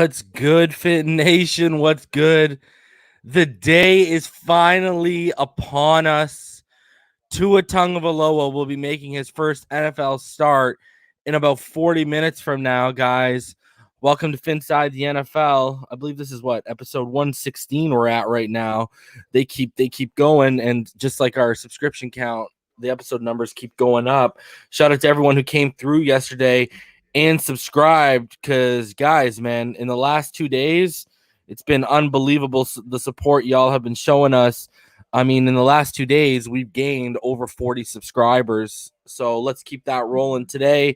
What's good, Fit Nation? What's good? The day is finally upon us. Tua Tagovailoa will be making his first NFL start in about 40 minutes from now, guys. Welcome to Finside the NFL. I believe this is episode 116 we're at right now. They keep going, and just like our subscription count, the episode numbers keep going up. Shout out to everyone who came through yesterday and subscribed, because guys, man, in the last 2 days, it's been unbelievable the support y'all have been showing us. I mean, in the last 2 days, we've gained over 40 subscribers. So let's keep that rolling today.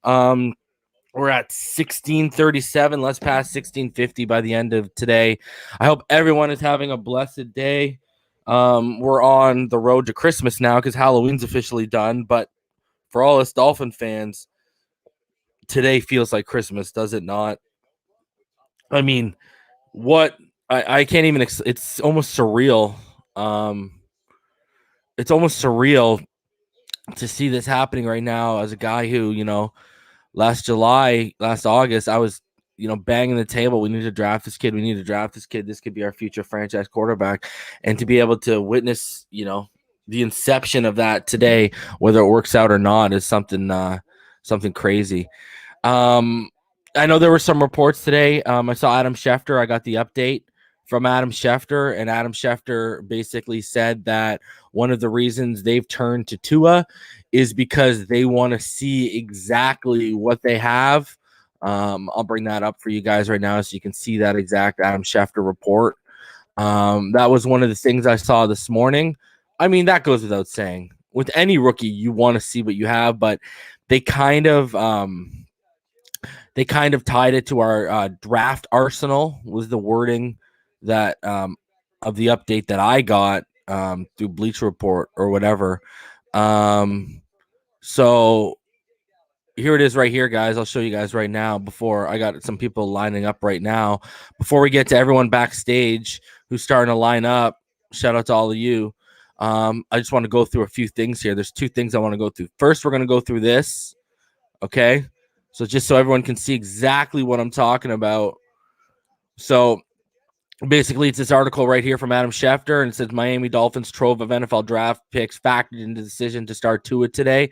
We're at 1637. Let's pass 1650 by the end of today. I hope everyone is having a blessed day. We're on the road to Christmas now because Halloween's officially done. But for all us Dolphin fans, today feels like Christmas, does it not? I mean, I can't even. It's almost surreal. It's almost surreal to see this happening right now as a guy who, last August, I was, banging the table. We need to draft this kid. We need to draft this kid. This could be our future franchise quarterback. And to be able to witness, the inception of that today, whether it works out or not, is something crazy. I know there were some reports today. I saw Adam Schefter. I got the update from Adam Schefter, and Adam Schefter basically said that one of the reasons they've turned to Tua is because they want to see exactly what they have. I'll bring that up for you guys right now so you can see that exact Adam Schefter report. That was one of the things I saw this morning. I mean, that goes without saying. With any rookie, you want to see what you have, but they kind of tied it to our draft arsenal, was the wording that of the update that I got through Bleacher Report or whatever. So here it is right here, guys. I'll show you guys right now. Before I got some people lining up right now. Before we get to everyone backstage who's starting to line up, shout out to all of you. I just want to go through a few things here. There's two things I want to go through. First, we're going to go through this. Okay. So just so everyone can see exactly what I'm talking about. So basically, it's this article right here from Adam Schefter, and it says Miami Dolphins trove of NFL draft picks factored into the decision to start Tua today.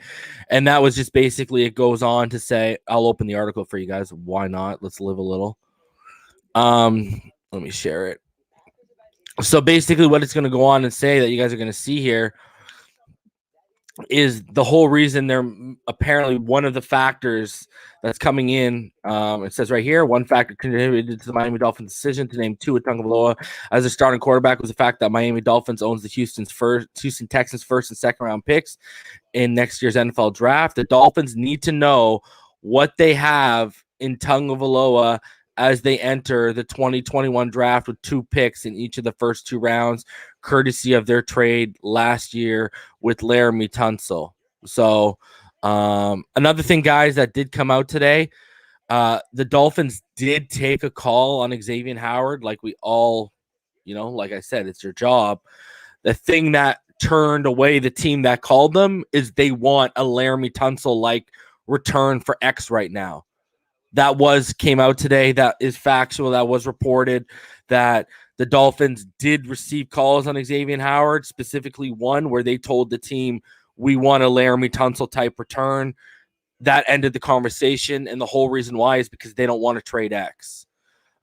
And that was just basically, it goes on to say, I'll open the article for you guys. Why not? Let's live a little. Let me share it. So basically what it's going to go on and say that you guys are going to see here is the whole reason they're apparently one of the factors that's coming in. It says right here, one factor contributed to the Miami Dolphins' decision to name Tua Tagovailoa as a starting quarterback was the fact that Miami Dolphins owns the Houston Texans first and second round picks in next year's NFL draft. The Dolphins need to know what they have in Tagovailoa as they enter the 2021 draft with 2 picks in each of the first 2 rounds, courtesy of their trade last year with Laremy Tunsil. So another thing, guys, that did come out today, the Dolphins did take a call on Xavier Howard, like we all, like I said, it's your job. The thing that turned away the team that called them is they want a Laremy Tunsil-like return for X right now. That came out today. That is factual. That was reported that the Dolphins did receive calls on Xavier Howard, specifically one where they told the team, we want a Laremy Tunsil type return. That ended the conversation. And the whole reason why is because they don't want to trade X.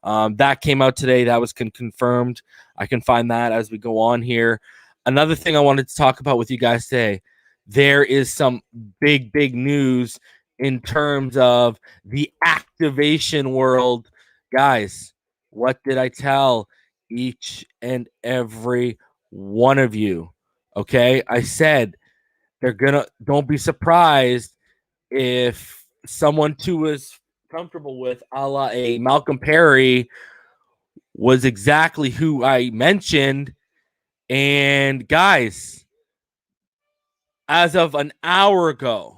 That came out today. That was confirmed. I can find that as we go on here. Another thing I wanted to talk about with you guys today, there is some big news in terms of the activation world. Guys, what did I tell each and every one of you? Okay, I said don't be surprised if someone Tua's comfortable with, a la a Malcolm Perry, was exactly who I mentioned. And guys, as of an hour ago,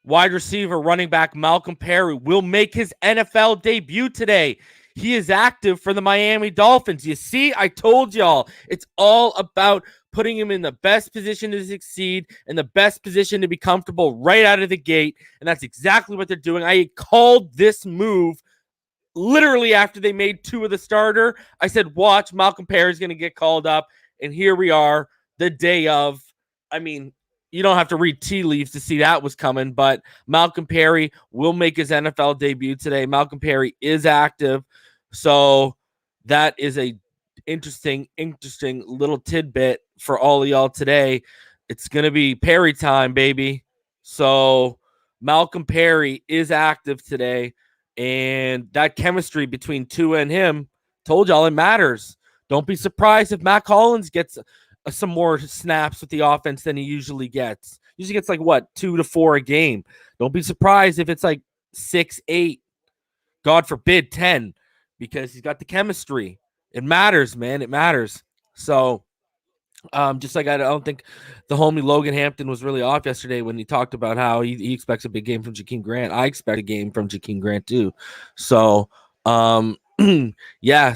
wide receiver, running back Malcolm Perry will make his NFL debut today. He is active for the Miami Dolphins. You see, I told y'all, it's all about putting him in the best position to succeed and the best position to be comfortable right out of the gate. And that's exactly what they're doing. I called this move literally after they made Tua the starter, I said, watch, Malcolm Perry's going to get called up. And here we are the day of. I mean, you don't have to read tea leaves to see that was coming, but Malcolm Perry will make his NFL debut today. Malcolm Perry is active. So that is a interesting little tidbit for all of y'all today. It's going to be Perry time, baby. So Malcolm Perry is active today. And that chemistry between Tua and him, told y'all it matters. Don't be surprised if Matt Collins gets some more snaps with the offense than he usually gets. Usually gets like what, 2 to 4 a game. Don't be surprised if it's like 6, 8, God forbid 10, because he's got the chemistry. It matters, man. It matters. So just like I don't think the homie Logan Hampton was really off yesterday when he talked about how he expects a big game from Jakeem Grant. I expect a game from Jakeem Grant too. So yeah,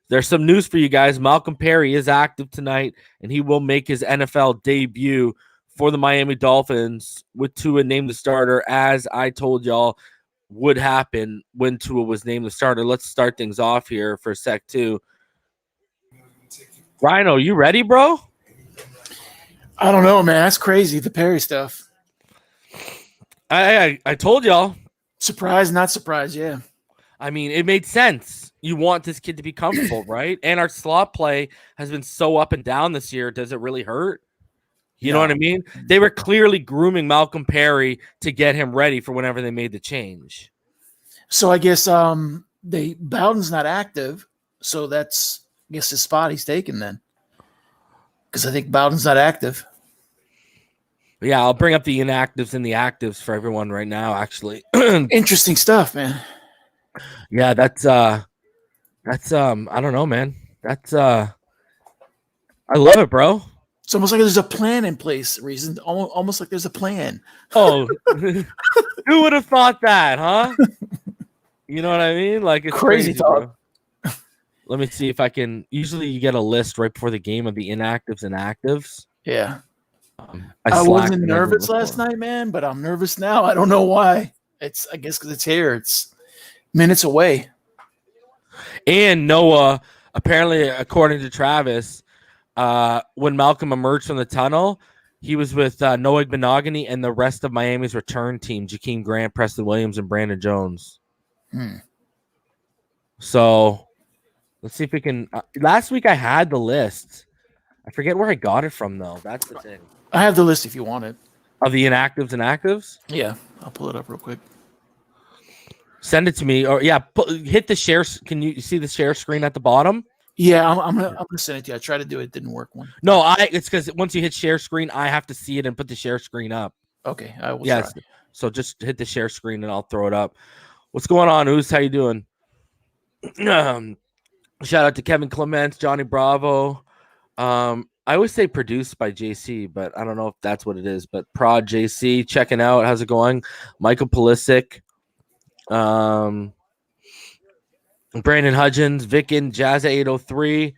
there's some news for you guys. Malcolm Perry is active tonight, and he will make his NFL debut for the Miami Dolphins with Tua named the starter, as I told y'all would happen when Tua was named the starter. Let's start things off here for a sec too. Rhino, you ready, bro? I don't know, man. That's crazy, the Perry stuff. I told y'all. Surprise, not surprise, yeah. I mean, it made sense. You want this kid to be comfortable, right? And our slot play has been so up and down this year. Does it really hurt? You know what I mean? They were clearly grooming Malcolm Perry to get him ready for whenever they made the change. So I guess Bowden's not active, so that's I guess his spot he's taking then. Because I think Bowden's not active. Yeah, I'll bring up the inactives and the actives for everyone right now, actually. Interesting stuff, man. Yeah, that's I don't know, man. That's I love it, bro. It's almost like there's a plan in place, reason. Almost like there's a plan. Oh, who would have thought that, huh? You know what I mean? Like, it's crazy talk. bro. Let me see if I can. Usually you get a list right before the game of the inactives and actives. Yeah. I wasn't nervous last night, man, but I'm nervous now. I don't know why. I guess because it's here. It's minutes away. And Noah, apparently, according to Travis, when Malcolm emerged from the tunnel, he was with Noah Benogany and the rest of Miami's return team, Jakeem Grant, Preston Williams, and Brandon Jones. So let's see if we can. Last week I had the list. I forget where I got it from, though. That's the thing. I have the list if you want it. Of the inactives and actives? Yeah, I'll pull it up real quick. Send it to me. Or, yeah, hit the share. Can you see the share screen at the bottom? Yeah, I'm gonna send it to you. I tried to do it, didn't work. No, it's because once you hit share screen, I have to see it and put the share screen up. Okay, I will. Yes, try. So just hit the share screen and I'll throw it up. What's going on, Oos? How you doing? Shout out to Kevin Clements, Johnny Bravo. I always say produced by JC, but I don't know if that's what it is. But Prod JC, checking out. How's it going? Michael Pulisic. Brandon Hudgens, Vicken, Jazza 803,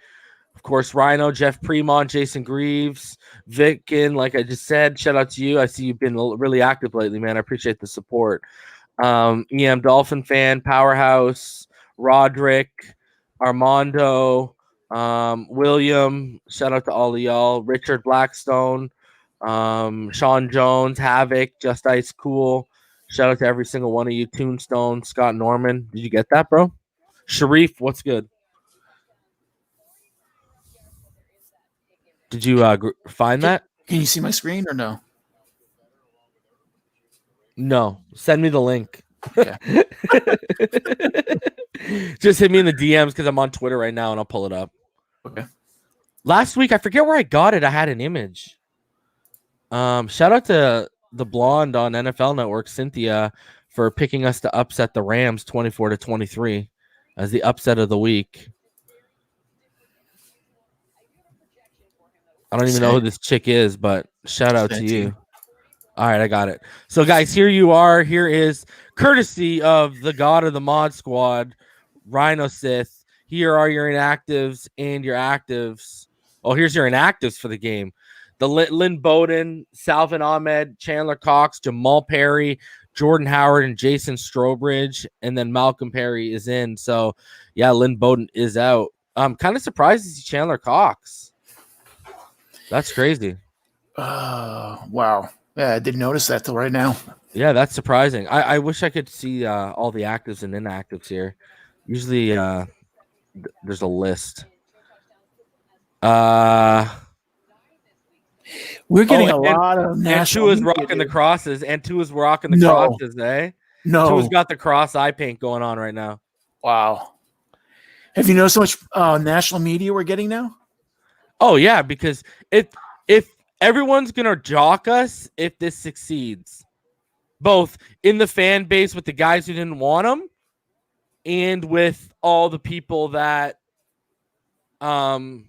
of course, Rhino, Jeff Premont, Jason Greaves, Vicken, like I just said, shout out to you. I see you've been really active lately, man. I appreciate the support. EM Dolphin fan, Powerhouse, Roderick, Armando, William, shout out to all of y'all, Richard Blackstone, Sean Jones, Havoc, Just Ice Cool. Shout out to every single one of you. Tombstone, Scott Norman. Did you get that, bro? Sharif, what's good? Did you find that? Can you see my screen or no? No. Send me the link. Okay. Just hit me in the DMs because I'm on Twitter right now and I'll pull it up. Okay. Last week, I forget where I got it. I had an image. Shout out to the blonde on NFL Network, Cynthia, for picking us to upset the Rams 24-23 as the upset of the week. I don't even know who this chick is, but shout out to you. All right, I got it. So, guys, here you are. Here is courtesy of the god of the mod squad, Rhino Sith. Here are your inactives and your actives. Oh, here's your inactives for the game. The Lynn Bowden, Salvin Ahmed, Chandler Cox, Jamal Perry, Jordan Howard and Jason Strobridge, and then Malcolm Perry is in. So, yeah, Lynn Bowden is out. I'm kind of surprised to see Chandler Cox. That's crazy. Wow. Yeah, I didn't notice that till right now. Yeah, that's surprising. I wish I could see all the actives and inactives here. Usually there's a list. We're getting a lot of national. Tua's rocking the crosses. And Tua's rocking the crosses, eh? No. Tua's got the cross eye paint going on right now. Wow. Have you noticed how much national media we're getting now? Oh, yeah, because if everyone's going to jock us if this succeeds, both in the fan base with the guys who didn't want him and with all the people that were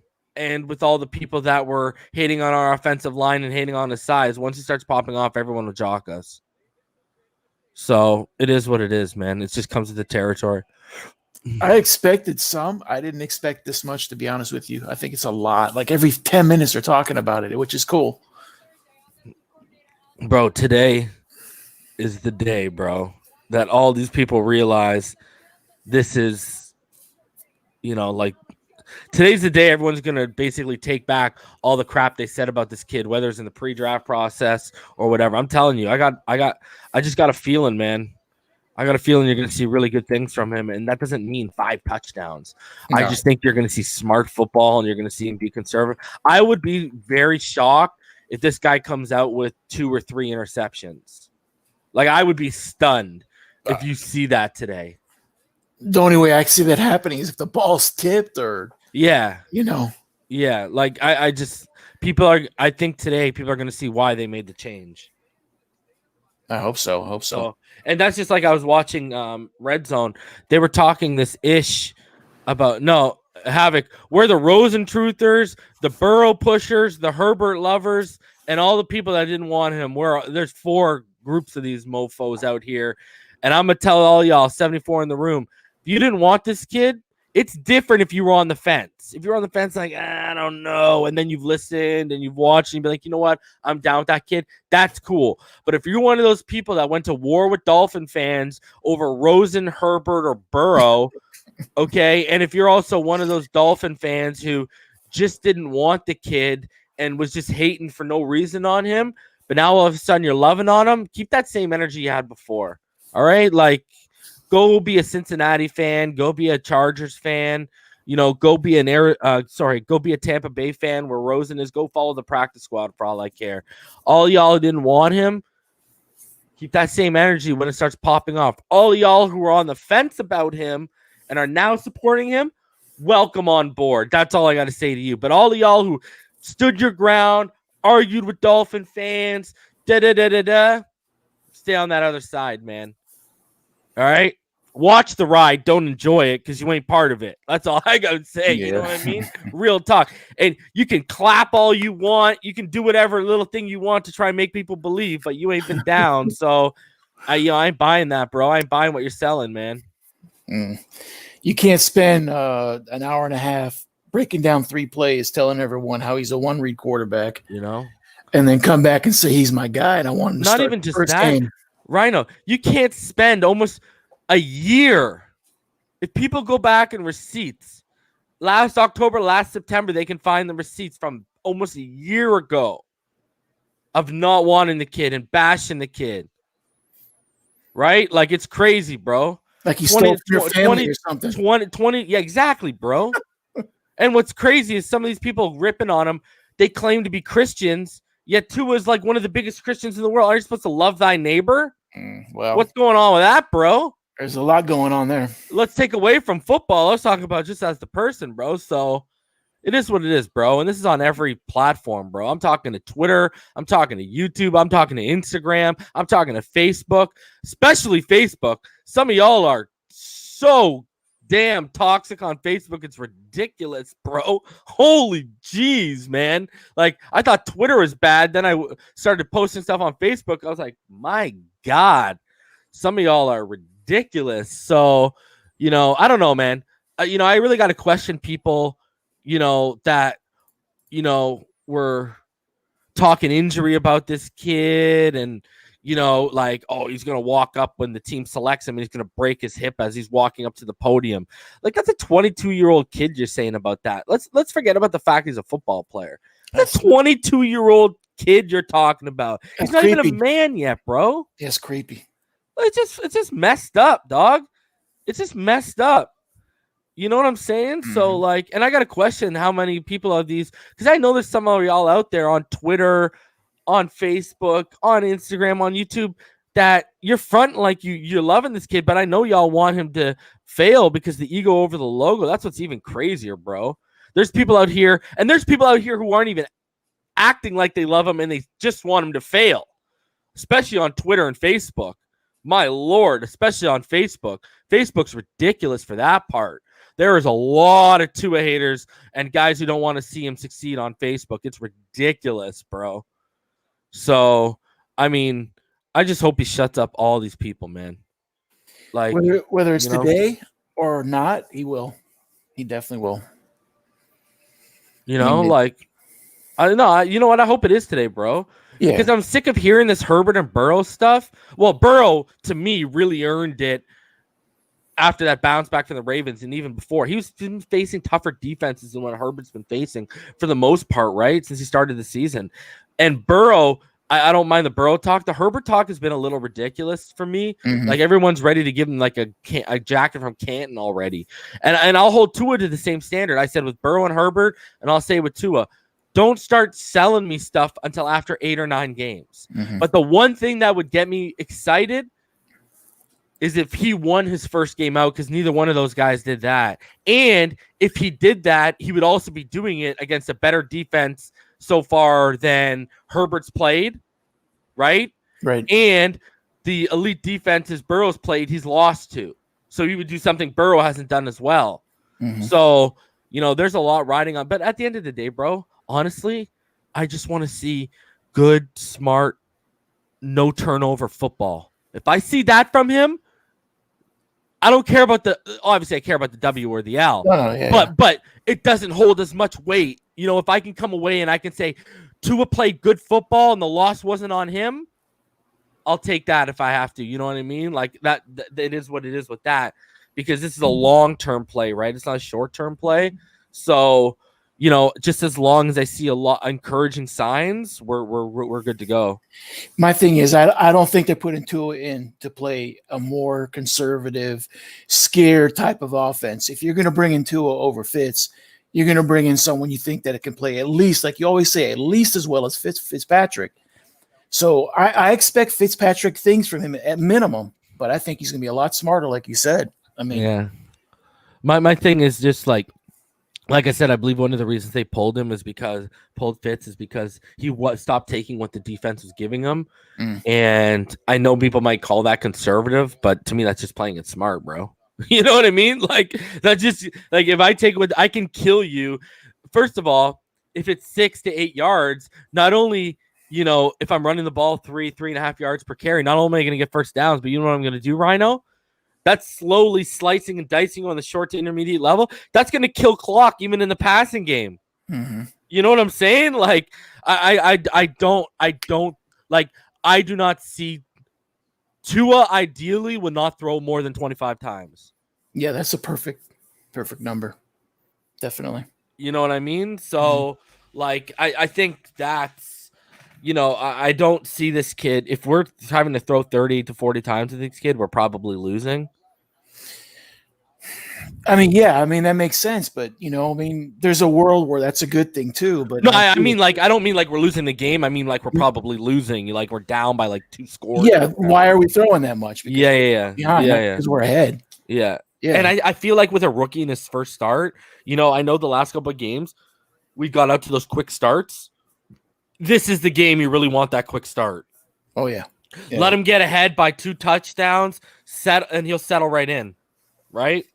hating on our offensive line and hating on his size. Once he starts popping off, everyone will jock us. So it is what it is, man. It just comes with the territory. I expected some. I didn't expect this much, to be honest with you. I think it's a lot. Like every 10 minutes they're talking about it, which is cool. Bro, today is the day, bro, that all these people realize this is, like, today's the day everyone's going to basically take back all the crap they said about this kid, whether it's in the pre-draft process or whatever. I'm telling you, I just got a feeling, man. I got a feeling you're going to see really good things from him, and that doesn't mean 5 touchdowns. No. I just think you're going to see smart football, and you're going to see him be conservative. I would be very shocked if this guy comes out with 2 or 3 interceptions. Like, I would be stunned if you see that today. The only way I can see that happening is if the ball's tipped or yeah. Yeah, like I think today people are going to see why they made the change. I hope so. And that's just like I was watching Red Zone. They were talking this ish about Havoc. We're the Rosen truthers, the Burrow pushers, the Herbert lovers, and all the people that didn't want him. There's 4 groups of these mofos out here. And I'm going to tell all y'all, 74 in the room, if you didn't want this kid, it's different if you were on the fence. If you're on the fence, like, I don't know, and then you've listened and you've watched and you'd be like, you know what, I'm down with that kid, that's cool. But if you're one of those people that went to war with Dolphin fans over Rosen, Herbert, or Burrow, okay, and if you're also one of those Dolphin fans who just didn't want the kid and was just hating for no reason on him, but now all of a sudden you're loving on him, keep that same energy you had before. All right, like, go be a Cincinnati fan, go be a Chargers fan, go be go be a Tampa Bay fan where Rosen is. Go follow the practice squad for all I care. All y'all who didn't want him, keep that same energy when it starts popping off. All y'all who are on the fence about him and are now supporting him, welcome on board. That's all I got to say to you. But all of y'all who stood your ground, argued with Dolphin fans, stay on that other side, man. All right, watch the ride. Don't enjoy it because you ain't part of it. That's all I got to say. Yeah. You know what I mean? Real talk. And you can clap all you want. You can do whatever little thing you want to try and make people believe, but you ain't been down. So, I ain't buying that, bro. I ain't buying what you're selling, man. You can't spend an hour and a half breaking down 3 plays, telling everyone how he's a 1-read quarterback, and then come back and say he's my guy, and I want him to not start even just first that. game. Rhino, you can't spend almost a year. If people go back in receipts, last October, last September, they can find the receipts from almost a year ago of not wanting the kid and bashing the kid. Right? Like, it's crazy, bro. Like he stole from your family or something. 20, yeah, exactly, bro. And what's crazy is some of these people ripping on him, they claim to be Christians, yet Tua is like one of the biggest Christians in the world. Are you supposed to love thy neighbor? Well, what's going on with that, bro? There's a lot going on there. Let's take away from football. Let's talk about just as the person, bro. So it is what it is, bro. And this is on every platform, bro. I'm talking to Twitter. I'm talking to YouTube. I'm talking to Instagram. I'm talking to Facebook, especially Facebook. Some of y'all are so damn toxic on Facebook. It's ridiculous, bro. Holy jeez, man. Like, I thought Twitter was bad. Then I started posting stuff on Facebook. I was like, my God, some of y'all are ridiculous. So, I don't know, man. I really got to question people, that, were talking injury about this kid and, like, oh, he's going to walk up when the team selects him and he's going to break his hip as he's walking up to the podium. Like, that's a 22-year-old kid you're saying about that. Let's forget about the fact he's a football player. That's a 22-year-old kid you're talking about. He's not even a man yet, bro. It's creepy. It's just messed up, dog. It's just messed up. You know what I'm saying? Mm-hmm. So, like, and I got to question how many people of these, because I know there's some of y'all out there on Twitter, on Facebook, on Instagram, on YouTube, that you're fronting like you're loving this kid, but I know y'all want him to fail because the ego over the logo. That's what's even crazier, bro. There's people out here, and there's people out here who aren't even acting like they love him and they just want him to fail, especially on Twitter and Facebook. My Lord, especially on Facebook. Facebook's ridiculous for that part. There is a lot of Tua haters and guys who don't want to see him succeed on Facebook. It's ridiculous, bro. So, I mean, I just hope he shuts up all these people, man. Like, whether it's today or not, he will. He definitely will. Like, I don't know. You know what? I hope it is today, bro. Yeah. Because I'm sick of hearing this Herbert and Burrow stuff. Well, Burrow, to me, really earned it after that bounce back from the Ravens, and even before. He's been facing tougher defenses than what Herbert's been facing for the most part, right, since he started the season. And Burrow, I don't mind the Burrow talk. The Herbert talk has been a little ridiculous for me. Mm-hmm. Like, everyone's ready to give him like a jacket from Canton already. And I'll hold Tua to the same standard. I said with Burrow and Herbert, and I'll say with Tua, don't start selling me stuff until after 8 or 9 games. Mm-hmm. But the one thing that would get me excited is if he won his first game out, because neither one of those guys did that. And if he did that, he would also be doing it against a better defense so far than Herbert's played, right? Right. And the elite defenses Burrow's played, he's lost to. So he would do something Burrow hasn't done as well. Mm-hmm. So, there's a lot riding on. But at the end of the day, bro, honestly, I just want to see good, smart, no turnover football. If I see that from him, I don't care about obviously I care about the W or the L, but it doesn't hold as much weight. If I can come away and I can say Tua played good football and the loss wasn't on him, I'll take that if I have to. You know what I mean? Like that it is what it is with that, because this is a long-term play, right? It's not a short-term play. So, just as long as I see a lot encouraging signs, we're good to go. My thing is, I don't think they're putting Tua in to play a more conservative, scared type of offense. If you're going to bring in Tua over Fitz, you're going to bring in someone you think that it can play at least, like you always say, at least as well as Fitzpatrick. So I expect Fitzpatrick things from him at minimum, but I think he's going to be a lot smarter, like you said. I mean, yeah. My thing is just like I said, I believe one of the reasons they pulled Fitz is because he stopped taking what the defense was giving him. And I know people might call that conservative, but to me, that's just playing it smart, bro. You know what I mean? Like, that's just like, if I take what I can kill you. First of all, if it's 6 to 8 yards, not only, if I'm running the ball 3.5 yards per carry, not only am I going to get first downs, but you know what I'm going to do, Rhino? That's slowly slicing and dicing on the short to intermediate level. That's going to kill clock even in the passing game. Mm-hmm. You know what I'm saying? Like, I do not see Tua ideally would not throw more than 25 times. Yeah, that's a perfect number. Definitely. You know what I mean? So, I think that's, I don't see this kid. If we're having to throw 30 to 40 times to this kid, we're probably losing. I mean, that makes sense, but there's a world where that's a good thing too. But no, I mean, I don't mean like we're losing the game. I mean, like we're probably losing. Like we're down by like 2 scores. Yeah. Why are we throwing that much? Because because we're ahead. Yeah. And I feel like with a rookie in his first start, I know the last couple of games we got out to those quick starts. This is the game you really want that quick start. Oh yeah. Let him get ahead by 2 touchdowns, and he'll settle right in. Right?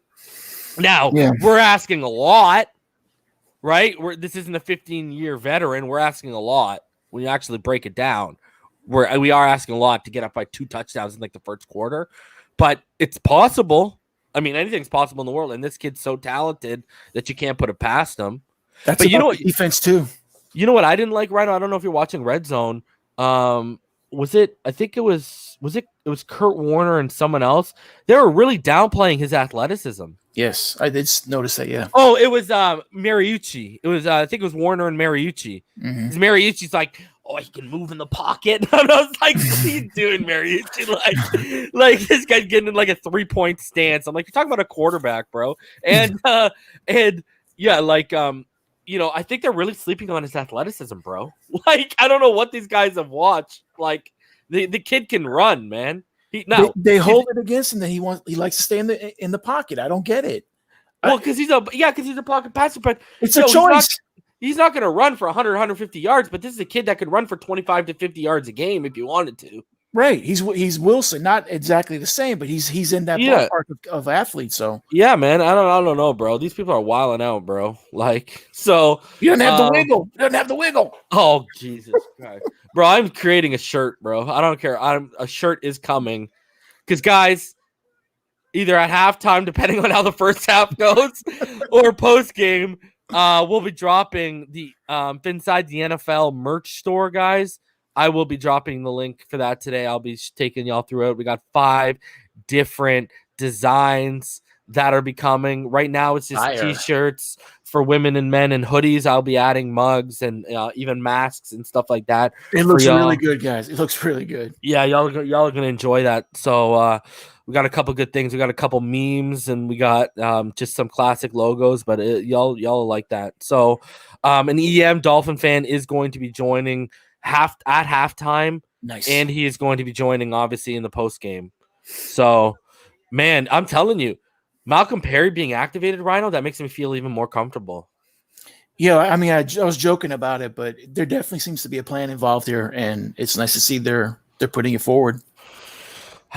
Now, we're asking a lot, right? This isn't a 15-year veteran. We're asking a lot when you actually break it down. We are asking a lot to get up by 2 touchdowns in like the first quarter, but it's possible. I mean, anything's possible in the world, and this kid's so talented that you can't put it past him. But you know what? Defense too. You know what I didn't like, Rhino? I don't know if you're watching Red Zone. was it? I think it was Kurt Warner and someone else. They were really downplaying his athleticism. Yes, I did notice that. Yeah. Oh, it was Mariucci. It was I think it was Warner and Mariucci. Because Mariucci's like, oh, he can move in the pocket. And I was like, what are you doing, Mariucci? Like this guy's getting in like a 3-point stance. I'm like, you're talking about a quarterback, bro. And yeah, like I think they're really sleeping on his athleticism, bro. Like, I don't know what these guys have watched. Like, the kid can run, man. They hold it against him that he likes to stay in the pocket. I don't get it. Well, because he's a pocket passer, but it's a choice. He's not going to run for 100, 150 yards, but this is a kid that could run for 25 to 50 yards a game if you wanted to. Right. He's Wilson, not exactly the same, but he's in that ballpark of athletes. So yeah, man, I don't know, bro. These people are wilding out, bro. Like, so you don't have the wiggle. You don't have the wiggle. Oh, Jesus Christ, bro! I'm creating a shirt, bro. I don't care. A shirt is coming, because guys, either at halftime, depending on how the first half goes, or post game, we'll be dropping the Inside the NFL merch store, guys. I will be dropping the link for that today. I'll be taking y'all through it. We got 5 different designs that are becoming. Right now, it's just T-shirts for women and men and hoodies. I'll be adding mugs and even masks and stuff like that. It looks really good, guys. It looks really good. Yeah, y'all are going to enjoy that. So we got a couple good things. We got a couple memes, and we got just some classic logos, but y'all like that. So an EM Dolphin fan is going to be joining at halftime. Nice. And he is going to be joining, obviously, in the post game. So, man, I'm telling you, Malcolm Perry being activated, Rhino, that makes me feel even more comfortable. Yeah, I mean, I was joking about it, but there definitely seems to be a plan involved here, and it's nice to see they're putting it forward.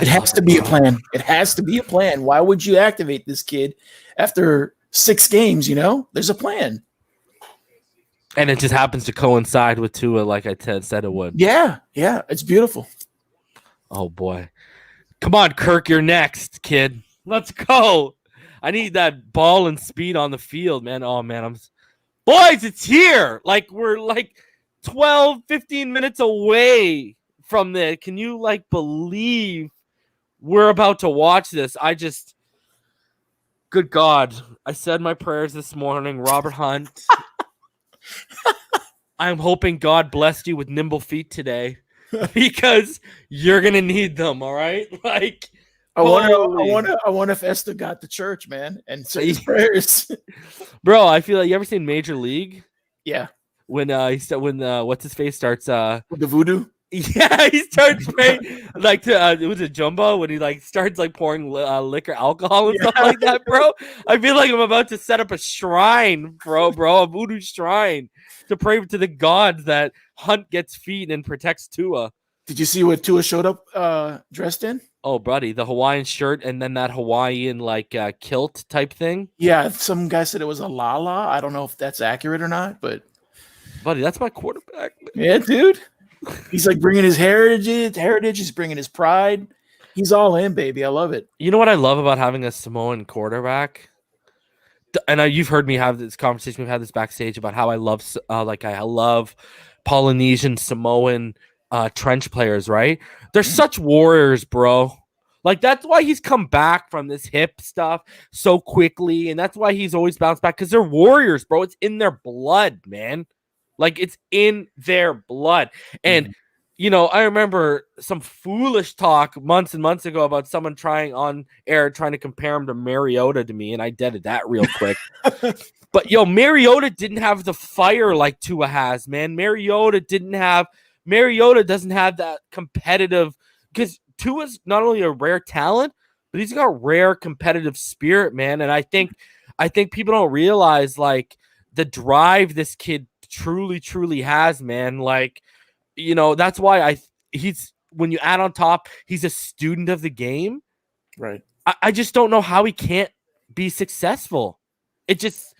It has to be a plan. It has to be a plan. Why would you activate this kid after 6 games? There's a plan. And it just happens to coincide with Tua, like I said it would. Yeah, it's beautiful. Oh, boy. Come on, Kirk, you're next, kid. Let's go. I need that ball and speed on the field, man. Oh, man, boys, it's here. Like, we're like 12, 15 minutes away from the. Can you, like, believe we're about to watch this? Good God. I said my prayers this morning. Robert Hunt. I'm hoping God blessed you with nimble feet today, because you're gonna need them. All right, like I wonder if Esther got to church, man, and said his prayers. Bro, I feel like, you ever seen Major League? Yeah. When what's his face starts with the voodoo. Yeah, he starts praying like it was a Jumbo when he like starts like pouring liquor, alcohol and stuff like that, bro. I feel like I'm about to set up a shrine, bro, a voodoo shrine to pray to the gods that Hunt gets feet and protects Tua. Did you see what Tua showed up dressed in? Oh, buddy, the Hawaiian shirt and then that Hawaiian like kilt type thing. Yeah, some guy said it was a lala. I don't know if that's accurate or not, but buddy, that's my quarterback. Man. Yeah, dude. He's like bringing his heritage. He's bringing his pride. He's all in, baby. I love it. You know what I love about having a Samoan quarterback? And you've heard me have this conversation. We've had this backstage about how I love Polynesian, Samoan trench players, right? They're such warriors, bro. Like, that's why he's come back from this hip stuff so quickly. And that's why he's always bounced back, because they're warriors, bro. It's in their blood, man. Like, it's in their blood. And, I remember some foolish talk months and months ago about someone trying to compare him to Mariota to me, and I did that real quick. But, Mariota didn't have the fire like Tua has, man. Mariota doesn't have that competitive, because Tua's not only a rare talent, but he's got rare competitive spirit, man. And I think people don't realize, like, the drive this kid truly has, man. Like, that's why when you add on top, he's a student of the game, right? I just don't know how he can't be successful. It just,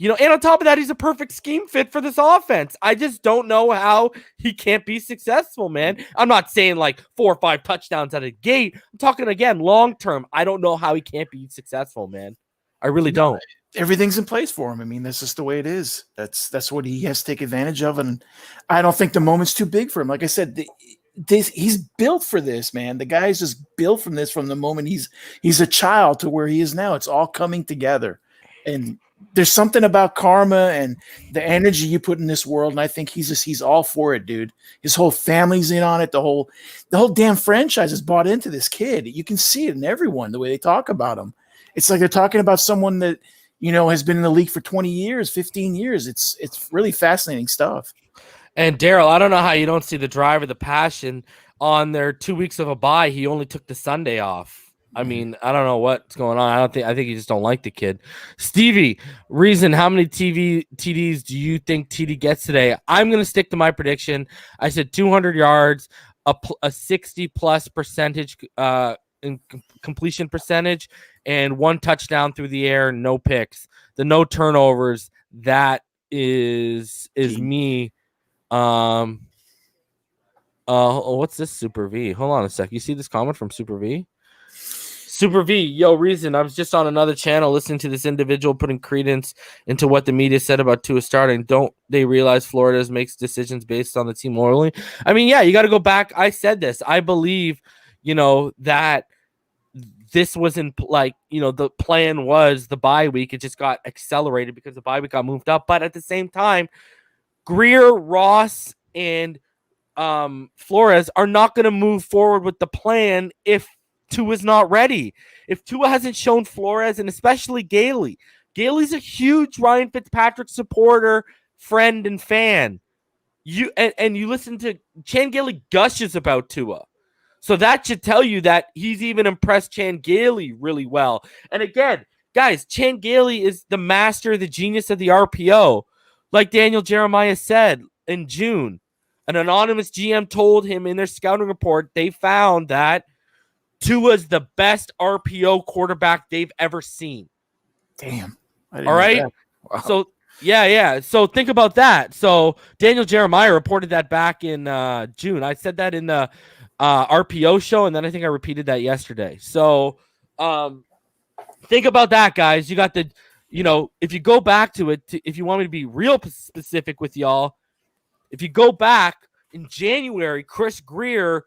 and on top of that, he's a perfect scheme fit for this offense. I just don't know how he can't be successful, man. I'm not saying like 4 or 5 touchdowns out of the gate. I'm talking, again, long term. I don't know how he can't be successful, man. I really don't. Everything's in place for him. I mean, that's just the way it is. That's what he has to take advantage of. And I don't think the moment's too big for him. Like I said, he's built for this, man. The guy's just built from this from the moment he's a child to where he is now. It's all coming together. And there's something about karma and the energy you put in this world. And I think he's all for it, dude. His whole family's in on it. The whole damn franchise is bought into this kid. You can see it in everyone, the way they talk about him. It's like they're talking about someone that, has been in the league for 20 years, 15 years. It's really fascinating stuff. And Daryl, I don't know how you don't see the drive or the passion on their 2 weeks of a bye. He only took the Sunday off. I mean, I don't know what's going on. I think you just don't like the kid. Stevie, reason, how many TDs do you think TD gets today? I'm going to stick to my prediction. I said 200 yards, a 60 plus percentage in completion percentage, and 1 touchdown through the air, no picks. The no turnovers, that is me. What's this Super V? Hold on a sec. You see this comment from Super V? Super V, yo, reason. I was just on another channel listening to this individual putting credence into what the media said about Tua starting. Don't they realize Florida makes decisions based on the team morally? I mean, yeah, you got to go back. I said this. I believe, that this wasn't the plan was the bye week. It just got accelerated because the bye week got moved up. But at the same time, Greer, Ross, and Flores are not going to move forward with the plan if Tua's not ready. If Tua hasn't shown Flores, and especially Gailey's a huge Ryan Fitzpatrick supporter, friend, and fan. You listen to Chan Gailey gushes about Tua. So that should tell you that he's even impressed Chan Gailey really well. And again, guys, Chan Gailey is the master, the genius of the RPO. Like Daniel Jeremiah said in June, an anonymous GM told him in their scouting report, they found that Tua's the best RPO quarterback they've ever seen. Damn. All right. Wow. So, yeah. So think about that. So Daniel Jeremiah reported that back in June. I said that in the RPO show, and then I think I repeated that yesterday. So think about that, guys. You got the, if you go back to it, if you want me to be real specific with y'all, if you go back in January, Chris Greer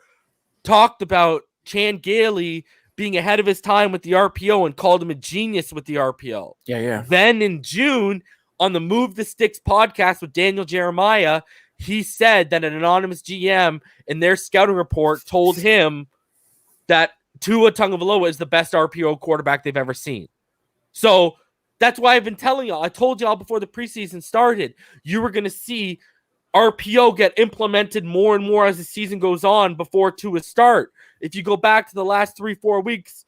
talked about Chan Gailey being ahead of his time with the RPO and called him a genius with the RPO. Yeah. Then in June, on the Move the Sticks podcast with Daniel Jeremiah, he said that an anonymous GM in their scouting report told him that Tua Tagovailoa is the best RPO quarterback they've ever seen. So that's why I've been telling y'all. I told y'all before the preseason started, you were going to see RPO get implemented more and more as the season goes on before Tua start. If you go back to the last 3-4 weeks,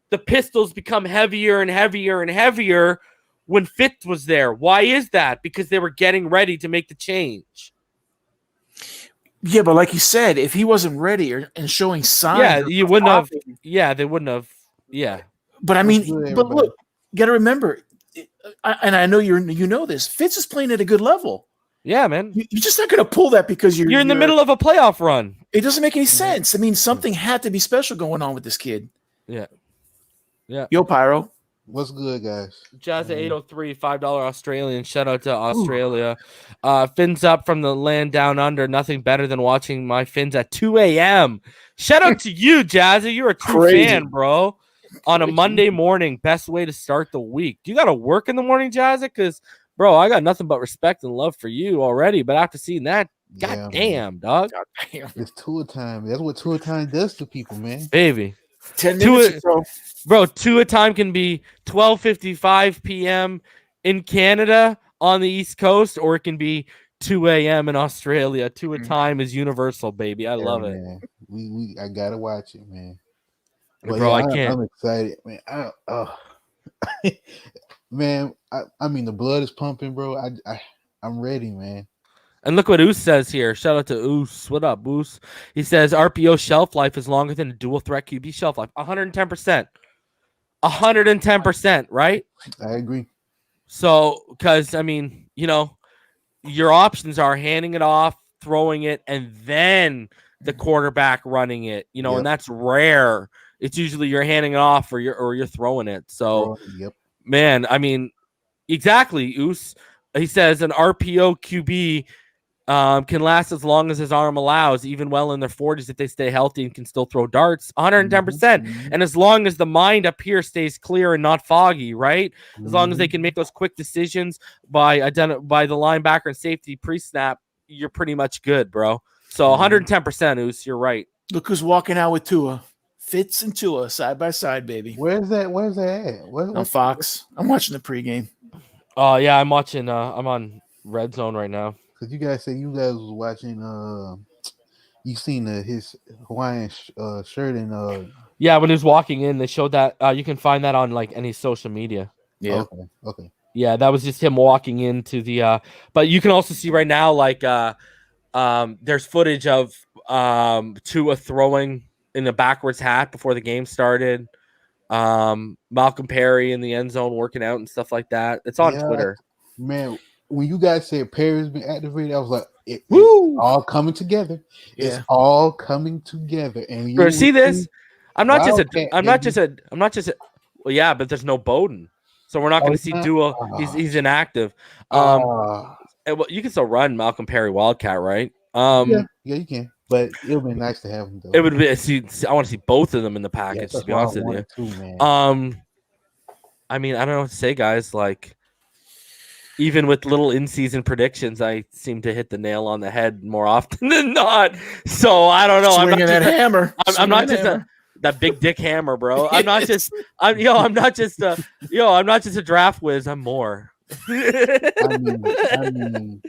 the pistols become heavier and heavier and heavier when Fitz was there. Why is that? Because they were getting ready to make the change. Yeah, but like you said, if he wasn't ready and showing signs, you wouldn't have. Yeah, they wouldn't have. Yeah, but I mean, but look, you got to remember, and I know you know this. Fitz is playing at a good level. Yeah, man. You're just not going to pull that because you're in the middle of a playoff run. It doesn't make any sense. I mean, something had to be special going on with this kid. Yeah. Yo, Pyro. What's good, guys? Jazz 803, $5 Australian. Shout out to Australia. Fins up from the land down under. Nothing better than watching my Fins at 2 a.m. Shout out to you, Jazzy. You're a true fan, bro. On a Monday morning, best way to start the week. Do you got to work in the morning, Jazzy? Because, bro, I got nothing but respect and love for you already. But after seeing that, goddamn, dog. God damn. It's Tua time. That's what Tua time does to people, man. Baby. 10 minutes or so. Bro, Tua time can be 12:55 p.m. in Canada on the East Coast, or it can be 2 a.m. in Australia. Tua time is universal, baby. I love it. Man. I gotta watch it, man. But bro, I can't. I'm excited, man. Man, I mean, the blood is pumping, bro. I'm ready, man. And look what Oos says here. Shout out to Oos. What up, Oos? He says RPO shelf life is longer than a dual threat QB shelf life. 110%. 110%, right? I agree. So, because, I mean, your options are handing it off, throwing it, and then the quarterback running it, and that's rare. It's usually you're handing it off or you're throwing it. So, man, I mean, exactly, Oos. He says an RPO QB can last as long as his arm allows, even well in their 40s if they stay healthy and can still throw darts. 110%. And as long as the mind up here stays clear and not foggy, right? As long as they can make those quick decisions by the linebacker and safety pre-snap, you're pretty much good, bro. So 110%, Oos, you're right. Look who's walking out with Tua. Fitz and Tua side by side, baby. Where's that at? On Fox. I'm watching the pregame. Oh, yeah, I'm watching. I'm on Red Zone right now. Because you guys said you guys was watching. You seen his Hawaiian shirt and. Yeah, when he was walking in, they showed that. You can find that on like any social media. Yeah. Okay. Yeah, that was just him walking into the. But you can also see right now, like, there's footage of Tua throwing in a backwards hat before the game started. Malcolm Perry in the end zone working out and stuff like that. It's on Twitter. Man, when you guys said Perry's been activated, I was like, it's all coming together. Yeah. It's all coming together. And you see this? I'm not just a. Well, yeah, but there's no Bowden, so we're not going to see Tua. He's inactive. Well, you can still run Malcolm Perry Wildcat, right? Yeah, you can. But it would be nice to have him though. It would be. I want to see both of them in the package. To be honest with you, man. I mean, I don't know what to say, guys. Like, even with little in-season predictions, I seem to hit the nail on the head more often than not. So I don't know. Swinging that hammer. I'm not just that big dick hammer, bro. I'm not just. I'm not just a draft whiz. I'm more. I mean.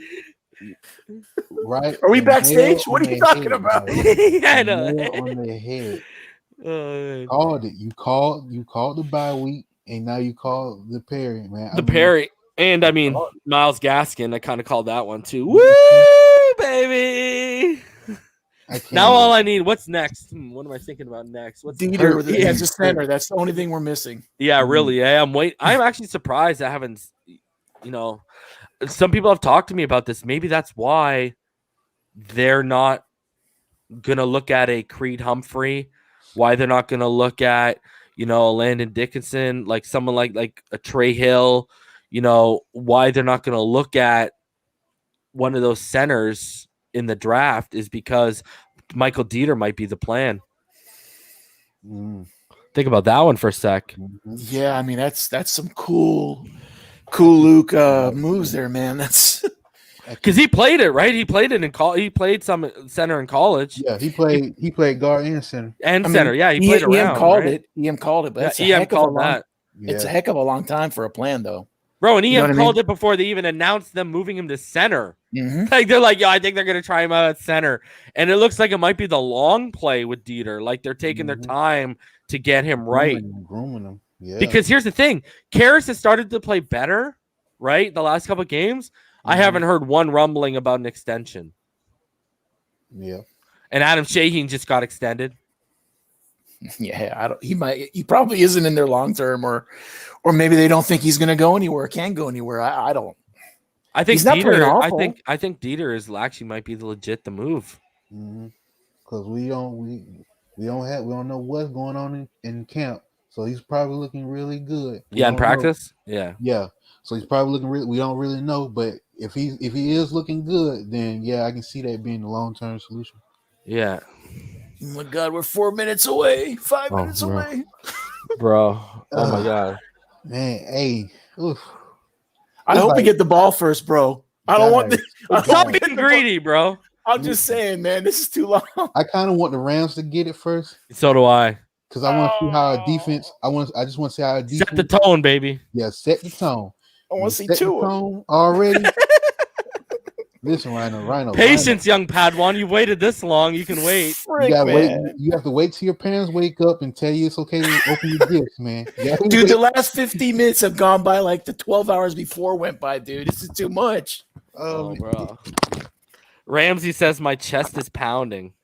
Right? Are we backstage? What are you talking about? I know. On their head. Called it. You called the bye week, and now you call the Perry, man. Perry, and I mean Myles Gaskin. I kind of called that one too. Woo, baby! Now all I need. What's next? What am I thinking about next? What's Dieter as a center? That's the only thing we're missing. Yeah, really. Yeah, I'm actually surprised I haven't. Some people have talked to me about this. Maybe that's why they're not gonna look at a Creed Humphrey. Why they're not gonna look at Landon Dickinson, like someone like a Trey Hill. Why they're not gonna look at one of those centers in the draft is because Michael Dieter might be the plan. Think about that one for a sec. Yeah, I mean that's some cool Luke moves there, man. That's because he played it, right? He played it in college. He played some center in college. Yeah, he played guard and center. Center. Yeah, he played around. EM called it, but that's EM called that. It's a heck of a long time for a plan, though. Bro, and EM called it before they even announced them moving him to center. Like they're like, I think they're gonna try him out at center, and it looks like it might be the long play with Dieter. Like they're taking their time to get him right, grooming him. Yeah. Because here's the thing, Karras has started to play better, right? The last couple of games, I haven't heard one rumbling about an extension. Yeah, and Adam Shaheen just got extended. Yeah, he probably isn't in there long term, or maybe they don't think he's going to go anywhere, can go anywhere. I don't. I think Dieter. I think Dieter is actually might be the move. Because we don't know what's going on in camp, so he's probably looking really good. In practice. Yeah. So he's probably looking. We don't really know, but if he is looking good, then yeah, I can see that being the long-term solution. Yeah. Oh my God, we're 4 minutes away. 5 minutes away, bro. Oh my God, man. Hey, oof. I hope we get the ball first, bro. I don't want this. Stop being greedy, bro. I'm just saying, man, this is too long. I kind of want the Rams to get it first. So do I. Because I want to see how our defense. I just want to see how our defense set the tone, baby. Yeah, set the tone. I want to see Tua tone already. Listen, Rhino. Patience, young Padawan. You waited this long. You can wait. You have to wait till your parents wake up and tell you it's okay to open your gifts, man. Dude, the last 15 minutes have gone by like the 12 hours before went by, dude. This is too much. Oh, bro. Ramsey says my chest is pounding.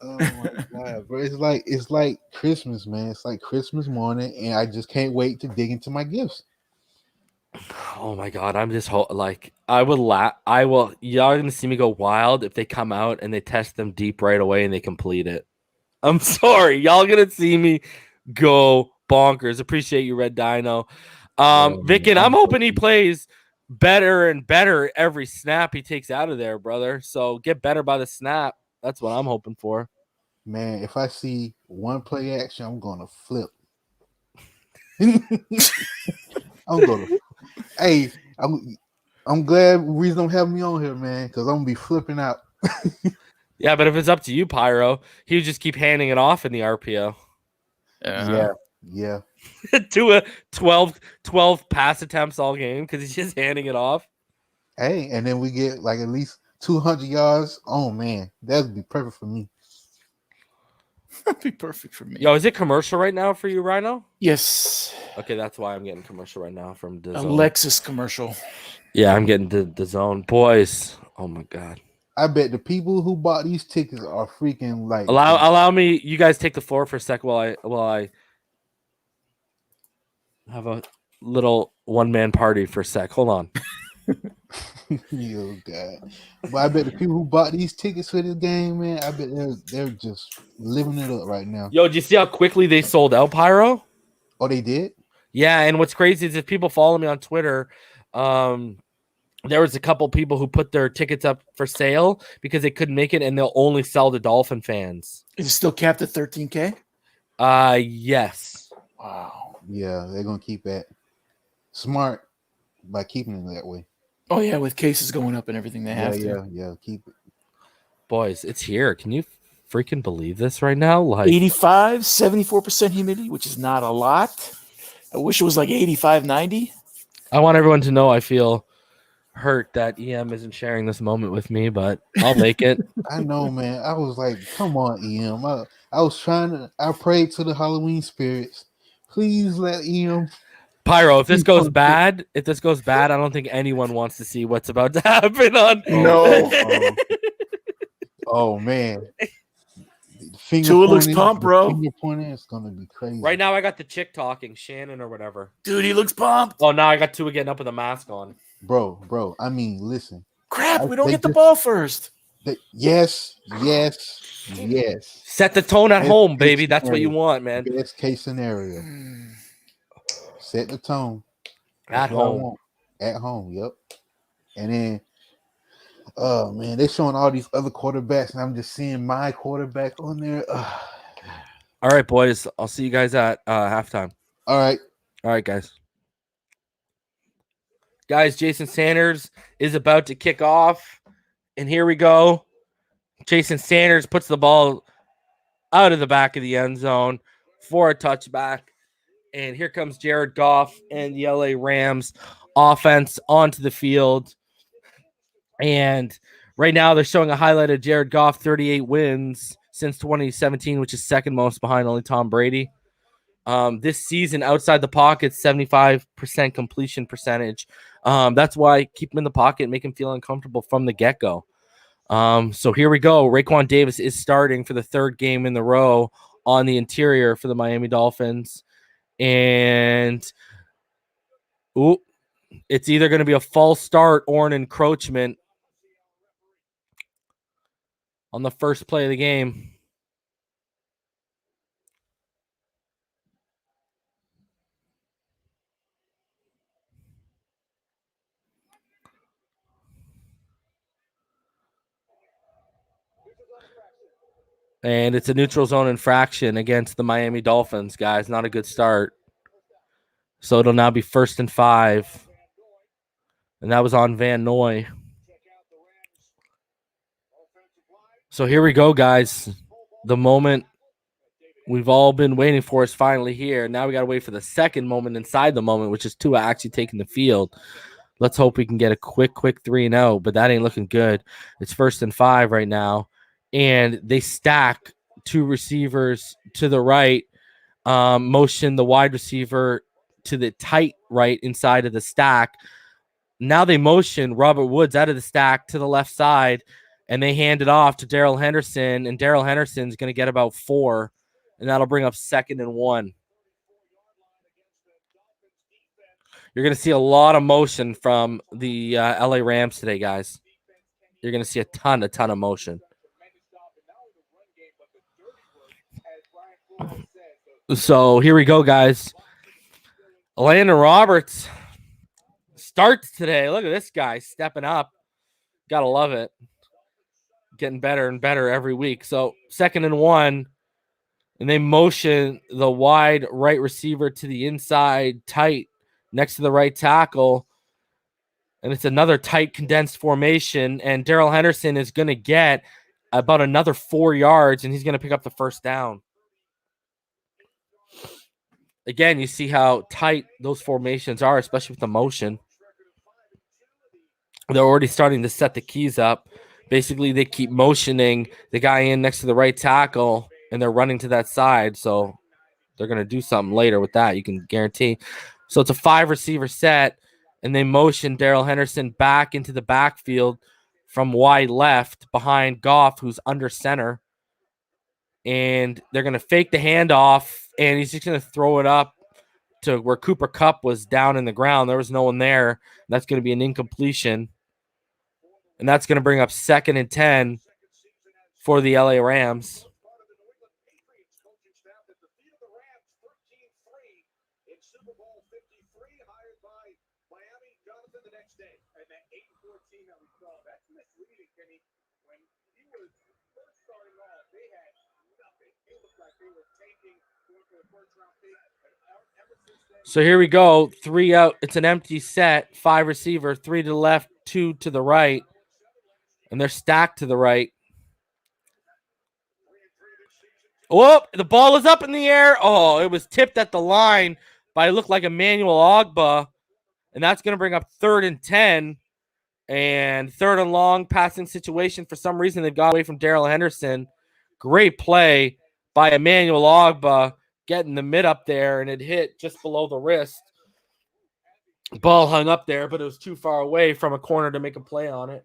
Oh my God, bro! It's like Christmas, man. It's like Christmas morning, and I just can't wait to dig into my gifts. Oh my God, I'm just I will laugh. Y'all are gonna see me go wild if they come out and they test them deep right away and they complete it. I'm sorry, y'all gonna see me go bonkers. Appreciate you, Red Dino. Vicken, I'm hoping he plays better and better every snap he takes out of there, brother. So get better by the snap. That's what I'm hoping for. Man, if I see one play action, I'm gonna flip. I'm gonna. Hey, I'm glad Reese don't have me on here, man, because I'm gonna be flipping out. Yeah, but if it's up to you, Pyro, he would just keep handing it off in the RPO. Yeah. To a 12 pass attempts all game because he's just handing it off. Hey, and then we get like at least 200 yards. Oh man, that'd be perfect for me. That'd be perfect for me. Yo, is it commercial right now for you, Rhino? Yes. Okay, that's why I'm getting commercial right now from the A zone. Lexus commercial. Yeah, I'm getting the zone. Boys, oh my God. I bet the people who bought these tickets are freaking like. Allow me, you guys take the floor for a sec while I have a little one-man party for a sec. Hold on. Oh God! But I bet the people who bought these tickets for this game, man, I bet they're just living it up right now. Yo, do you see how quickly they sold out, Pyro? Oh, they did? Yeah, and what's crazy is if people follow me on Twitter, there was a couple people who put their tickets up for sale because they couldn't make it, and they'll only sell to Dolphin fans. Is it still capped at 13K? Yes. Wow. Yeah, they're gonna keep that smart by keeping it that way. Oh yeah, with cases going up and everything, they have to. Yeah, keep it. Boys, it's here. Can you freaking believe this right now? Like 85, 74% humidity, which is not a lot. I wish it was like 85, 90. I want everyone to know I feel hurt that EM isn't sharing this moment with me, but I'll make it. I know, man. I was like, come on, EM. I was I prayed to the Halloween spirits. Please let EM. Pyro, if this goes bad, I don't think anyone wants to see what's about to happen on. No. Oh man. Tua looks pumped, bro. Finger pointing is gonna be crazy. Right now, I got the chick talking, Shannon or whatever. Dude, he looks pumped. Oh, now I got Tua getting up with a mask on. Bro. I mean, listen. Crap, we don't get the ball first. Yes. Set the tone at home, baby. That's what you want, man. Best case scenario. Set the tone. At home. At home, yep. And then, oh man, they're showing all these other quarterbacks, and I'm just seeing my quarterback on there. All right, boys. I'll see you guys at halftime. All right, guys. Guys, Jason Sanders is about to kick off. And here we go. Jason Sanders puts the ball out of the back of the end zone for a touchback. And here comes Jared Goff and the LA Rams offense onto the field. And right now they're showing a highlight of Jared Goff, 38 wins since 2017, which is second most behind only Tom Brady. This season, outside the pocket, 75% completion percentage. That's why keep him in the pocket, make him feel uncomfortable from the get-go. So here we go. Raekwon Davis is starting for the third game in the row on the interior for the Miami Dolphins. And it's either going to be a false start or an encroachment on the first play of the game. And it's a neutral zone infraction against the Miami Dolphins, guys. Not a good start. So it'll now be 1st and 5. And that was on Van Noy. So here we go, guys. The moment we've all been waiting for is finally here. Now we got to wait for the second moment inside the moment, which is Tua actually taking the field. Let's hope we can get a quick 3-0, but that ain't looking good. It's 1st and 5 right now. And they stack two receivers to the right, motion the wide receiver to the tight right inside of the stack. Now they motion Robert Woods out of the stack to the left side, and they hand it off to Darrell Henderson, and Darrell Henderson's going to get about 4, and that'll bring up 2nd and 1. You're going to see a lot of motion from the LA Rams today, guys. You're going to see a ton of motion. So here we go, guys. Landon Roberts starts today. Look at this guy stepping up. Gotta love it. Getting better and better every week. So 2nd and 1, and they motion the wide right receiver to the inside tight next to the right tackle. And it's another tight condensed formation. And Darrell Henderson is going to get about another 4 yards, and he's going to pick up the first down. Again, you see how tight those formations are, especially with the motion. They're already starting to set the keys up. Basically, they keep motioning the guy in next to the right tackle, and they're running to that side. So they're going to do something later with that, you can guarantee. So it's a 5 receiver set, and they motion Darrell Henderson back into the backfield from wide left behind Goff, who's under center. And they're going to fake the handoff, and he's just going to throw it up to where Cooper Kupp was down in the ground. There was no one there. That's going to be an incompletion. And that's going to bring up 2nd and 10 for the LA Rams. So here we go. 3 out. It's an empty set. 5 receiver, 3 to the left, 2 to the right. And they're stacked to the right. Oh, the ball is up in the air. Oh, it was tipped at the line by, it looked like Emmanuel Ogbah. And that's going to bring up 3rd and 10. And 3rd and long passing situation. For some reason, they've got away from Darrell Henderson. Great play by Emmanuel Ogbah, getting the mid up there, and it hit just below the wrist. Ball hung up there, but it was too far away from a corner to make a play on it.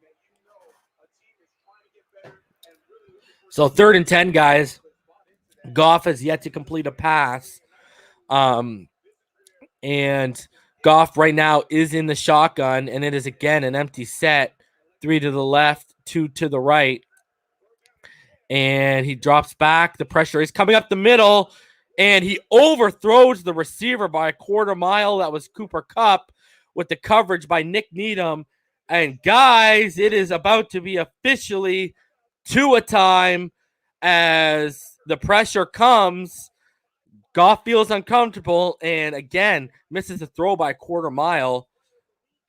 So 3rd and 10, guys. Goff has yet to complete a pass. And Goff right now is in the shotgun, and it is again an empty set. 3 to the left, 2 to the right. And he drops back. The pressure is coming up the middle, and he overthrows the receiver by a 1/4 mile. That was Cooper Kupp with the coverage by Nick Needham. And guys, it is about to be officially Tua time as the pressure comes. Goff feels uncomfortable and again misses a throw by a 1/4 mile.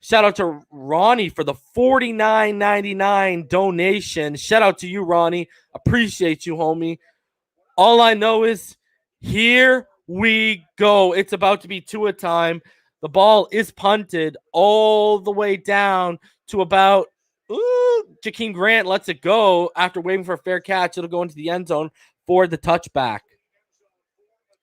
Shout out to Ronnie for the $49.99 donation. Shout out to you, Ronnie. Appreciate you, homie. All I know is here we go. It's about to be Tua time. The ball is punted all the way down to about Jakeem Grant lets it go after waiting for a fair catch. It'll go into the end zone for the touchback.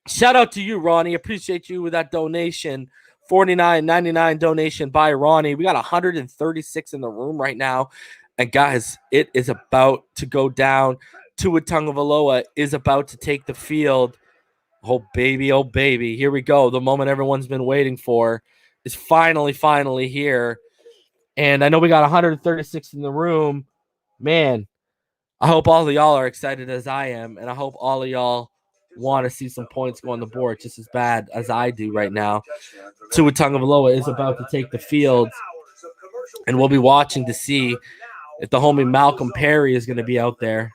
Shout out to you, Ronnie. Appreciate you with that donation. $49.99 donation by Ronnie. We got 136 in the room right now. And guys, it is about to go down. Tua Tagovailoa is about to take the field. Oh, baby, oh, baby. Here we go. The moment everyone's been waiting for is finally here. And I know we got 136 in the room. Man, I hope all of y'all are excited as I am. And I hope all of y'all want to see some points go on the board just as bad as I do right now. Tua Tagovailoa is about to take the field. And we'll be watching to see if the homie Malcolm Perry is going to be out there.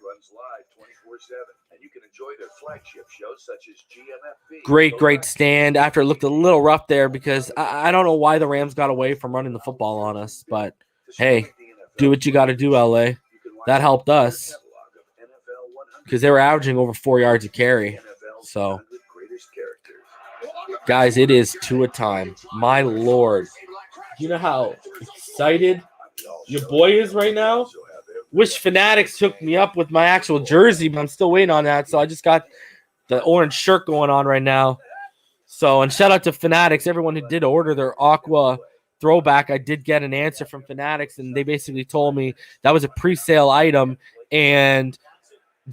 Great stand. After it looked a little rough there because I don't know why the Rams got away from running the football on us. But, hey, do what you got to do, LA. That helped us because they were averaging over 4 yards a carry. So, guys, it is Tua time. My Lord. You know how excited your boy is right now? Wish Fanatics took me up with my actual jersey, but I'm still waiting on that. So I just got the orange shirt going on right now. So, and shout out to Fanatics, everyone who did order their Aqua throwback. I did get an answer from Fanatics, and they basically told me that was a pre-sale item, and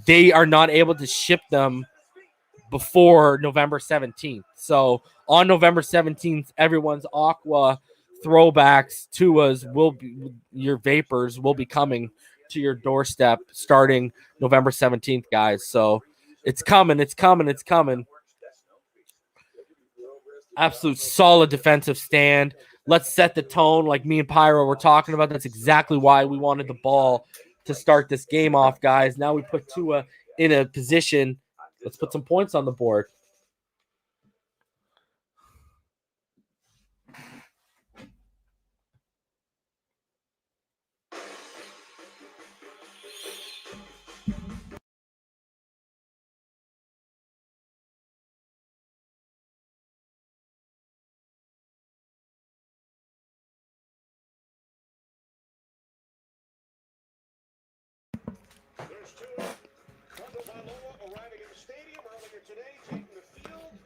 they are not able to ship them before November 17th. So on November 17th, everyone's Aqua throwbacks, Tua'S will be, your vapors will be coming to your doorstep starting November 17th, guys. So it's coming. Absolute solid defensive stand. let's set the tone like me and Pyro were talking about. That's exactly why we wanted the ball to start this game off, guys. Now we put Tua in a position. Let's put some points on the board.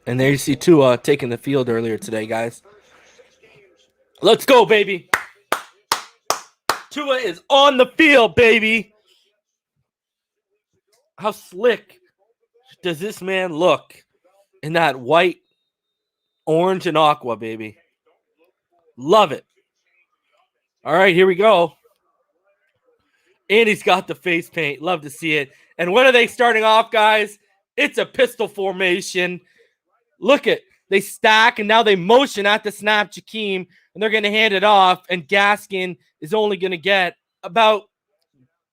And there you see Tua taking the field earlier today, guys. Let's go, baby. Tua is on the field, baby. How slick does this man look in that white, orange, and aqua, baby? Love it. All right, here we go. And he's got the face paint. Love to see it. And when are they starting off, guys? It's a pistol formation. Look at, they stack, and now they motion at the snap, Jakeem, and they're going to hand it off, and Gaskin is only going to get about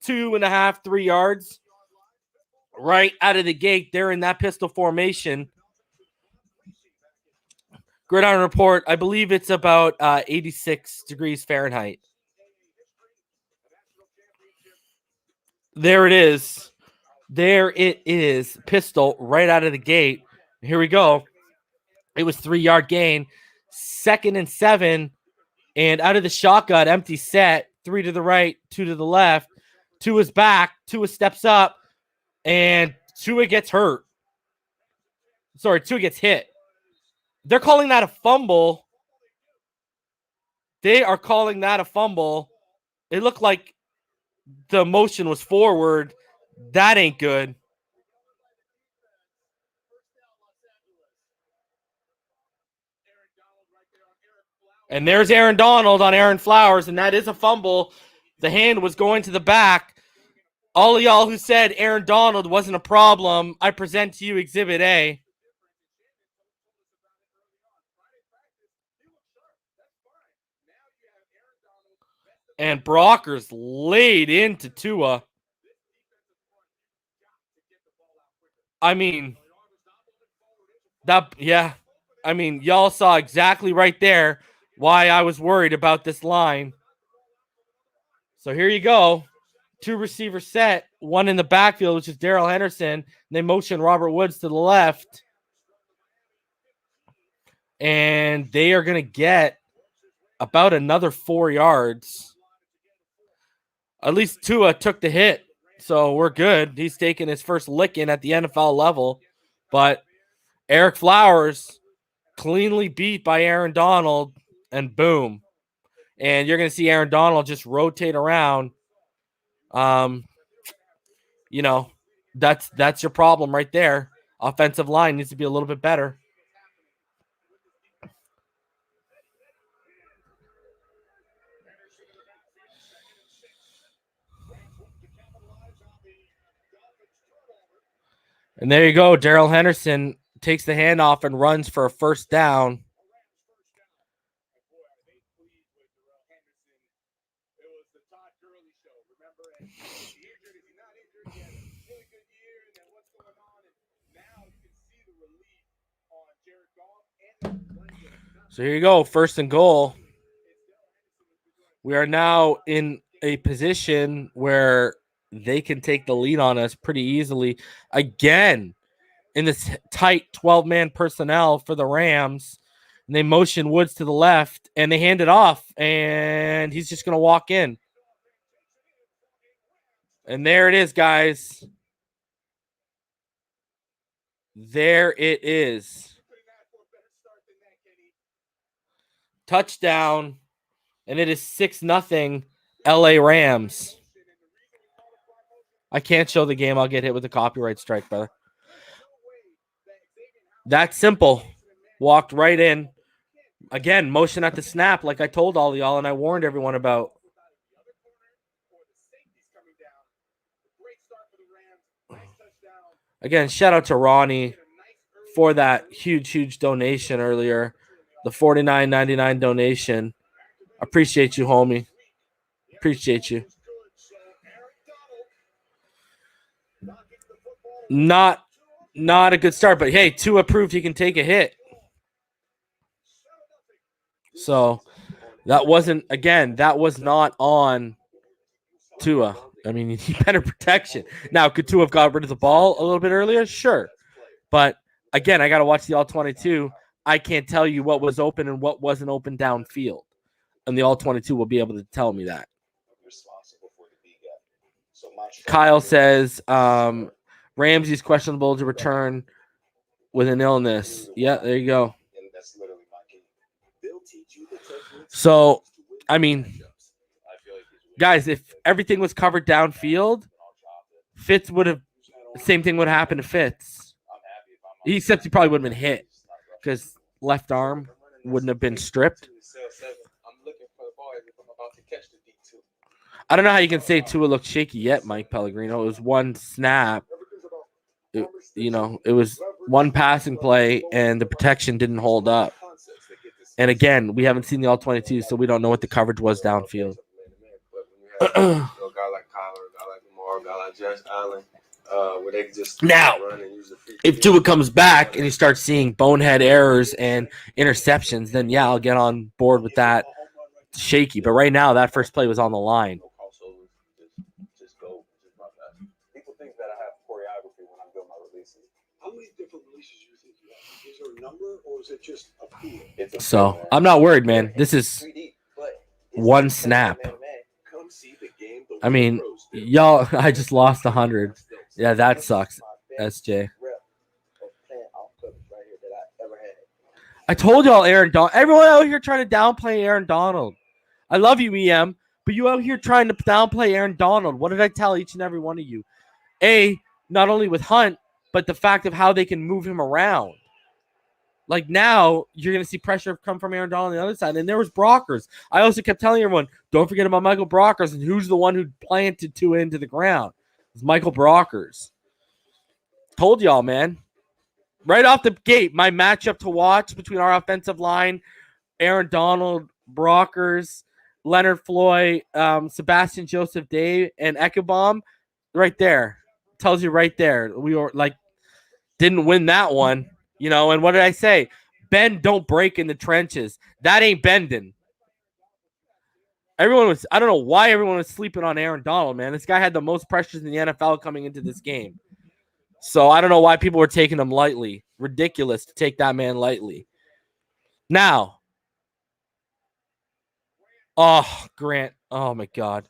2.5, 3 yards right out of the gate. They're in that pistol formation. Gridiron report, I believe it's about 86 degrees Fahrenheit. There it is. There it is. Pistol right out of the gate. Here we go. It was 3-yard gain. 2nd and 7. And out of the shotgun, empty set. 3 to the right, 2 to the left. Tua's back. Tua steps up. And Tua gets hurt. Sorry, Tua gets hit. They're calling that a fumble. They are calling that a fumble. It looked like the motion was forward. That ain't good. And there's Aaron Donald on Aaron Flowers, and that is a fumble. The hand was going to the back. All of y'all who said Aaron Donald wasn't a problem, I present to you Exhibit A. And Brockers laid into Tua. I mean, y'all saw exactly right there why I was worried about this line. So here you go. 2 receiver set, 1 in the backfield, which is Darrell Henderson. They motion Robert Woods to the left. And they are going to get about another 4 yards. At least Tua took the hit, so we're good. He's taking his first licking at the NFL level. But Eric Flowers cleanly beat by Aaron Donald, and boom. And you're going to see Aaron Donald just rotate around. That's your problem right there. Offensive line needs to be a little bit better. And there you go. Darrell Henderson takes the handoff and runs for a first down. So here you go. 1st and goal. We are now in a position where they can take the lead on us pretty easily. Again, in this tight 12-man personnel for the Rams. And they motion Woods to the left, and they hand it off, and he's just going to walk in. And there it is, guys. There it is. Touchdown, and it is 6-0 LA Rams. I can't show the game. I'll get hit with a copyright strike, brother. That's simple. Walked right in. Again, motion at the snap like I told all of y'all and I warned everyone about. Again, shout out to Ronnie for that huge donation earlier. The $49.99 donation. Appreciate you, homie. Appreciate you. Not a good start, but hey, Tua proved he can take a hit. So that was not on Tua. I mean, he better protection. Now, could Tua have got rid of the ball a little bit earlier? Sure. But again, I got to watch the all-22. I can't tell you what was open and what wasn't open downfield. And the all-22 will be able to tell me that. Kyle says Ramsey's questionable to return with an illness. Yeah, there you go. So, I mean, guys, if everything was covered downfield, Fitz would have – same thing would happen to Fitz. Except he probably would have been hit because left arm wouldn't have been stripped. I don't know how you can say Tua looked shaky yet, Mike Pellegrino. It was one snap. It was one passing play, and the protection didn't hold up. And again, we haven't seen the all-22, so we don't know what the coverage was downfield. Now, if Tua comes back and he starts seeing bonehead errors and interceptions, then yeah, I'll get on board with that. Shaky, but right now that first play was on the line. So I'm not worried, man. This is one snap. I mean, y'all, I just lost 100. Yeah, that sucks, SJ. I told y'all Aaron Donald. Everyone out here trying to downplay Aaron Donald. I love you, EM, but you out here trying to downplay Aaron Donald. What did I tell each and every one of you? Not only with Hunt, but the fact of how they can move him around. Like now, you're going to see pressure come from Aaron Donald on the other side. And there was Brockers. I also kept telling everyone, don't forget about Michael Brockers. And who's the one who planted Tua into the ground? It's Michael Brockers. Told y'all, man. Right off the gate, my matchup to watch between our offensive line, Aaron Donald, Brockers, Leonard Floyd, Sebastian Joseph Day, and Ekebom, right there. Tells you right there. We were didn't win that one. And what did I say? Bend, don't break in the trenches. That ain't bending. I don't know why everyone was sleeping on Aaron Donald, man. This guy had the most pressures in the NFL coming into this game. So I don't know why people were taking him lightly. Ridiculous to take that man lightly. Now. Oh, Grant. Oh, my God.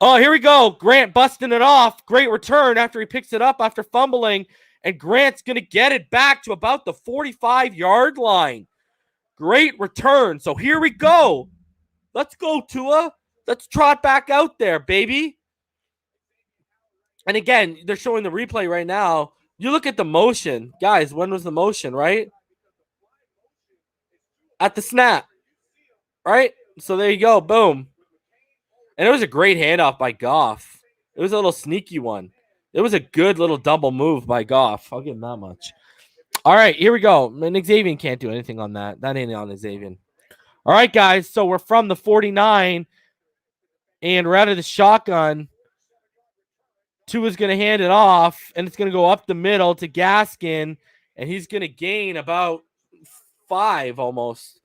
Oh, here we go. Grant busting it off. Great return after he picks it up after fumbling. And Grant's going to get it back to about the 45-yard line. Great return. So here we go. Let's go, Tua. Let's trot back out there, baby. And again, they're showing the replay right now. You look at the motion. Guys, when was the motion, right? At the snap. Right? So there you go. Boom. And it was a great handoff by Goff. It was a little sneaky one. It was a good little double move by Goff. I'll give him that much. All right, here we go. Xavier can't do anything on that. That ain't on Xavier. All right, guys. So we're from the 49, and we're out of the shotgun. Tua's going to hand it off, and it's going to go up the middle to Gaskin, and he's going to gain about 5 almost.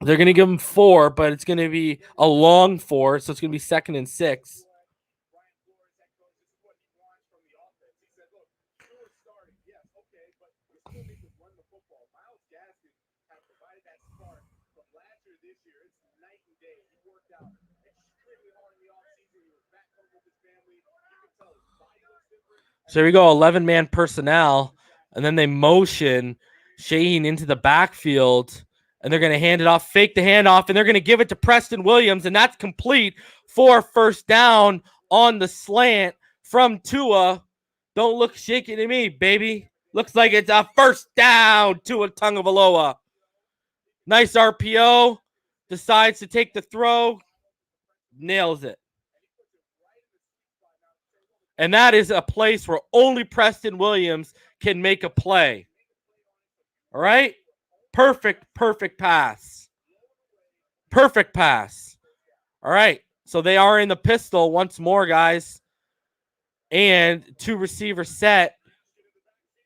They're going to give him 4, but it's going to be a long 4, so it's going to be 2nd and 6. So here we go, 11-man personnel, and then they motion Shaheen into the backfield, and they're going to hand it off, fake the handoff, and they're going to give it to Preston Williams, and that's complete for first down on the slant from Tua. Don't look shaky to me, baby. Looks like it's a first down, Tua Tagovailoa. Nice RPO. Decides to take the throw. Nails it. And that is a place where only Preston Williams can make a play. All right? Perfect pass. Perfect pass. All right. So they are in the pistol once more, guys. And 2 receivers set.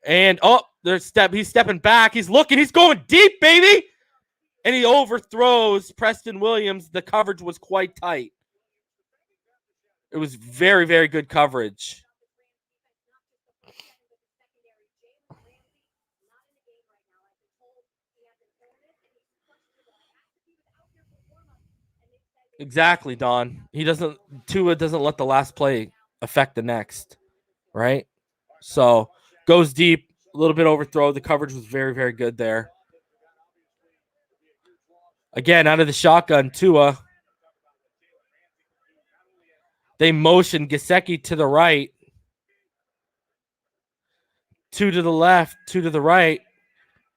And he's stepping back. He's looking. He's going deep, baby. And he overthrows Preston Williams. The coverage was quite tight. It was very, very good coverage. Exactly, Don. Tua doesn't let the last play affect the next, right? So goes deep, a little bit overthrow. The coverage was very, very good there. Again, out of the shotgun, Tua. They motion Gesicki to the right. 2 to the left, 2 to the right.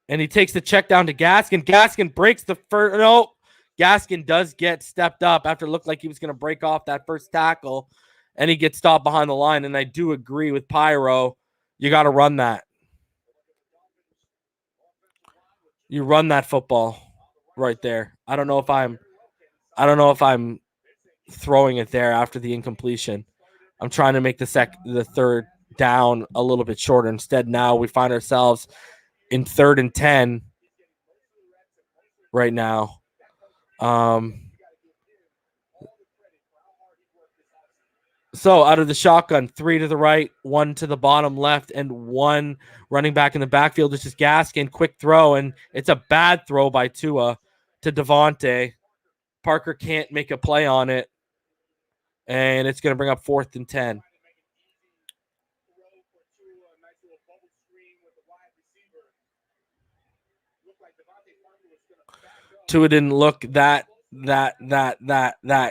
And he takes the check down to Gaskin. Gaskin breaks the first. No, Gaskin does get stepped up after it looked like he was going to break off that first tackle. And he gets stopped behind the line. And I do agree with Pyro. You got to run that. You run that football right there. I don't know if I'm throwing it there after the incompletion. I'm trying to make the third down a little bit shorter. Instead, now we find ourselves in 3rd and 10 right now. So out of the shotgun, 3 to the right, 1 to the bottom left, and 1 running back in the backfield, which is Gaskin. Quick throw, and it's a bad throw by Tua to Devontae. Parker can't make a play on it, and it's going to bring up 4th and 10. Tua didn't look that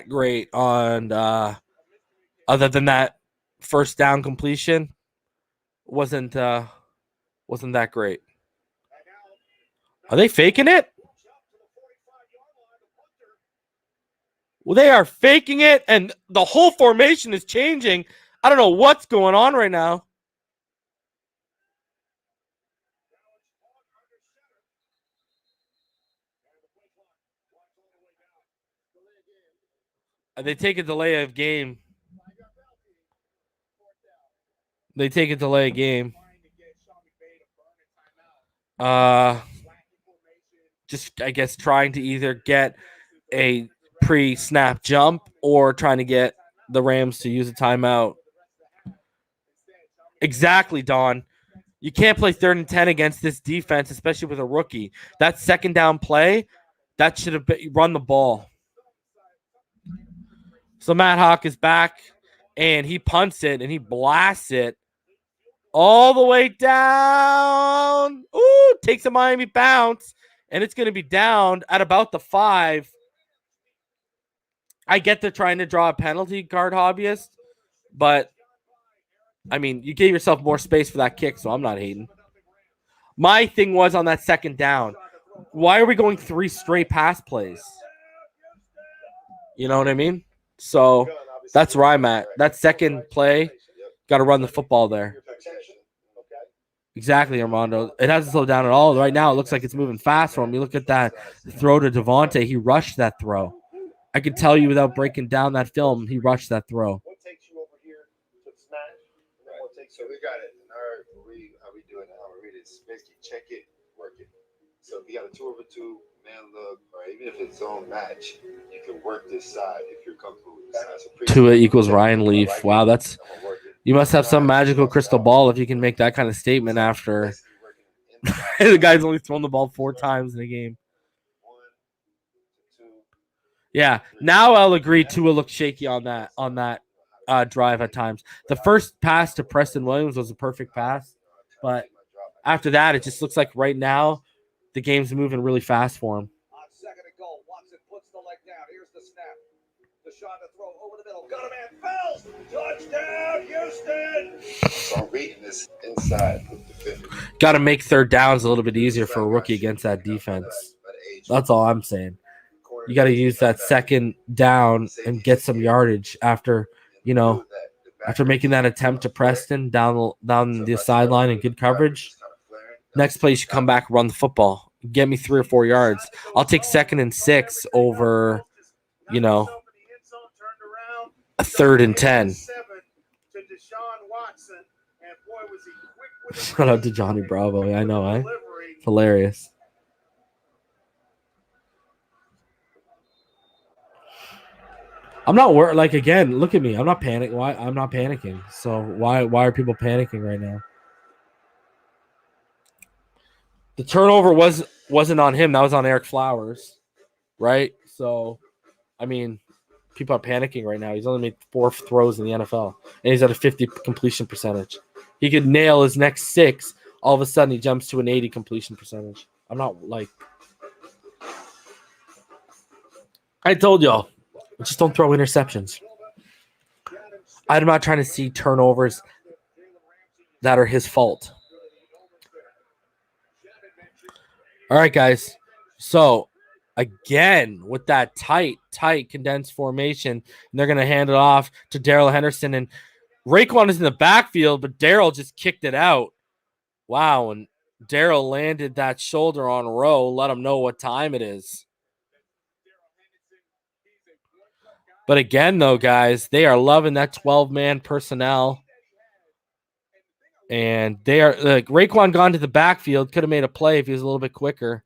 great on other than that first down completion. Wasn't that great. Are they faking it? Well, they are faking it, and the whole formation is changing. I don't know what's going on right now. They take a delay of game. Just, I guess, trying to either get a pre-snap jump or trying to get the Rams to use a timeout. Exactly, Don. You can't play 3rd and 10 against this defense, especially with a rookie. That second down play, that should have been run the ball. So Matt Hawk is back, and he punts it, and he blasts it all the way down. Ooh, takes a Miami bounce, and it's going to be down at about the 5. I get they're trying to draw a penalty card, hobbyist, but, I mean, you gave yourself more space for that kick, so I'm not hating. My thing was on that second down, why are we going 3 straight pass plays? You know what I mean? So that's where I'm at. That second play, got to run the football there. Exactly, Armando. It hasn't slowed down at all. Right now, it looks like it's moving fast for him. You look at that throw to Devontae. He rushed that throw. I could tell you without breaking down that film, he rushed that throw. So we got it. How we doing it? How we read it? Basically, check it, work it. So if you got a 2-over-2 man look, or even if it's zone match, you can work this side if you're comfortable with this side. So Tua equals Ryan Leaf. Wow, you must have some magical crystal ball if you can make that kind of statement after the guy's only thrown the ball 4 times in a game. Yeah, now I'll agree Tua looked shaky on that drive at times. The first pass to Preston Williams was a perfect pass, but after that, it just looks like right now the game's moving really fast for him. On 2nd and goal, Watson puts the leg down. Here's the snap. The shot to throw over the middle. Got a man. Fells. Touchdown, Houston. So I'm reading this inside with the defender. Got to make 3rd downs a little bit easier for a rookie against that defense. That's all I'm saying. You got to use that second down and get some yardage after making that attempt to Preston down the sideline and good coverage. Next play, you should come back, run the football, get me 3 or 4 yards. I'll take 2nd and 6 over, you know, a 3rd and 10. Shout out to Johnny Bravo. I know, eh? It's hilarious. I'm not worried. Like, again, look at me. I'm not panicking. Why? I'm not panicking. So why are people panicking right now? The turnover wasn't on him. That was on Eric Flowers, right? So, I mean, people are panicking right now. He's only made 4 throws in the NFL, and he's at a 50 completion percentage. He could nail his next 6. All of a sudden, he jumps to an 80 completion percentage. I'm not like I told y'all. Just don't throw interceptions. I'm not trying to see turnovers that are his fault. All right, guys. So, again, with that tight condensed formation, and they're going to hand it off to Darrell Henderson. And Raekwon is in the backfield, but Darrell just kicked it out. Wow, and Darrell landed that shoulder on Rowe. Let him know what time it is. But again, though, guys, they are loving that 12-man personnel. And they are like Raekwon gone to the backfield, could have made a play if he was a little bit quicker.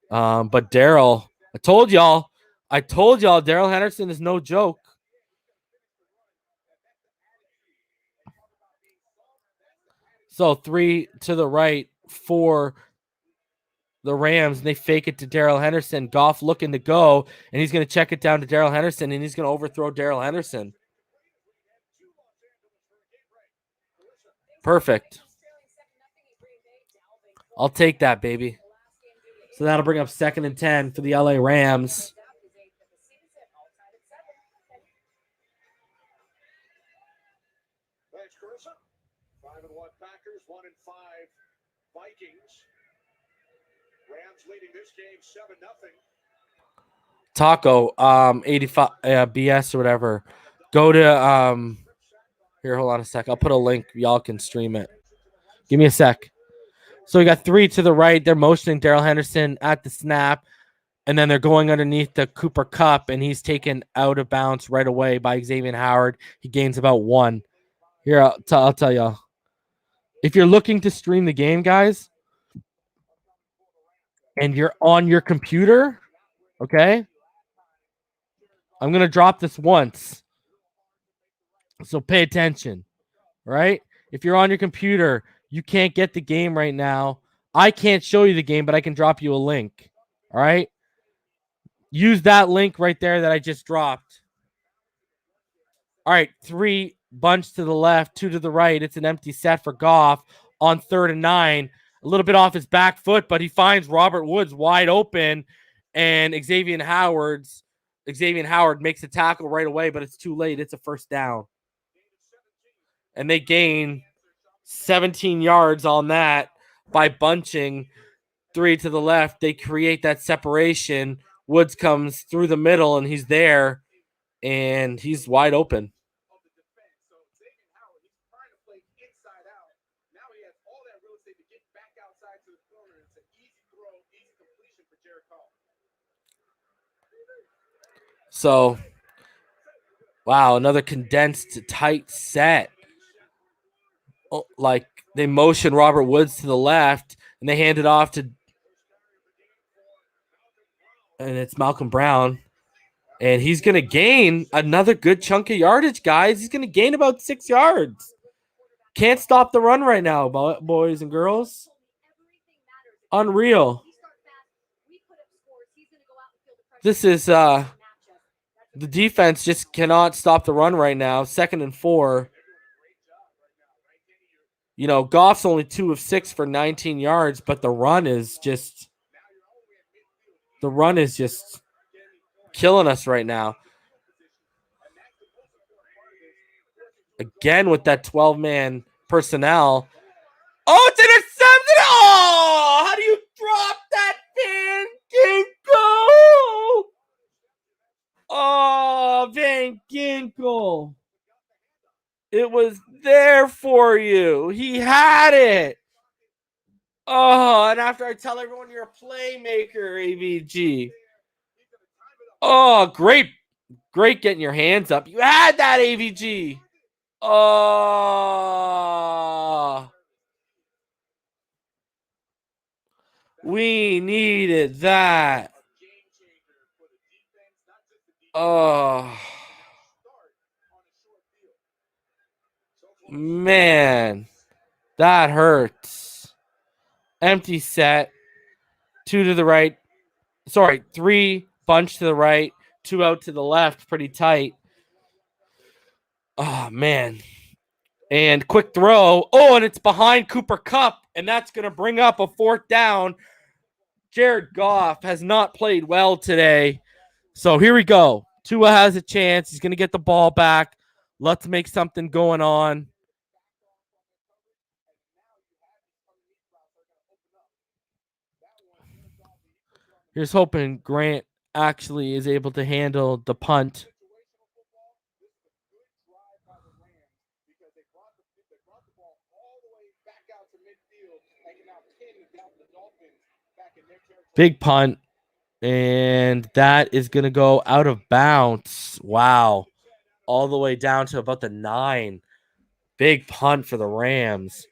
But Darrell, I told y'all, Darrell Henderson is no joke. So 3 to the right for the Rams, and they fake it to Darrell Henderson. Goff looking to go, and he's going to check it down to Darrell Henderson, and he's going to overthrow Darrell Henderson. Perfect. I'll take that, baby. So that'll bring up 2nd and 10 for the LA Rams. Thanks, Chris. 5-1 Packers, 1-5 Vikings. Rams leading this game 7-0. Taco, 85 BS or whatever. Go to here, hold on a sec. I'll put a link. Y'all can stream it. Give me a sec. So we got 3 to the right. They're motioning Darrell Henderson at the snap, and then they're going underneath the Cooper Kupp, and he's taken out of bounds right away by Xavier Howard. He gains about 1. Here, I'll tell y'all. If you're looking to stream the game, guys, and you're on your computer, okay? I'm going to drop this once. So pay attention, right? If you're on your computer, you can't get the game right now. I can't show you the game, but I can drop you a link, all right? Use that link right there that I just dropped. All right, 3 bunch to the left, 2 to the right. It's an empty set for Goff on 3rd and 9. A little bit off his back foot, but he finds Robert Woods wide open, and Xavier Howard makes a tackle right away, but it's too late. It's a first down. And they gain 17 yards on that by bunching 3 to the left. They create that separation. Woods comes through the middle, and he's there, and he's wide open. So, wow, another condensed tight set. Oh, like they motion Robert Woods to the left, and they hand it off to, and it's Malcolm Brown. And he's going to gain another good chunk of yardage, guys. He's going to gain about 6 yards. Can't stop the run right now, boys and girls. Unreal. This is the defense just cannot stop the run right now. 2nd and 4. You know, Goff's only 2 of 6 for 19 yards, but the run is just killing us right now. Again with that 12-man personnel. Oh, it's intercepted! Oh, how do you drop that Van Ginkel? Oh, Van Ginkel. It was there for you. He had it. Oh, and after I tell everyone you're a playmaker, AVG. Oh, great getting your hands up. You had that, AVG. Oh, we needed that. Oh, man, that hurts. Empty set. 2 to the right. Sorry, 3 bunch to the right, 2 out to the left. Pretty tight. Oh, man. And quick throw. Oh, and it's behind Cooper Kupp, and that's going to bring up a 4th down. Jared Goff has not played well today. So here we go. Tua has a chance. He's going to get the ball back. Let's make something going on. Here's hoping Grant actually is able to handle the punt. Big punt. And that is going to go out of bounds. Wow. All the way down to about the 9. Big punt for the Rams.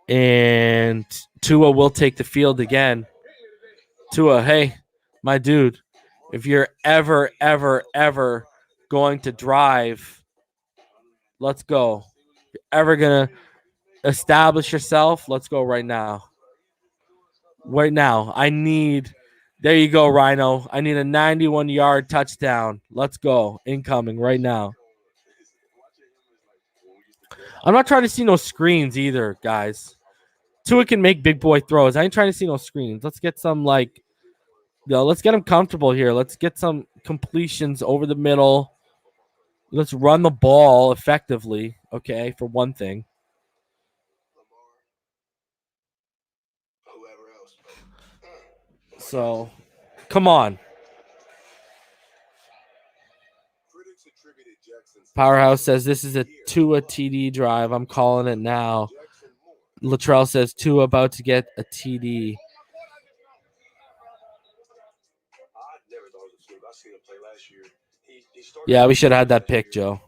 And Tua will take the field again. Tua, hey, my dude, if you're ever going to drive, let's go. If you're ever going to establish yourself, let's go right now. Right now. There you go, Rhino. I need a 91-yard touchdown. Let's go. Incoming right now. I'm not trying to see no screens either, guys. Tua can make big boy throws. I ain't trying to see no screens. Let's get some, let's get him comfortable here. Let's get some completions over the middle. Let's run the ball effectively, okay, for one thing. So, come on. Powerhouse says this is a Tua TD drive. I'm calling it now. Latrell says Tua about to get a TD. Yeah, we should have had that pick, Joe.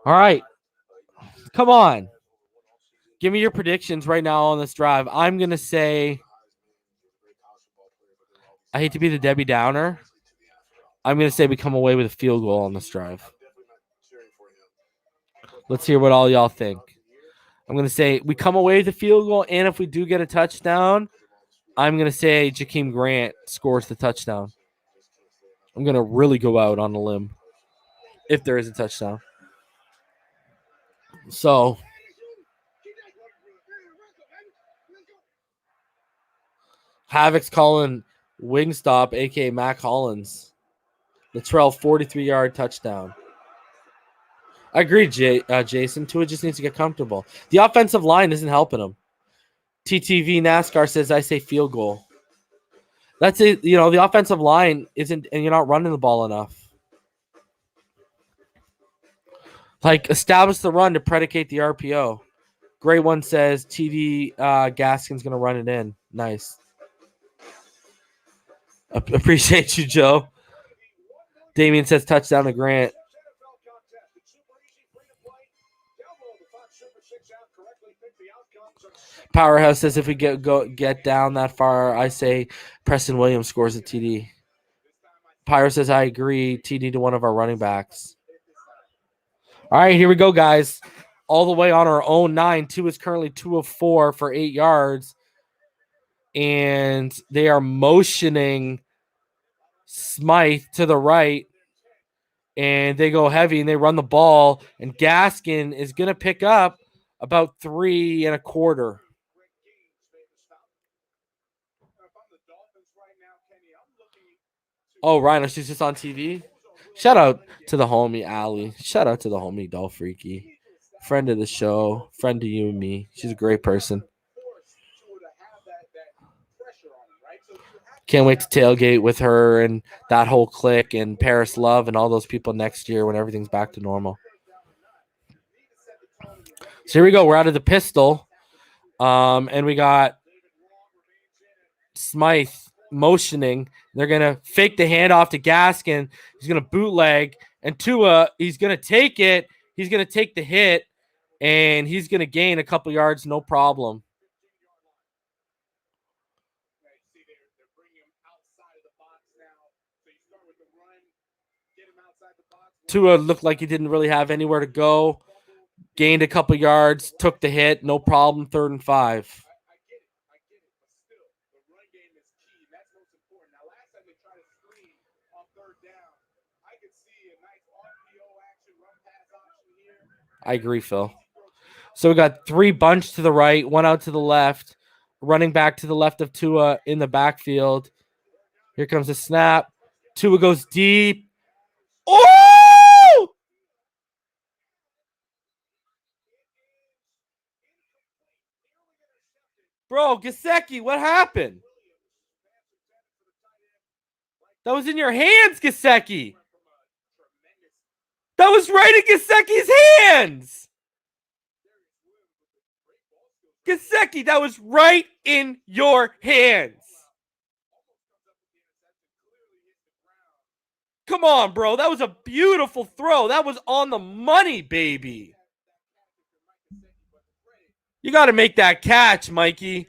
All right. Come on. Give me your predictions right now on this drive. I'm going to say, I hate to be the Debbie Downer. I'm going to say we come away with a field goal on this drive. Let's hear what all y'all think. I'm going to say we come away with a field goal, and if we do get a touchdown, I'm going to say Jakeem Grant scores the touchdown. I'm going to really go out on a limb if there is a touchdown. So, Havoc's calling Wingstop, a.k.a. Mac Hollins. Latrell, 43-yard touchdown. I agree, Jason. Tua just needs to get comfortable. The offensive line isn't helping him. TTV NASCAR says, I say field goal. That's it. The offensive line isn't, and you're not running the ball enough. Establish the run to predicate the RPO. Great one says TD Gaskin's going to run it in. Nice. Appreciate you, Joe. Damien says touchdown to Grant. Powerhouse says if we get down that far, I say Preston Williams scores a TD. Pyro says I agree. TD to one of our running backs. All right, here we go, guys. All the way on our own 9. Tua is currently 2 of 4 for 8 yards. And they are motioning Smythe to the right. And they go heavy and they run the ball. And Gaskin is going to pick up about 3 1/4. Oh, Rhino, she's just on TV. Shout out to the homie, Allie. Shout out to the homie, Doll Freaky. Friend of the show. Friend to you and me. She's a great person. Can't wait to tailgate with her and that whole clique and Paris Love and all those people next year when everything's back to normal. So here we go. We're out of the pistol. And we got Smythe motioning. They're going to fake the handoff to Gaskin. He's going to bootleg. And Tua, he's going to take it. He's going to take the hit. And he's going to gain a couple yards, no problem. Tua looked like he didn't really have anywhere to go. Gained a couple yards, took the hit, no problem, 3rd and 5. I agree, Phil. So we got 3 bunch to the right, 1 out to the left, running back to the left of Tua in the backfield. Here comes the snap. Tua goes deep. Oh! Bro, Gesicki, what happened? That was in your hands, Gesicki. That was right in Gesicki's hands. Gesicki, that was right in your hands. Come on, bro. That was a beautiful throw. That was on the money, baby. You got to make that catch, Mikey.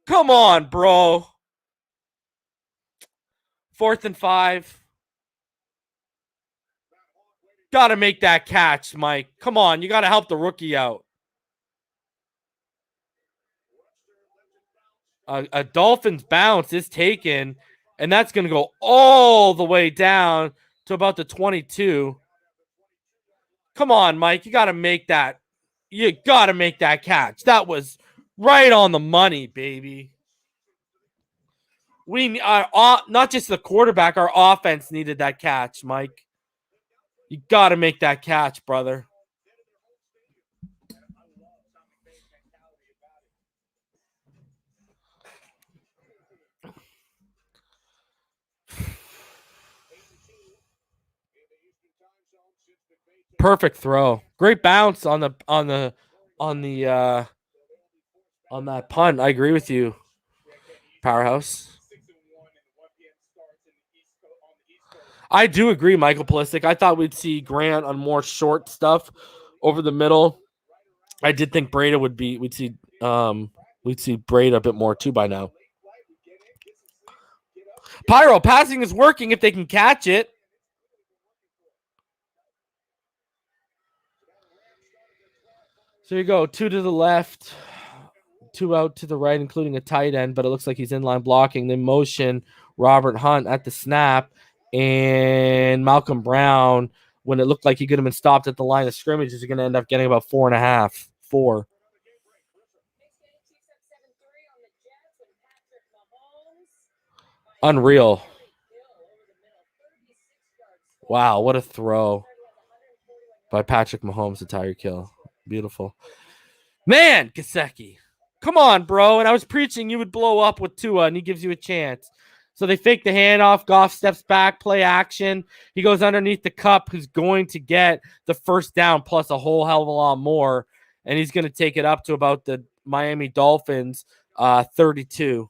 Come on, bro. 4th and 5. Got to make that catch, Mike. Come on. You got to help the rookie out. A Dolphins bounce is taken, and that's going to go all the way down to about the 22. Come on, Mike. You got to make that. You got to make that catch. That was right on the money, baby. We are not just the quarterback. Our offense needed that catch, Mike. You got to make that catch, brother. Perfect throw. Great bounce on that punt. I agree with you. Powerhouse. I do agree, Michael Pulisic. I thought we'd see Grant on more short stuff over the middle. I did think Breda we'd see Breda a bit more too by now. Pyro, passing is working if they can catch it. So you go 2 to the left, 2 out to the right, including a tight end, but it looks like he's in line blocking. Then motion Robert Hunt at the snap, and Malcolm Brown, when it looked like he could have been stopped at the line of scrimmage, is going to end up getting about 4.5, 4. Unreal. Wow, what a throw by Patrick Mahomes to Tyreek Hill. Beautiful. Man, Gesicki. Come on, bro. And I was preaching you would blow up with Tua, and he gives you a chance. So they fake the handoff. Goff steps back, play action. He goes underneath the cup, who's going to get the first down plus a whole hell of a lot more. And he's going to take it up to about the Miami Dolphins 32.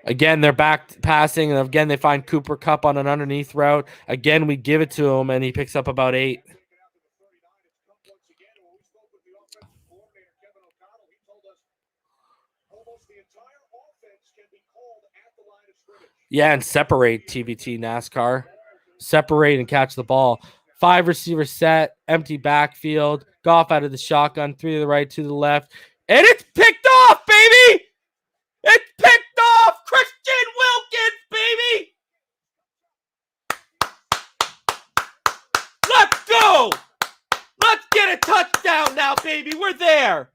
Again, they're back passing, and again, they find Cooper Kupp on an underneath route. Again, we give it to him, and he picks up about 8. Yeah, and separate TBT NASCAR. Separate and catch the ball. 5 receiver set, empty backfield. Goff out of the shotgun, 3 to the right, 2 to the left. And it's picked off, baby! It's picked off! Christian Wilkins, baby! Let's go! Let's get a touchdown now, baby. We're there.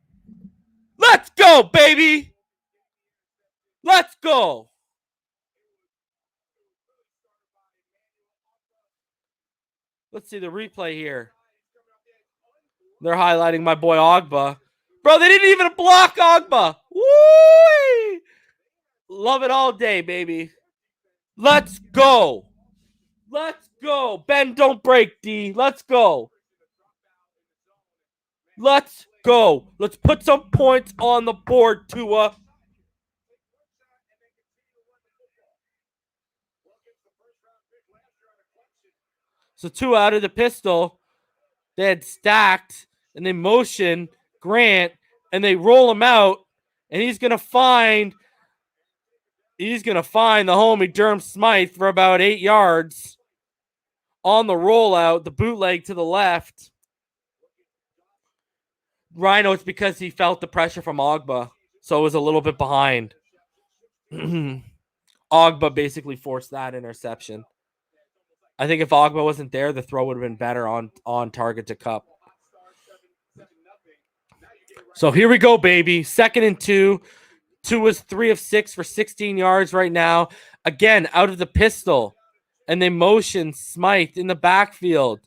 Let's go, baby. Let's go. Let's see the replay here. They're highlighting my boy Ogba. Bro, they didn't even block Ogba. Woo! Love it all day, baby. Let's go. Let's go. Ben, don't break, D. Let's go. Let's go. Let's put some points on the board, Tua. So Tua out of the pistol. They had stacked, and they motion Grant, and they roll him out, and he's gonna find the homie Durham Smythe for about 8 yards on the rollout, the bootleg to the left. Rhino, it's because he felt the pressure from Ogba, so it was a little bit behind. Ogba basically forced that interception. I think if Ogba wasn't there, the throw would have been better on target to Cup. So here we go, baby. 2nd and 2. Tua's 3 of 6 for 16 yards right now. Again, out of the pistol. And they motion Smythe in the backfield.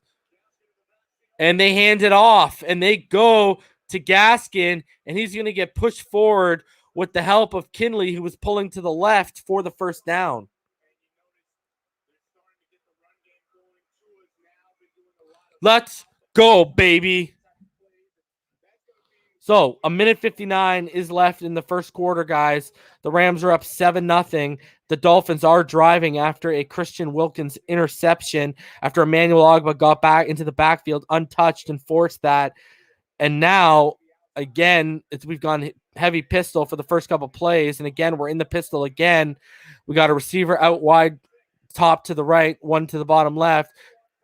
And they hand it off. And they go to Gaskin. And he's going to get pushed forward with the help of Kinley, who was pulling to the left for the first down. Let's go, baby. So, 1:59 is left in the first quarter, guys. The Rams are up 7-0. The Dolphins are driving after a Christian Wilkins interception, after Emmanuel Ogba got back into the backfield untouched and forced that. And now, again, we've gone heavy pistol for the first couple plays. And again, we're in the pistol again. We got a receiver out wide, top to the right, one to the bottom left.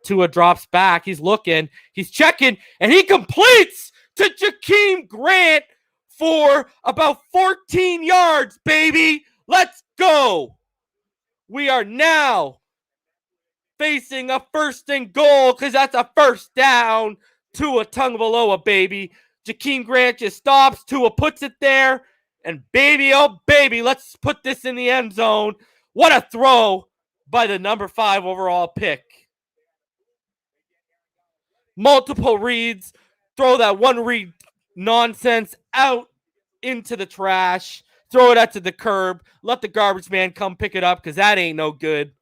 Tua drops back. He's looking. He's checking. And he completes to Jakeem Grant for about 14 yards, baby. Let's go. We are now facing a 1st and goal because that's a first down. Tua Tagovailoa, baby. Jakeem Grant just stops. Tua puts it there. And baby, oh baby, let's put this in the end zone. What a throw by the number 5 overall pick. Multiple reads. Throw that one read nonsense out into the trash. Throw it out to the curb. Let the garbage man come pick it up because that ain't no good.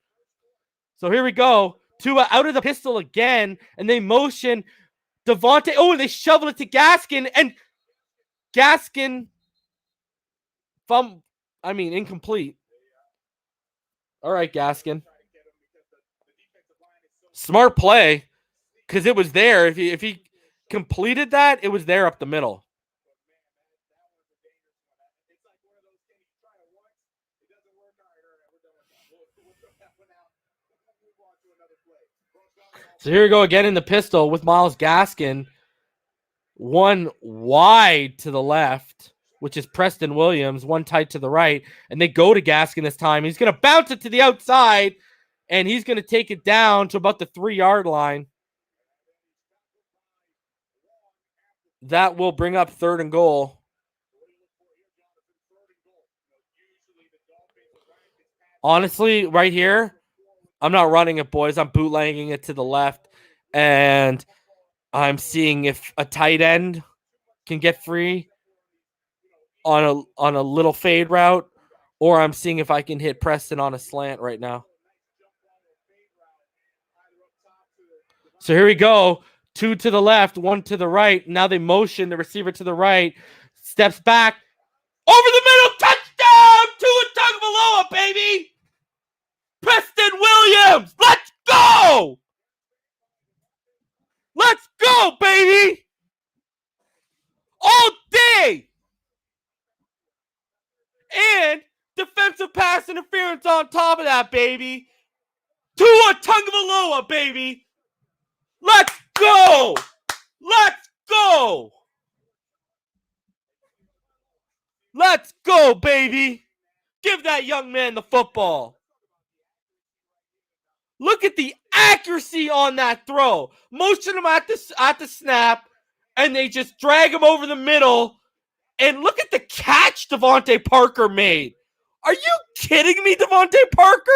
So here we go. Tua out of the pistol again. And they motion Devontae. Oh, and they shovel it to Gaskin. And Gaskin incomplete. All right, Gaskin. Smart play. Because it was there. If he completed that, it was there up the middle. So here we go again in the pistol with Myles Gaskin. One wide to the left, which is Preston Williams. One tight to the right. And they go to Gaskin this time. He's going to bounce it to the outside. And he's going to take it down to about the 3-yard line. That will bring up 3rd and goal. Honestly, right here, I'm not running it, boys. I'm bootlegging it to the left. And I'm seeing if a tight end can get free on a little fade route. Or I'm seeing if I can hit Preston on a slant right now. So here we go. 2 to the left, 1 to the right. Now they motion the receiver to the right. Steps back. Over the middle. Touchdown! Tua Tagovailoa, baby! Preston Williams! Let's go! Let's go, baby! All day! And defensive pass interference on top of that, baby. Tua Tagovailoa, baby! Let's go! Let's go! Let's go, baby! Give that young man the football. Look at the accuracy on that throw. Motion him at the snap, and they just drag him over the middle. And look at the catch Devontae Parker made. Are you kidding me, Devontae Parker?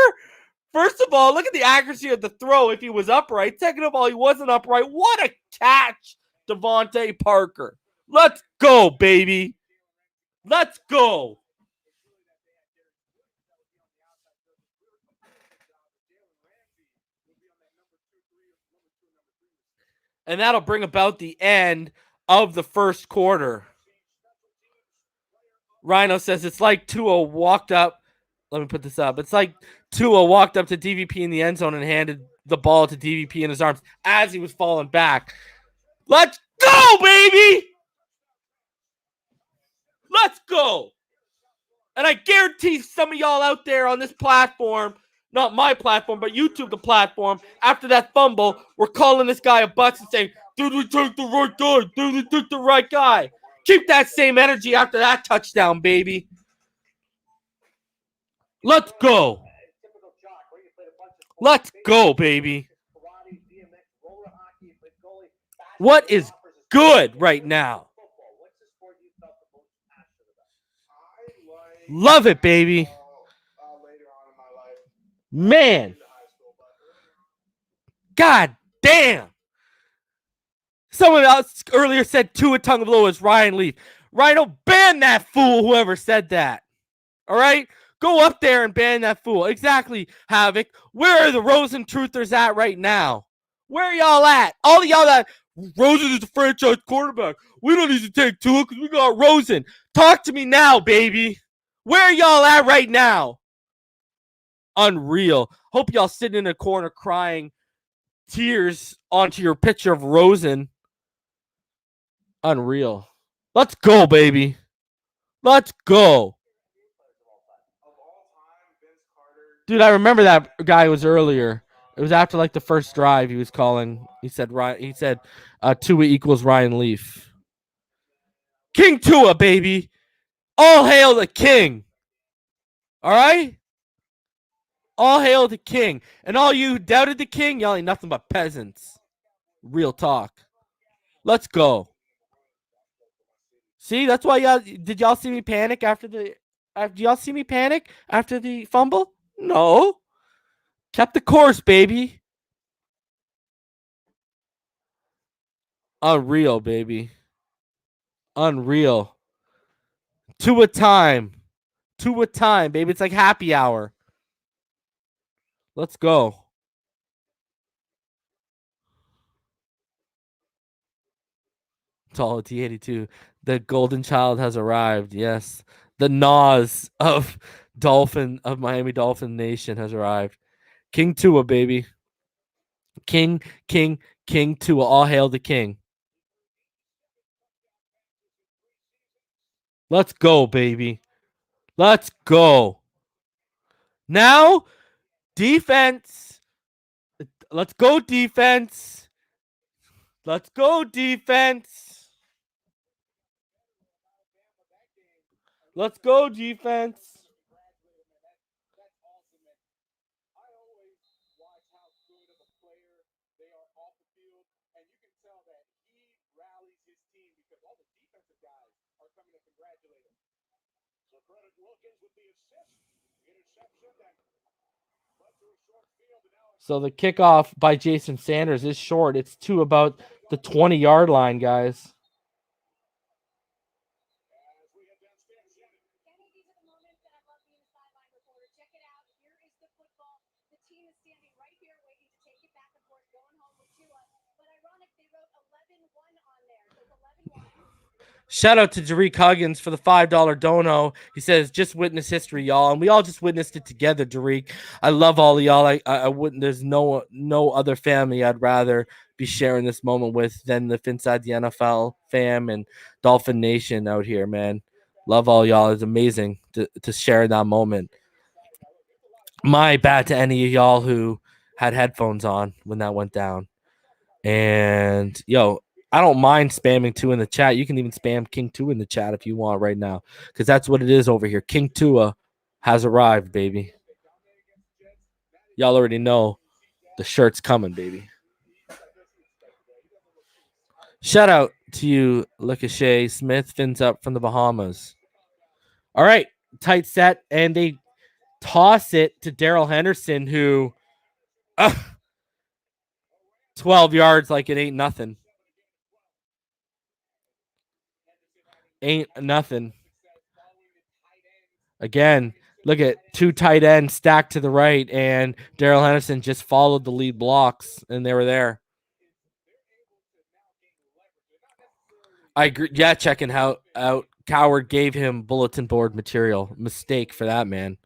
First of all, look at the accuracy of the throw if he was upright. Second of all, he wasn't upright. What a catch, Devontae Parker. Let's go, baby. Let's go. And that'll bring about the end of the first quarter. Rhino says it's like Tua walked up. Let me put this up. It's like Tua walked up to DVP in the end zone and handed the ball to DVP in his arms as he was falling back. Let's go, baby! Let's go! And I guarantee some of y'all out there on this platform, not my platform, but YouTube the platform, after that fumble, we're calling this guy a bust and saying, did we take the right guy? Did we take the right guy? Keep that same energy after that touchdown, baby. Let's go. Let's go, baby. What is good right now? Love it, baby. Man. God damn. Someone else earlier said Tua Tagovailoa is Ryan Leaf. Rhino, ban that fool, whoever said that. All right? Go up there and ban that fool. Exactly, Havoc. Where are the Rosen truthers at right now? Where are y'all at? All of y'all that Rosen is the franchise quarterback. We don't need to take Tua because we got Rosen. Talk to me now, baby. Where are y'all at right now? Unreal. Hope y'all sitting in a corner crying tears onto your picture of Rosen. Unreal. Let's go, baby. Let's go. Dude, I remember that guy was earlier. It was after like the first drive he was calling. He said Tua equals Ryan Leaf. King Tua, baby. All hail the king. All right? All hail the king. And all you who doubted the king, y'all ain't nothing but peasants. Real talk. Let's go. See, that's why did y'all see me panic after the fumble? No. Kept the course, baby. Unreal, baby. Unreal. Tua time, baby. It's like happy hour. Let's go. It's all T82. The golden child has arrived. Yes. The Nas of Miami Dolphin Nation has arrived. King Tua, baby. King Tua. All hail the king. Let's go, baby. Let's go. Now, defense. Let's go, defense. Let's go, defense. Let's go, defense. So the kickoff by Jason Sanders is short. It's to about the 20-yard line, guys. Shout out to Jariq Huggins for the $5 dono. He says, just witness history, y'all. And we all just witnessed it together, Jariq. I love all of y'all. I wouldn't, there's no other family I'd rather be sharing this moment with than the Inside the NFL fam and Dolphin Nation out here, man. Love all y'all. It's amazing to share that moment. My bad to any of y'all who had headphones on when that went down. And, yo, I don't mind spamming Tua in the chat. You can even spam King Tua in the chat if you want right now, because that's what it is over here. King Tua has arrived, baby. Y'all already know the shirt's coming, baby. Shout out to you, Lakeisha Smith. Fins up from the Bahamas. All right, tight set, and they toss it to Darrell Henderson, who 12 yards like it ain't nothing. Ain't nothing. Again, look at two tight ends stacked to the right, and Darrell Henderson just followed the lead blocks, and they were there. I agree. Yeah, checking how out Coward gave him bulletin board material. Mistake for that man.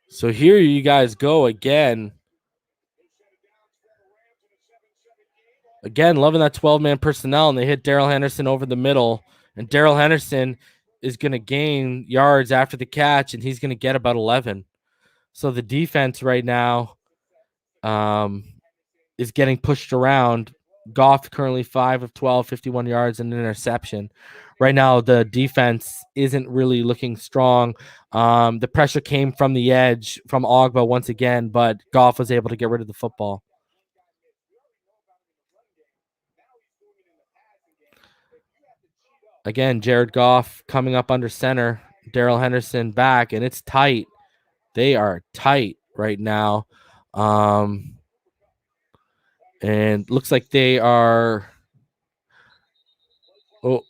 So here you guys go again. Again, loving that 12-man personnel, and they hit Darrell Henderson over the middle. And Darrell Henderson is going to gain yards after the catch, and he's going to get about 11. So the defense right now is getting pushed around. Goff currently 5 of 12, 51 yards and an interception. Right now, the defense isn't really looking strong. The pressure came from the edge from Ogba once again, but Goff was able to get rid of the football. Again, Jared Goff coming up under center. Darrell Henderson back, and it's tight. They are tight right now. And looks like they are. Oh,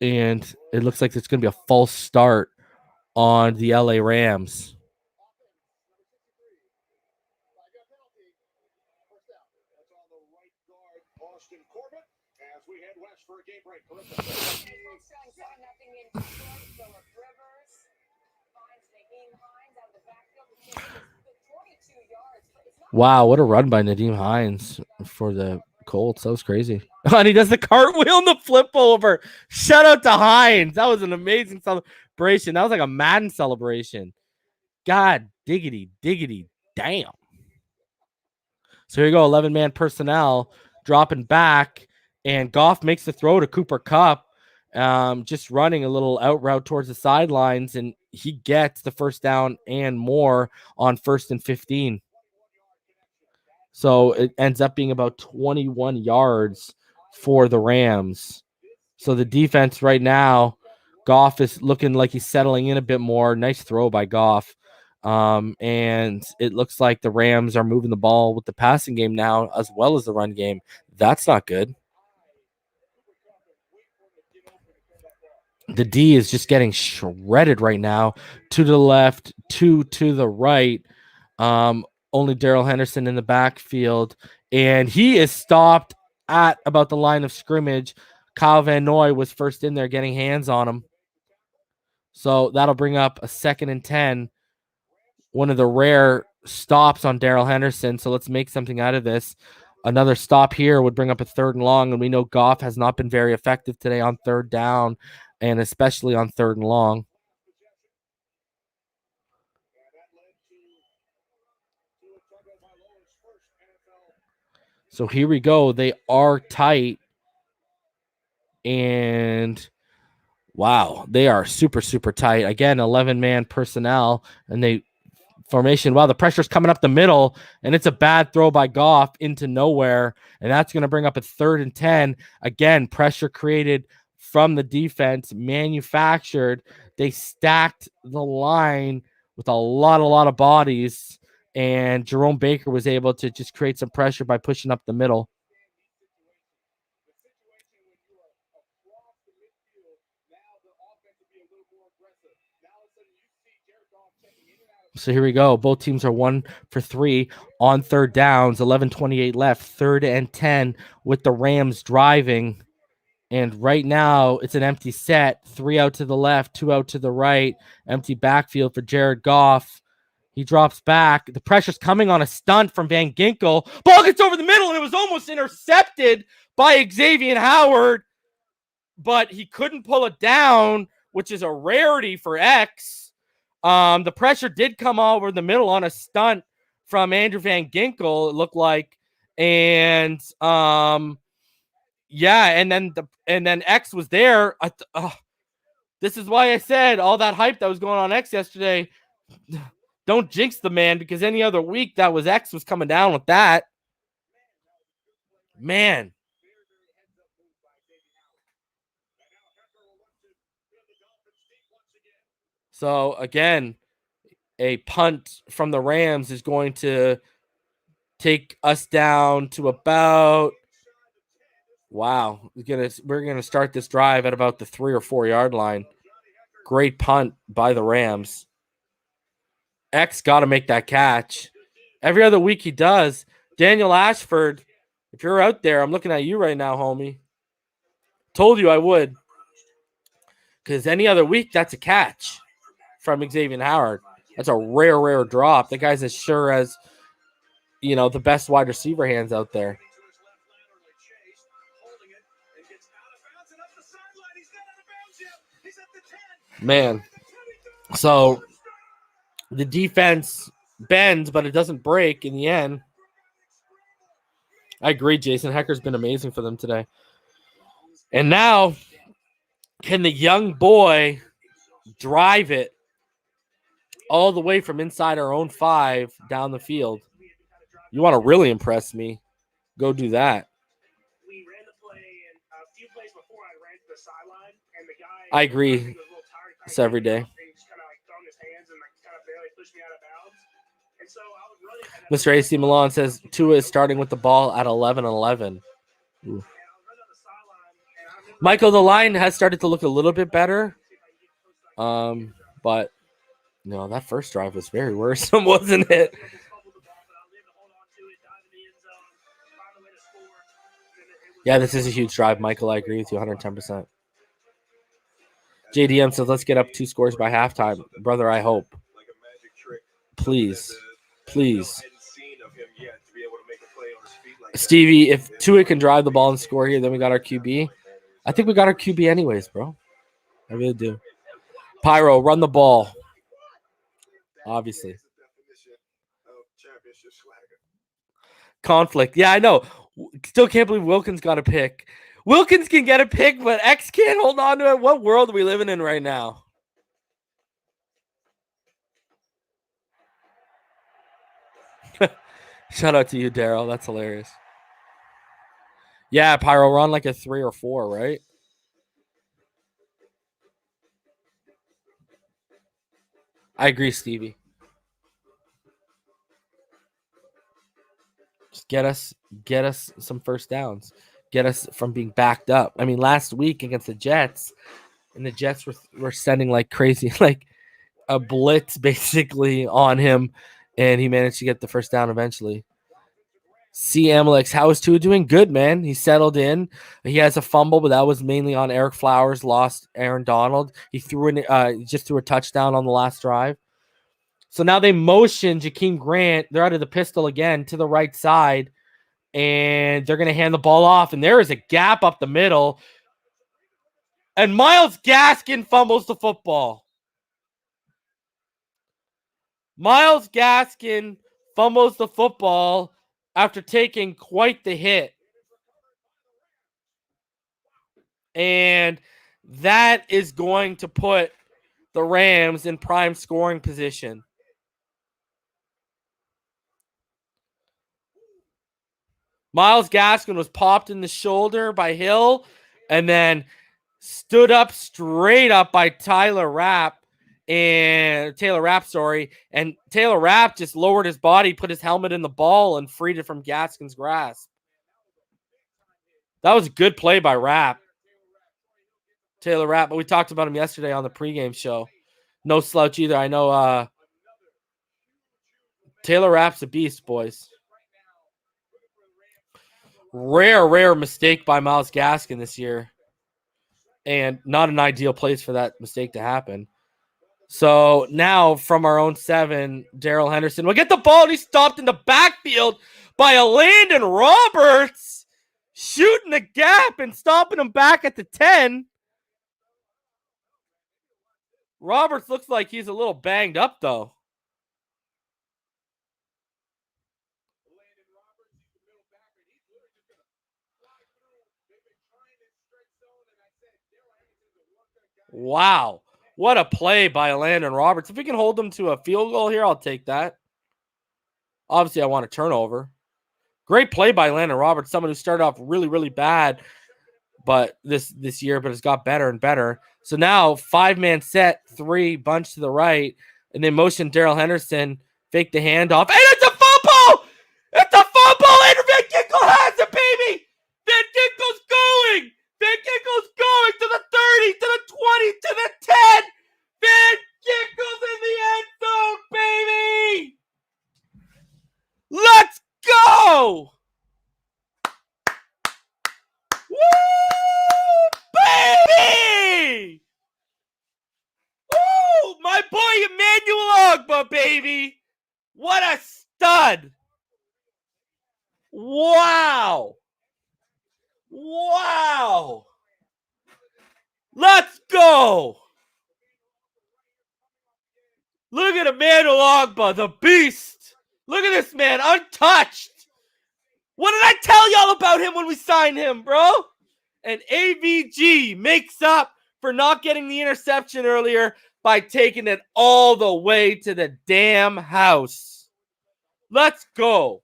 and it looks like it's going to be a false start on the LA Rams. Wow, what a run by Nadeem Hines for the Colts. That was crazy. And he does the cartwheel and the flip over. Shout out to Hines. That was an amazing celebration. That was like a Madden celebration. God diggity, damn. So here you go, 11-man personnel dropping back, and Goff makes the throw to Cooper Kupp, just running a little out route towards the sidelines, and he gets the first down and more on 1st and 15. So it ends up being about 21 yards for the Rams. So the defense right now, Goff is looking like he's settling in a bit more. Nice throw by Goff. And it looks like the Rams are moving the ball with the passing game now as well as the run game. That's not good. The D is just getting shredded right now. 2 to the left, 2 to the right. Only Darrell Henderson in the backfield, and he is stopped at about the line of scrimmage. Kyle Van Noy was first in there getting hands on him. So that'll bring up a 2nd and 10. One of the rare stops on Darrell Henderson. So let's make something out of this. Another stop here would bring up a 3rd and long, and we know Goff has not been very effective today on 3rd down, and especially on 3rd and long. So here we go. They are tight. And wow, they are super tight. Again, 11-man personnel, and they formation. Wow, the pressure's coming up the middle, and it's a bad throw by Goff into nowhere. And that's going to bring up a 3rd and 10. Again, pressure created from the defense, manufactured. They stacked the line with a lot of bodies. And Jerome Baker was able to just create some pressure by pushing up the middle. So here we go. Both teams are 1 for 3 on 3rd downs. 11:28 left. 3rd and 10 with the Rams driving. And right now it's an empty set. 3 out to the left, 2 out to the right. Empty backfield for Jared Goff. He drops back. The pressure's coming on a stunt from Van Ginkel. Ball gets over the middle, and it was almost intercepted by Xavier Howard, but he couldn't pull it down, which is a rarity for X. The pressure did come over the middle on a stunt from Andrew Van Ginkel, it looked like. And yeah, and then X was there. This is why I said all that hype that was going on X yesterday. Don't jinx the man, because any other week that was X was coming down with that. Man. So again, a punt from the Rams is going to take us down to about, wow, we're gonna start this drive at about the 3 or 4 yard line. Great punt by the Rams. X got to make that catch. Every other week he does. Daniel Ashford, if you're out there, I'm looking at you right now, homie. Told you I would. Because any other week, that's a catch from Xavier Howard. That's a rare drop. The guy's as sure as, the best wide receiver hands out there. Man. So the defense bends, but it doesn't break in the end. I agree, Jason. Hecker's been amazing for them today. And now, can the young boy drive it all the way from inside our own 5 down the field? You want to really impress me, go do that. I agree. It's every day. Mr. AC Milan says Tua is starting with the ball at 11-11. Ooh. Michael, the line has started to look a little bit better. But that first drive was very worrisome, wasn't it? Yeah, this is a huge drive, Michael. I agree with you 110%. JDM says, let's get up 2 scores by halftime. Brother, I hope. Please. Stevie, if Tua can drive the ball and score here, then we got our QB. I think we got our QB anyways, bro. I really do. Pyro, run the ball. Obviously. Conflict. Yeah, I know. Still can't believe Wilkins got a pick. Wilkins can get a pick, but X can't hold on to it. What world are we living in right now? Shout out to you, Daryl. That's hilarious. Yeah, Pyro, we're on like a 3 or 4, right? I agree, Stevie. Just get us some first downs. Get us from being backed up. I mean, last week against the Jets, and the Jets were sending like crazy, like a blitz basically on him, and he managed to get the first down eventually. C. Amalex, how is Tua doing? Good, man. He settled in. He has a fumble, but that was mainly on Eric Flowers. Lost Aaron Donald. He just threw a touchdown on the last drive. So now they motion Jakeem Grant. They're out of the pistol again to the right side, and they're going to hand the ball off. And there is a gap up the middle. And Myles Gaskin fumbles the football. Myles Gaskin fumbles the football after taking quite the hit. And that is going to put the Rams in prime scoring position. Myles Gaskin was popped in the shoulder by Hill and then stood up straight up by Taylor Rapp. And Taylor Rapp just lowered his body, put his helmet in the ball, and freed it from Gaskin's grasp. That was a good play by Rapp. Taylor Rapp, but we talked about him yesterday on the pregame show. No slouch either. I know Taylor Rapp's a beast, boys. Rare mistake by Myles Gaskin this year. And not an ideal place for that mistake to happen. So now from our own 7, Darrell Henderson will get the ball, and he's stopped in the backfield by a Landon Roberts, shooting the gap and stopping him back at the 10. Roberts looks like he's a little banged up, though. Wow. What a play by Landon Roberts. If we can hold them to a field goal here, I'll take that. Obviously, I want a turnover. Great play by Landon Roberts, someone who started off really, really bad but this year, but has got better and better. So now 5-man set, 3 bunch to the right, and then motion Darrell Henderson, fake the handoff, and it's a fumble! It's a fumble, and Van Ginkel has it, baby! Van Ginkel's going! Van Ginkel's going to the 30, to the 20, to the 10! My boy Emmanuel Ogbah, baby. What a stud. Wow. Wow. Let's go. Look at Emmanuel Ogbah, the beast. Look at this man, untouched. What did I tell y'all about him when we signed him, bro? And AVG makes up for not getting the interception earlier by taking it all the way to the damn house. Let's go.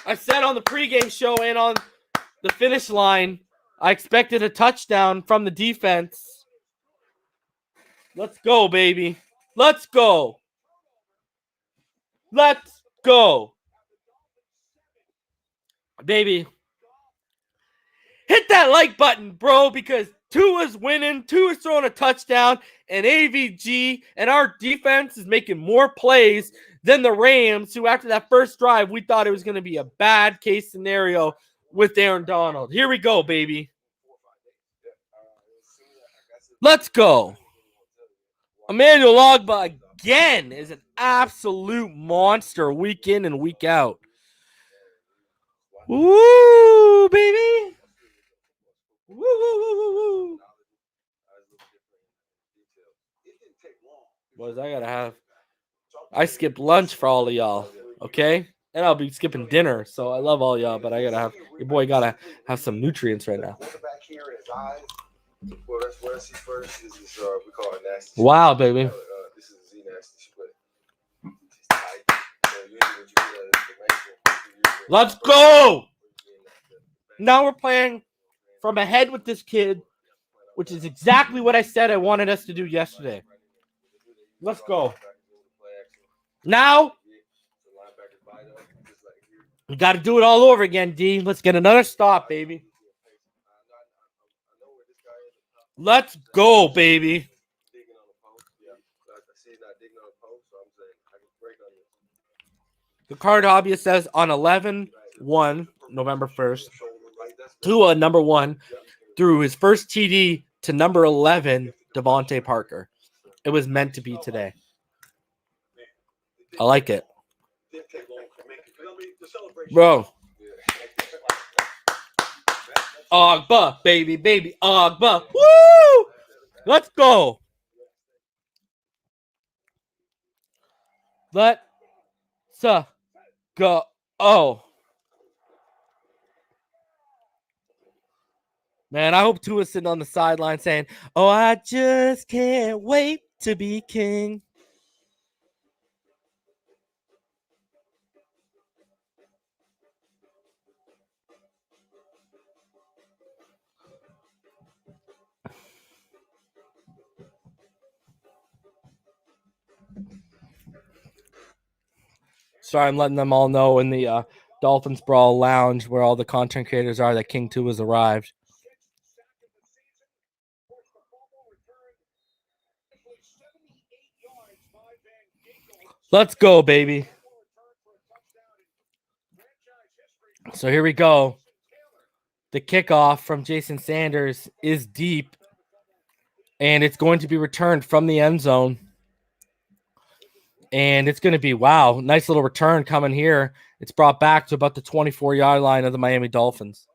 I said on the pregame show and on the finish line, I expected a touchdown from the defense. Let's go, baby. Let's go. Let's go. Baby. Hit that like button, bro, because Tua's winning, Tua's throwing a touchdown, and AVG and our defense is making more plays than the Rams, who after that first drive, we thought it was going to be a bad case scenario with Aaron Donald. Here we go, baby. Let's go. Emmanuel Ogbah again is an absolute monster week in and week out. Woo, baby. Woo, woo, woo, woo, woo. Boys, I skipped lunch for all of y'all, okay? And I'll be skipping dinner, so I love all y'all, but your boy gotta have some nutrients right now. Wow, baby. Let's go! Now we're playing from ahead with this kid, which is exactly what I said I wanted us to do yesterday. Let's go. Now, we got to do it all over again, D. Let's get another stop, baby. Let's go, baby. The card hobbyist says on 11-1, November 1st, Tua, number 1, threw his first TD to number 11, Devontae Parker. It was meant to be today. I like it. Bro. Ogbah, baby, baby, Ogbah. Woo! Let's go. Let's go. Oh. Man, I hope Tua's sitting on the sideline saying, "Oh, I just can't wait to be king." Sorry, I'm letting them all know in the Dolphins Brawl Lounge where all the content creators are that King Tua's arrived. Let's go, baby. So here we go. The kickoff from Jason Sanders is deep, and it's going to be returned from the end zone. And it's going to be, wow, nice little return coming here. It's brought back to about the 24-yard line of the Miami Dolphins.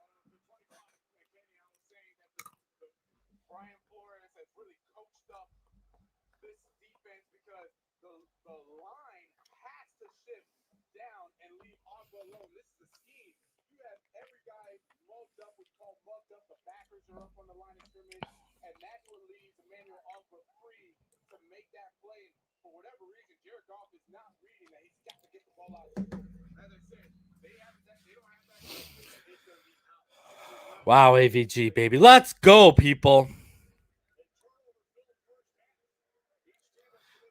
Wow, AVG, baby. Let's go, people.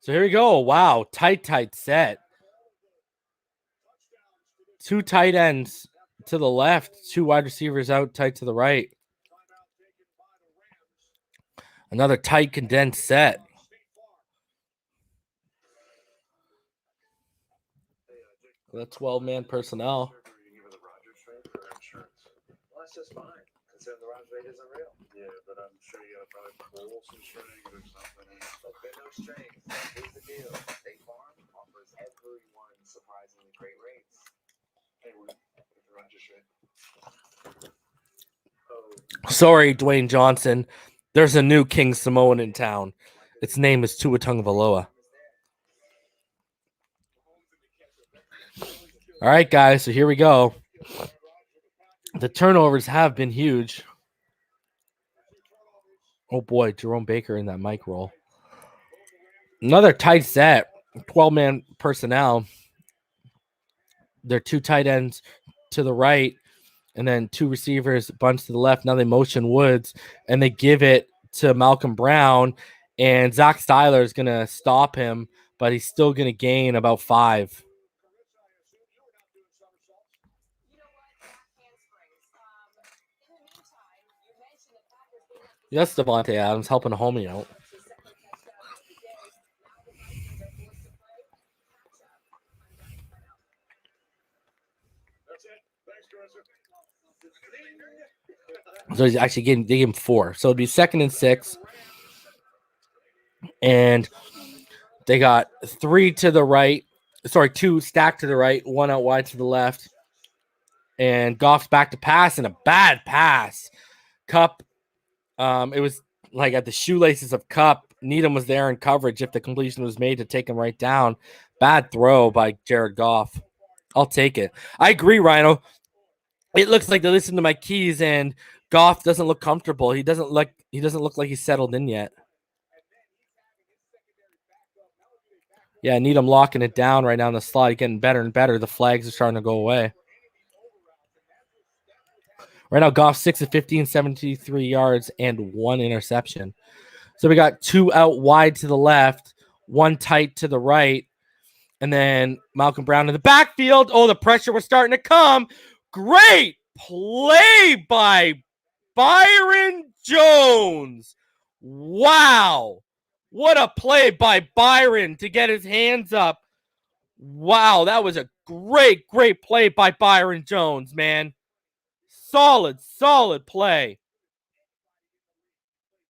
So here we go. Wow, tight set. 2 tight ends to the left, 2 wide receivers out tight to the right. Another tight, condensed set. The 12-man personnel. saying the rise rate isn't real. Yeah, but I'm sure you gotta probably pull some strings or something. But there no strings. Here's the deal. State Farm offers everyone surprisingly great rates. Hey, what if the rise is straight? Sorry, Dwayne Johnson. There's a new King Samoan in town. Its name is Tua Tagovailoa. All right, guys, so here we go. The turnovers have been huge. Oh, boy, Jerome Baker in that mic roll. Another tight set, 12-man personnel. They're two tight ends to the right, and then two receivers, bunch to the left. Now they motion Woods, and they give it to Malcolm Brown, and Zach Styler is going to stop him, but he's still going to gain about 5. Yes, Devontae Adams helping a homie out. So he's actually they gave him 4. So it'd be 2nd and 6. And they got 3 to the right. Sorry, 2 stacked to the right, 1 out wide to the left. And Goff's back to pass, and a bad pass. Cup, it was like at the shoelaces of Cup. Needham was there in coverage if the completion was made to take him right down. Bad throw by Jared Goff. I'll take it. I agree, Rhino. It looks like they listen to my keys, and Goff doesn't look comfortable. He doesn't look like he's settled in yet. Yeah, Needham locking it down right now in the slot, getting better and better. The flags are starting to go away. Right now, Goff 6 of 15, 73 yards, and 1 interception. So we got 2 out wide to the left, 1 tight to the right, and then Malcolm Brown in the backfield. Oh, the pressure was starting to come. Great play by Byron Jones. Wow. What a play by Byron to get his hands up. Wow, that was a great play by Byron Jones, man. Solid play.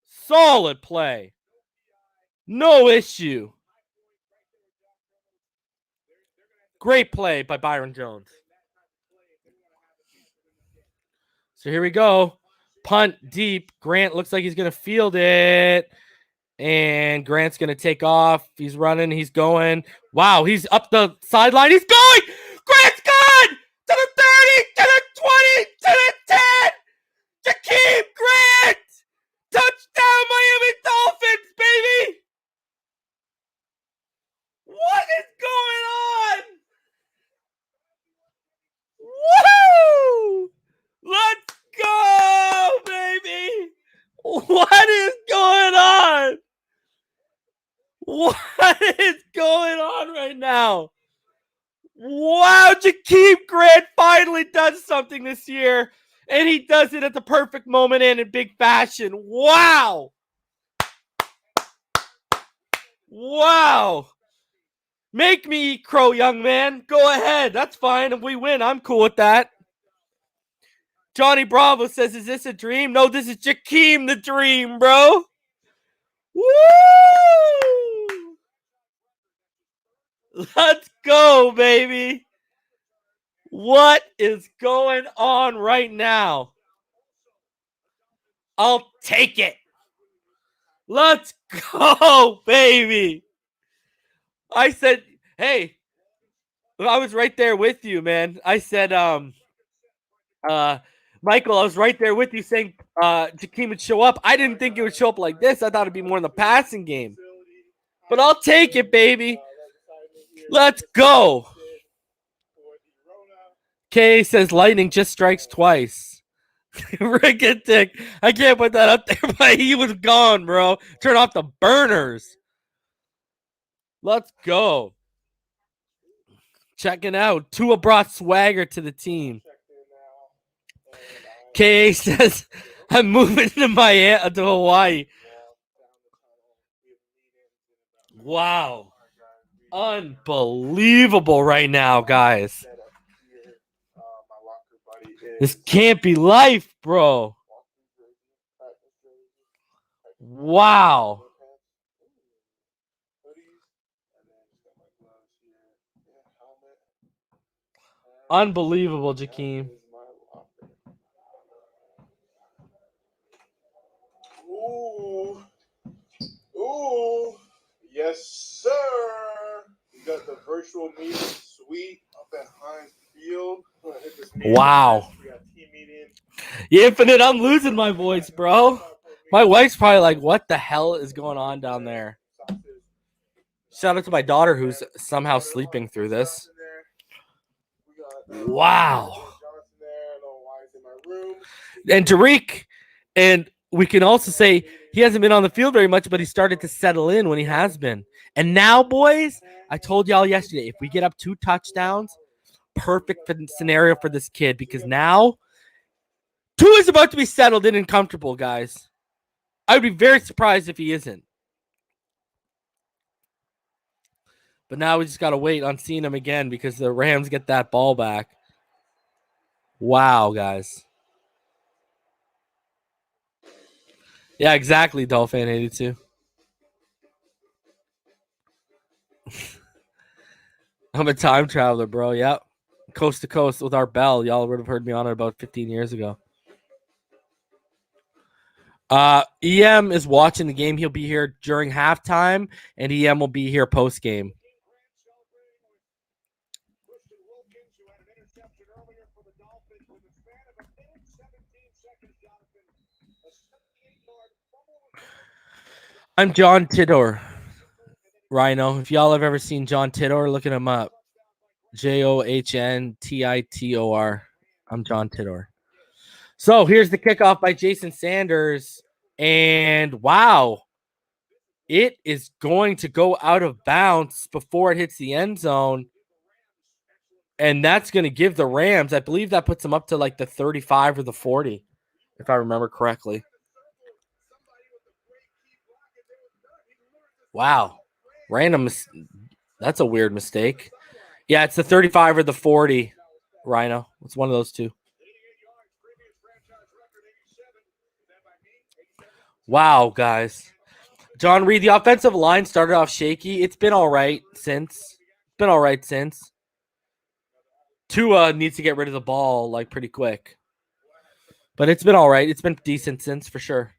Solid play. No issue. Great play by Byron Jones. So here we go. Punt deep. Grant looks like he's going to field it. And Grant's going to take off. He's running. He's going. Wow, he's up the sideline. He's going. Grant's gone. To the 30, to the 20, to the 10. Jakeem Grant. Touchdown, Miami Dolphins, baby. What is going on? Woo! Let's go, baby. What is going on? What is going on right now? Wow, Jakeem Grant finally does something this year, and he does it at the perfect moment and in big fashion. Wow. Wow. Make me eat crow, young man. Go ahead. That's fine. If we win, I'm cool with that. Johnny Bravo says, is this a dream? No, this is Jakeem the Dream, bro. Woo! Let's go, baby. What is going on right now? I'll take it. Let's go, baby. I said, hey, I was right there with you, man. I said, Michael, I was right there with you saying Jakeem would show up. I didn't think it would show up like this. I thought it'd be more in the passing game. But I'll take it, baby. Let's go. Kay says lightning just strikes twice. Rick and Dick. I can't put that up there, but he was gone, bro. Turn off the burners. Let's go. Checking out. Tua brought swagger to the team. KA says, I'm moving to Miami, to Hawaii. Wow. Unbelievable right now, guys. This can't be life, bro. Wow. Unbelievable, Jakeem. Ooh, yes, sir. We got the virtual meeting suite up at Heinz Field. Wow. We got team meeting. Infinite, I'm losing my voice, bro. My wife's probably like, what the hell is going on down there? Shout out to my daughter who's somehow sleeping through this. Wow. And Tariq, and we can also say he hasn't been on the field very much, but he started to settle in when he has been. And now, boys, I told y'all yesterday, if we get up 2 touchdowns, perfect scenario for this kid, because now Tua is about to be settled in and comfortable, guys. I would be very surprised if he isn't. But now we just got to wait on seeing him again because the Rams get that ball back. Wow, guys. Yeah, exactly, Dolphin 82. I'm a time traveler, bro. Yep. Coast to coast with our bell. Y'all would have heard me on it about 15 years ago. EM is watching the game. He'll be here during halftime, and EM will be here post game. I'm John Tidor, Rhino. If y'all have ever seen John Tidor, look at him up. JohnTitor. I'm John Tidor. So here's the kickoff by Jason Sanders. And wow, it is going to go out of bounds before it hits the end zone. And that's going to give the Rams, I believe that puts them up to like the 35 or the 40, if I remember correctly. Wow. Random. That's a weird mistake. Yeah, it's the 35 or the 40, Rhino. It's one of those two. Wow, guys. John Reed, the offensive line started off shaky. It's been all right since. Tua needs to get rid of the ball like pretty quick. But it's been all right. It's been decent since for sure.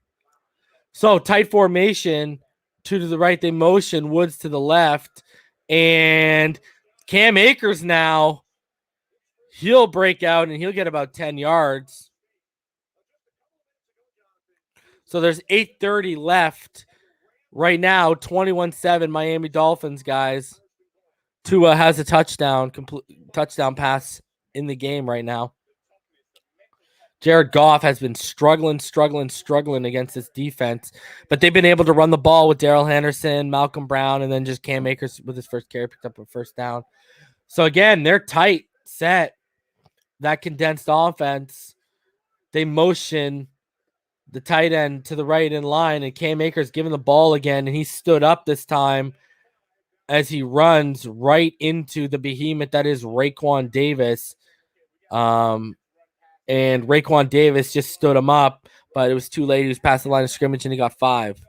So tight formation, 2 to the right, they motion, Woods to the left. And Cam Akers now, he'll break out and he'll get about 10 yards. So there's 8:30 left. Right now, 21-7 Miami Dolphins, guys. Tua has a touchdown pass in the game right now. Jared Goff has been struggling against this defense, but they've been able to run the ball with Darrell Henderson, Malcolm Brown, and then just Cam Akers with his first carry picked up a first down. So again, they're tight set. That condensed offense, they motion the tight end to the right in line, and Cam Akers giving the ball again, and he stood up this time as he runs right into the behemoth that is Raekwon Davis. And Raekwon Davis just stood him up, but it was too late. He was past the line of scrimmage, and he got 5.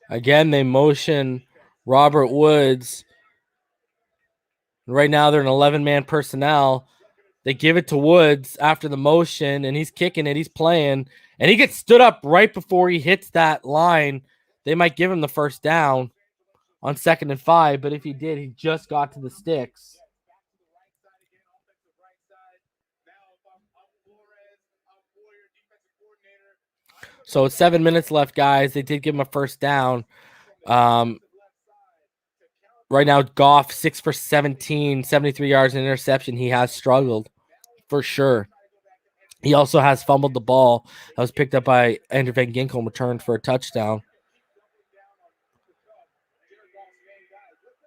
Again, they motion Robert Woods. Right now, they're an 11-man personnel. They give it to Woods after the motion, and he's kicking it. He's playing, and he gets stood up right before he hits that line. They might give him the first down on 2nd and 5, but if he did, he just got to the sticks. So it's 7 minutes left, guys. They did give him a first down. Right now, Goff, 6 for 17, 73 yards and interception. He has struggled for sure. He also has fumbled the ball. That was picked up by Andrew Van Ginkel and returned for a touchdown.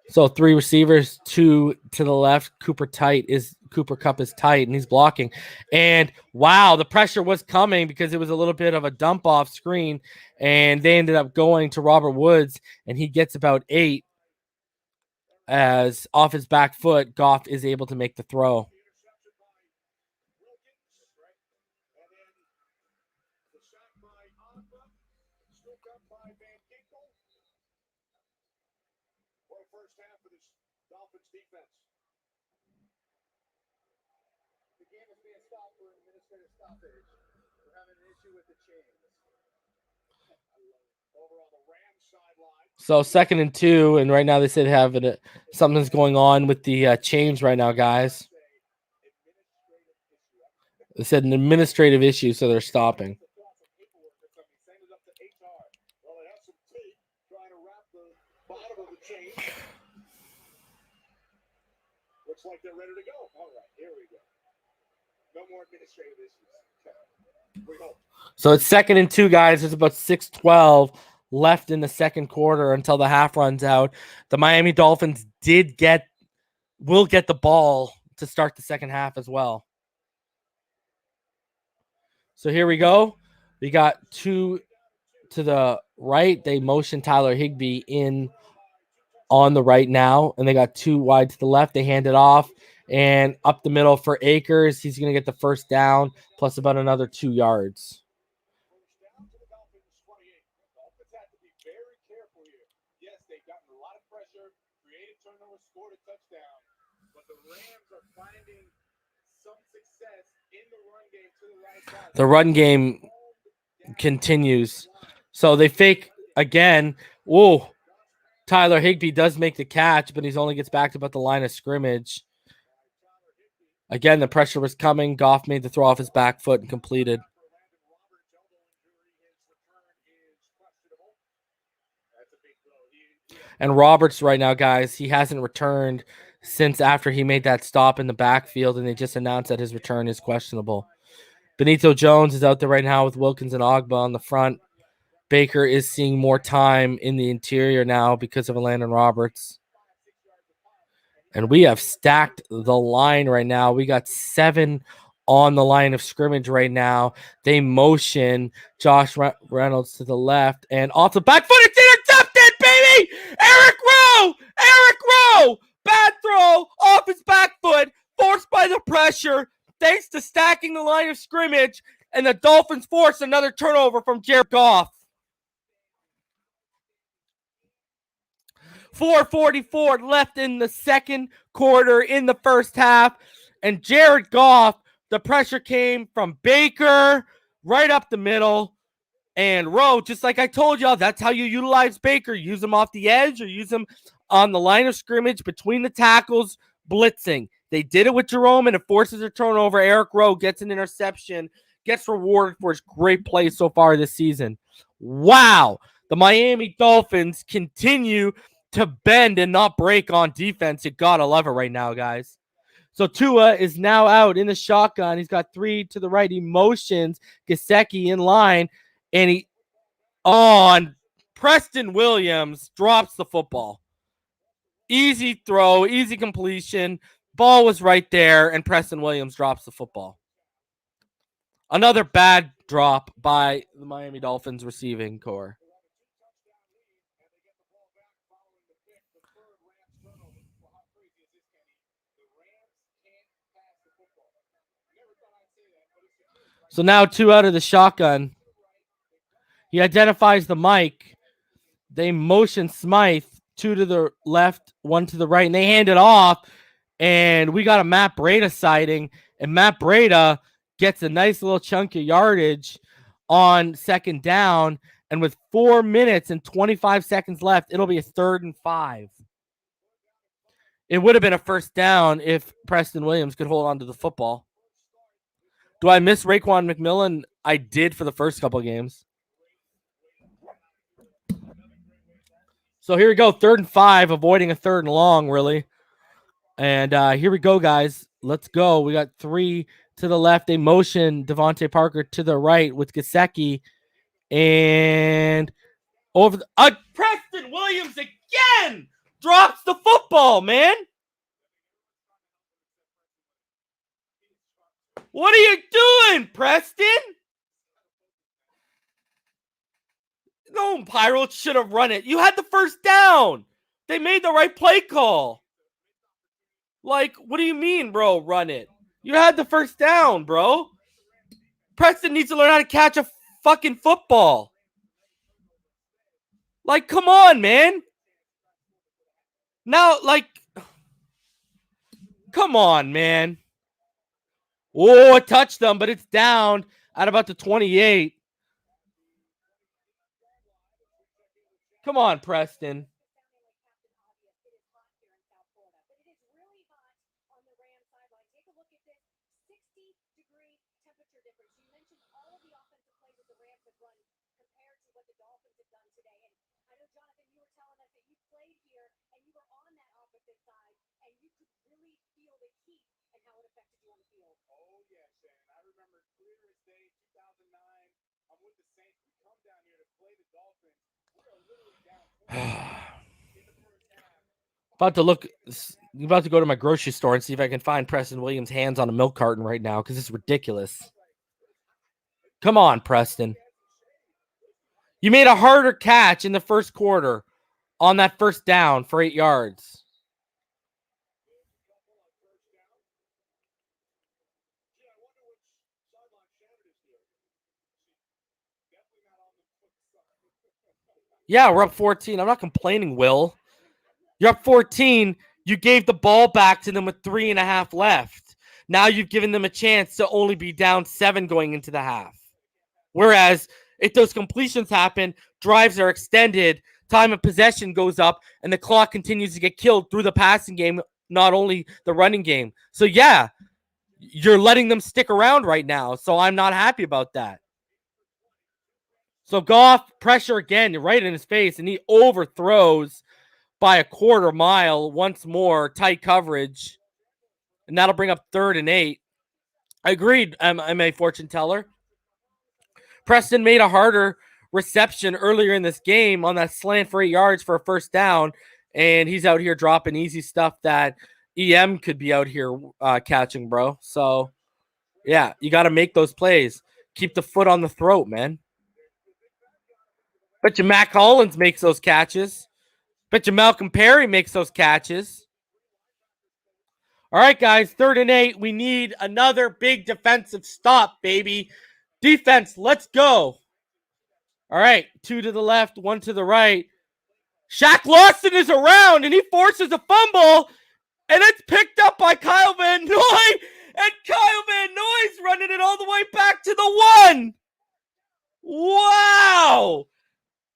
So 3 receivers, 2 to the left. Cooper Cooper Kupp is tight and he's blocking. And wow, the pressure was coming because it was a little bit of a dump off screen. And they ended up going to Robert Woods, and he gets about 8 as off his back foot, Goff is able to make the throw. First half of this Dolphins defense. The game is being stopped for an administrative stoppage. We're having an issue with the chains. Over on the Rams sideline. So 2nd and 2, and right now they said something's going on with the chains right now, guys. They said an administrative issue, so they're stopping. Looks like they're ready to go. All right, here we go. No more administrative issues. We hope. So it's 2nd and 2, guys. There's about 6:12 left in the second quarter until the half runs out. The Miami Dolphins will get the ball to start the second half as well. So here we go. We got 2 to the right. They motion Tyler Higbee in on the right now, and they got 2 wide to the left. They hand it off and up the middle for Akers. He's going to get the first down plus about another 2 yards. Very careful here. Yes, they've gotten a lot of pressure, created turnover, scored a touchdown, but the Rams are finding some success in the run game to the right side. The run game continues. So they fake again. Whoa. Tyler Higbee does make the catch, but he only gets back to about the line of scrimmage. Again, the pressure was coming. Goff made the throw off his back foot and completed. And Roberts right now, guys, he hasn't returned since after he made that stop in the backfield, and they just announced that his return is questionable. Benito Jones is out there right now with Wilkins and Ogba on the front. Baker is seeing more time in the interior now because of Landon Roberts. And we have stacked the line right now. We got 7 on the line of scrimmage right now. They motion Josh Reynolds to the left, and off the back foot, it's intercepted, baby! Eric Rowe! Bad throw off his back foot, forced by the pressure, thanks to stacking the line of scrimmage, and the Dolphins force another turnover from Jared Goff. 4:44 left in the second quarter in the first half, and Jared Goff, the pressure came from Baker right up the middle, and Rowe, just like I told y'all, that's how you utilize Baker. Use him off the edge or use him on the line of scrimmage between the tackles, blitzing. They did it with Jerome, and it forces a turnover. Eric Rowe gets an interception, gets rewarded for his great play so far this season. Wow. The Miami Dolphins continue to bend and not break on defense. You gotta love it right now, guys. So Tua is now out in the shotgun. He's got 3 to the right. He motions Gesicki in line, and he on Preston Williams drops the football. Easy throw, easy completion. Ball was right there, and Preston Williams drops the football. Another bad drop by the Miami Dolphins receiving core. So now 2 out of the shotgun. He identifies the mic. They motion Smythe, 2 to the left, 1 to the right, and they hand it off. And we got a Matt Breida sighting, and Matt Breida gets a nice little chunk of yardage on second down. And with 4 minutes and 25 seconds left, it'll be a 3rd and 5. It would have been a first down if Preston Williams could hold on to the football. Do I miss Raekwon McMillan? I did for the first couple of games. So here we go, 3rd and 5, avoiding a 3rd and long, really. And here we go, guys. Let's go. We got 3 to the left. They motion Devontae Parker to the right with Gesicki. And over the, Preston Williams again drops the football, man. What are you doing, Preston? No, Pirates should have run it. You had the first down. They made the right play call. Like, what do you mean, bro, run it? You had the first down, bro. Preston needs to learn how to catch a fucking football. Like, come on, man. Now, like, come on, man. Oh, it touched them, but it's down at about the 28. Come on, Preston. Oh yeah, Shannon. I remember clear as day, 2009. I'm with the Saints. We come down here to play the Dolphins. We are literally down 20 in the first half. About to go to my grocery store and see if I can find Preston Williams' hands on a milk carton right now because it's ridiculous. Come on, Preston. You made a harder catch in the first quarter on that first down for 8 yards. Yeah, we're up 14. I'm not complaining, Will. You're up 14. You gave the ball back to them with 3.5 left. Now you've given them a chance to only be down 7 going into the half. Whereas if those completions happen, drives are extended, time of possession goes up, and the clock continues to get killed through the passing game, not only the running game. So yeah, you're letting them stick around right now. So I'm not happy about that. So Goff, pressure again, right in his face, and he overthrows by a quarter mile once more, tight coverage. And that'll bring up 3rd and 8. I agreed, I'm a fortune teller. Preston made a harder reception earlier in this game on that slant for 8 yards for a first down, and he's out here dropping easy stuff that EM could be out here catching, bro. So, yeah, you got to make those plays. Keep the foot on the throat, man. Bet you Matt Collins makes those catches. Bet you Malcolm Perry makes those catches. All right, guys, 3rd and 8. We need another big defensive stop, baby. Defense, let's go. All right, 2 to the left, 1 to the right. Shaq Lawson is around, and he forces a fumble, and it's picked up by Kyle Van Noy, and Kyle Van Noy's running it all the way back to the 1. Wow!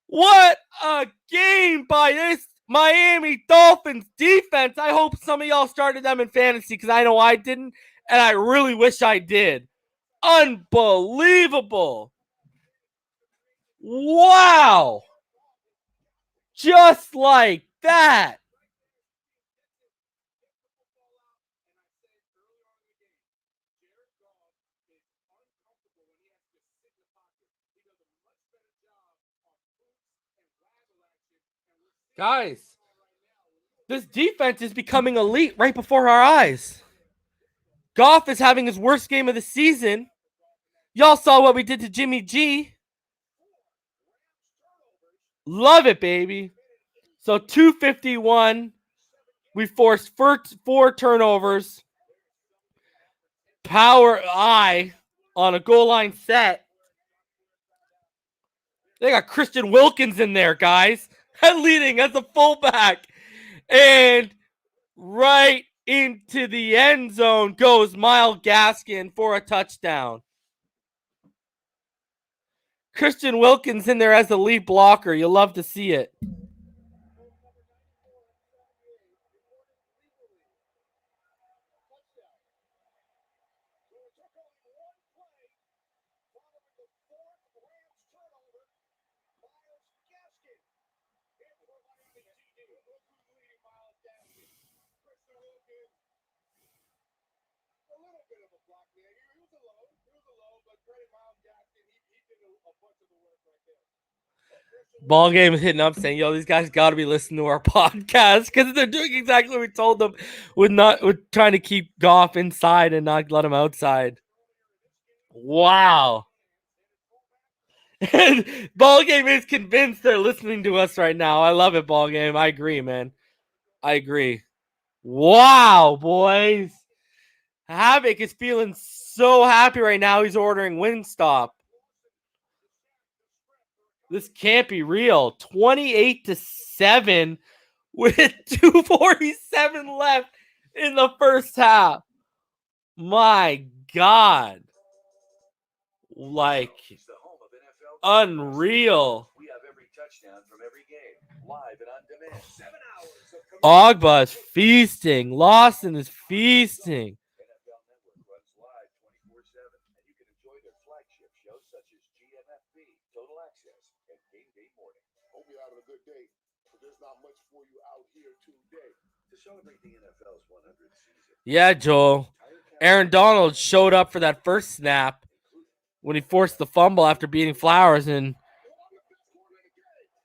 What a game by this Miami Dolphins defense. I hope some of y'all started them in fantasy because I know I didn't, and I really wish I did. Unbelievable. Wow. Just like that. Guys, this defense is becoming elite right before our eyes. Goff is having his worst game of the season. Y'all saw what we did to Jimmy G. Love it, baby. So 251. We forced 4 turnovers. Power eye on a goal line set. They got Christian Wilkins in there, guys. Leading as a fullback. And right into the end zone goes Myles Gaskin for a touchdown. Christian Wilkins in there as the lead blocker. You'll love to see it. Ball game is hitting up saying, yo, these guys got to be listening to our podcast because they're doing exactly what we told them with trying to keep Goff inside and not let him outside. Wow. Ball game is convinced they're listening to us right now. I love it, ball game. I agree, man. I agree. Wow, boys. Havoc is feeling so happy right now. He's ordering Wingstop. This can't be real. 28-7 with 2:47 left in the first half. My God. Like, unreal. We have every touchdown from every game, live and on demand. 7 hours of Ogba is feasting. Lawson is feasting. NFL Network runs live 24/7, and you can enjoy their flagship shows such as GMFB, Total Access, and Game Day Morning. Hope you're having a good day, but there's not much for you out here today. To celebrate the NFL's 100th season, Yeah, Joel. Aaron Donald showed up for that first snap when he forced the fumble after beating Flowers. And,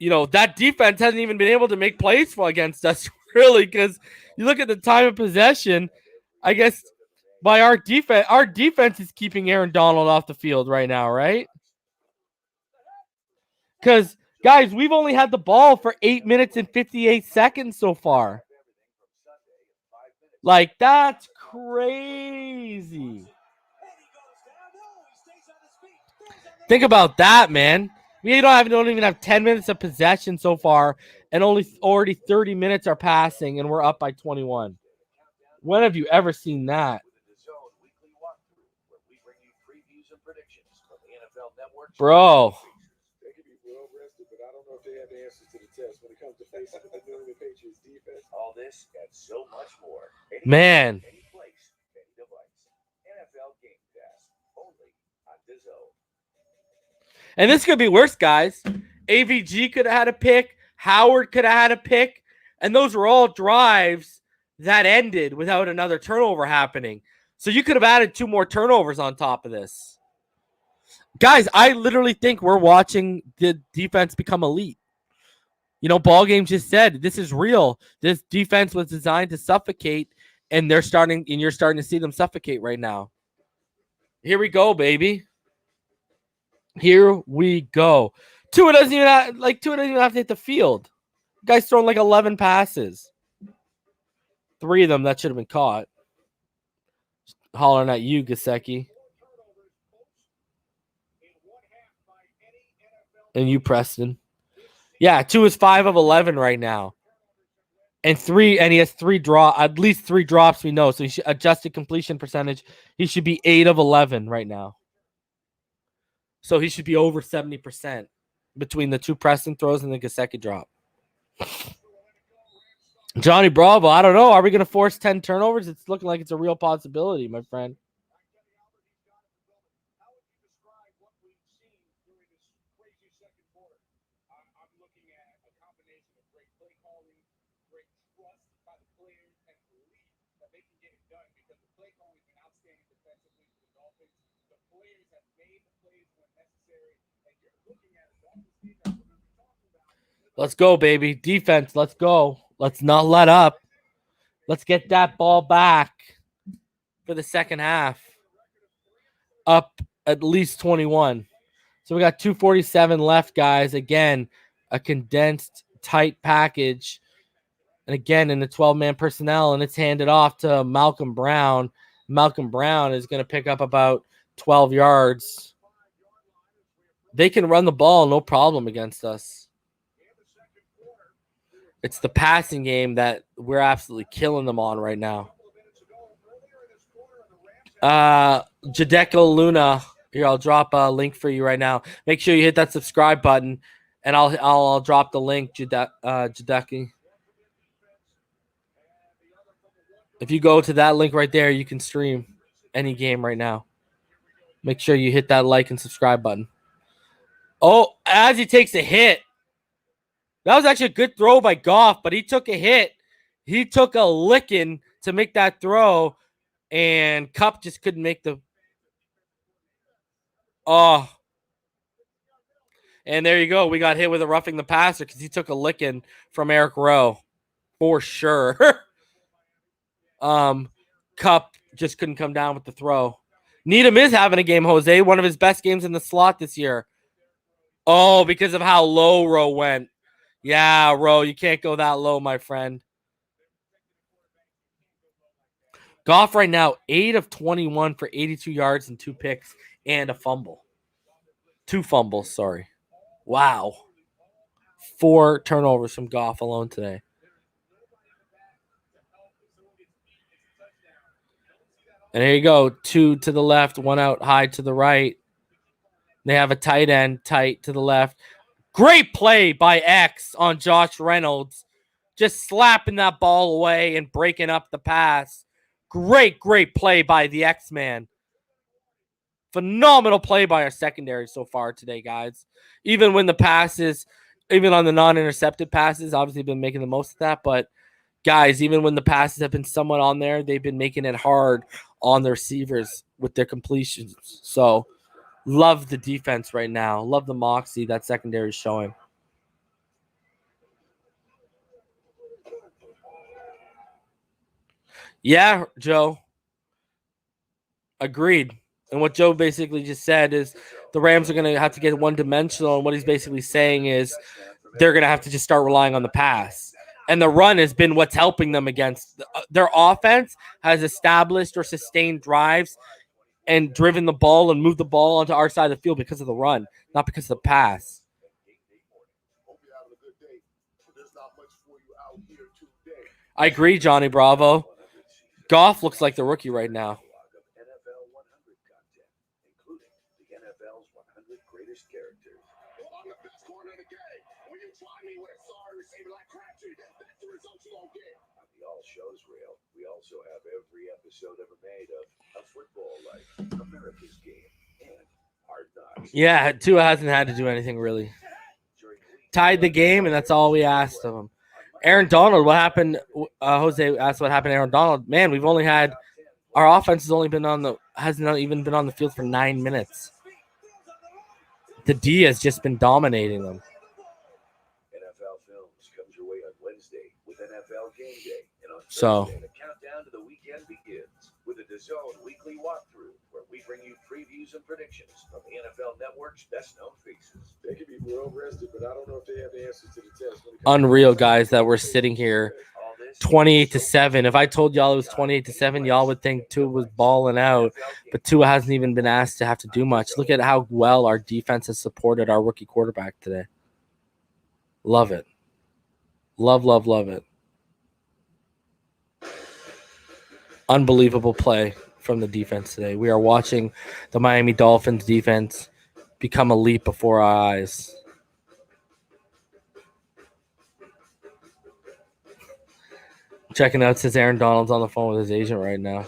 that defense hasn't even been able to make plays for against us, really, because you look at the time of possession, I guess, by our defense is keeping Aaron Donald off the field right now, right? Because, guys, we've only had the ball for 8 minutes and 58 seconds so far. Like, that's crazy. Think about that, man. We don't even have 10 minutes of possession so far, and already 30 minutes are passing, and we're up by 21. When have you ever seen that? Bro. They can be well rested, but I don't know if they have the answers to the test when it comes to facing the New England Patriots defense. All this and so much more. Man. Any place, any device. NFL Game Pass, only on DAZN. And this could be worse, guys. AVG could have had a pick. Howard could have had a pick. And those were all drives that ended without another turnover happening. So you could have added 2 more turnovers on top of this. Guys, I literally think we're watching the defense become elite. Ball game just said this is real. This defense was designed to suffocate, and you're starting to see them suffocate right now. Here we go, baby. Here we go. Tua doesn't even have to hit the field. The guy's thrown like 11 passes. 3 of them that should have been caught. Just hollering at you, Gesicki. And you, Preston. Yeah, 2 is 5 of 11 right now. And he has at least 3 drops, we know. So he should adjusted completion percentage. He should be 8 of 11 right now. So he should be over 70% between the 2 Preston throws and the Gesicki drop. Johnny Bravo, I don't know. Are we going to force 10 turnovers? It's looking like it's a real possibility, my friend. Let's go, baby. Defense, let's go. Let's not let up. Let's get that ball back for the second half. Up at least 21. So we got 2:47 left, guys. Again, a condensed, tight package. And again, in the 12-man personnel, and it's handed off to Malcolm Brown. Malcolm Brown is going to pick up about 12 yards. They can run the ball, no problem against us. It's the passing game that we're absolutely killing them on right now. Jadeko Luna. Here, I'll drop a link for you right now. Make sure you hit that subscribe button, and I'll drop the link, Jadeki. If you go to that link right there, you can stream any game right now. Make sure you hit that like and subscribe button. Oh, as he takes a hit. That was actually a good throw by Goff, but he took a hit. He took a licking to make that throw, and Kupp just couldn't make the... Oh. And there you go. We got hit with a roughing the passer because he took a licking from Eric Rowe. For sure. Kupp just couldn't come down with the throw. Needham is having a game, Jose. One of his best games in the slot this year. Oh, because of how low Rowe went. Yeah, Rowe, you can't go that low, my friend. Goff right now, 8 of 21 for 82 yards and 2 picks and a fumble. 2 fumbles, sorry. Wow. 4 turnovers from Goff alone today. And here you go. 2 to the left, 1 out high to the right. They have a tight end tight to the left. Great play by X on Josh Reynolds. Just slapping that ball away and breaking up the pass. Great play by the X-Man. Phenomenal play by our secondary so far today, guys. Even when the passes, even on the non-intercepted passes, obviously been making the most of that. But, guys, even when the passes have been somewhat on there, they've been making it hard on the receivers with their completions. So, love the defense right now. Love the moxie that secondary is showing. Yeah, Joe. Agreed. And what Joe basically just said is the Rams are going to have to get one-dimensional, and what he's basically saying is they're going to have to just start relying on the pass. And the run has been what's helping them against their offense has established or sustained drives and driven the ball and moved the ball onto our side of the field because of the run, not because of the pass. I agree, Johnny Bravo. Goff looks like the rookie right now. Show's real. We also have every episode ever made of football, like America's Game and Hard Knocks. Yeah, Tua hasn't had to do anything really. Tied the game, and that's all we asked of him. Aaron Donald, what happened? Jose asked what happened to Aaron Donald. Man, we've only had our offense hasn't even been on the field for 9 minutes. The D has just been dominating them. NFL Films comes your way on Wednesday with NFL Game Day. So, the countdown to the weekend begins with a DAZN weekly walkthrough where we bring you previews and predictions from the NFL Network's best-known faces. They can be well rested, but I don't know if they have the answers to the test. Unreal, guys, that we're sitting here 28-7. If I told y'all it was 28-7, y'all would think Tua was balling out, but Tua hasn't even been asked to have to do much. Look at how well our defense has supported our rookie quarterback today. Love it. Love it. Unbelievable play from the defense today. We are watching the Miami Dolphins defense become a leap before our eyes. Checking out, says Aaron Donald's on the phone with his agent right now.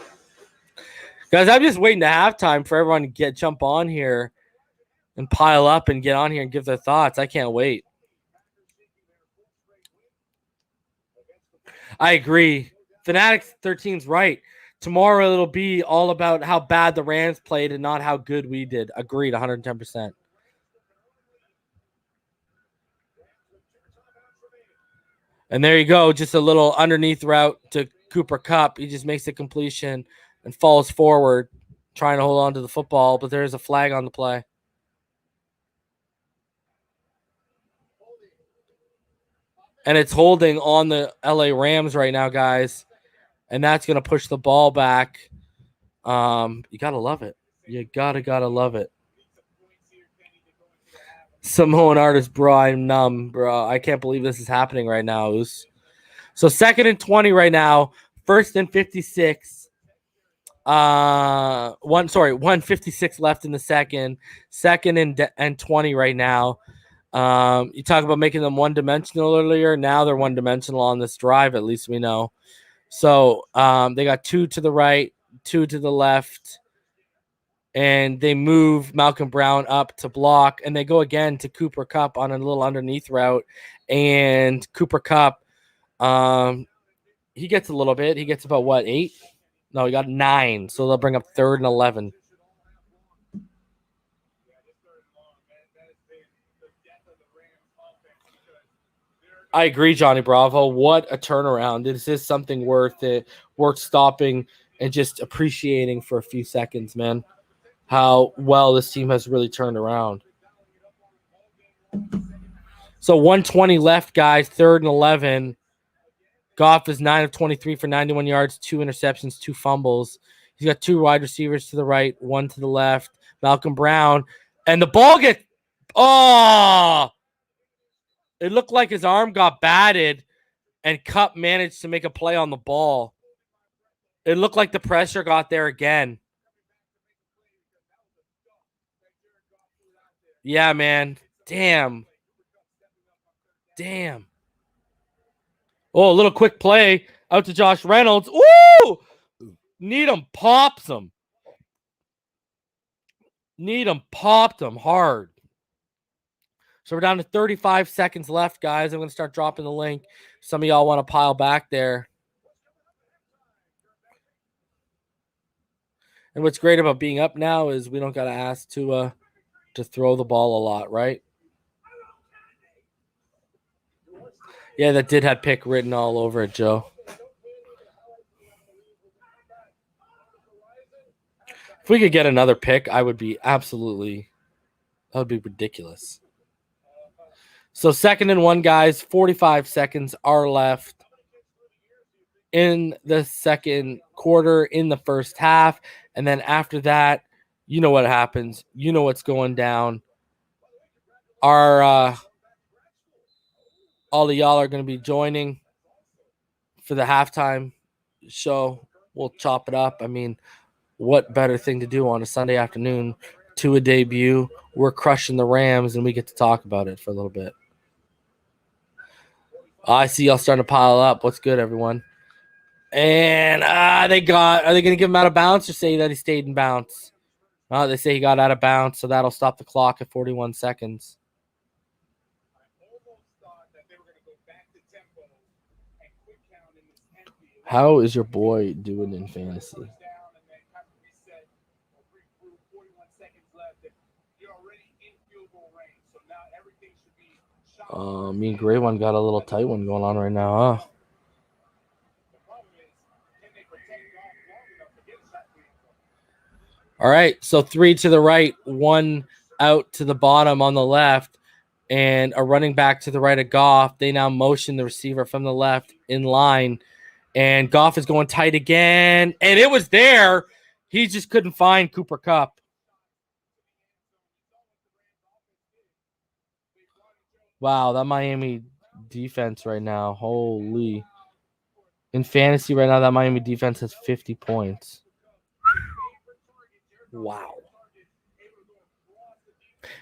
Guys, I'm just waiting to halftime for everyone to jump on here and pile up and get on here and give their thoughts. I can't wait. I agree. Fanatics 13's right. Tomorrow it'll be all about how bad the Rams played and not how good we did. Agreed, 110%. And there you go, just a little underneath route to Cooper Kupp. He just makes the completion and falls forward, trying to hold on to the football, but there's a flag on the play. And it's holding on the LA Rams right now, guys. And that's going to push the ball back. You got to love it. You gotta love it. Samoan artist, bro, I'm numb, bro. I can't believe this is happening right now. So 2nd and 20 right now. 1st and 56. 156 left in the second. 2nd and 20 right now. You talk about making them one-dimensional earlier. Now they're one-dimensional on this drive, at least we know. So they got 2 to the right, 2 to the left, and they move Malcolm Brown up to block, and they go again to Cooper Kupp on a little underneath route, and Cooper Kupp, he gets a little bit. He gets about, 8? No, he got 9, so they'll bring up 3rd and 11. I agree, Johnny Bravo. What a turnaround. This is something worth stopping and just appreciating for a few seconds, man. how well this team has really turned around. So 120 left, guys. 3rd and 11. Goff is 9 of 23 for 91 yards, 2 interceptions, 2 fumbles. He's got 2 wide receivers to the right, 1 to the left. Malcolm Brown. And the ball gets... Oh! It looked like his arm got batted, and Kupp managed to make a play on the ball. It looked like the pressure got there again. Yeah, man. Damn. Oh, a little quick play out to Josh Reynolds. Woo! Needham pops him. Needham popped him hard. So we're down to 35 seconds left, guys. I'm going to start dropping the link. Some of y'all want to pile back there. And what's great about being up now is we don't got to ask Tua to throw the ball a lot, right? Yeah, that did have pick written all over it, Joe. If we could get another pick, I would be absolutely, that would be ridiculous. So 2nd and 1, guys. 45 seconds are left in the second quarter, in the first half. And then after that, you know what happens. You know what's going down. All of y'all are going to be joining for the halftime show. We'll chop it up. I mean, what better thing to do on a Sunday afternoon to a debut? We're crushing the Rams, and we get to talk about it for a little bit. I see y'all starting to pile up. What's good, everyone? And are they going to give him out of bounds or say that he stayed in bounds? They say he got out of bounds, so that'll stop the clock at 41 seconds. How is your boy doing in fantasy? Me and Gray One got a little tight one going on right now, huh? All right, so 3 to the right, 1 out to the bottom on the left, and a running back to the right of Goff. They now motion the receiver from the left in line, and Goff is going tight again, and it was there. He just couldn't find Cooper Kupp. Wow, that Miami defense right now, holy. In fantasy right now, that Miami defense has 50 points. Wow.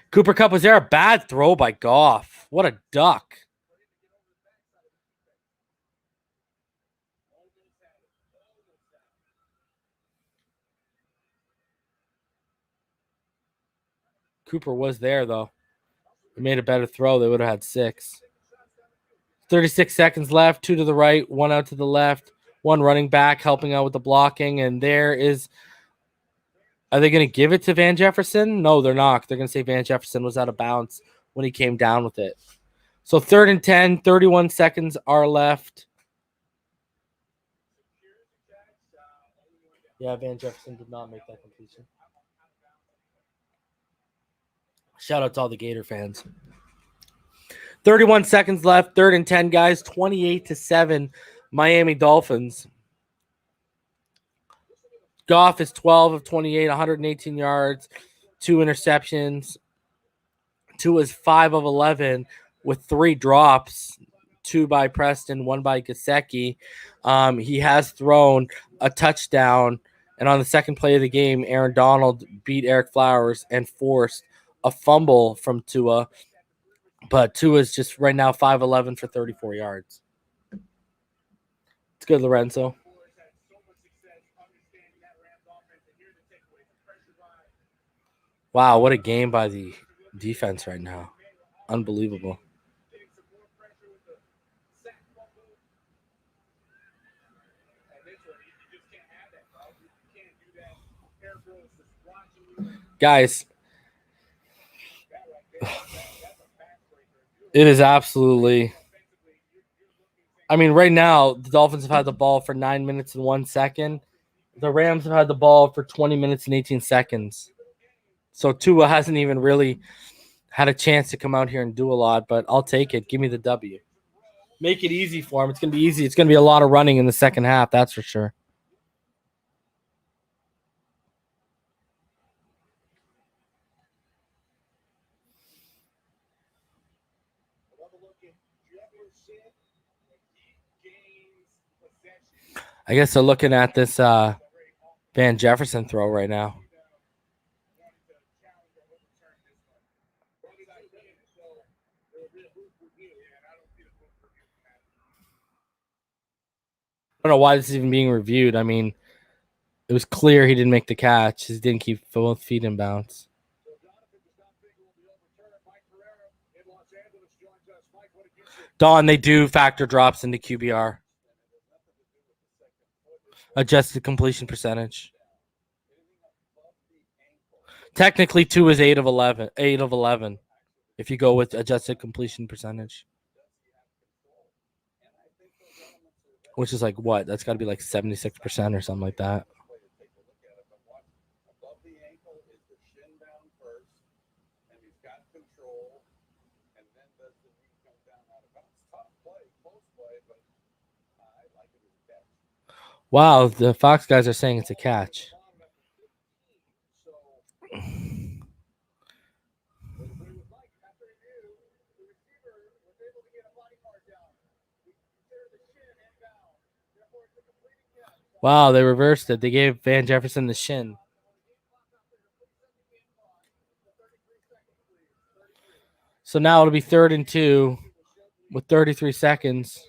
Cooper Kupp, was there a bad throw by Goff? What a duck. Cooper was there, though. He made a better throw. They would have had 6. 36 seconds left. 2 to the right, 1 out to the left. 1 running back helping out with the blocking. And there is... Are they going to give it to Van Jefferson? No, they're not. They're going to say Van Jefferson was out of bounds when he came down with it. So 3rd and 10, 31 seconds are left. Yeah, Van Jefferson did not make that completion. Shout out to all the Gator fans. 31 seconds left, 3rd and 10, guys. 28-7, Miami Dolphins. Goff is 12 of 28, 118 yards, 2 interceptions. Tua'S 5 of 11 with 3 drops, 2 by Preston, 1 by Gesicki. He has thrown a touchdown, and on the second play of the game, Aaron Donald beat Eric Flowers and forced a fumble from Tua. But Tua'S just right now 5-11 for 34 yards. It's good, Lorenzo. Wow, what a game by the defense right now. Unbelievable. Guys, it is absolutely... I mean, right now, the Dolphins have had the ball for 9 minutes and 1 second. The Rams have had the ball for 20 minutes and 18 seconds. So Tua hasn't even really had a chance to come out here and do a lot, but I'll take it. Give me the W. Make it easy for him. It's going to be easy. It's going to be a lot of running in the second half, that's for sure. I guess they're looking at this Van Jefferson throw right now. I don't know why this is even being reviewed. I mean, it was clear he didn't make the catch. He didn't keep both feet in bounds. Don, they do factor drops into QBR. Adjusted completion percentage. Technically, 2 is 8 of 11. 8 of 11. If you go with adjusted completion percentage. Which is like what? That's got to be like 76% or something like that. Wow, the Fox guys are saying it's a catch. Wow, they reversed it. They gave Van Jefferson the shin. So now it'll be 3rd and 2 with 33 seconds.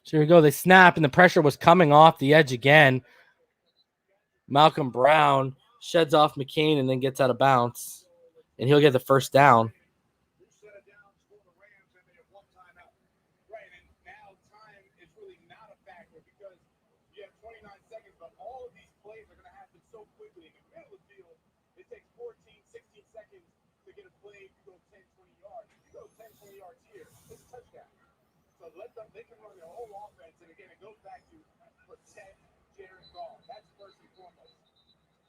So here we go. They snap, and the pressure was coming off the edge again. Malcolm Brown sheds off McCain and then gets out of bounds. And he'll get the first down. They can run their whole offense, and again, it goes back to protect Jared Goff. That's first and foremost.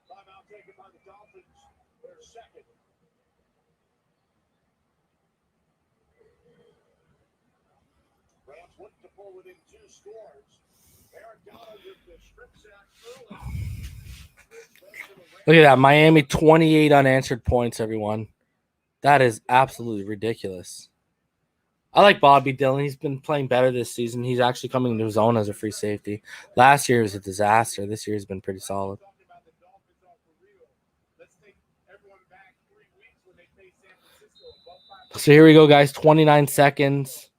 Timeout taken by the Dolphins. Their second. Rams looking to pull within 2 scores. Aaron Donald with the strip sack early. Look at that. Miami, 28 unanswered points, everyone. That is absolutely ridiculous. I like Bobby Dillon. He's been playing better this season. He's actually coming to his own as a free safety. Last year was a disaster. This year has been pretty solid. So here we go, guys. 29 seconds.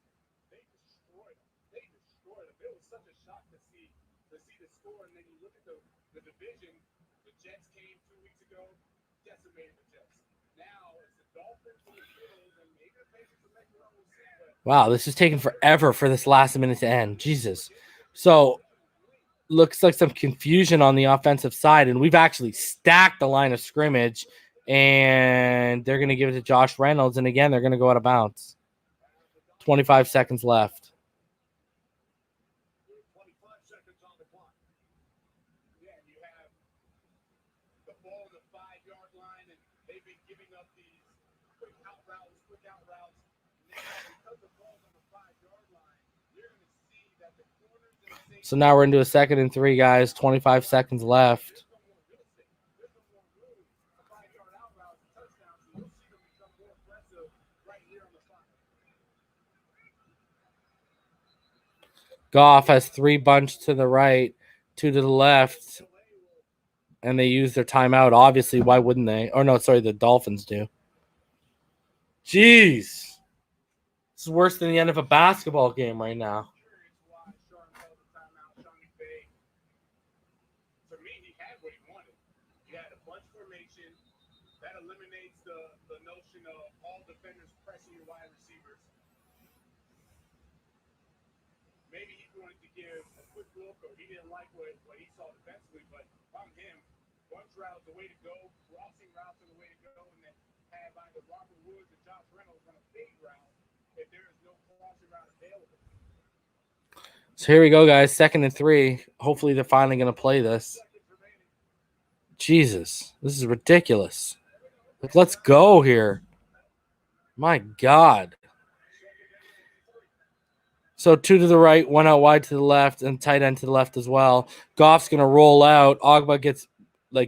Wow, this is taking forever for this last minute to end. Jesus. So looks like some confusion on the offensive side, and we've actually stacked the line of scrimmage, and they're going to give it to Josh Reynolds, and again, they're going to go out of bounds. 25 seconds left. So now we're into a 2nd and 3, guys. 25 seconds left. Goff has 3 bunch to the right, 2 to the left, and they use their timeout. Obviously, why wouldn't they? Oh, no, sorry, the Dolphins do. Jeez. This is worse than the end of a basketball game right now. Maybe wanted to give a quick look, or he didn't like what he saw defensively. But on him, bunch route the way to go, crossing routes are the way to go, and then have either Robert Woods or Josh Reynolds on a fade route if there is no crossing route available. So here we go, guys. 2nd and 3. Hopefully they're finally going to play this. Jesus, this is ridiculous. Like, let's go here. My God. So 2 to the right, 1 out wide to the left, and tight end to the left as well. Goff's going to roll out. Ogba gets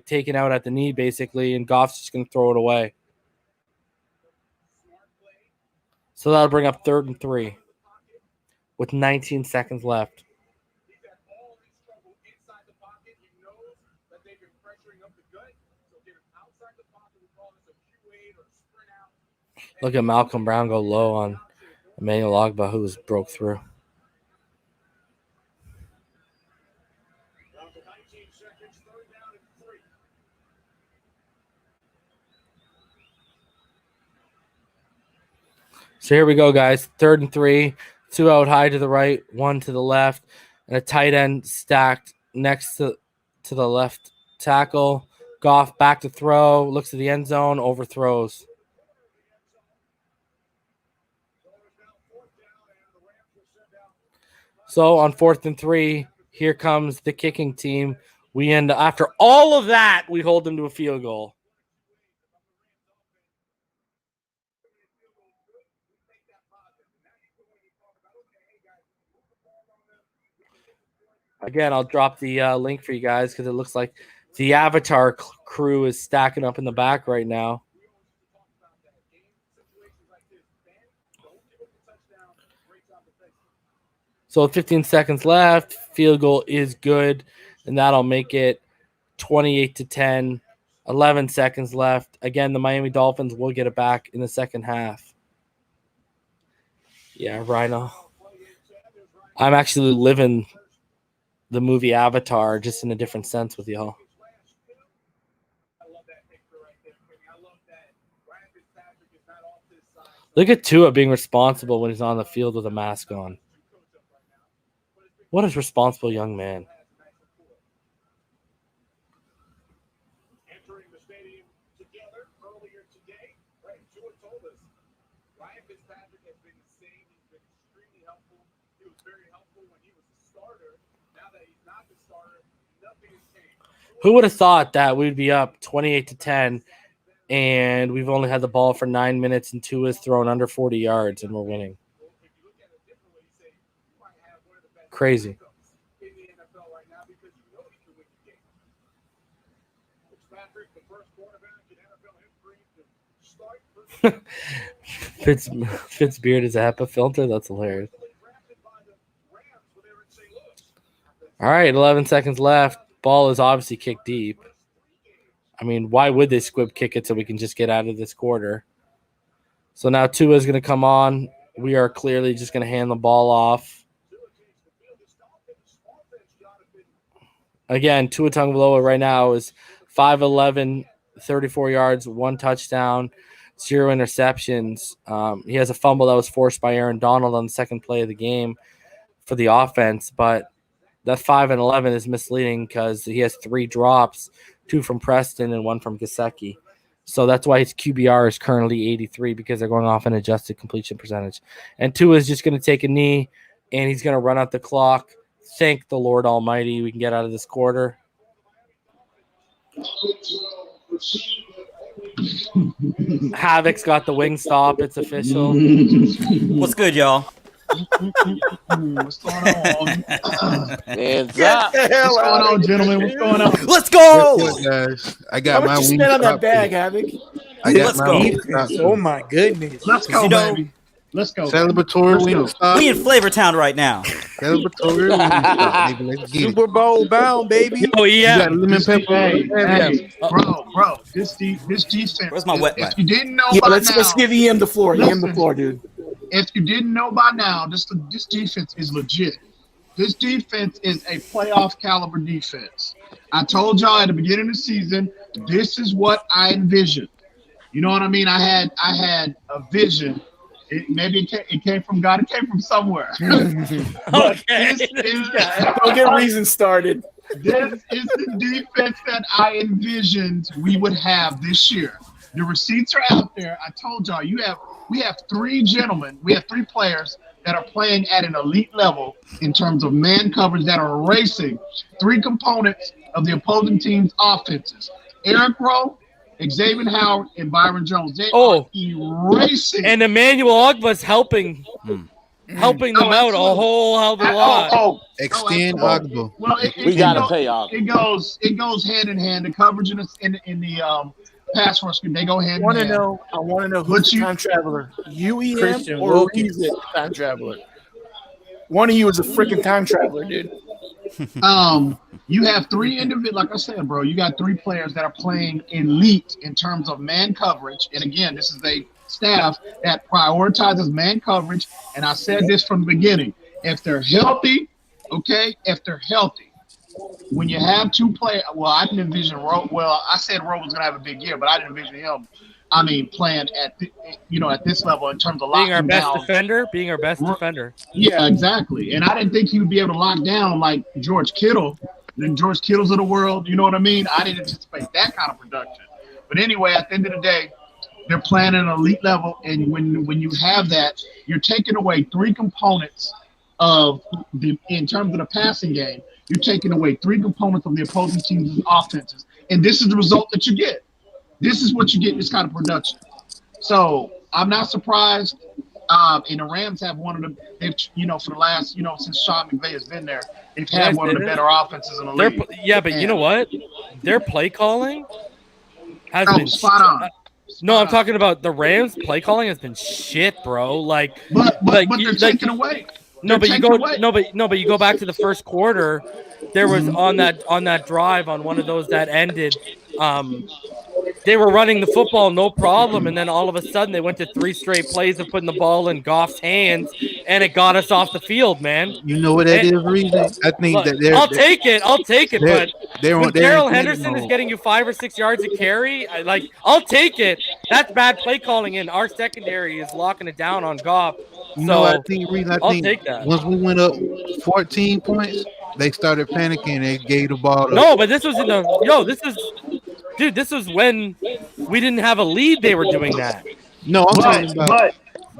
taken out at the knee basically, and Goff's just going to throw it away. So that'll bring up 3rd and 3 with 19 seconds left. He's had all his trouble inside the pocket. He knows that they've been pressuring up the gut. So get him outside the pocket. We call this a Q8 or a sprint out. Look at Malcolm Brown go low on Emmanuel Ogba, who was broke through. Down to 19 seconds, 3rd down and 3. So here we go, guys. 3rd and 3. 2 out high to the right, 1 to the left, and a tight end stacked next to the left tackle. Goff back to throw, looks at the end zone, overthrows. So on 4th and 3, here comes the kicking team. We end after all of that, we hold them to a field goal. Again, I'll drop the link for you guys because it looks like the Avatar crew is stacking up in the back right now. So 15 seconds left. Field goal is good, and that'll make it 28-10. 11 seconds left. Again, the Miami Dolphins will get it back in the second half. Yeah, Rhino. I'm actually living the movie Avatar just in a different sense with y'all. Look at Tua being responsible when he's on the field with a mask on. What a responsible young man. Entering the stadium together earlier today, right? Tua told us Ryan Fitzpatrick has been the same. He's been extremely helpful. He was very helpful when he was the starter. Now that he's not the starter, nothing has changed. Who would have thought that we'd be up 28-10 and we've only had the ball for 9 minutes and Tua's thrown under 40 yards and we're winning? Crazy. In the NFL right now because you know he can win the game. Fitzpatrick, the first quarterback in NFL history to start. Fitzbeard is a HEPA filter? That's hilarious. All right, 11 seconds left. Ball is obviously kicked deep. I mean, why would they squib kick it so we can just get out of this quarter? So now Tua is going to come on. We are clearly just going to hand the ball off. Again, Tua Tagovailoa right now is 5'11", 34 yards, 1 touchdown, 0 interceptions. He has a fumble that was forced by Aaron Donald on the second play of the game for the offense, but that 5-11 is misleading because he has 3 drops, 2 from Preston and 1 from Gesicki. So that's why his QBR is currently 83 because they're going off an adjusted completion percentage. And Tua is just going to take a knee, and he's going to run out the clock. Thank the Lord Almighty we can get out of this quarter. Havoc's got the wing stop. It's official. What's good, y'all? What's going on? Hands up. What's going on, gentlemen? What's going on? Let's go! Guys, I How got my much you wing spent on that stop. bag, Havoc? I got Let's my go. wing stop. Oh my goodness. Let's go, You know- baby. Let's go. Celebratory wing stop. We in Flavortown right now. Celebratory wing stop, baby. Let's get it. Super Bowl bound, baby. Oh, You yeah. got lemon pepper. Hey, bro, this defense. Where's my wet If wipe? you didn't know Yeah, by let's now, give EM the floor. EM the floor, dude. if you didn't know by now, this defense is legit. This defense is a playoff caliber defense. I told y'all at the beginning of the season, this is what I envisioned. You know what I mean? I had a vision It came from God. It came from somewhere. But Okay. Don't get reason started. this is the defense that I envisioned we would have this year. The receipts are out there. I told y'all we have three players that are playing at an elite level in terms of man coverage that are erasing three components of the opposing team's offenses. Eric Rowe, Xavier Howard, and Byron Jones. They are erasing. And Emmanuel Ogba's helping them out a whole hell of a lot. Extend Ogba. Well, We gotta pay off. It goes hand in hand. The coverage in the pass rush, they go hand in hand. I want to know who's the time traveler. UEM Christian or Wilkins. Reeves time traveler? One of you is a freaking time traveler, dude. You have three individuals, like I said, bro. You got three players that are playing elite in terms of man coverage. And again, this is a staff that prioritizes man coverage. And I said this from the beginning. If they're healthy, when you have two players, well, I didn't envision Rowe. Well, I said Rowe was going to have a big year, but I didn't envision him. I mean, playing at this level in terms of being our best down. defender. Yeah, exactly. And I didn't think he would be able to lock down like George Kittle, the George Kittles of the world. You know what I mean? I didn't anticipate that kind of production. But anyway, at the end of the day, they're playing at an elite level, and when you have that, you're taking away three components in terms of the passing game. You're taking away three components of the opposing team's offenses, and this is the result that you get. This is what you get, this kind of production. So I'm not surprised. And the Rams have one of the, for the last, since Sean McVay has been there, they've had one of the better offenses in the league. Yeah, but you know what? Their play calling has been spot on. No, I'm talking about the Rams' play calling has been shit, bro. But they're taking away. But you go back to the first quarter. There was on that drive on one of those that ended. They were running the football no problem, and then all of a sudden they went to 3 straight plays of putting the ball in Goff's hands, and it got us off the field, man. You know what that is, reason? I think that I'll take it. But when Darrell Henderson is on. getting you 5 or 6 yards of carry, I'll take it. That's bad play calling, and our secondary is locking it down on Goff. I think I'll take that. Once we went up 14 points, they started panicking. They gave the ball. No, but this was this was when we didn't have a lead. They were doing that. No, I'm talking about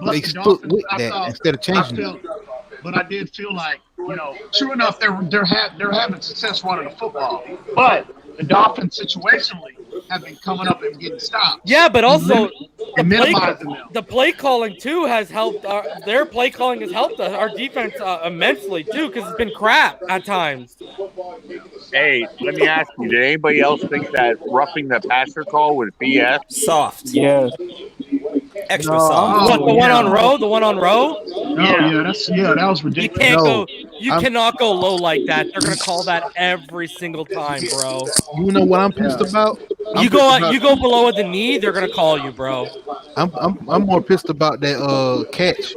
they the stuck Dolphins, with that instead of changing it. But I did feel like, true enough, they're having success running the football. But the Dolphins situationally have been coming up and getting stopped. Yeah, but also the play calling too has helped. Their play calling has helped us, our defense immensely too, because it's been crap at times. Hey, let me ask you: did anybody else think that roughing the passer call was BS? Soft. Yeah. Extra soft. What, the one on row? The one on row? That was ridiculous. You cannot go low like that. They're gonna call that every single time, bro. You know what I'm pissed about? You go below the knee, they're gonna call you, bro. I'm more pissed about that catch.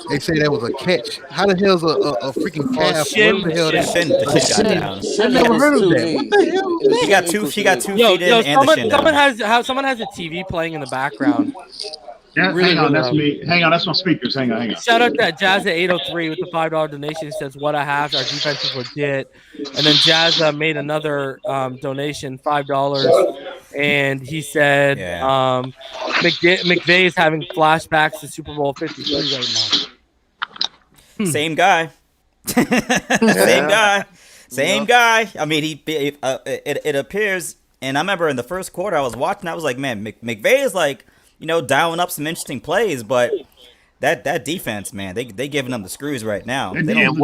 They say that was a catch. How the hell's a freaking calf? Shin. What the hell that Shin. The shin got down. I never heard of that. What the hell? She got 2 feet in and the shin down. Someone has a TV playing in the background. Hang on, that's me. Hang on, that's my speakers. Hang on. Shout out to Jazz at 803 with the $5 donation. He says, "What I have, our defense is legit." And then Jazz made another donation, $5, and he said, "McVay is having flashbacks to Super Bowl 53 right now." Same guy. Same guy. I mean, it appears, and I remember in the first quarter I was watching. I was like, man, McVay is like, dialing up some interesting plays, but that defense, man, they giving them the screws right now. And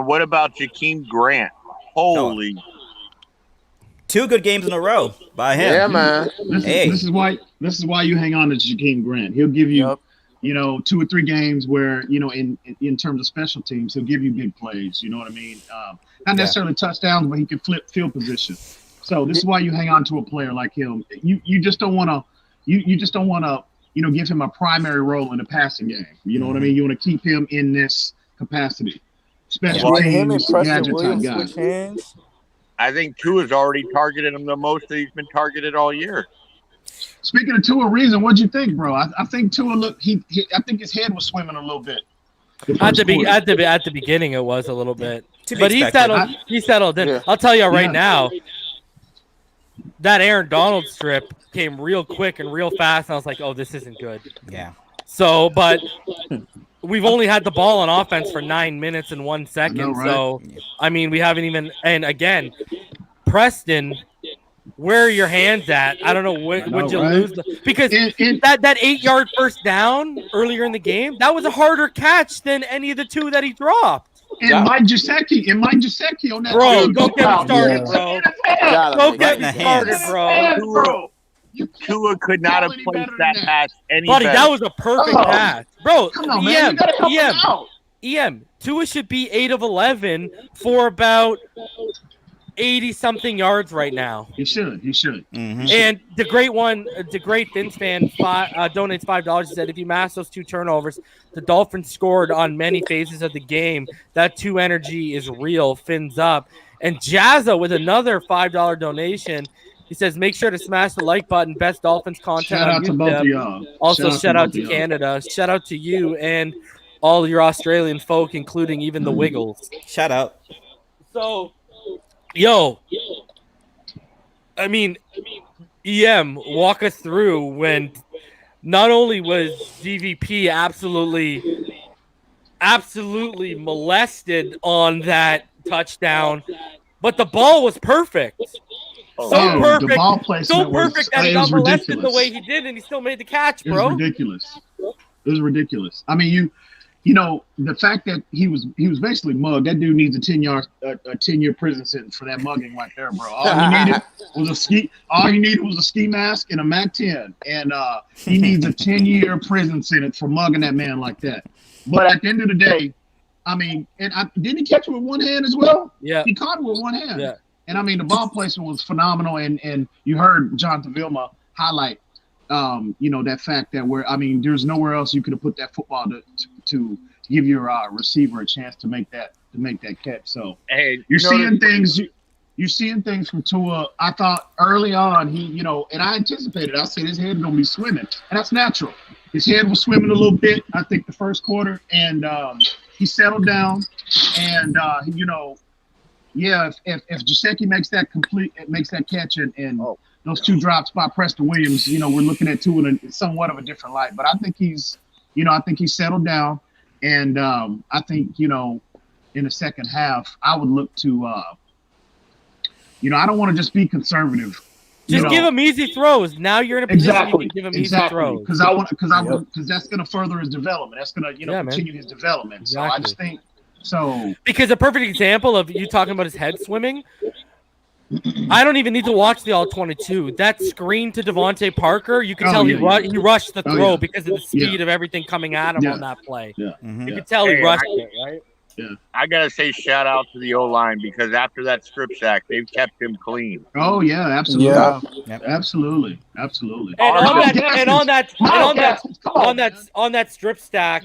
what about Jakeem Grant? Holy. 2 good games in a row by him. Yeah, man. This is why you hang on to Jakeem Grant. He'll give you, 2 or 3 games where, in terms of special teams, he'll give you big plays. You know what I mean? Not necessarily touchdowns, but he can flip field position. So this is why you hang on to a player like him. You just don't want to. You just don't want to, give him a primary role in the passing game. You know what I mean? You want to keep him in this capacity. Special teams, him and Preston gadget type Williams guy. switch hands. I think Tua'S already targeted him the most that he's been targeted all year. Speaking of Tua reason, what'd you think, bro? I think Tua looked. I think his head was swimming a little bit. At the beginning, it was a little bit, but he expected. settled in. Yeah. I'll tell you right now, that Aaron Donald strip came real quick and real fast, and I was like, "Oh, this isn't good." Yeah. So, but we've only had the ball on offense for 9 minutes and 1 second. I know, right? So, I mean, we haven't even. And again, Preston, where are your hands at? I don't know. Would you right? lose? Because that 8-yard first down earlier in the game, that was a harder catch than any of the two that he dropped. And Mike Gesicki on that. Bro, field go goal get him route. started, bro. Go get me started, bro. Tua could not have placed that pass any Buddy, better. that was a perfect pass. Bro, Come on, man. You gotta help him out. Tua should be 8 of 11 for about 80-something yards right now. He should. Mm-hmm. And the great Fins fan donates $5. He said, if you mask those 2 turnovers, the Dolphins scored on many phases of the game. That 2 energy is real. Fins up. And Jazza with another $5 donation. He says, make sure to smash the like button. Best Dolphins content Shout on out to YouTube. both of y'all. Also, shout out both to of y'all. Canada. Shout out to you and all your Australian folk, including even the Wiggles. Shout out. So, yo, I mean, EM, walk us through when not only was GVP absolutely molested on that touchdown, but the ball was perfect. The ball placement so perfect that he got molested the way he did, and he still made the catch, bro. It was ridiculous. I mean, you know, the fact that he was basically mugged. That dude needs a 10-year prison sentence for that mugging right there, bro. All he needed was a ski mask and a MAC-10, and he needs a 10-year prison sentence for mugging that man like that. But at the end of the day, I mean, didn't he catch it with one hand as well? Yeah, he caught it with one hand. Yeah. And I mean, the ball placement was phenomenal, and you heard Jonathan Vilma highlight, that fact that there's nowhere else you could have put that football to give your receiver a chance to make that catch. So you're seeing things from Tua. I thought early on and I anticipated. I said his head was gonna be swimming, and that's natural. His head was swimming a little bit, I think, the first quarter, and he settled down, and if Gesicki makes that catch and those 2 drops by Preston Williams, we're looking at Tua in somewhat of a different light. But I think he's settled down, and I think in the second half I would look to I don't want to just be conservative. Just give him easy throws. Now you're in a position you can give him easy throws. Because that's going to further his development. That's going to continue his development. Exactly. So I just think. So, because a perfect example of you talking about his head swimming, I don't even need to watch the all 22. That screen to Devontae Parker, you can tell he rushed the throw because of the speed of everything coming at him on that play. Yeah. Mm-hmm. You can tell he rushed it, right? Yeah. I gotta say shout out to the O-line because after that strip sack, they've kept him clean. Oh yeah, absolutely. Yeah. Absolutely. And on that strip stack,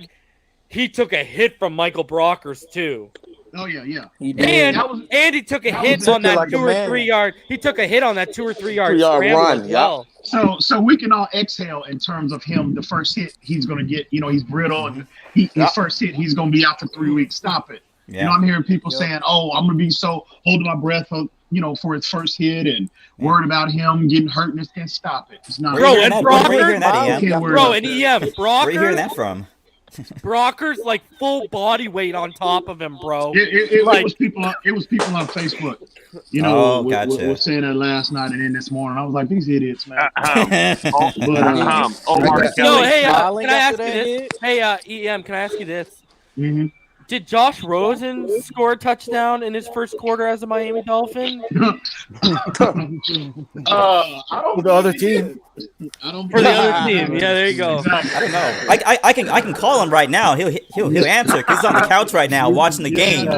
he took a hit from Michael Brockers too. Oh yeah. And he took a hit on that 2 or 3 yard. He took a hit on that 2 or 3 yard run as well. So we can all exhale in terms of him. The first hit he's going to get, he's brittle, and his first hit he's going to be out for 3 weeks. Stop it. Yeah. I'm hearing people saying, "Oh, I'm going to be so holding my breath for his first hit and worried about him getting hurt in this game." Stop it. It's not. Bro, and Brockers, where are you hearing that from? Brockers like full body weight on top of him, bro. It was people on Facebook. Was saying that last night and then this morning. I was like, these idiots, man. Omar Hey, can I ask you this? Hey, EM, can I ask you this? Mm-hmm. Did Josh Rosen score a touchdown in his first quarter as a Miami Dolphin? For the other team. For the other team. Yeah, there you go. Exactly. I don't know. I can call him right now. He'll answer. He's on the couch right now watching the game.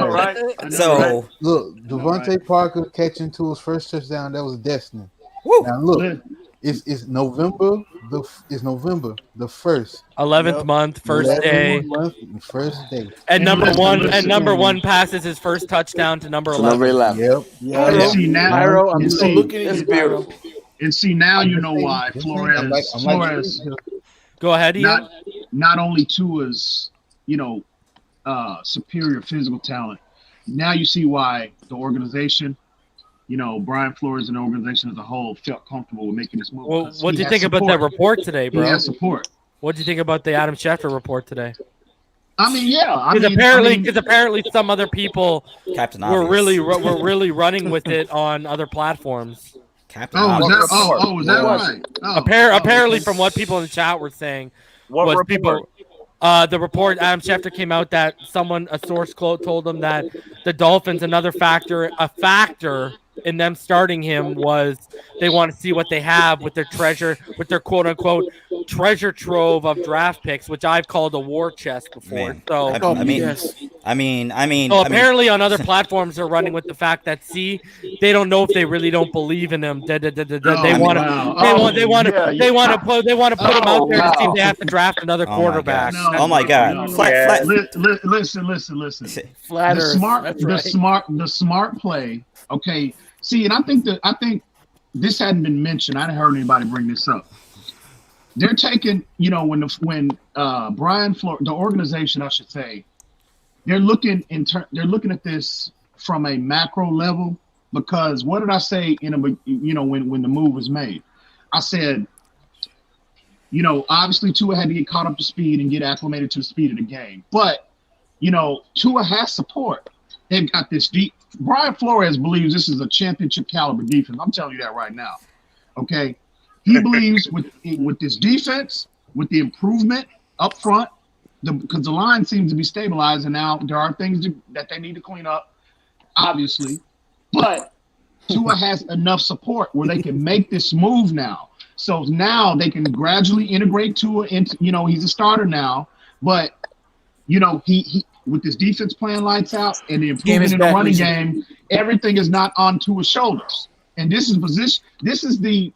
So look, Devontae Parker catching to his first touchdown. That was destiny. Woo. Now look, it's November the 1st. 11th month, first day. First day. And number one passes his first touchdown to number 11. Number 11. Yep. I'm still looking at It's you, beautiful. And see, now I'm you just know saying, why just saying, I'm like Flores Go ahead, Ian. not only Tua's, superior physical talent. Now you see why the organization, Brian Flores and the organization as a whole felt comfortable with making this move. Well, what do you think about that report today, He bro? has support. What do you think about the Adam Schefter report today? I mean, yeah. Because apparently some other people Captain were Obvious. really running with it on other platforms. Captain is Obvious. that right? Apparently, from what people in the chat were saying, What was report? people. The report, Adam Schefter came out that a source told them that the Dolphins, a factor in them starting him was they want to see what they have with their quote unquote treasure trove of draft picks, which I've called a war chest before. Man. So I mean, apparently on other platforms they're running with the fact that they don't know if they really don't believe in him. They want to put him out there to see if they have to draft another quarterback. Oh my God! Listen. The smart play. Okay. See, and I think this hadn't been mentioned. I hadn't heard anybody bring this up. They're taking, when Brian Flores, the organization, I should say, they're looking at this from a macro level, because what did I say when the move was made? I said, obviously Tua had to get caught up to speed and get acclimated to the speed of the game, but Tua has support. They've got this deep. Brian Flores believes this is a championship caliber defense. I'm telling you that right now. Okay, he believes with this defense, with the improvement up front, because the line seems to be stabilized, and now there are things that they need to clean up, obviously. But Tua has enough support where they can make this move now. So now they can gradually integrate Tua into, he's a starter now, but he with this defense playing lights out and the improvement in the running game, everything is not on Tua's shoulders. And this is the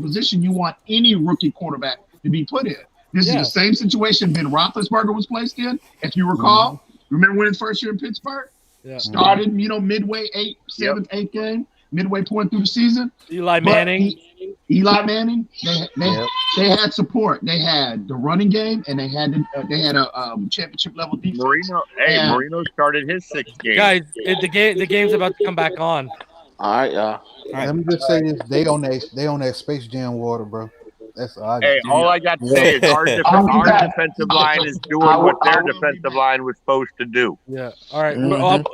position you want any rookie quarterback to be put in. This is the same situation Ben Roethlisberger was placed in, if you recall. Mm-hmm. Remember when his first year in Pittsburgh? Yeah. Started, midway 8th game, midway point through the season. Eli Manning. They had support. They had the running game, and they had a championship level defense. Marino started his 6th game. Guys, the game's about to come back on. All right, y'all. Let me just say this: they on that Space Jam water, bro. That's all. All I got to say is our defensive line is doing what their defensive line was supposed to do. Yeah. All right. All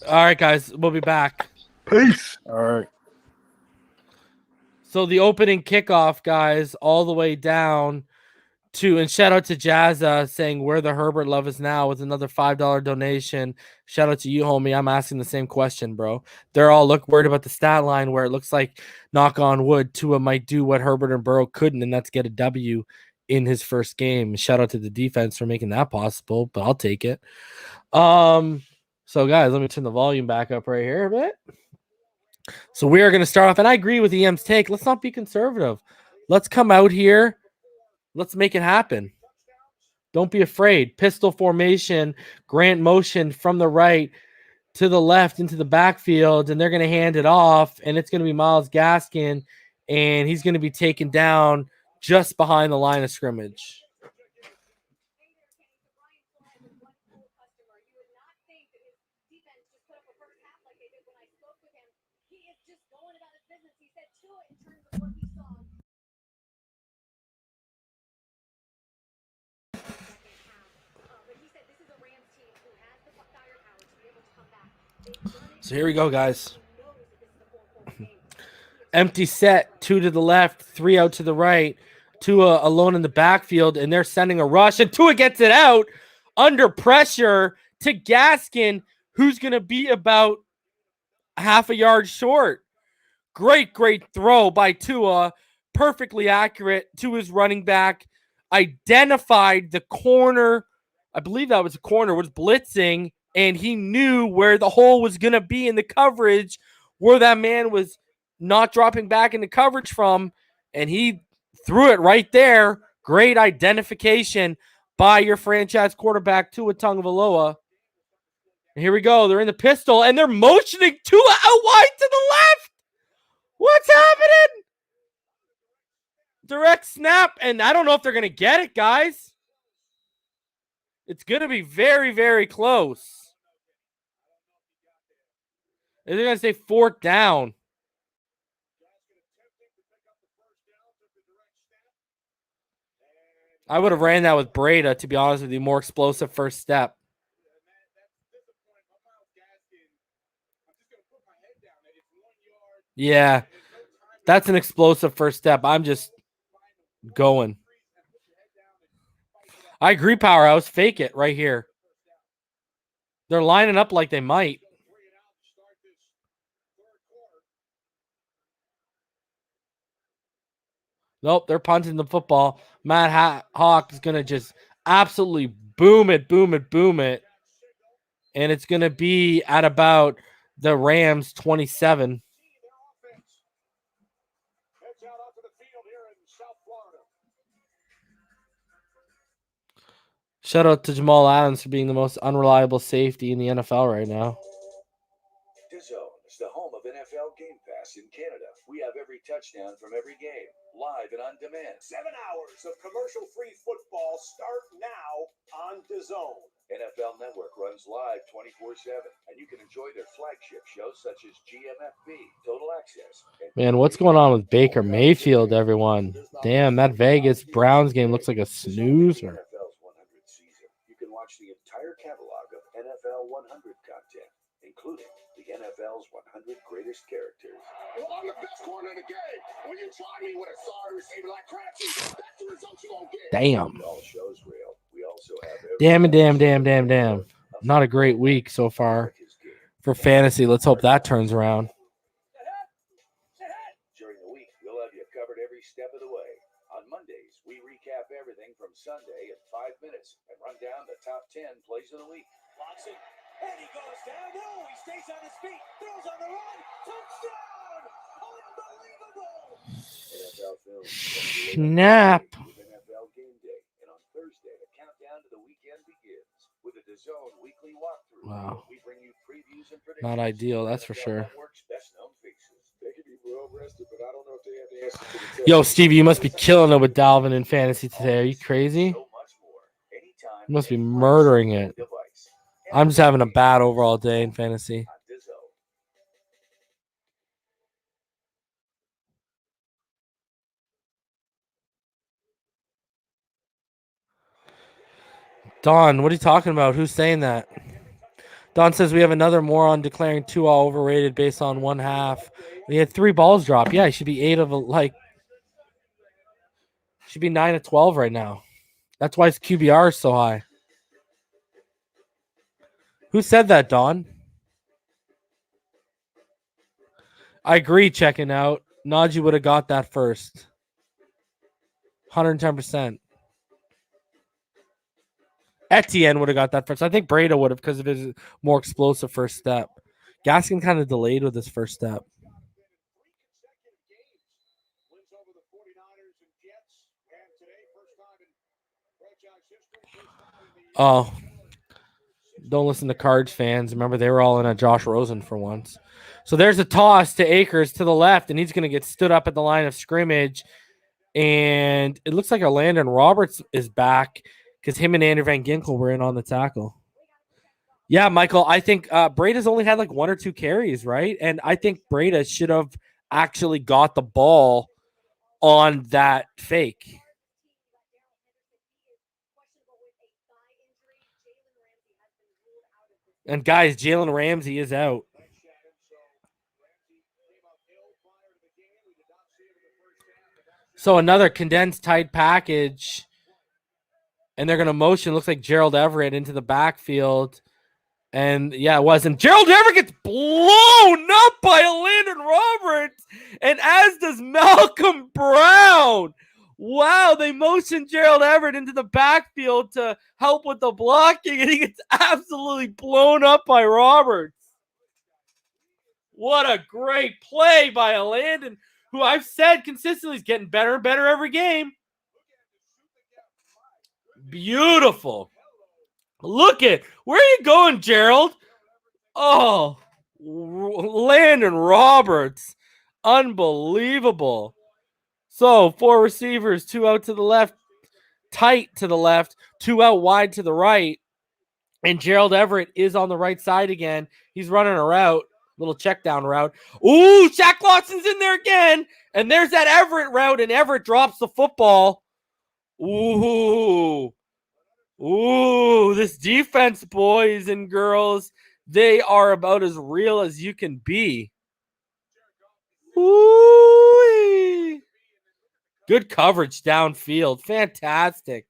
right, guys. We'll be back. Peace. All right. So the opening kickoff, guys, all the way down to, and shout out to Jazza saying where the Herbert love is now with another $5 donation. Shout out to you, homie. I'm asking the same question, bro. They're all worried about the stat line where it looks like, knock on wood, Tua might do what Herbert and Burrow couldn't, and that's get a W in his first game. Shout out to the defense for making that possible, but I'll take it. So guys, let me turn the volume back up right here a bit. So we are going to start off, and I agree with EM's take. Let's not be conservative. Let's come out here. Let's make it happen. Don't be afraid. Pistol formation, Grant motion from the right to the left into the backfield, and they're going to hand it off, and it's going to be Myles Gaskin, and he's going to be taken down just behind the line of scrimmage. So here we go, guys. Empty set, 2 to the left, 3 out to the right. Tua alone in the backfield, and they're sending a rush. And Tua gets it out under pressure to Gaskin, who's going to be about half a yard short. Great throw by Tua. Perfectly accurate to his running back. Identified the corner. I believe that was a corner, was blitzing. And he knew where the hole was going to be in the coverage, where that man was not dropping back into coverage from, and he threw it right there. Great identification by your franchise quarterback, Tua Tagovailoa. And here we go. They're in the pistol, and they're motioning Tua out wide to the left. What's happening? direct snap, and I don't know if they're going to get it, guys. It's going to be very, very close. They're going to say 4th down. I would have ran that with Breda, to be honest with you. More explosive first step. Yeah, that's an explosive first step. I'm just going. I agree, Powerhouse. Fake it right here. They're lining up like they might. Nope, they're punting the football. Matt Hawk is going to just absolutely boom it. And it's going to be at about the Rams 27. Shout out to Jamal Adams for being the most unreliable safety in the NFL right now. DAZN is the home of NFL Game Pass in Canada. We have every touchdown from every game, live and on demand. 7 hours of commercial-free football start now on DAZN. NFL Network runs live 24/7, and you can enjoy their flagship shows such as GMFB, Total Access. Man, what's going on with Baker Mayfield, everyone? Damn, that Vegas Browns game looks like a snoozer. NFL's 100 season. You can watch the entire catalog of NFL 100 content, including the NFL's 100 greatest characters. Well, I'm the best corner in the game. When you try me with a sorry receiver like Crabtree, that's the result you gonna get. Damn. All shows real. We also have Damn. Not a great week so far for fantasy. Let's hope that turns around. During the week, we'll have you covered every step of the way. On Mondays, we recap everything from Sunday in 5 minutes and run down the top 10 plays of the week. Locks it, and he goes down. No, he stays on his feet. Throws on the run. Touchdown! Unbelievable! NFL film. Snap. NFL Game Day. And on Thursday, the countdown to the weekend begins with a DAZN weekly walkthrough. Wow. We bring you previews and predictions. Not ideal, that's for sure. Network's best-known faces. They can be well rested, but I don't know if they have the answer to the test. Yo, Stevie, you must be killing it with Dalvin in fantasy today. Are you crazy? So much more. Anytime, You must be murdering it. device. I'm just having a bad overall day in fantasy. On DAZN. Don, what are you talking about? Who's saying that? Don says we have another moron declaring Tua overrated based on 1/2. He had 3 balls dropped. Yeah, he should be 8 of should be 9 of 12 right now. That's why his QBR is so high. Who said that, Don? I agree, checking out. Najee would have got that first. 110%. Etienne would have got that first. I think Breda would have because of his more explosive first step. Gaskin kind of delayed with his first step. Oh, don't listen to Cards fans. Remember, they were all in a Josh Rosen for once. So there's a toss to Akers to the left, and he's going to get stood up at the line of scrimmage. And it looks like Landon Roberts is back because him and Andrew Van Ginkel were in on the tackle. Yeah, Michael, I think Breda's only had like 1 or 2 carries, right? And I think Breda should have actually got the ball on that fake. And guys, Jalen Ramsey is out. So another condensed tight package. And they're going to motion. Looks like Gerald Everett into the backfield. And yeah, it was. And Gerald Everett gets blown up by Landon Roberts. And as does Malcolm Brown. Wow, they motioned Gerald Everett into the backfield to help with the blocking. And he gets absolutely blown up by Roberts. What a great play by Landon, who I've said consistently is getting better and better every game. Beautiful. Look at where are you going, Gerald? Oh, Landon Roberts. Unbelievable. So 4 receivers, 2 out to the left, tight to the left, 2 out wide to the right. And Gerald Everett is on the right side again. He's running a route, little check down route. Ooh, Shaq Lawson's in there again. And there's that Everett route, and Everett drops the football. Ooh. Ooh, this defense, boys and girls, they are about as real as you can be. Ooh. Good coverage downfield. Fantastic.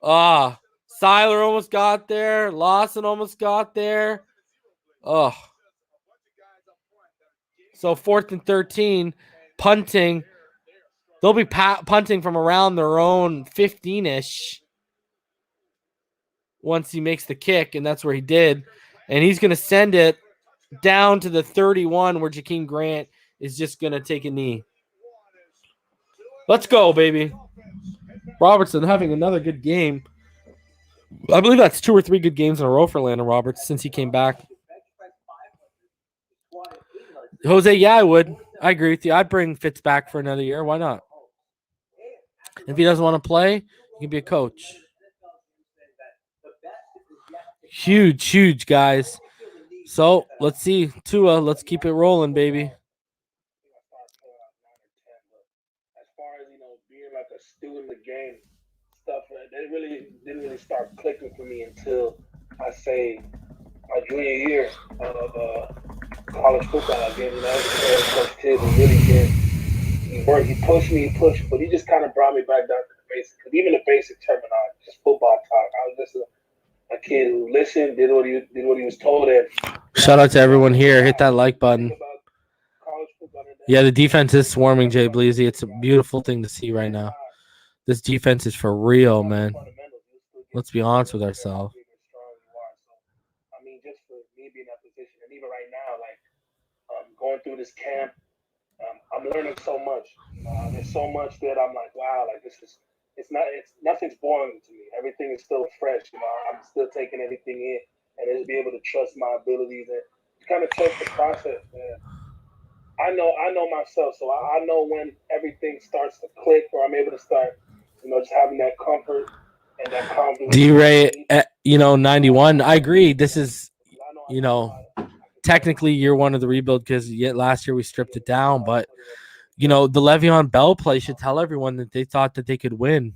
Seiler almost got there. Lawson almost got there. Oh. So 4th and 13, punting. They'll be punting from around their own 15-ish once he makes the kick, and that's where he did. And he's going to send it down to the 31 where Jakeem Grant is just going to take a knee. Let's go, baby. Robertson having another good game. I believe that's 2 or 3 good games in a row for Landon Roberts since he came back. Jose, yeah, I would. I agree with you. I'd bring Fitz back for another year. Why not? If he doesn't want to play, he can be a coach. Huge, guys. So, let's see. Tua, let's keep it rolling, baby. As far as, being like a student of the game, stuff, they really didn't really start clicking for me until, I say, my junior year of college football. Again, Coach Tibbs really did. He pushed me, but he just kind of brought me back down to the basics. Because even the basic terminology, just football talk. I was just a kid who listened, did what he was told. And shout out to everyone here. Hit that like button. Yeah, the defense is swarming, Jay Bleasy. It's a beautiful thing to see right now. This defense is for real, man. Let's be honest with ourselves. I mean, just for me being in that position, and even right now, like going through this camp, I'm learning so much. There's so much that I'm like, wow, like nothing's boring to me. Everything is still fresh. I'm still taking everything in, and just be able to trust my abilities and kind of trust the process. Man. I know myself, so I know when everything starts to click, or I'm able to start, just having that comfort and that confidence. D-Ray, 91. I agree. This is, technically year one of the rebuild because last year we stripped it down. But, the Le'Veon Bell play should tell everyone that they thought that they could win.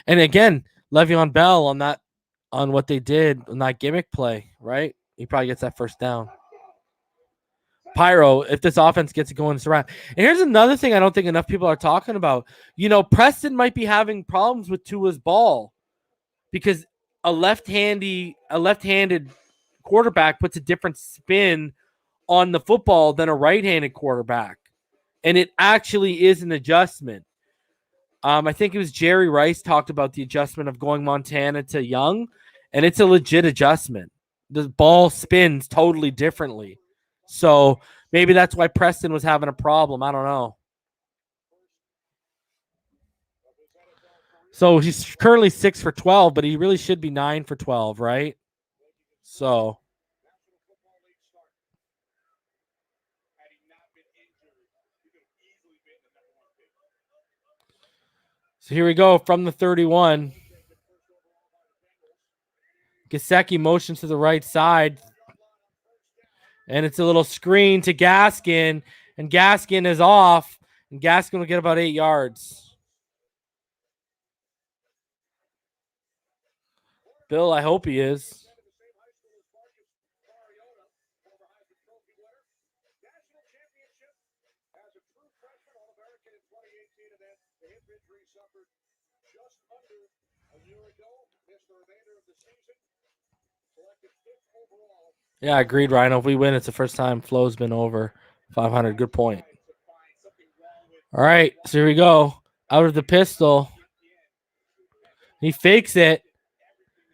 And again, Le'Veon Bell on what they did on that gimmick play, right? He probably gets that first down. Pyro, if this offense gets it going, it's around. And here's another thing I don't think enough people are talking about. Preston might be having problems with Tua's ball because a left-handed quarterback puts a different spin on the football than a right-handed quarterback. And it actually is an adjustment. I think it was Jerry Rice talked about the adjustment of going Montana to Young, and it's a legit adjustment. The ball spins totally differently. So maybe that's why Preston was having a problem. I don't know. So he's currently 6 for 12, but he really should be 9 for 12, right? So here we go from the 31. Gesicki motions to the right side. And it's a little screen to Gaskin. And Gaskin is off. And Gaskin will get about 8 yards. Bill, I hope he is. Yeah, agreed, Rhino. If we win, it's the first time Flo's been over 500. Good point. All right, so here we go. Out of the pistol. He fakes it.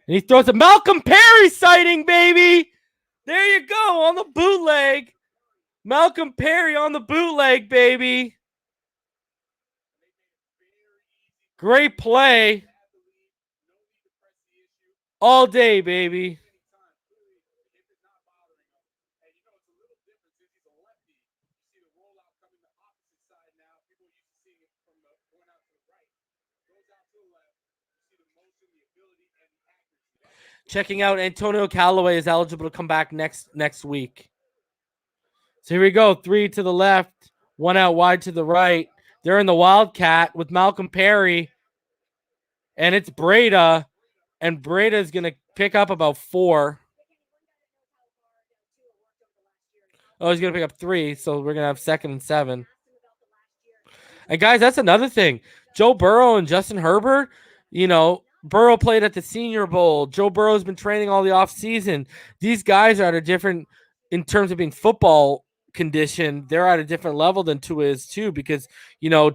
And he throws a Malcolm Perry sighting, baby. There you go on the bootleg. Malcolm Perry on the bootleg, baby. Great play. All day, baby. Checking out Antonio Callaway is eligible to come back next week. So here we go. 3 to the left, 1 out wide to the right. They're in the Wildcat with Malcolm Perry. And it's Breda. And Breda is going to pick up about 4. Oh, he's going to pick up 3. So we're going to have 2nd and 7. And guys, that's another thing. Joe Burrow and Justin Herbert, Burrow played at the Senior Bowl. Joe Burrow's been training all the offseason. These guys are at a different, in terms of being football conditioned, they're at a different level than Tua is too, because,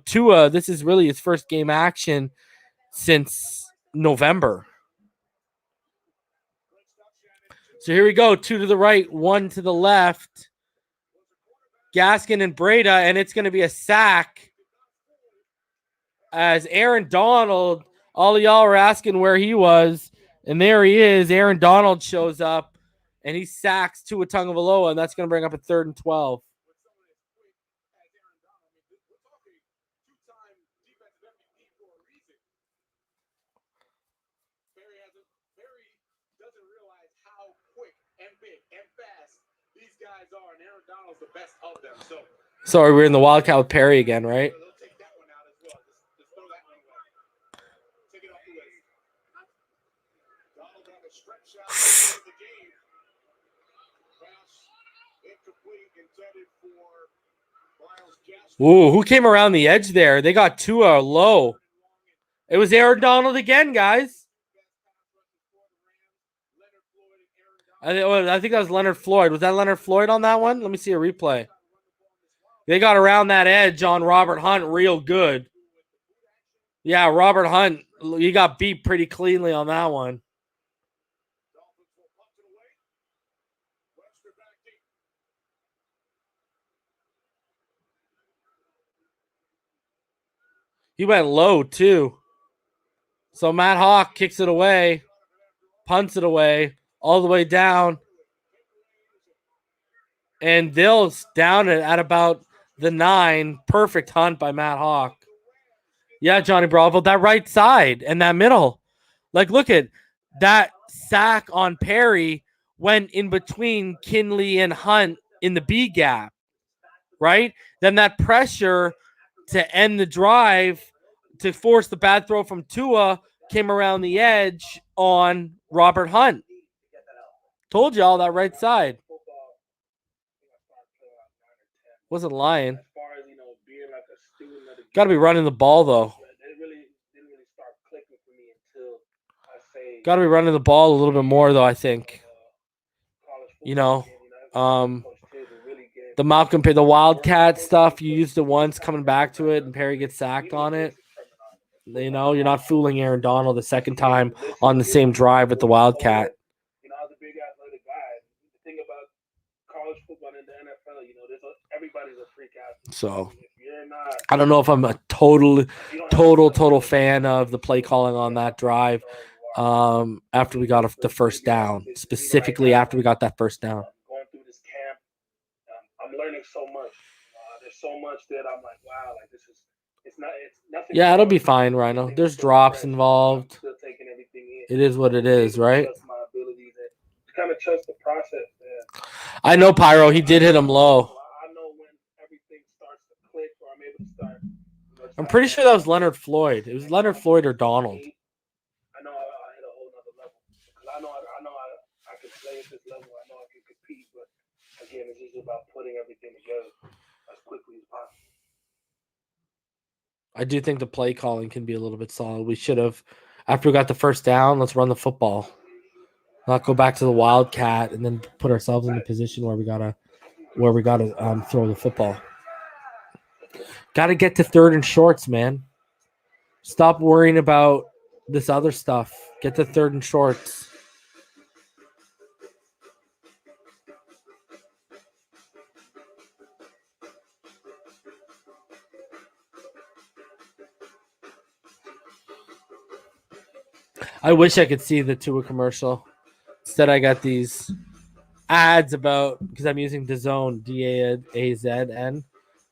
Tua, this is really his first game action since November. So here we go. 2 to the right, 1 to the left. Gaskin and Breda, and it's going to be a sack as Aaron Donald, all of y'all were asking where he was, and there he is. Aaron Donald shows up, and he sacks Tua Tagovailoa, and that's going to bring up a 3rd and 12. Doesn't realize how quick and big and fast these guys are, and Aaron Donald's the best of them. Sorry, we're in the Wildcat with Perry again, right? Ooh, who came around the edge there? They got Tua low. It was Aaron Donald again, guys. I think that was Leonard Floyd. Was that Leonard Floyd on that one? Let me see a replay. They got around that edge on Robert Hunt real good. Yeah, Robert Hunt, he got beat pretty cleanly on that one. He went low, too. So Matt Hawk kicks it away, punts it away, all the way down. And Dill's down at about the 9. Perfect hunt by Matt Hawk. Yeah, Johnny Bravo, that right side and that middle. Like, look at that sack on Perry went in between Kinley and Hunt in the B gap, right? Then that pressure to end the drive to force the bad throw from Tua came around the edge on Robert Hunt. Told y'all that right side. Wasn't lying. Got to be running the ball, though. Got to be running the ball a little bit more, though, I think. The Malcolm, the Wildcat stuff, you used it once, coming back to it, and Perry gets sacked on it. You're not fooling Aaron Donald the second time on the same drive with the Wildcat. I was a big athletic guy. The thing about college football and the NFL, everybody's a freak athlete. So I don't know if I'm a total fan of the play calling on that drive after we got the first down, specifically after we got that first down. Going through this camp, I'm learning so much. There's so much that I'm like, wow, like this is, it's nothing. Yeah, it'll be fine, Rhino. There's drops involved. It is what it is, right? Kind of trust the process, man. I know Pyro. He did hit him low. I know when everything starts to click, or I'm able to start. I'm pretty sure that was Leonard Floyd. It was Leonard Floyd or Donald. I know I hit a whole nother level. I know I can play at this level. I know I can compete, but again, it's just about putting everything together as quickly as possible. I do think the play calling can be a little bit solid. We should have, after we got the first down, let's run the football. Not go back to the Wildcat and then put ourselves in the position where we gotta throw the football. Got to get to 3rd and shorts, man. Stop worrying about this other stuff. Get to 3rd and shorts. I wish I could see the Tua commercial. Instead, I got these ads about, because I'm using DAZN, DAZN,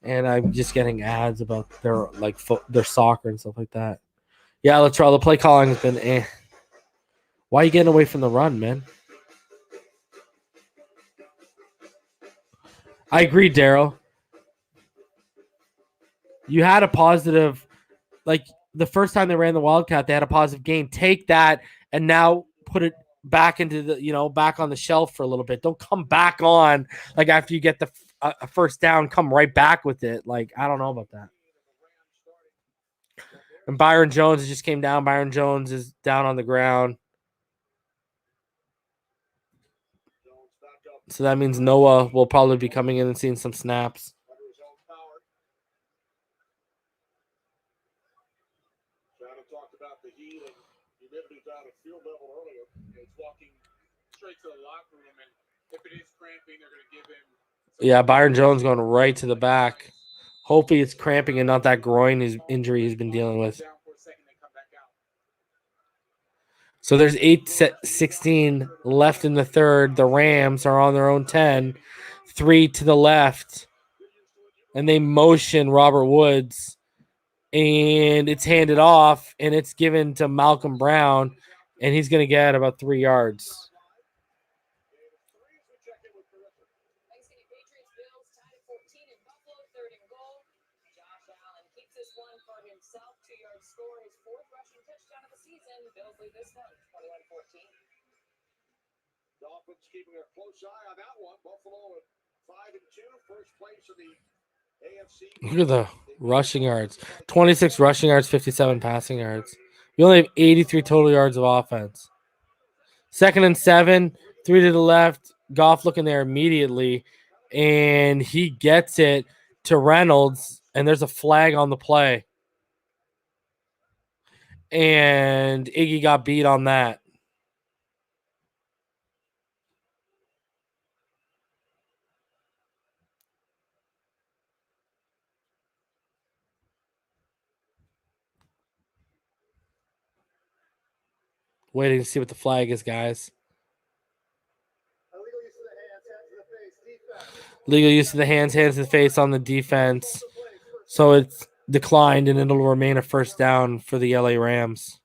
and I'm just getting ads about their soccer and stuff like that. Yeah, Latrell, the play calling has been eh. Why are you getting away from the run, man? I agree, Daryl. You had a positive, like the first time they ran the Wildcat, they had a positive game. Take that and now put it back into the, back on the shelf for a little bit. Don't come back on like after you get the first down, come right back with it. Like, I don't know about that. And Byron Jones just came down. Byron Jones is down on the ground. So that means Noah will probably be coming in and seeing some snaps. Adam talked about the heat and humidity down at field level earlier. It's walking straight to the locker room, and if it is cramping, they're going to give him. Yeah, Byron Jones going right to the back. Hopefully it's cramping and not that groin injury he's been dealing with. So there's 8:16 left in the third. The Rams are on their own 10. 3 to the left. And they motion Robert Woods. And it's handed off, and it's given to Malcolm Brown. And he's going to get about 3 yards. Dolphins keeping a close eye on that one. Buffalo at 5-2, first place in the AFC. Look at the rushing yards. 26 rushing yards, 57 passing yards. We only have 83 total yards of offense. 2nd and 7, 3 to the left. Goff looking there immediately, and he gets it to Reynolds, and there's a flag on the play. And Iggy got beat on that. Waiting to see what the flag is, guys. Legal use of the hands to the face on the defense. So it's declined, and it'll remain a first down for the LA Rams.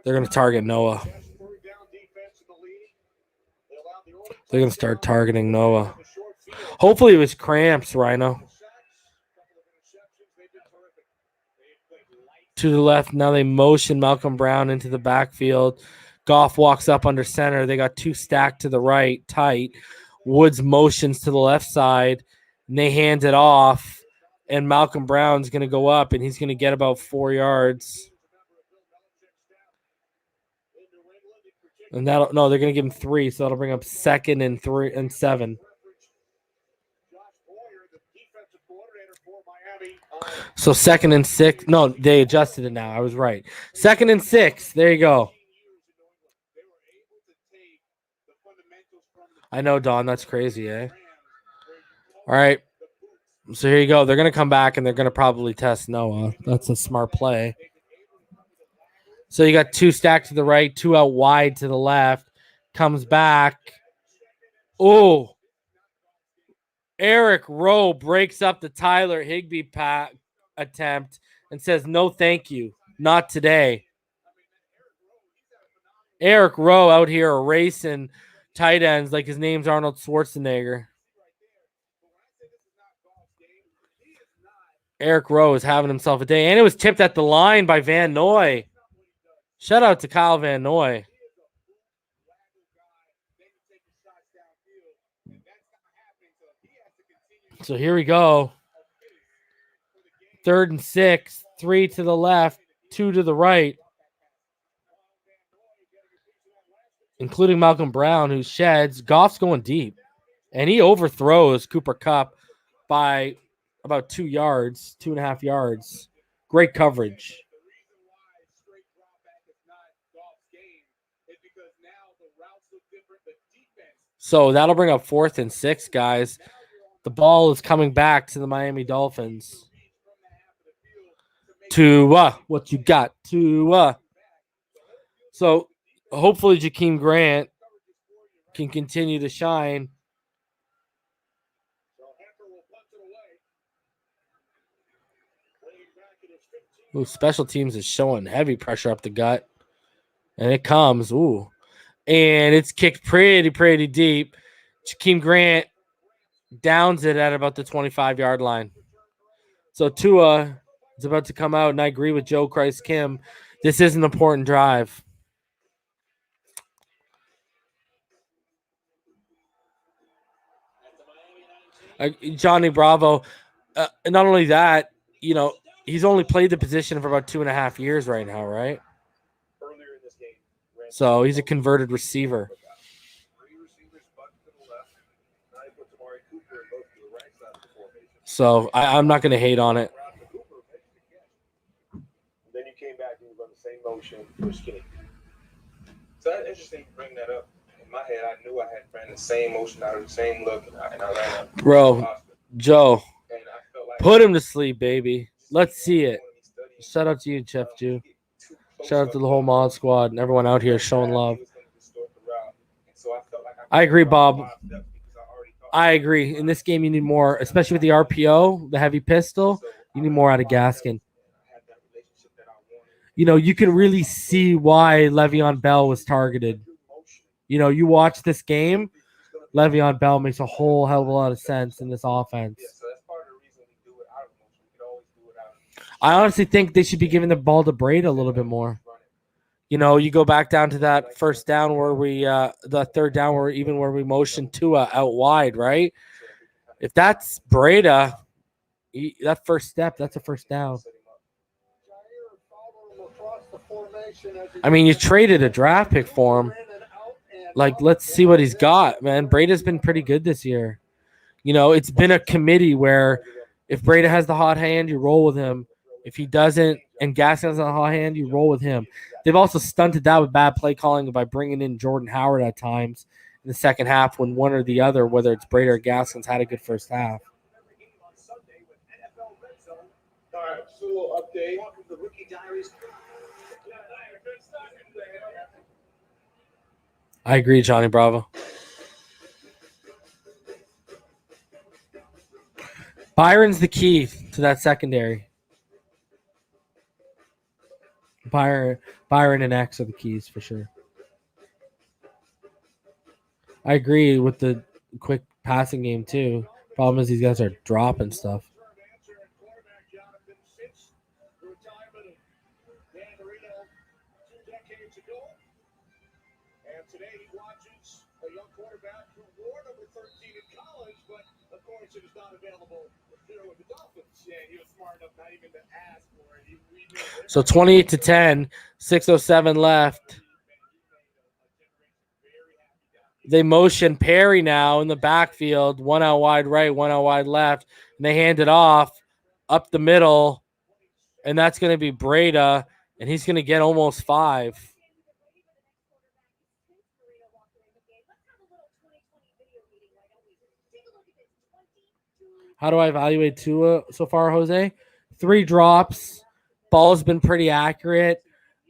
They're going to target Noah. They're going to start targeting Noah. Hopefully it was cramps, Rhino. To the left, now they motion Malcolm Brown into the backfield. Goff walks up under center. They got 2 stacked to the right, tight. Woods motions to the left side, and they hand it off. And Malcolm Brown's going to go up, and he's going to get about 4 yards. And they're going to give him 3, so that'll bring up 2nd and 3 and 7. So 2nd and 6. No, they adjusted it now. I was right. 2nd and 6. There you go. I know, Don. That's crazy, eh? All right. So here you go. They're going to come back, and they're going to probably test Noah. That's a smart play. So you got 2 stacked to the right, 2 out wide to the left. Comes back. Oh. Eric Rowe breaks up the Tyler Higbee attempt and says, no, thank you. Not today. Eric Rowe out here erasing tight ends like his name's Arnold Schwarzenegger. Eric Rowe is having himself a day. And it was tipped at the line by Van Noy. Shout out to Kyle Van Noy. So here we go. 3rd and 6, 3 to the left, 2 to the right. Including Malcolm Brown, who sheds. Goff's going deep. And he overthrows Cooper Kupp by about 2 yards, 2.5 yards. Great coverage. So that'll bring up 4th and 6, guys. The ball is coming back to the Miami Dolphins. Tua, what you got? Tua. So hopefully Jakeem Grant can continue to shine. Ooh, special teams is showing heavy pressure up the gut. And it comes. Ooh. And it's kicked pretty deep. Jakeem Grant downs it at about the 25-yard line. So Tua is about to come out, and I agree with Joe Christ Kim. This is an important drive. Johnny Bravo. Not only that, he's only played the position for about 2.5 years right now, right? So he's a converted receiver. So I'm not going to hate on it. Then you came back and you run the same motion for skinny. So that's interesting to bring that up. In my head, I knew I had ran the same motion out of the same look, and I ran up. Bro, Joe, put him to sleep, baby. Let's see it. Shout out to you, Chef Jew. Shout out to the whole mod squad and everyone out here showing love. I agree, Bob. I agree. In this game, you need more, especially with the RPO, the heavy pistol. You need more out of Gaskin. You can really see why Le'Veon Bell was targeted. You watch this game, Le'Veon Bell makes a whole hell of a lot of sense in this offense. I honestly think they should be giving the ball to Brady a little bit more. You go back down to that first down where the third down where we motioned Tua out wide, right? If that's Breda, that first step, that's a first down. I mean, you traded a draft pick for him. Let's see what he's got, man. Breda's been pretty good this year. It's been a committee where if Breda has the hot hand, you roll with him. If he doesn't and Gaskin has the hot hand, you roll with him. They've also stunted that with bad play calling by bringing in Jordan Howard at times in the second half when one or the other, whether it's Breda or Gaskin's, had a good first half. All right, so a little update. Welcome to the Rookie Diaries. I agree, Johnny Bravo. Byron's the key to that secondary. Byron and X are the keys for sure. I agree with the quick passing game too. Problem is these guys are dropping stuff. And today he watches a young quarterback who wore number 13 in college, but of course it is not available here with the Dolphins. Yeah, he was smart enough not even to ask for it. So 28-10, 6:07 left. They motion Perry now in the backfield, one out wide right, one out wide left, and they hand it off up the middle, and that's going to be Breda, and he's going to get almost 5. How do I evaluate Tua so far, Jose? 3 drops. Ball's been pretty accurate.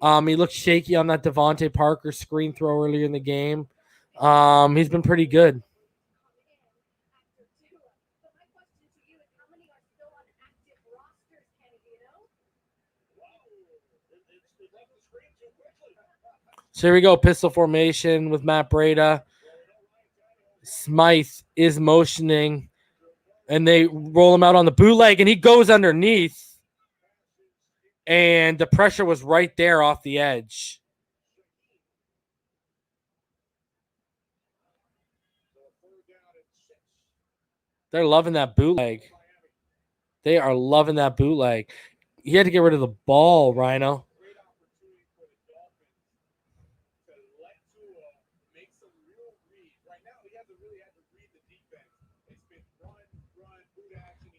He looked shaky on that Devontae Parker screen throw earlier in the game. He's been pretty good. So here we go, pistol formation with Matt Breda. Smythe is motioning, and they roll him out on the bootleg, and he goes underneath. And the pressure was right there off the edge. They're loving that bootleg. They are loving that bootleg. He had to get rid of the ball, Rhino.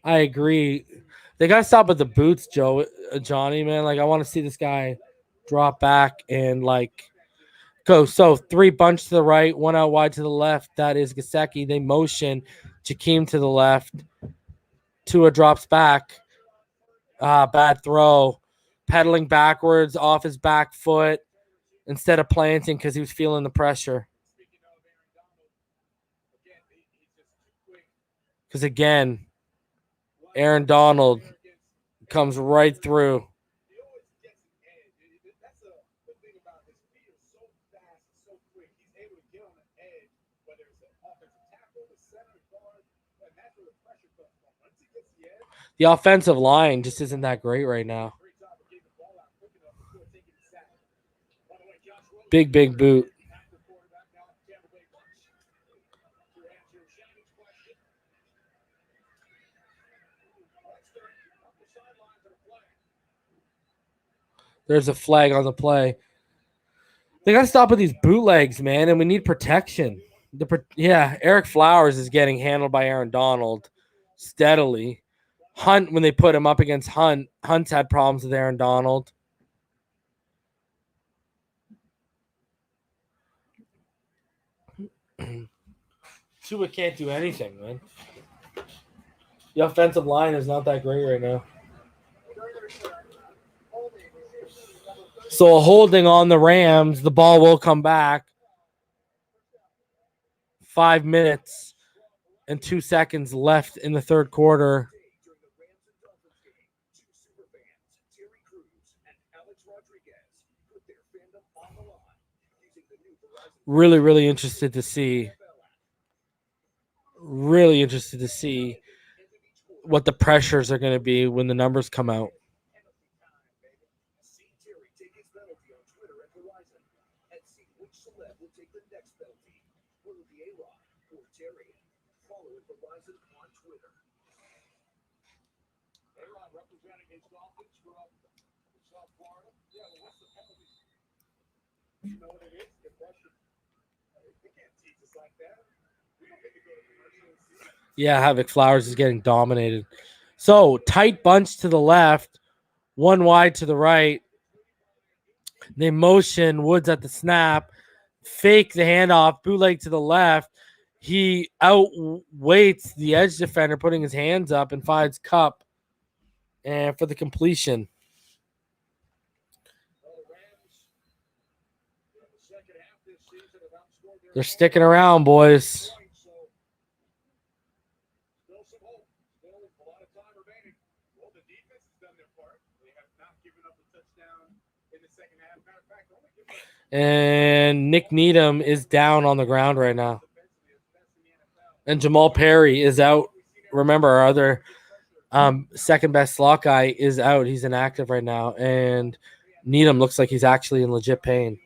I agree. They got to stop with the boots, Johnny, man. I want to see this guy drop back and, go. So 3 bunch to the right, 1 out wide to the left. That is Gesicki. They motion Jakeem to the left. Tua drops back. Bad throw. Pedaling backwards off his back foot instead of planting because he was feeling the pressure. Because again, Aaron Donald comes right through. The offensive line just isn't that great right now. Big boot. There's a flag on the play. They got to stop with these bootlegs, man, and we need protection. Eric Flowers is getting handled by Aaron Donald steadily. Hunt, when they put him up against Hunt, Hunt's had problems with Aaron Donald. Tua can't do anything, man. The offensive line is not that great right now. So a holding on the Rams. The ball will come back. 5 minutes and 2 seconds left in the third quarter. Really interested to see. Really interested to see what the pressures are going to be when the numbers come out. Yeah, Havoc Flowers is getting dominated. So, tight bunch to the left, one wide to the right. They motion Woods at the snap, fake the handoff, bootleg to the left. He outweights the edge defender, putting his hands up, and finds Cup and for the completion. They're sticking around, boys. And Nick Needham is down on the ground right now. And Jamal Perry is out. Remember, our other second best slot guy is out. He's inactive right now. And Needham looks like he's actually in legit pain.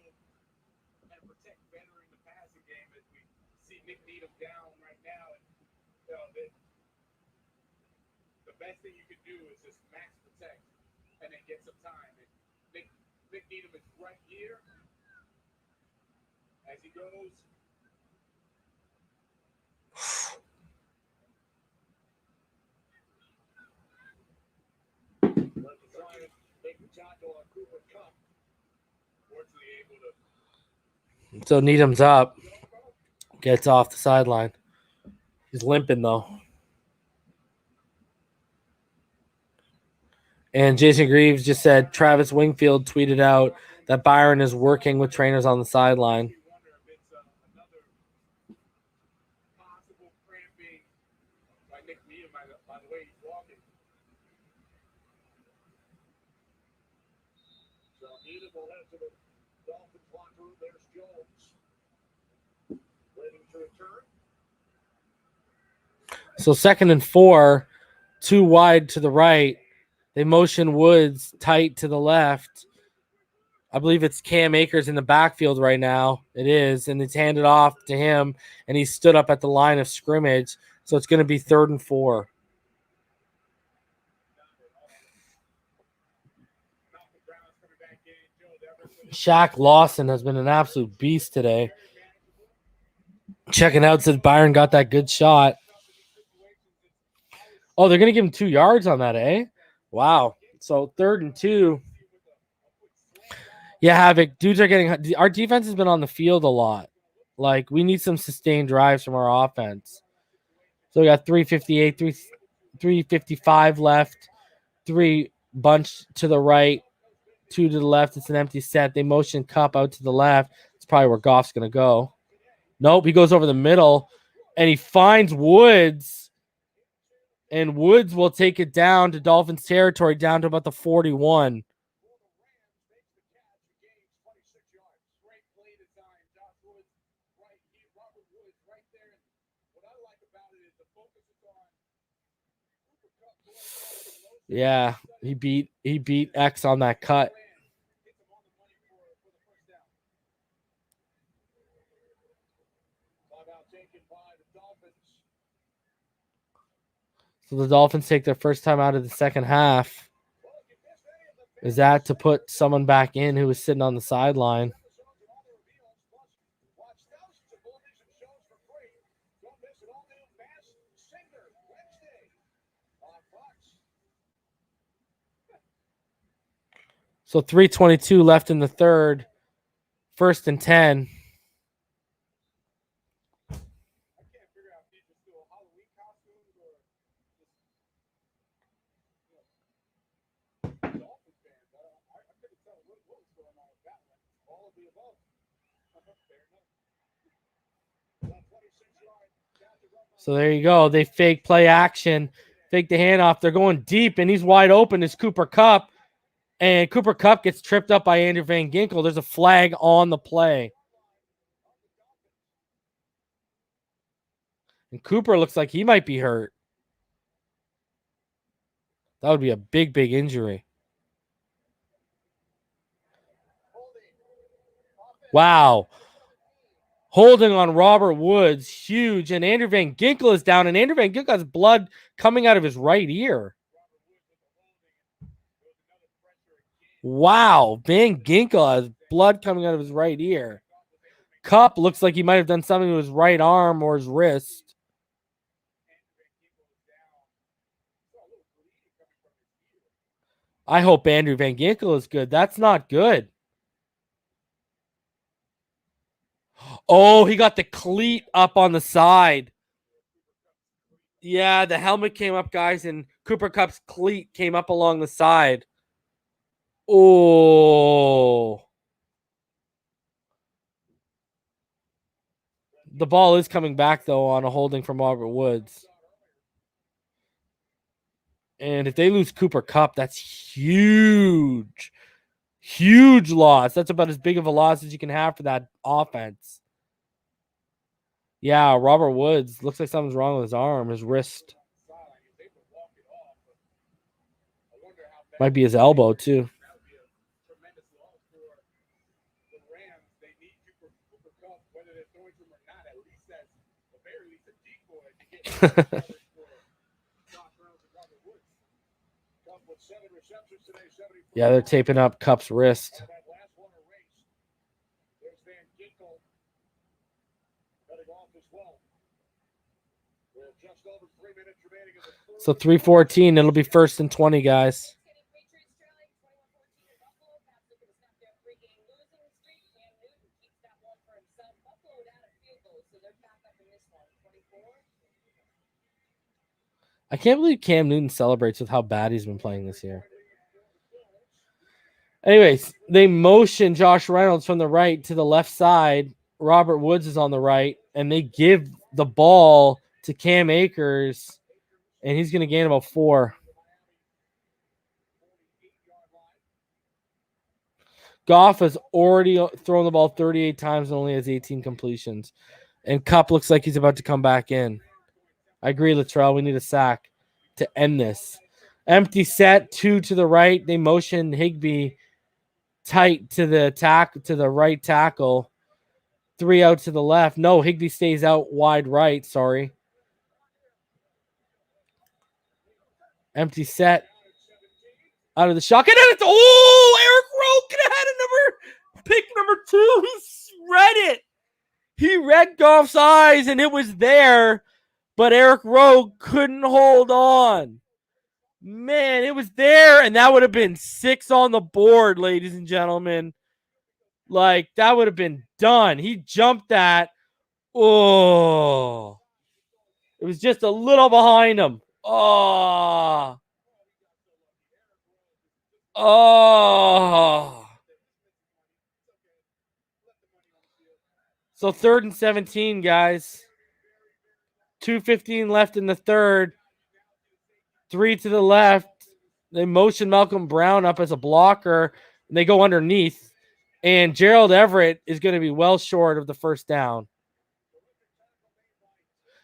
So Needham's up. Gets off the sideline. He's limping, though. And Jason Greaves just said Travis Wingfield tweeted out that Byron is working with trainers on the sideline. So 2nd and 4, 2 wide to the right. They motion Woods tight to the left. I believe it's Cam Akers in the backfield right now. It is, and it's handed off to him, and he stood up at the line of scrimmage. So it's going to be 3rd and 4. Shaq Lawson has been an absolute beast today. Checking out, says Byron got that good shot. Oh, they're going to give him 2 yards on that, eh? Wow. So 3rd and 2. Yeah, Havoc. Dudes are getting – our defense has been on the field a lot. Like, we need some sustained drives from our offense. So we got 3:58, 3:55 left. 3 bunch to the right, 2 to the left. It's an empty set. They motion Cup out to the left. It's probably where Goff's going to go. Nope, he goes over the middle, and he finds Woods. And Woods will take it down to Dolphins territory, down to about the 41. Yeah, he beat X on that cut. So the Dolphins take their first time out of the second half. Is that to put someone back in who was sitting on the sideline? So 3:22 left in the third. 1st and 10. So there you go. They fake play action, fake the handoff. They're going deep, and he's wide open. It's Cooper Kupp, and Cooper Kupp gets tripped up by Andrew Van Ginkel. There's a flag on the play. And Cooper looks like he might be hurt. That would be a big, big injury. Wow. Holding on Robert Woods, huge. And Andrew Van Ginkel is down, and Andrew Van Ginkel has blood coming out of his right ear. Wow. Van Ginkel has blood coming out of his right ear. Kupp looks like he might have done something to his right arm or his wrist. I hope Andrew Van Ginkel is good. That's not good. Oh, he got the cleat up on the side. Yeah, the helmet came up, guys, and Cooper Kupp's cleat came up along the side. Oh. The ball is coming back, though, on a holding from Robert Woods. And if they lose Cooper Kupp, that's huge. Huge loss. That's about as big of a loss as you can have for that offense. Yeah, Robert Woods. Looks like something's wrong with his arm, his wrist. Might be his elbow, too. Yeah, they're taping up Kupp's wrist. So 3:14, it'll be 1st and 20, guys. I can't believe Cam Newton celebrates with how bad he's been playing this year. Anyways, they motion Josh Reynolds from the right to the left side. Robert Woods is on the right, and they give the ball to Cam Akers, and he's going to gain about 4. Goff has already thrown the ball 38 times and only has 18 completions. And Kupp looks like he's about to come back in. I agree, Latrell. We need a sack to end this. Empty set, 2 to the right. They motion Higbee tight to the right tackle. 3 out to the left. No, Higbee stays out wide right. Sorry. Empty set. Out of the shotgun. And it's, Eric Rowe could have had pick number 2. He read it. He read Goff's eyes, and it was there, but Eric Rowe couldn't hold on. Man, it was there, and that would have been 6 on the board, ladies and gentlemen. Like, that would have been done. He jumped that. Oh. It was just a little behind him. Oh. Oh. So 3rd and 17, guys. 2:15 left in the third. 3 to the left. They motion Malcolm Brown up as a blocker, and they go underneath. And Gerald Everett is going to be well short of the first down.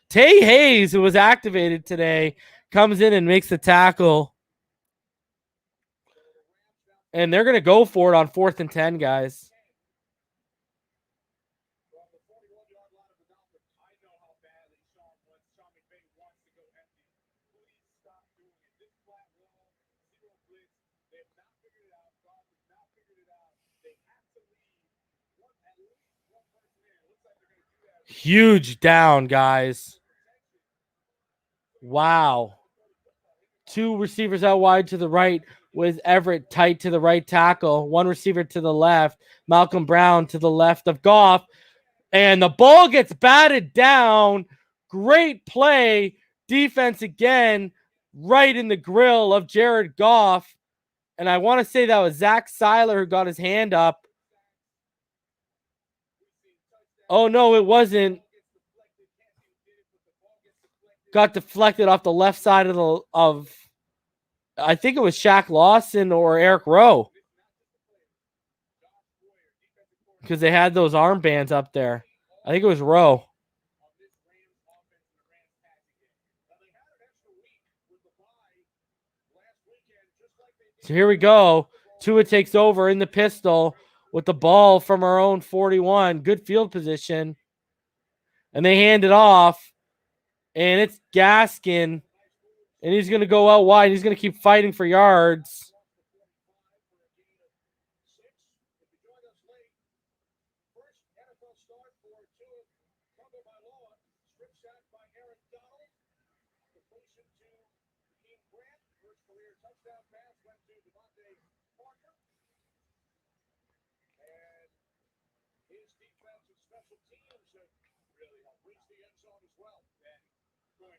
Tay Hayes, who was activated today, comes in and makes the tackle. And they're going to go for it on 4th and 10, guys. Huge down, guys. Wow. 2 receivers out wide to the right with Everett tight to the right tackle. 1 receiver to the left. Malcolm Brown to the left of Goff. And the ball gets batted down. Great play. Defense again, right in the grill of Jared Goff. And I want to say that was Zach Seiler who got his hand up. Oh, no, it wasn't. Got deflected off the left side of I think it was Shaq Lawson or Eric Rowe. Because they had those armbands up there. I think it was Rowe. So here we go. Tua takes over in the pistol with the ball from our own 41. Good field position. And they hand it off. And it's Gaskin. And he's going to go out wide. He's going to keep fighting for yards.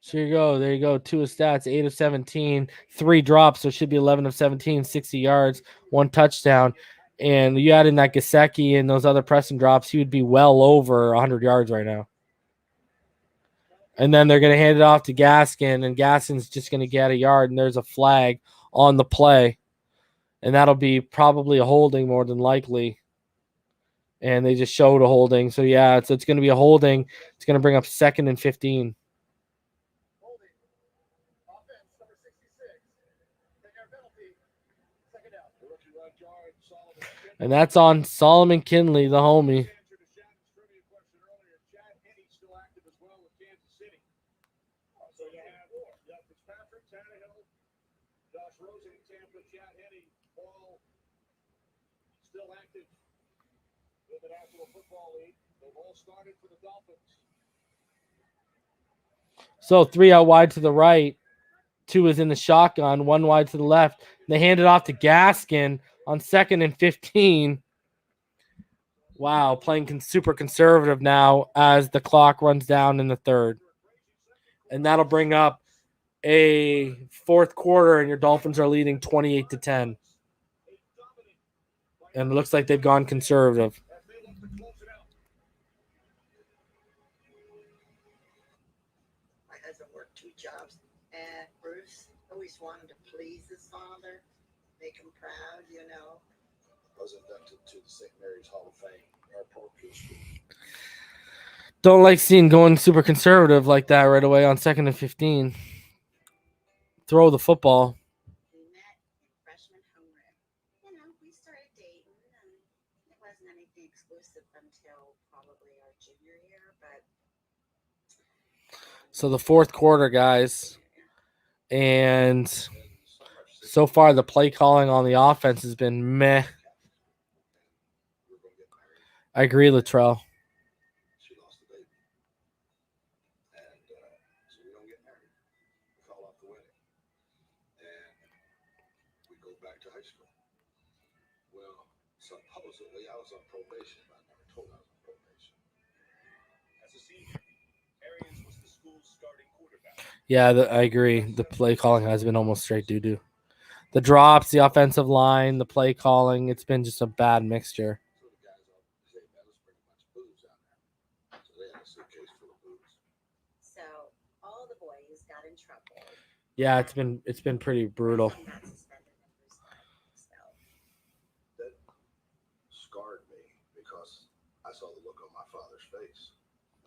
So here you go. There you go. Tua stats, 8 of 17, 3 drops. So it should be 11 of 17, 60 yards, 1 touchdown. And you add in that Gesicki and those other pressing drops, he would be well over 100 yards right now. And then they're going to hand it off to Gaskin, and Gaskin's just going to get a yard, and there's a flag on the play. And that'll be probably a holding more than likely. And they just showed a holding. So, yeah, it's going to be a holding. It's going to bring up 2nd and 15. And that's on Solomon Kinley, the homie. So 3 out wide to the right. 2 is in the shotgun, 1 wide to the left. They hand it off to Gaskin on 2nd and 15. Wow, playing super conservative now as the clock runs down in the 3rd. And that'll bring up a 4th quarter, and your Dolphins are leading 28-10. And it looks like they've gone conservative. My husband worked 2 jobs, and Bruce always wanted to please his father, make him proud, you know. I was inducted to the St. Mary's Hall of Fame, Airport School. Don't like seeing going super conservative like that right away on 2nd and 15. Throw the football. We met in freshman homeroom. You know, we started dating, and it wasn't anything exclusive until probably our junior year, but So the 4th quarter, guys. And so far the play calling on the offense has been meh. I agree, Latrell. She lost the baby. And so we don't get married. We call off the wedding. And we go back to high school. Well, supposedly I was on probation, but I never told her I was on probation. As a senior, Arians was the school's starting quarterback. Yeah, I agree. The play calling has been almost straight doo-doo. The drops, the offensive line, the play calling, it's been just a bad mixture. so all the boys got in trouble. Yeah, it's been pretty brutal. That scarred me because I saw the look on my father's face.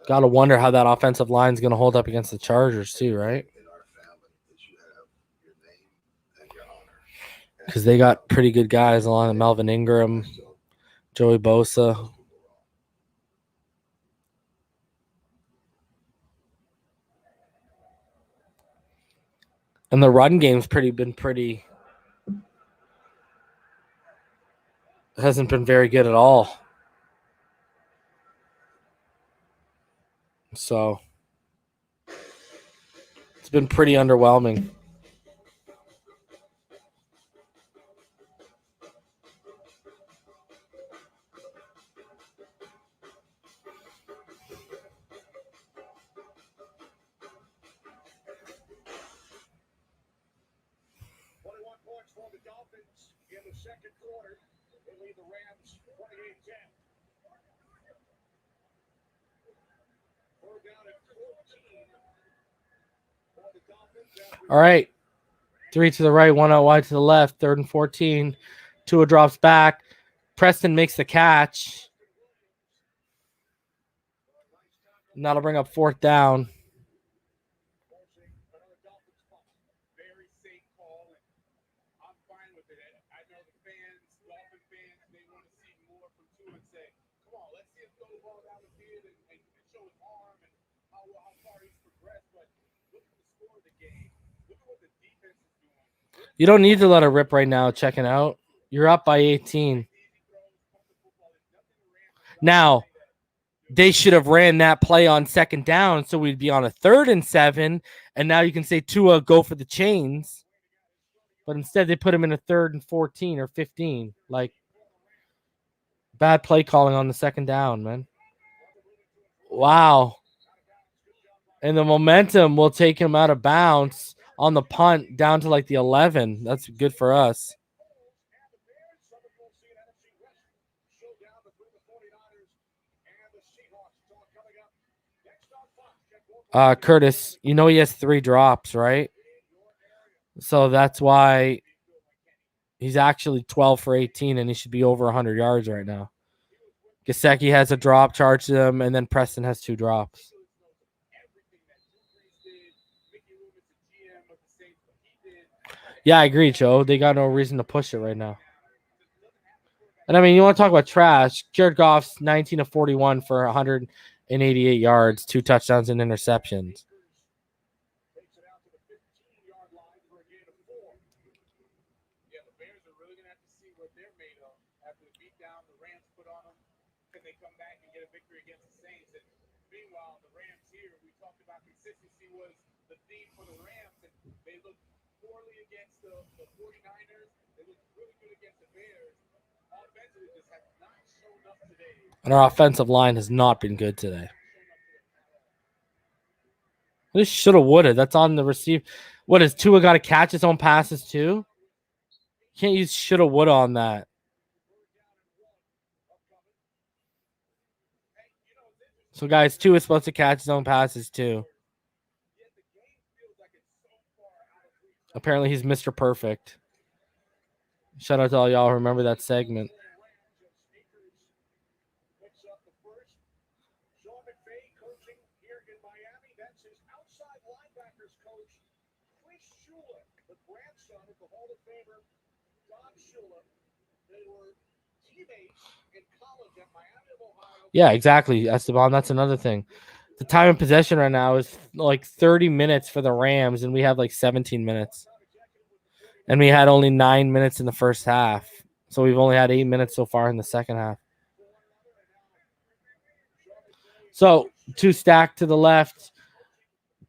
Got to wonder how that offensive line is going to hold up against the Chargers too, right? In our family, that you have your name and your honor. Because they got pretty good guys along with Melvin Ingram, Joey Bosa. And the run game's been pretty. Hasn't been very good at all. So it's been pretty underwhelming. For the Dolphins in the second quarter, they lead the Rams 28-10. We're down at 14 for the Dolphins. All right. 3 to the right, 1 out wide to the left, 3rd and 14. Tua drops back. Preston makes the catch. And that'll bring up 4th down. Very safe call, and I'm fine with it. I know the fans, Dolphin fans, they want to see more from Tua and say, come on, let's see him throw the ball down the field and show his arm and how far he's progressed. But look at the score of the game. Look at what the defense is doing. You don't need to let it rip right now, checking out. You're up by 18. Now, they should have ran that play on 2nd down, so we'd be on a 3rd and 7, and now you can say Tua, go for the chains. But instead, they put him in a 3rd and 14 or 15. Like, bad play calling on the 2nd down, man. Wow. And the momentum will take him out of bounds on the punt down to like the 11. That's good for us. Curtis, you know he has 3 drops, right? So that's why he's actually 12 for 18, and he should be over 100 yards right now. Gesicki has a drop, charged him, and then Preston has 2 drops. Yeah, I agree, Joe. They got no reason to push it right now. And, I mean, you want to talk about trash. Jared Goff's 19 of 41 for 188 yards, 2 touchdowns and interceptions. Meanwhile, the Rams here, we talked about consistency was the theme for the Rams, and they looked poorly against the 49ers. They looked really good against the Bears. Offensively, just have not shown up today. And our offensive line has not been good today. This shoulda, woulda. That's on the receive. What, has Tua got to catch his own passes too? Can't use shoulda, woulda on that. So, guys, Tua is supposed to catch his own passes too. Apparently, he's Mr. Perfect. Shout out to all y'all who remember that segment. Coaching here in Miami, that's his outside linebackers coach, Chris Shula, the grandson of the Hall of Famer Don Shula. They were teammates in college at Miami of Ohio. Yeah, exactly, Esteban. That's another thing. The time of possession right now is like 30 minutes for the Rams, and we have like 17 minutes. And we had only 9 minutes in the first half. So we've only had 8 minutes so far in the second half. So 2 stacked to the left,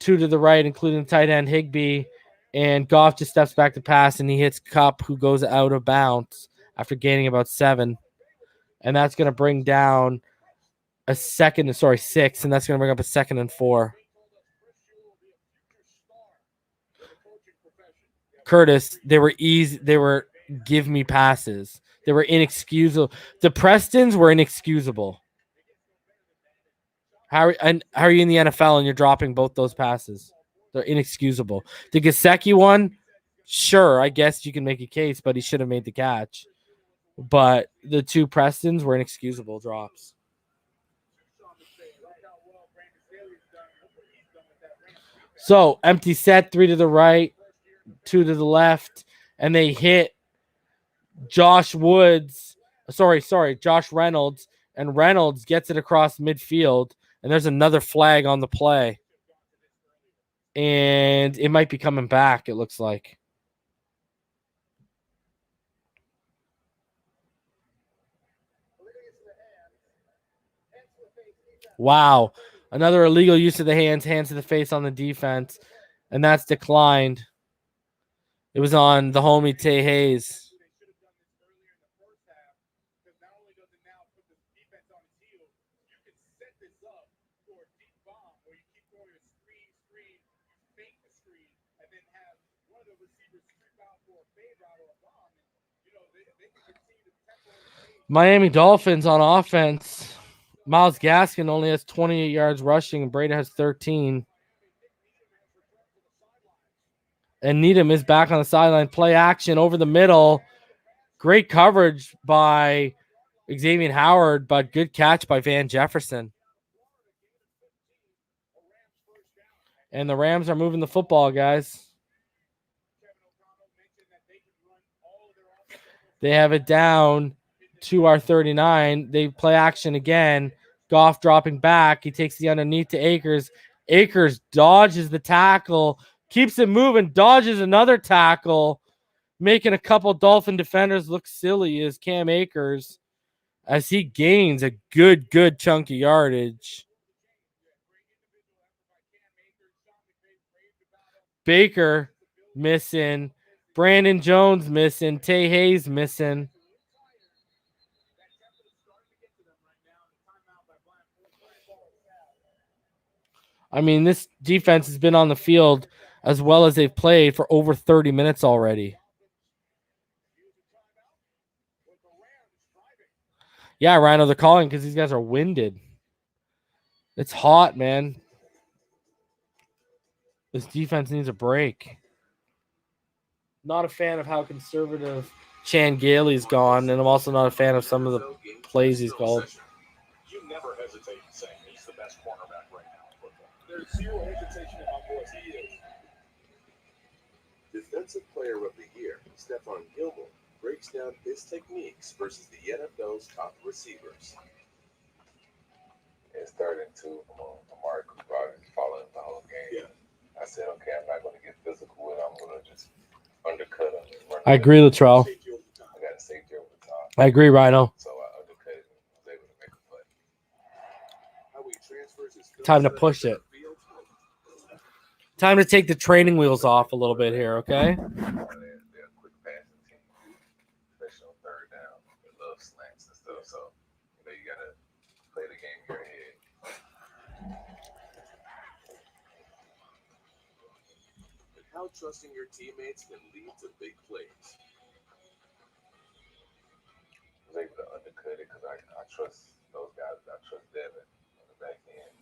2 to the right, including tight end Higbee. And Goff just steps back to pass, and he hits Kupp, who goes out of bounds after gaining about 7. And that's going to bring down a 6, and that's going to bring up a 2nd and 4. Curtis, they were easy. They were give me passes. They were inexcusable. The Prestons were inexcusable. How are you in the NFL and you're dropping both those passes? They're inexcusable. The Gesicki one, sure, I guess you can make a case, but he should have made the catch. But the two Prestons were inexcusable drops. So empty set, 3 to the right, 2 to the left, and they hit Josh Reynolds, and Reynolds gets it across midfield, and there's another flag on the play. And it might be coming back, it looks like. Wow. Another illegal use of the hands to the face on the defense, and that's declined. It was on the homie Tay Hayes. Miami Dolphins on offense. Myles Gaskin only has 28 yards rushing, and Brady has 13. And Needham is back on the sideline. Play action over the middle. Great coverage by Xavier Howard, but good catch by Van Jefferson. And the Rams are moving the football, guys. They have it down to our 39. They play action again. Goff dropping back. He takes the underneath to Akers. Akers dodges the tackle, keeps it moving, dodges another tackle, making a couple Dolphin defenders look silly as Cam Akers as he gains a good chunk of yardage. Baker missing. Brandon Jones missing. Tay Hayes missing. I mean, this defense has been on the field as well as they've played for over 30 minutes already. Yeah, Rhino, they're calling because these guys are winded. It's hot, man. This defense needs a break. Not a fan of how conservative Chan Gailey's gone, and I'm also not a fan of some of the plays he's called. You never hesitate in saying he's the best cornerback right now in football. There's zero hesitation in my voice. He is. Defensive Player of the Year, Stephon Gilmore, breaks down his techniques versus the NFL's top receivers. It's 3rd and 2 from Amari Cooper following the whole game. Yeah. I said, okay, I'm not going to get physical with him. I'm going to just undercut him. I agree, Latrell. I got a safety over the top. I agree, Rhino. So I undercut it and was able to make a play. Time to push it. Time to take the training wheels off a little bit here, okay? They're a quick passing team, especially on 3rd down. They love slants and stuff. So, you got to play the game in your head. How trusting your teammates can lead to big plays. I was able to undercut it because I trust those guys. I trust Devin on the back end.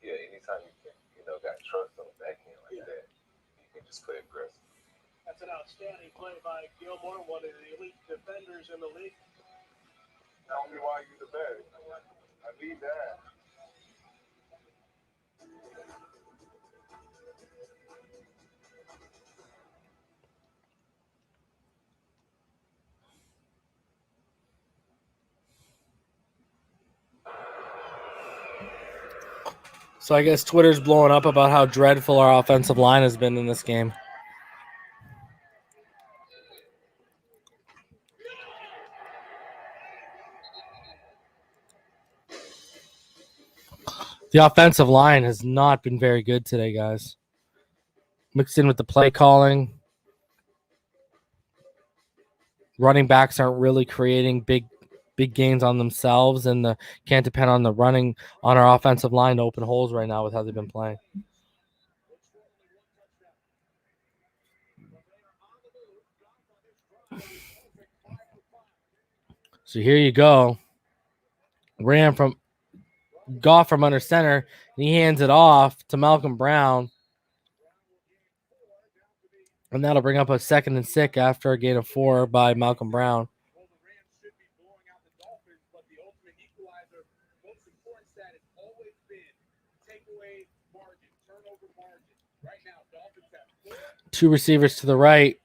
Yeah, anytime you can, got trust on the back end like that, you can just play aggressive. That's an outstanding play by Gilmore, one of the elite defenders in the league. Tell me why you're the best. I need that. So I guess Twitter's blowing up about how dreadful our offensive line has been in this game. The offensive line has not been very good today, guys. Mixed in with the play calling. Running backs aren't really creating big gains on themselves, and can't depend on the running on our offensive line to open holes right now with how they've been playing. So here you go. Goff from under center And he hands it off to Malcolm Brown. And that'll bring up a 2nd and 6 after a gain of 4 by Malcolm Brown. Two receivers to the right.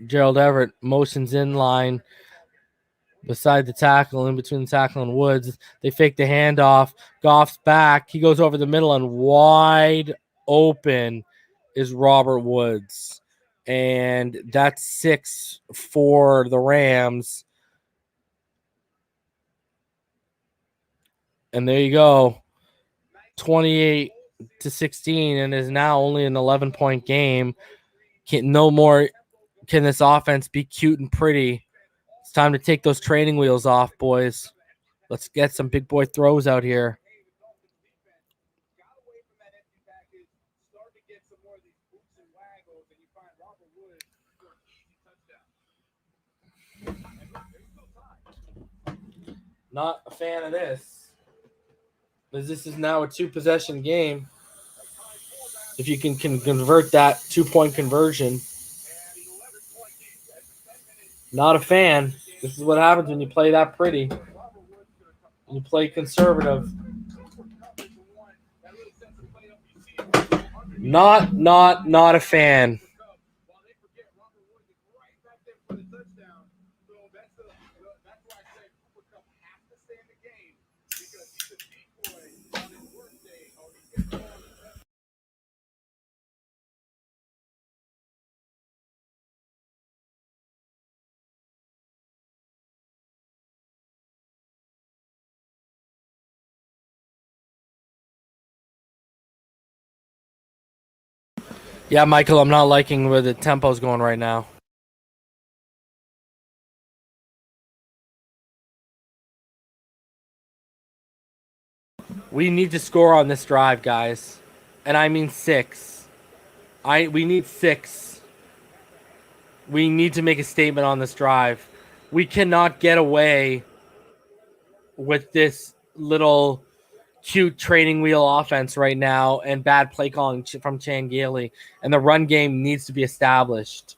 Gerald Everett motions in line beside the tackle, in between the tackle and Woods. They fake the handoff. Goff's back. He goes over the middle, and wide open is Robert Woods. And that's 6 for the Rams. And there you go. 28-16, and is now only an 11-point game. No more can this offense be cute and pretty. It's time to take those training wheels off, boys. Let's get some big boy throws out here. Not a fan of this, because this is now a 2-possession game. If you can convert that 2-point conversion. Not a fan. This is what happens when you play that pretty. You play conservative. Not a fan. Yeah, Michael, I'm not liking where the tempo's going right now. We need to score on this drive, guys. And I mean 6. We need 6. We need to make a statement on this drive. We cannot get away with this little cute training wheel offense right now and bad play calling from Chan Gailey. And the run game needs to be established.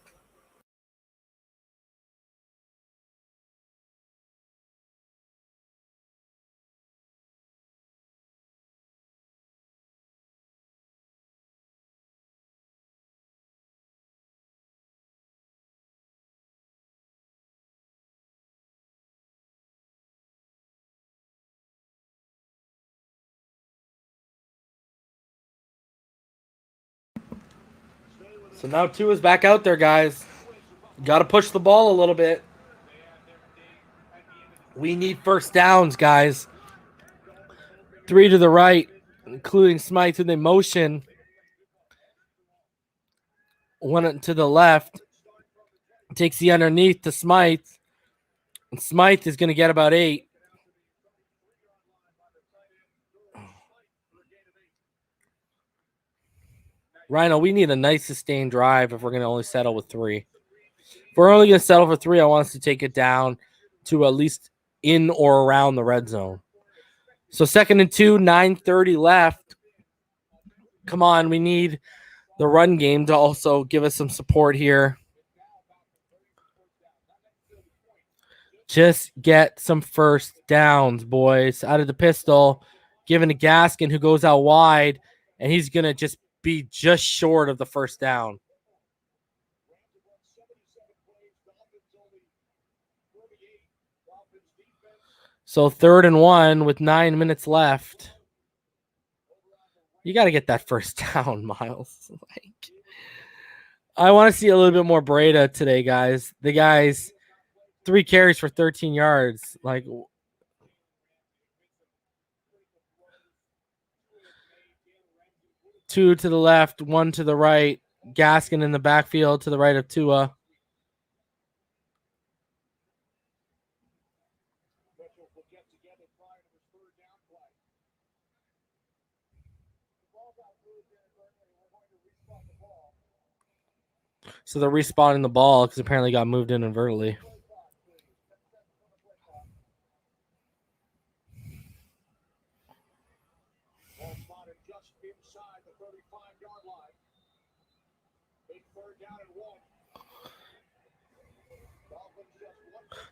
So now Tua's back out there, guys. Got to push the ball a little bit. We need first downs, guys. 3 to the right, including Smythe in the motion. 1 to the left. Takes the underneath to Smythe. And Smythe is going to get about 8. Rhino, we need a nice sustained drive if we're going to only settle with 3. If we're only going to settle for 3, I want us to take it down to at least in or around the red zone. So 2nd and 2, 9:30 left. Come on, we need the run game to also give us some support here. Just get some first downs, boys. Out of the pistol, giving to Gaskin, who goes out wide, and he's going to just be just short of the first down. So 3rd and 1 with 9 minutes left. You got to get that first down, Miles. I want to see a little bit more Breda today, guys. The guys, 3 carries for 13 yards. 2 to the left, 1 to the right. Gaskin in the backfield to the right of Tua. So they're respawning the ball because apparently got moved in inadvertently.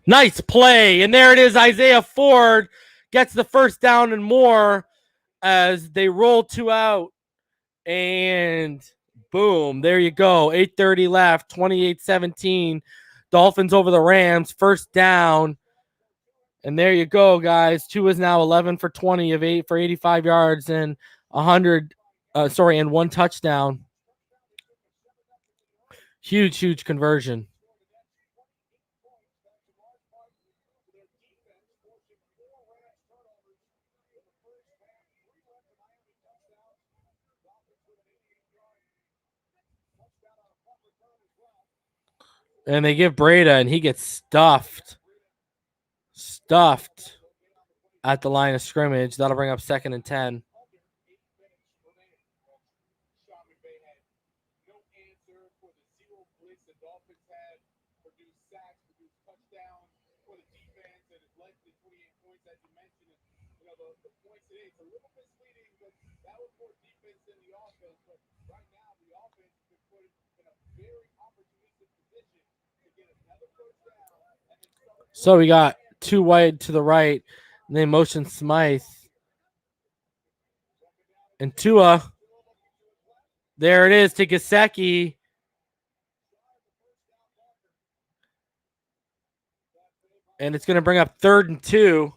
Nice play. And there it is. Isaiah Ford gets the first down and more as they roll 2 out. And boom, there you go. 8:30 left, 28-17. Dolphins over the Rams, first down. And there you go, guys. Tua is now 11 for 20 of 8 for 85 yards and and 1 touchdown. Huge conversion. And they give Breda, and he gets stuffed at the line of scrimmage. That'll bring up 2nd and 10. So we got 2 wide to the right, and they motion Smythe. And Tua, there it is to Gesicki. And it's going to bring up 3rd and 2.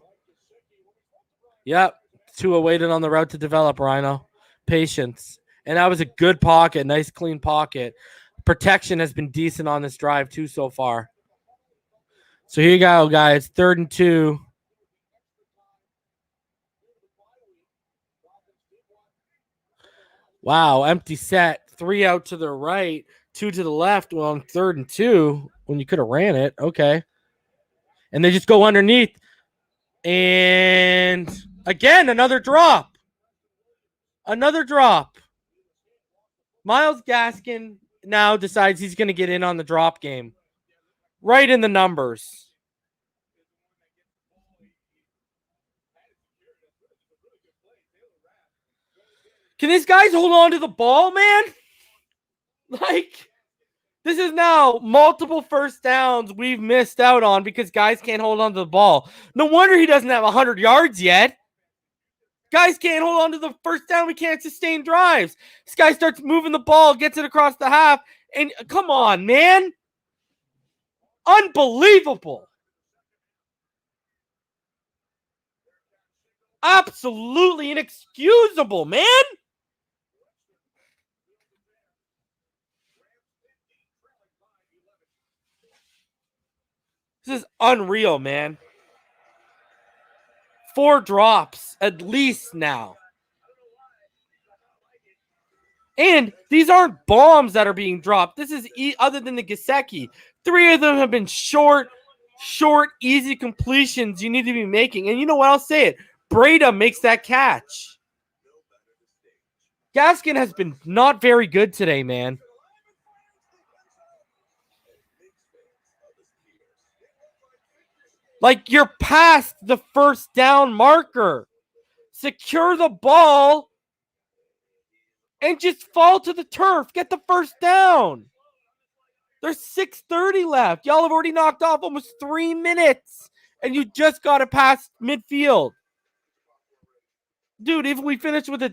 Yep, Tua waited on the route to develop, Rhino. Patience. And that was a good pocket, nice clean pocket. Protection has been decent on this drive too so far. So here you go, guys. 3rd and 2. Wow, empty set. 3 out to the right, 2 to the left. Well, on 3rd and 2, when you could have ran it. Okay. And they just go underneath. And again, another drop. Another drop. Myles Gaskin now decides he's going to get in on the drop game. Right in the numbers. Can these guys hold on to the ball, man? Like, this is now multiple first downs we've missed out on because guys can't hold on to the ball. No wonder he doesn't have 100 yards yet. Guys can't hold on to the first down. We can't sustain drives. This guy starts moving the ball, gets it across the half, and come on, man. Unbelievable. Absolutely inexcusable, man. This is unreal, man. 4 drops at least now. And these aren't bombs that are being dropped. This is other than the Gesicki. 3 of them have been short, easy completions you need to be making. And you know what? I'll say it. Breda makes that catch. Gaskin has been not very good today, man. Like, you're past the first down marker. Secure the ball and just fall to the turf. Get the first down. There's 6:30 left. Y'all have already knocked off almost 3 minutes, and you just got it past midfield. Dude, if we finished with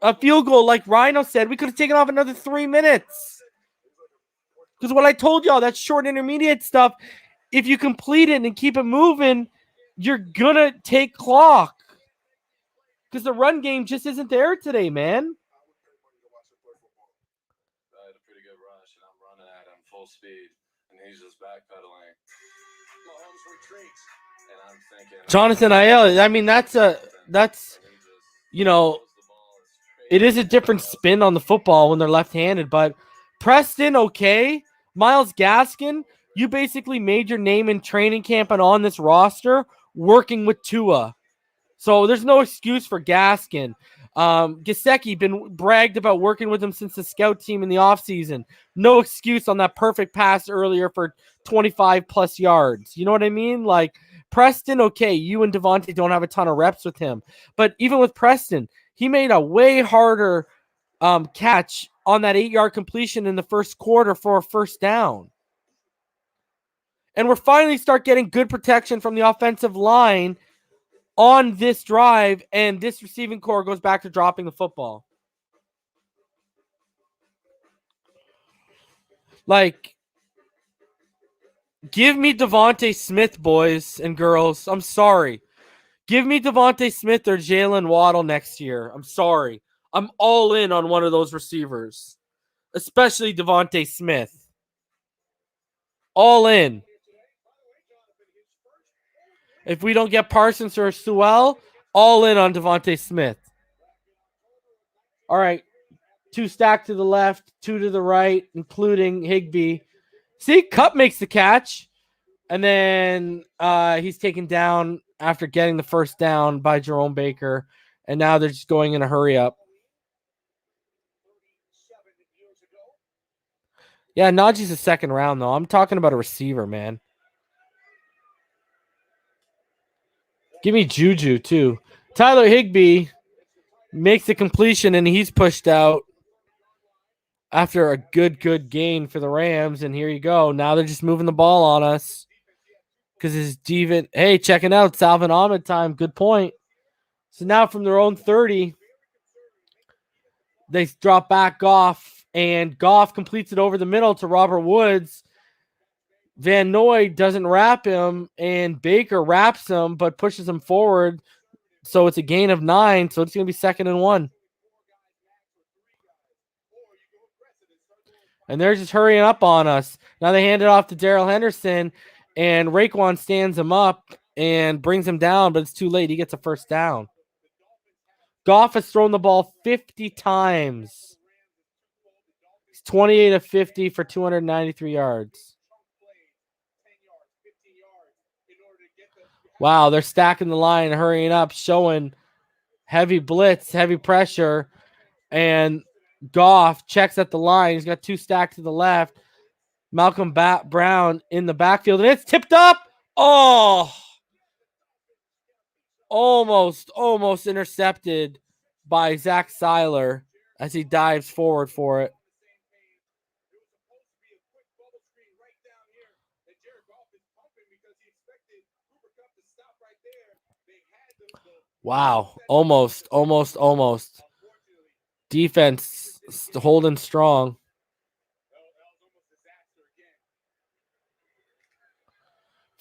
a field goal like Rhino said, we could have taken off another 3 minutes. Because what I told y'all, that short intermediate stuff, if you complete it and keep it moving, you're going to take clock. Because the run game just isn't there today, man. I had a pretty good rush, and I'm running at him full speed, and he's just backpedaling. Mahomes retreats, and I'm thinking, Jonathan Ayala, I mean, that's you know, it is a different spin on the football when they're left-handed, but Preston, okay. Myles Gaskin, you basically made your name in training camp and on this roster working with Tua. So there's no excuse for Gaskin. Gesicki been bragged about working with him since the scout team in the offseason. No excuse on that perfect pass earlier for 25-plus yards. You know what I mean? Like, Preston, okay, you and Devontae don't have a ton of reps with him. But even with Preston, he made a way harder catch on that 8-yard completion in the first quarter for a first down. And we're finally start getting good protection from the offensive line on this drive, and this receiving core goes back to dropping the football. Like, give me Devontae Smith, boys and girls. I'm sorry. Give me Devontae Smith or Jalen Waddle next year. I'm sorry. I'm all in on one of those receivers, especially Devontae Smith. All in. If we don't get Parsons or Sewell, all in on Devontae Smith. All right. 2 stacked to the left, 2 to the right, including Higbee. See, Kupp makes the catch. And then he's taken down after getting the first down by Jerome Baker. And now they're just going in a hurry up. Yeah, Najee's a second round, though. I'm talking about a receiver, man. Give me Juju, too. Tyler Higbee makes the completion, and he's pushed out after a good gain for the Rams. And here you go. Now they're just moving the ball on us. Because it's Devin. Hey, checking out Salvin Ahmed time. Good point. So now from their own 30, they drop back Goff, and Goff completes it over the middle to Robert Woods. Van Noy doesn't wrap him, and Baker wraps him but pushes him forward. So it's a gain of 9, so it's going to be 2nd and 1. And they're just hurrying up on us. Now they hand it off to Darrell Henderson, and Raekwon stands him up and brings him down, but it's too late. He gets a first down. Goff has thrown the ball 50 times. He's 28 of 50 for 293 yards. Wow, they're stacking the line, hurrying up, showing heavy blitz, heavy pressure, and Goff checks at the line. He's got 2 stacked to the left. Malcolm Brown in the backfield, and it's tipped up. Oh, almost intercepted by Zach Seiler as he dives forward for it. Wow, almost. Defense holding strong.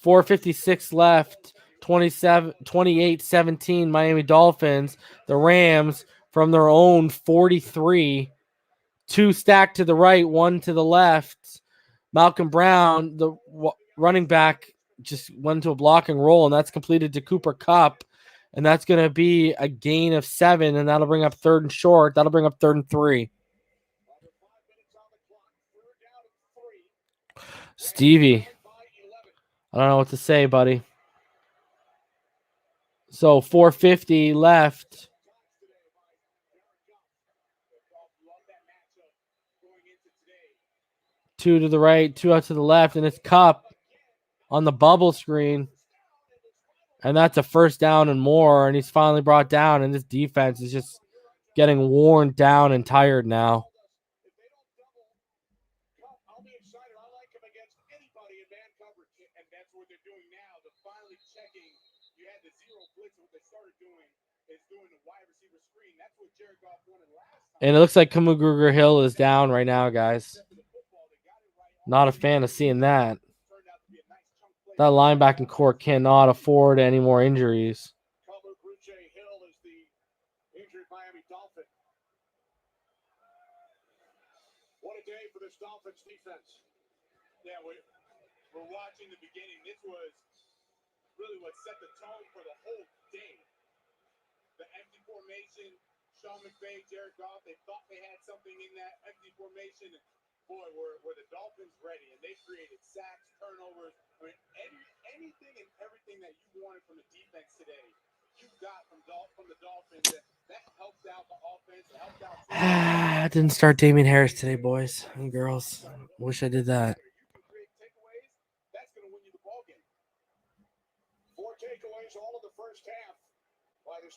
4:56 left. 28-17 Miami Dolphins. The Rams from their own 43. 2 stacked to the right, 1 to the left. Malcolm Brown, the running back, just went to a blocking roll, and that's completed to Cooper Kupp. And that's going to be a gain of 7, and that'll bring up 3rd and short. That'll bring up 3rd and 3. Stevie, I don't know what to say, buddy. So 4:50 left. Two to the right, 2 out to the left, and it's Kupp on the bubble screen. And that's a first down and more, and he's finally brought down, and this defense is just getting worn down and tired now. And it looks like Kamu Grugier-Hill is down right now, guys. Not a fan of seeing that. That linebacking core cannot afford any more injuries. What a day for this Dolphins defense. Yeah, we're watching the beginning. This was really what set the tone for the whole day. The empty formation, Sean McVay, Jared Goff, they thought they had something in that empty formation. And boy, were the Dolphins ready. And they created sacks, turnovers. I mean, anything and everything that you wanted from the defense today, you got from the Dolphins. That helped out the offense. It helped out. I didn't start Damian Harris today, boys and girls. Wish I did that. That's going to win you the ball game. 4 takeaways all of the first half by the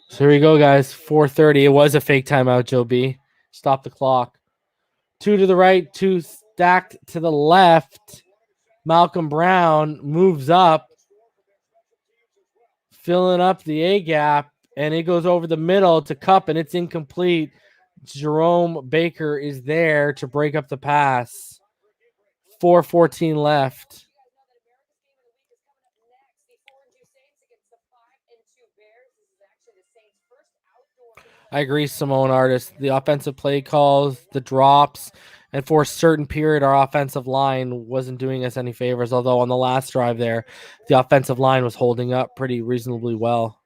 So here we go, guys. 4:30. It was a fake timeout, Joe B. Stop the clock. 2 to the right, 2 stacked to the left. Malcolm Brown moves up, filling up the A gap, and it goes over the middle to Cup, and it's incomplete. Jerome Baker is there to break up the pass. 4:14 left. I agree, Simone Artist. The offensive play calls, the drops, and for a certain period, our offensive line wasn't doing us any favors. Although on the last drive there, the offensive line was holding up pretty reasonably well.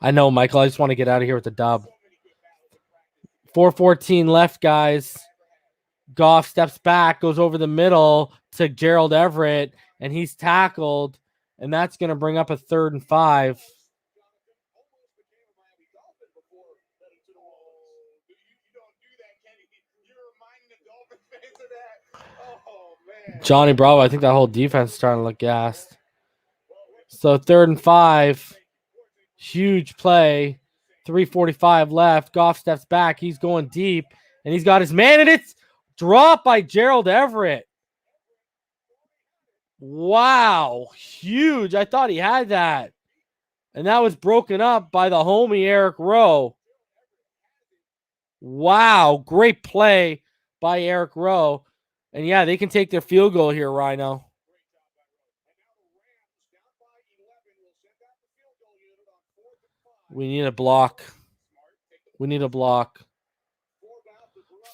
I know, Michael. I just want to get out of here with the dub. 4:14 left, guys. Goff steps back, goes over the middle to Gerald Everett, and he's tackled, and that's going to bring up a 3rd and 5. Johnny Bravo, I think that whole defense is starting to look gassed. So 3rd and 5. Huge play. 3:45 left. Goff steps back. He's going deep, and he's got his man, and it's dropped by Gerald Everett. Wow. Huge. I thought he had that. And that was broken up by the homie Eric Rowe. Wow. Great play by Eric Rowe. And yeah, they can take their field goal here, Rhino. We need a block. We need a block.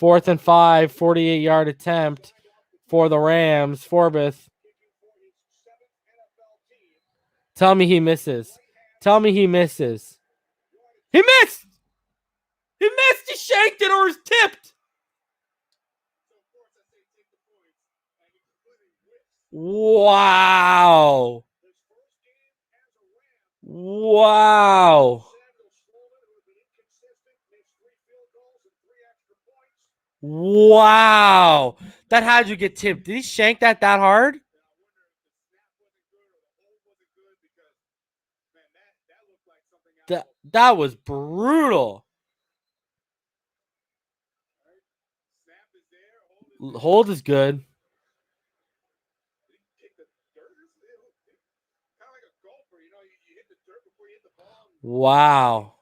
4th and 5, 48-yard attempt for the Rams. Forbeth. Tell me he misses. Tell me he misses. He missed! He missed! He shanked it or is tipped! Wow. Wow. Wow. That had you get tipped. Did he shank that hard? That was brutal. Hold is good. Wow.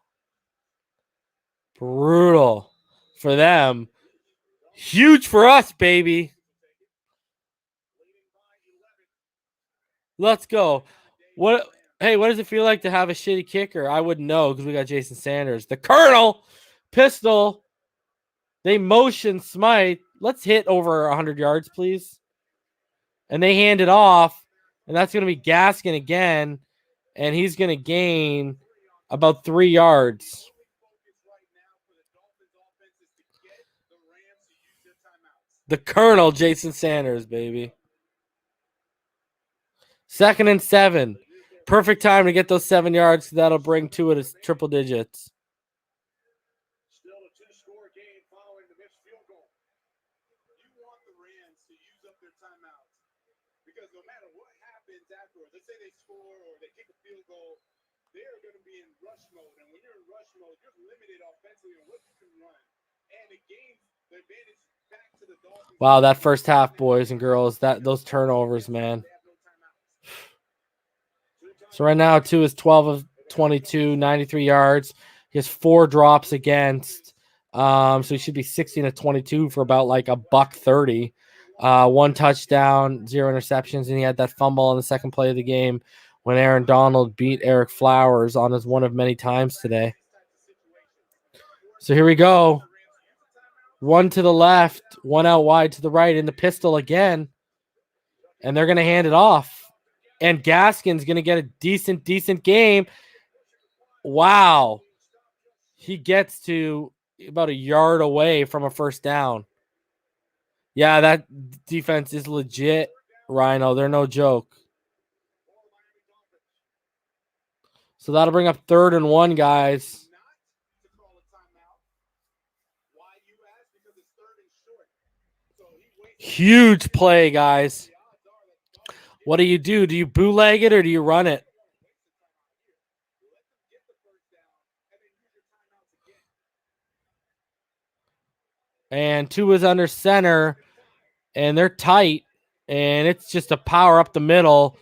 Brutal for them. Huge for us, baby. Let's go. Hey, what does it feel like to have a shitty kicker? I wouldn't know because we got Jason Sanders. The Colonel, pistol. They motion Smite. Let's hit over 100 yards, please. And they hand it off, and that's going to be Gaskin again, and he's going to gain about 3 yards. The Colonel, Jason Sanders, baby. 2nd and 7. Perfect time to get those 7 yards. That'll bring Tua to triple digits. Still a 2-score game following the missed field goal. You want the Rams to use up their timeouts because no matter what happens afterwards, let's say they score or they kick a field goal, they're going to be in rush mode. And when you're in rush mode, you're limited offensively on what you can run. And it gains the advantage back to the Dolphins. Wow, that first half, boys and girls, those turnovers, man. So right now, Tua is 12 of 22, 93 yards. He has 4 drops against. So he should be 16 of 22 for about like $130. 1 touchdown, 0 interceptions, and he had that fumble on the second play of the game when Aaron Donald beat Eric Flowers on his one of many times today. So here we go. 1 to the left, 1 out wide to the right in the pistol again. And they're going to hand it off. And Gaskin's going to get a decent game. Wow. He gets to about a yard away from a first down. Yeah, that defense is legit, Rhino. They're no joke. So that'll bring up 3rd and 1, guys. Huge play, guys. What do? Do you bootleg it or do you run it? And Tua's under center, and they're tight, and it's just a power up the middle.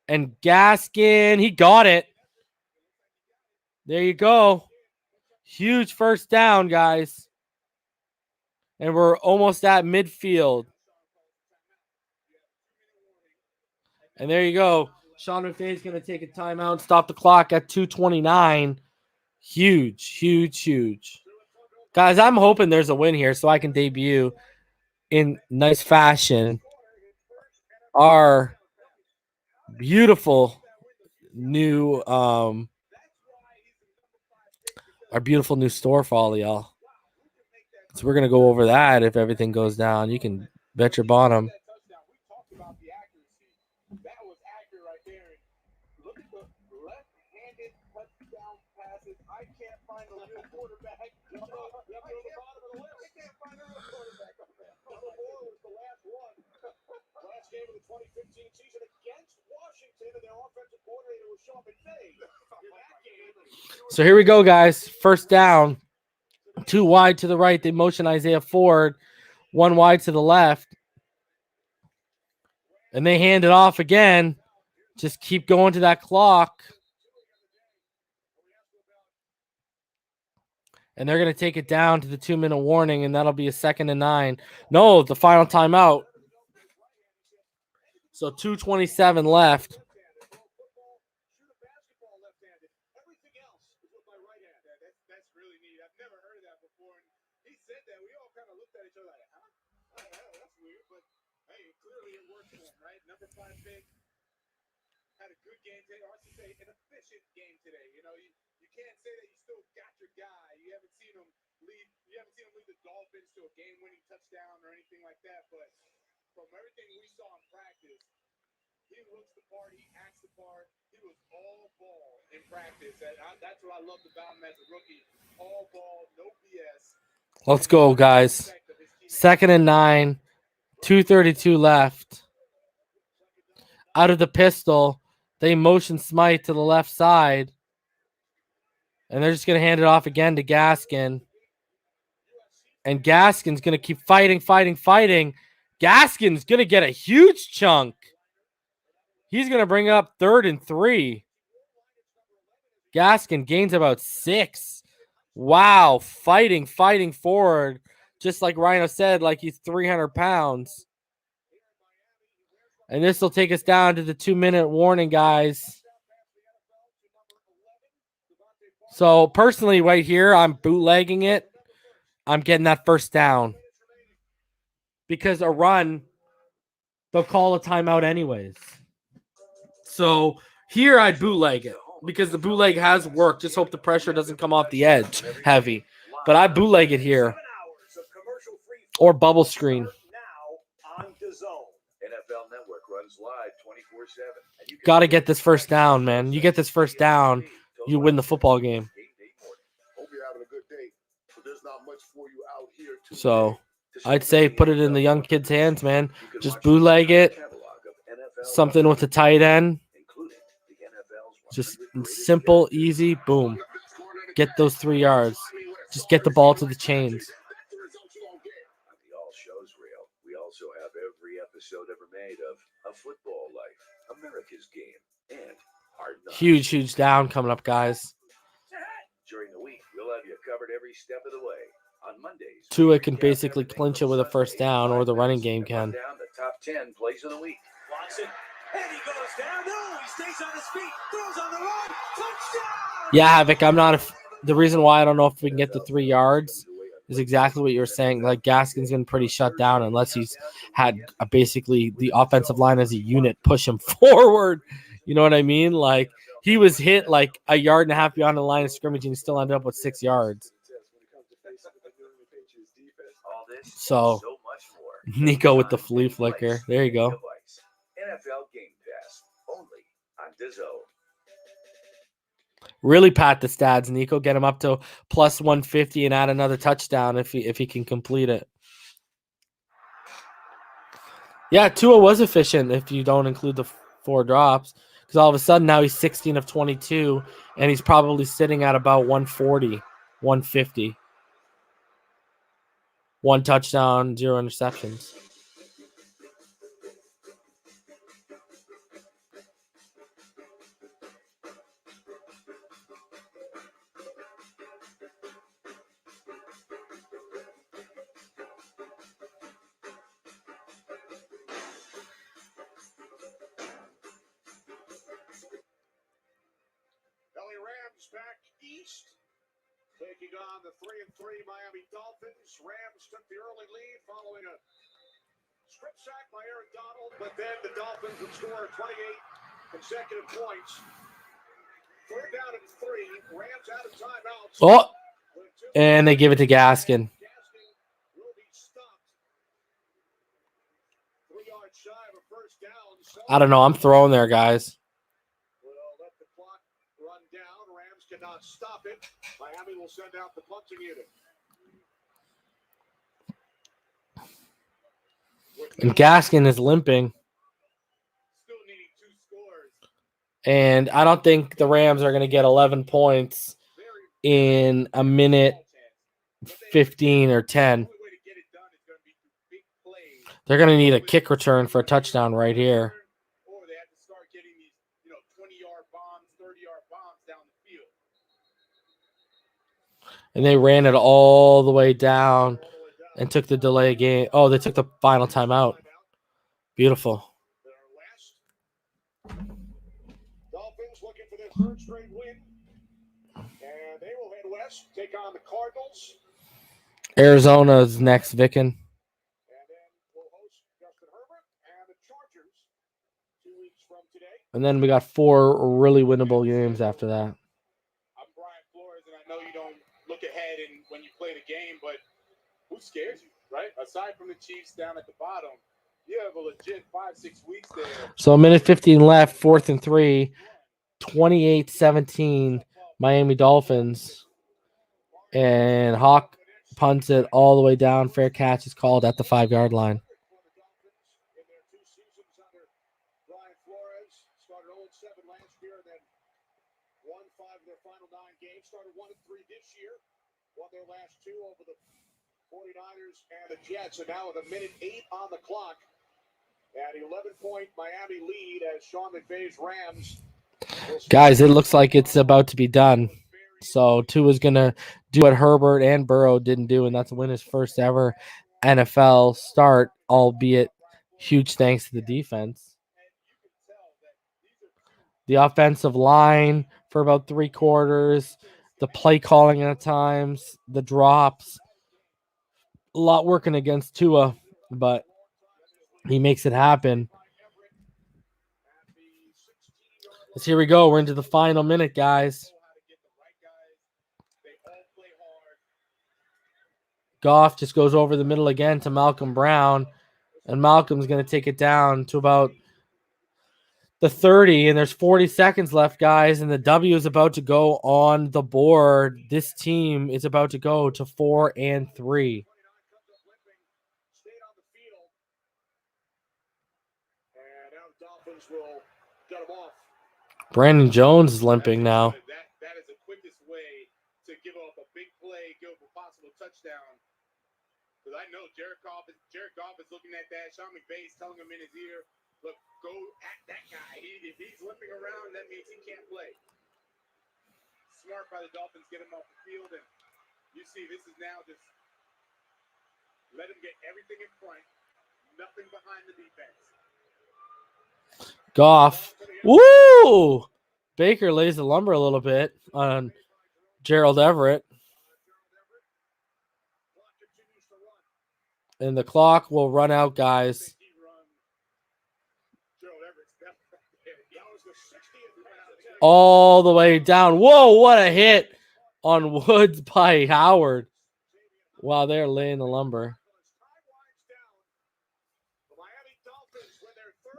And Gaskin, he got it. There you go. Huge first down, guys. And we're almost at midfield. And there you go. Sean McVay's going to take a timeout, stop the clock at 2:29. Huge, huge, huge. Guys, I'm hoping there's a win here so I can debut in nice fashion our beautiful new store for all of y'all. So we're going to go over that if everything goes down. You can bet your bottom. So here we go, guys. First down. 2 wide to the right. They motion Isaiah Ford. 1 wide to the left. And they hand it off again. Just keep going to that clock. And they're going to take it down to the 2-minute warning, and that'll be a 2nd and 9. No, the final timeout. So 2:27 left. Had a good game today, or I should say an efficient game today. You know, you can't say that you still got your guy. You haven't seen him lead the Dolphins to a game-winning touchdown or anything like that. But from everything we saw in practice, he looks the part, he acts the part. He was all ball in practice. That's what I loved about him as a rookie. All ball, no BS. Let's go, guys. 2nd and 9. 2:32 left. Out of the pistol, they motion Smythe to the left side. And they're just going to hand it off again to Gaskin. And Gaskin's going to keep fighting. Gaskin's going to get a huge chunk. He's going to bring up 3rd and 3. Gaskin gains about 6. Wow. Fighting forward. Just like Rhino said, like he's 300 pounds. And this will take us down to the 2-minute warning, guys. So, personally, right here, I'm bootlegging it. I'm getting that first down. Because a run, they'll call a timeout anyways. So, here I'd bootleg it. Because the bootleg has worked. Just hope the pressure doesn't come off the edge heavy. But I bootleg it here. Or bubble screen. NFL Network runs live 24/7. Got to get this first down, man. You get this first down, you win the football game. Hope you're having a good day. But there's not much for you out here today. So I'd say put it in the young kids' hands, man. Just bootleg it. Something with the tight end. Just simple, easy, boom. Get those 3 yards. Just get the ball to the chains. Episode ever made of A Football Life, America's Game, and Hard Knocks. Huge down coming up, guys. During the week, we'll have you covered every step of the way. On Mondays, Tua can basically clinch it with a first down, or the running game can. Down the top 10 plays of the week. Watson, and he goes down. No, he stays on his feet. Throws on the run. Touchdown! Yeah, Havoc, the reason why I don't know if we can get the 3 yards is exactly what you're saying. Like, Gaskin's been pretty shut down unless he's had basically the offensive line as a unit push him forward. You know what I mean? Like, he was hit like a yard and a half beyond the line of scrimmage and he still ended up with 6 yards. So, Nico with the flea flicker. There you go. NFL Game Pass, only on DAZN. Really pat the stats, Nico. Get him up to plus 150 and add another touchdown if he can complete it. Yeah, Tua was efficient if you don't include the 4 drops. Because all of a sudden now he's 16 of 22, and he's probably sitting at about 140, 150. 1 touchdown, 0 interceptions. LA Rams back east, taking on the 3-3 Miami Dolphins. Rams took the early lead following a strip sack by Aaron Donald, but then the Dolphins would score 28 consecutive points. 3rd down and 3. Rams out of timeouts. Oh, and they give it to Gaskin. Gaskin will be stopped. 3 yards shy of a first down. So I don't know. I'm throwing there, guys. we'll let the clock run down. Rams cannot stop it. Miami will send out the punting unit. And Gaskin is limping. Still needing 2 scores. And I don't think the Rams are going to get 11 points in a minute 15 or 10. They're going to need a kick return for a touchdown right here. Or they have to start getting these, 20-yard bombs, 30-yard bombs down the field. And they ran it all the way down and took the delay game. Oh, they took the final timeout. Beautiful. Dolphins looking for their 3rd straight win. And they will head west, take on the Cardinals. Arizona's next, Vicken. And then we'll host Justin Herbert and the Chargers 2 weeks from today. And then we got 4 really winnable games after that. I'm Brian Flores, and I know you don't look ahead and when you play the game, but who scares you, right? Aside from the Chiefs down at the bottom, you have a legit 5-6 weeks there. So a minute 15 left, 4th and 3, 28-17, Miami Dolphins. And Hawk punts it all the way down. Fair catch is called at the 5-yard line. In their 2 seasons under Brian Flores, started 0-7 last year, and then won 5 of their final 9 games. Started 1-3 this year, won their last 2 over the 49ers and the Jets, and now with a minute 8 on the clock, and 11-point Miami lead as Sean McVay's Rams. Guys, it looks like it's about to be done. So Tua's going to do what Herbert and Burrow didn't do, and that's win his first ever NFL start, albeit huge thanks to the defense. The offensive line for about 3 quarters, the play calling at times, the drops. A lot working against Tua, but he makes it happen. So here we go. We're into the final minute, guys. Goff just goes over the middle again to Malcolm Brown, and Malcolm's going to take it down to about the 30, and there's 40 seconds left, guys, and the W is about to go on the board. This team is about to go to 4-3. Brandon Jones is limping now. That is the quickest way to give up a big play, give up a possible touchdown. Because I know Jared Goff is looking at that. Sean McVay's telling him in his ear, look, go at that guy. If he's limping around, that means he can't play. Smart by the Dolphins, get him off the field. And you see, this is now just let him get everything in front, nothing behind the defense. Goff. Woo! Baker lays the lumber a little bit on Gerald Everett. And the clock will run out, guys. All the way down. Whoa, what a hit on Woods by Howard. Wow, they're laying the lumber.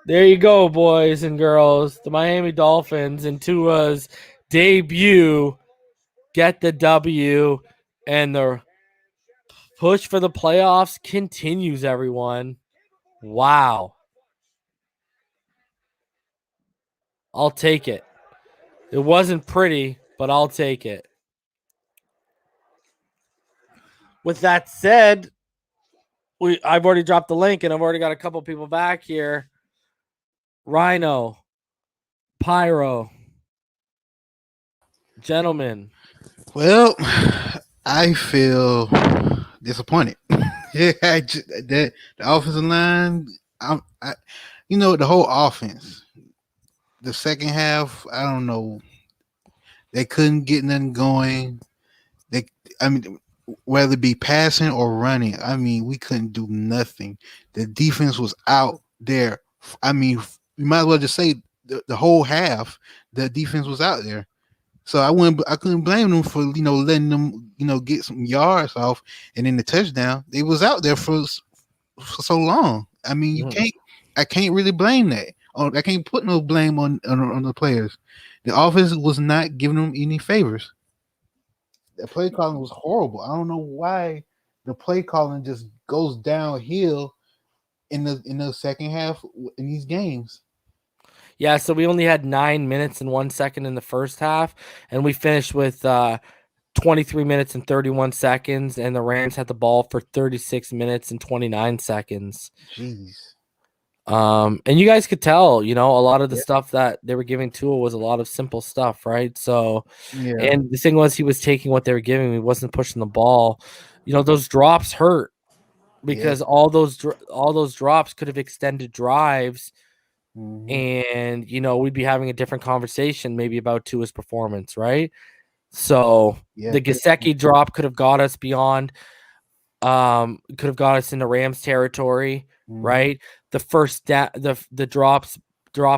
There you go, boys and girls. The Miami Dolphins in Tua's debut get the W, and the push for the playoffs continues, everyone. Wow. I'll take it. It wasn't pretty, but I'll take it. With that said, I've already dropped the link, and I've already got a couple people back here. Rhino, Pyro, gentlemen. Well, I feel disappointed. Yeah, the offensive line. The whole offense. The second half, I don't know. They couldn't get nothing going. Whether it be passing or running, we couldn't do nothing. The defense was out there. You might as well just say the whole half. The defense was out there. So I couldn't blame them for letting them get some yards off, and then the touchdown. They was out there for so long. I can't really blame that. I can't put no blame on the players. The offense was not giving them any favors. The play calling was horrible. I don't know why the play calling just goes downhill in the second half in these games. Yeah, so we only had 9 minutes and 1 second in the first half, and we finished with 23 minutes and 31 seconds, and the Rams had the ball for 36 minutes and 29 seconds. Jeez. And you guys could tell, a lot of the stuff that they were giving Tua was a lot of simple stuff, right? So, and the thing was, he was taking what they were giving. He wasn't pushing the ball. Those drops hurt because all those drops could have extended drives, and we'd be having a different conversation maybe about Tua's performance, right? So the Gesicki drop could have got us beyond, could have got us into Rams territory, right? The first the drop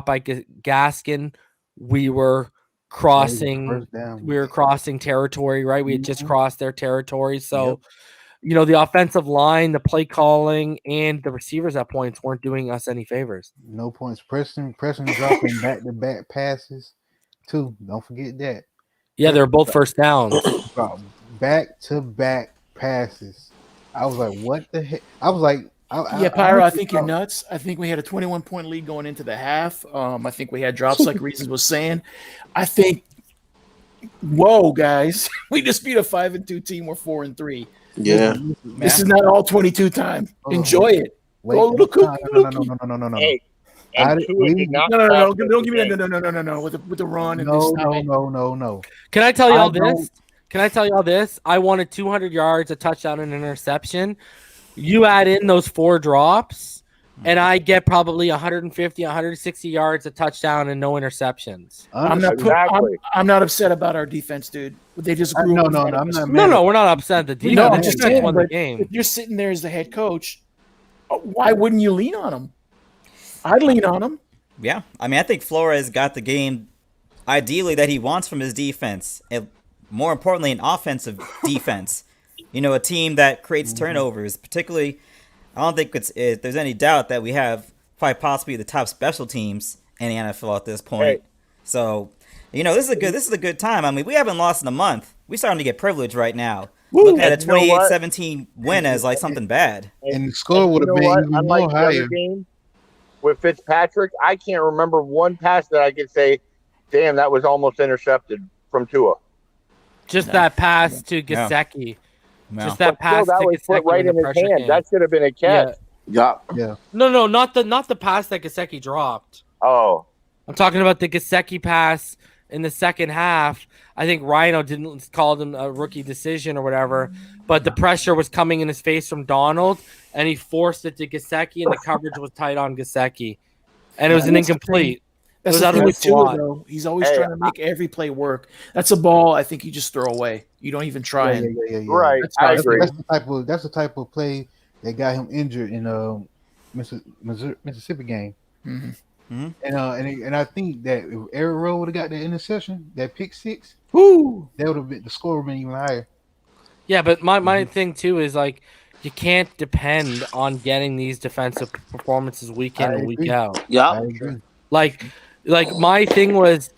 by Gaskin, we were crossing territory, right? We had just crossed their territory. So, the offensive line, the play calling, and the receivers at points weren't doing us any favors. No points. Preston dropping back-to-back passes too. Don't forget that. Yeah, they're both first downs. Back-to-back passes. I was like, what the heck? I was like, Pyro, I think you're nuts. I think we had a 21-point lead going into the half. I think we had drops like Reasons was saying. I think, whoa, guys, we just beat a 5-2 team. We're 4-3. Yeah. This is not all 22 time. Enjoy it. Wait, Go a little cook. No. Hey, No. Don't give me that. No. With the run and No. Can I tell y'all this? I wanted 200 yards, a touchdown, and an interception. You add in those 4 drops, and I get probably 150, 160 yards, a touchdown, and no interceptions. I'm not upset about our defense, dude. They just grew. I'm not. No, we're not upset at the defense. No, I'm just saying, won the game. If you're sitting there as the head coach, why wouldn't you lean on them? I'd lean on them. Yeah, I think Flores got the game ideally that he wants from his defense, and more importantly, an offensive defense. A team that creates turnovers, particularly. I don't think there's any doubt that we have probably possibly the top special teams in the NFL at this point. Hey. So, this is a good time. We haven't lost in a month. We're starting to get privileged right now. Look at a 28-17 win as like something bad. And the score would have been even more higher. Game with Fitzpatrick, I can't remember one pass that I could say, damn, that was almost intercepted from Tua. Just that pass to Gesicki. No. Just that pass that was put right in his hand. Game. That should have been a catch. Yeah. No, not the pass that Gesicki dropped. Oh. I'm talking about the Gesicki pass in the second half. I think Rhino didn't call him a rookie decision or whatever, but the pressure was coming in his face from Donald, and he forced it to Gesicki, and the coverage was tight on Gesicki, and it was an incomplete. That's the thing with Tua, though. He's always trying to make every play work. That's a ball I think you just throw away. You don't even try. Yeah. Right. I agree. That's the type of play that got him injured in Mississippi game. Mm-hmm. And I think that if Eric Rowe would have got that interception, that pick 6, that would have been the score would have been even higher. Yeah, but my thing too is like you can't depend on getting these defensive performances week in and week out. Yeah. I agree. Like my thing was,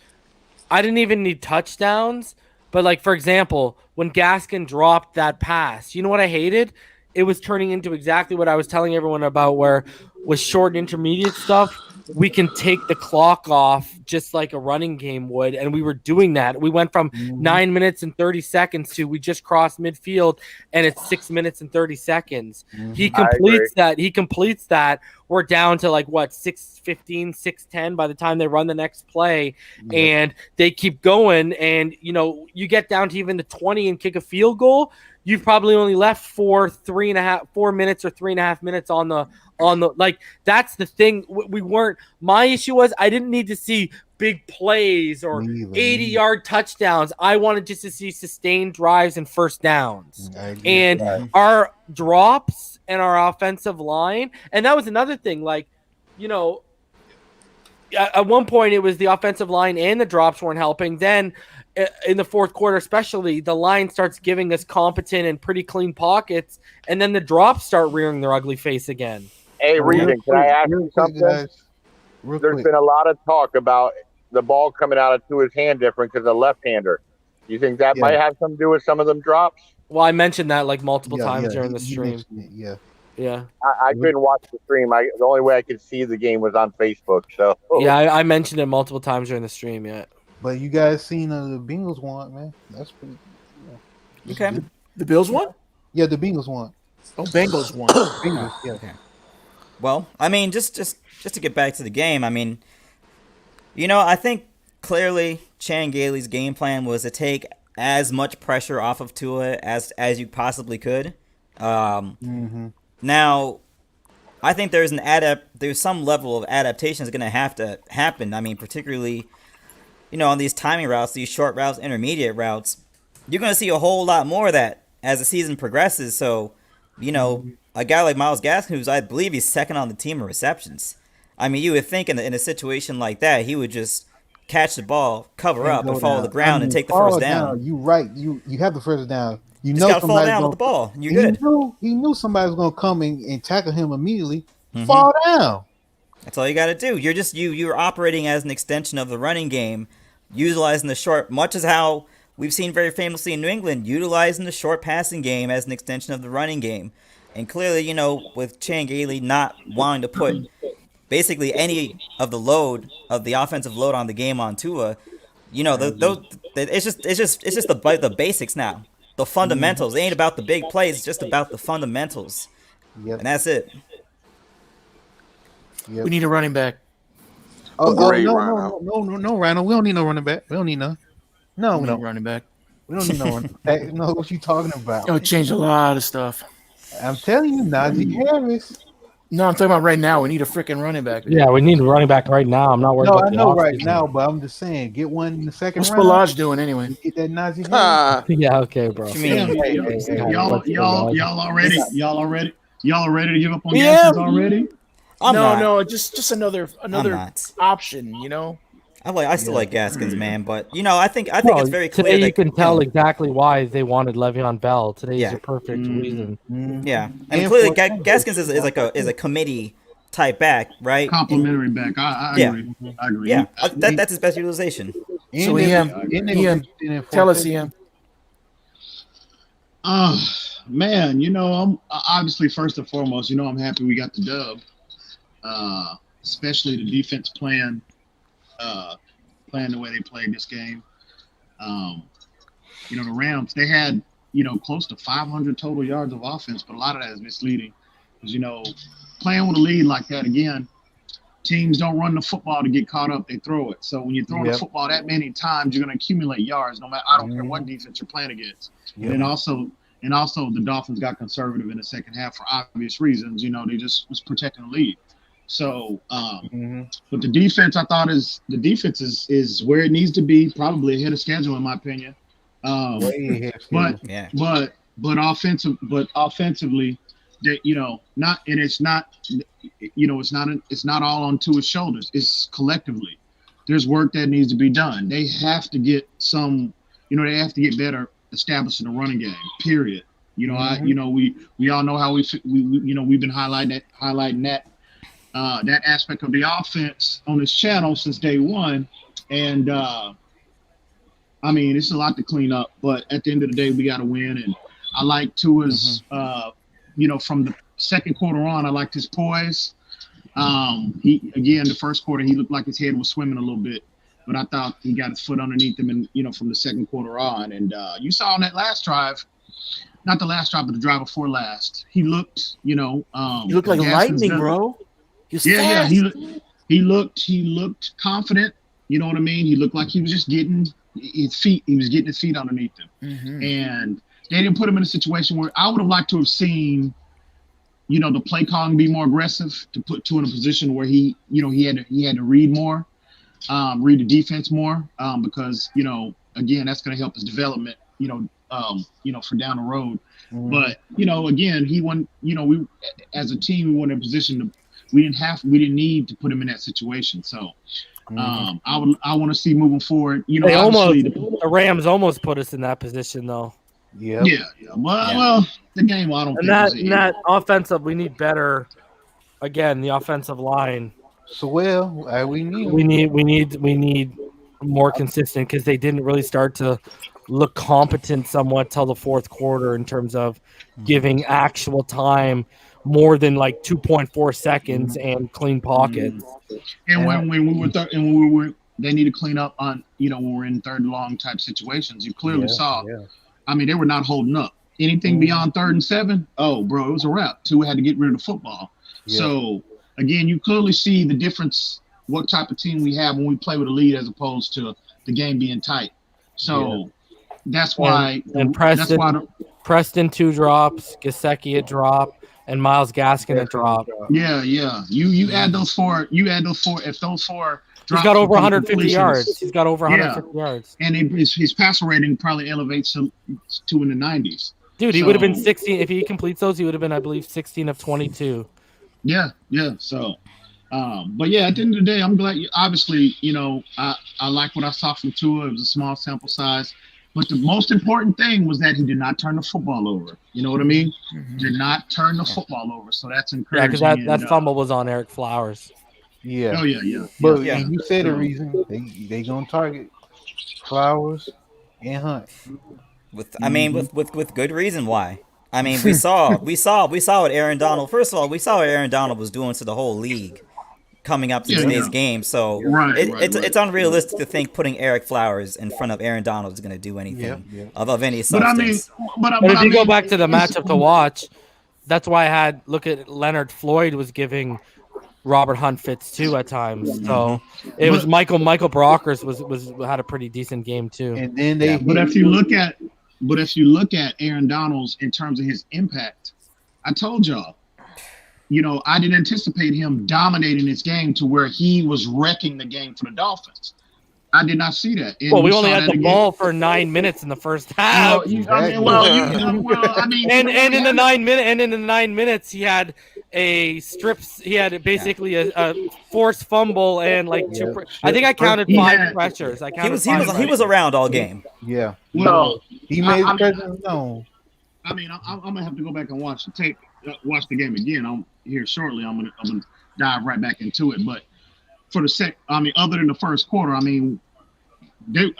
I didn't even need touchdowns, but like for example, when Gaskin dropped that pass, you know what I hated? It was turning into exactly what I was telling everyone about, where with short intermediate stuff, we can take the clock off just like a running game would, and we were doing that. We went from 9 minutes and 30 seconds to we just crossed midfield, and it's 6 minutes and 30 seconds. He completes that. We're down to like what 6:15, 6:10 by the time they run the next play, and they keep going. And you get down to even the 20 and kick a field goal. You've probably only left for 4 minutes or 3.5 minutes on the like. That's the thing. We weren't. My issue was I didn't need to see big plays or 80-yard touchdowns. I wanted just to see sustained drives and first downs. And our drops and our offensive line, and that was another thing. Like, at one point it was the offensive line and the drops weren't helping. Then in the fourth quarter, especially, the line starts giving us competent and pretty clean pockets, and then the drops start rearing their ugly face again. Hey, Regan, can I ask you something? There's been a lot of talk about the ball coming out of Tua's hand different because of left-hander. You think that might have something to do with some of them drops? Well, I mentioned that like multiple times during the stream. I couldn't watch the stream. The only way I could see the game was on Facebook. So I mentioned it multiple times during the stream. Yeah. But you guys seen the Bengals won, man. That's pretty. Okay. The Bills won? Yeah, the Bengals won. Oh, Bengals won. Bengals, yeah. Okay. Well, I mean, just to get back to the game, I mean, I think clearly Chan Gailey's game plan was to take as much pressure off of Tua as you possibly could. Now, I think there's some level of adaptation that's going to have to happen. I mean, particularly, on these timing routes, these short routes, intermediate routes, you're going to see a whole lot more of that as the season progresses. So, a guy like Myles Gaskin, I believe he's second on the team in receptions. I mean, you would think in a situation like that, he would just catch the ball, cover up, and fall to the ground and take the first down. You're right. You have the first down. You just gotta fall down with the ball. You're good. He knew somebody was going to come and tackle him immediately. Fall down. That's all you got to do. You're just you're operating as an extension of the running game, utilizing the short, much as how we've seen very famously in New England, utilizing the short passing game as an extension of the running game. And clearly, with Chan Gailey not wanting to put basically any of the load of the offensive load on the game on Tua, it's just the basics now. The fundamentals. It ain't about the big plays, it's just about the fundamentals. And that's it. We need a running back. No, Rhino. We don't need no running back. We don't need none. No, we don't running back. We don't need no running back. No, what you talking about? It'll change a lot of stuff. I'm telling you, Najee Harris. No, I'm talking about right now. We need a freaking running back. Yeah, we need a running back right now. I'm not worried about I know right now, but I'm just saying, get one in the second round. What's Spillage doing anyway? Get that Najee Harris. Yeah, okay, bro. Y'all ready to give up on Gaskins already? No, just another option, I still like Gaskins, man, but I think it's very clear today that you can tell exactly why they wanted Le'Veon Bell. Today is a perfect reason. Yeah, and clearly Gaskins is a committee type back, right? Complimentary back. I agree. Yeah, that's his best utilization. So Ian, tell us, Ian. Man, I'm obviously first and foremost, I'm happy we got the dub. Especially the defense playing the way they played this game. The Rams, they had, close to 500 total yards of offense, but a lot of that is misleading. Because, playing with a lead like that, again, teams don't run the football to get caught up. They throw it. So when you throw the football that many times, you're going to accumulate yards, no matter, I don't care what defense you're playing against. And also the Dolphins got conservative in the second half for obvious reasons. They just was protecting the lead. So, but the defense, I thought is where it needs to be, probably ahead of schedule in my opinion. But offensively, that it's not all on Tua's shoulders. It's collectively. There's work that needs to be done. They have to get they have to get better establishing a running game. Period. We all know how we've been highlighting that aspect of the offense on this channel since day one. And it's a lot to clean up, but at the end of the day, we got to win. And I like Tua's, from the second quarter on, I liked his poise. He again, the first quarter, he looked like his head was swimming a little bit, but I thought he got his foot underneath him, and from the second quarter on. And you saw on that last drive, not the last drive, but the drive before last, he looked, He looked like lightning, bro. Yeah. He looked confident. You know what I mean? He looked like he was just getting his feet. He was getting his feet underneath him, and they didn't put him in a situation where I would have liked to have seen, the play calling be more aggressive, to put Tua in a position where he had to read more, read the defense more, because again, that's going to help his development, for down the road. But again, he won. We as a team, we weren't in a position to. We didn't need to put him in that situation. So, I want to see moving forward. The Rams almost put us in that position, though. Yeah. Well, the game. I don't. And that offensive, we need better. Again, the offensive line. So we need more consistent, because they didn't really start to look competent somewhat till the fourth quarter in terms of giving actual time more than like 2.4 seconds and clean pockets. And when we were they need to clean up on when we're in third and long type situations. You clearly saw. I mean, they were not holding up. Anything beyond 3rd and 7, oh, bro, it was a wrap. Tua had to get rid of the football. Yeah. So, again, you clearly see the difference, what type of team we have when we play with a lead as opposed to the game being tight. So, that's why. And Preston 2 drops, Gesicki a drop, and Myles Gaskin a drop. Yeah. You add those four. If those four. He's got over 150 yards. He's got over 150 yards. And his passer rating probably elevates to in the 90s. Dude, he would have been 16. If he completes those, he would have been, I believe, 16 of 22. Yeah. So, but yeah, at the end of the day, I'm glad. Obviously, I like what I saw from Tua. It was a small sample size. But the most important thing was that he did not turn the football over. You know what I mean? Did not turn the football over. So that's encouraging. Yeah, because that fumble was on Eric Flowers. Yeah. Oh yeah. But you said the reason they gonna target Flowers and Hunt. With good reason why. I mean, we saw what Aaron Donald. First of all, we saw what Aaron Donald was doing to the whole league coming up to today's game. So it's unrealistic to think putting Eric Flowers in front of Aaron Donald is going to do anything of any substance. But if you go back to the matchup to watch, that's why I had look at Leonard Floyd was giving Robert Hunt fits too at times. So it was Michael Brockers had a pretty decent game too. And then but if you look at Aaron Donald's in terms of his impact, I told y'all, I didn't anticipate him dominating this game to where he was wrecking the game for the Dolphins. I did not see that. And we only had the ball for 9 minutes in the first half. And in the 9 minutes, he had a strips. He had basically a forced fumble and like two. I think I counted 5 pressures. He was around all game. Yeah. Well, he made the presence known. I mean, I'm gonna have to go back and watch the tape, watch the game again. I'm here shortly. I'm gonna dive right back into it. But for the other than the first quarter, do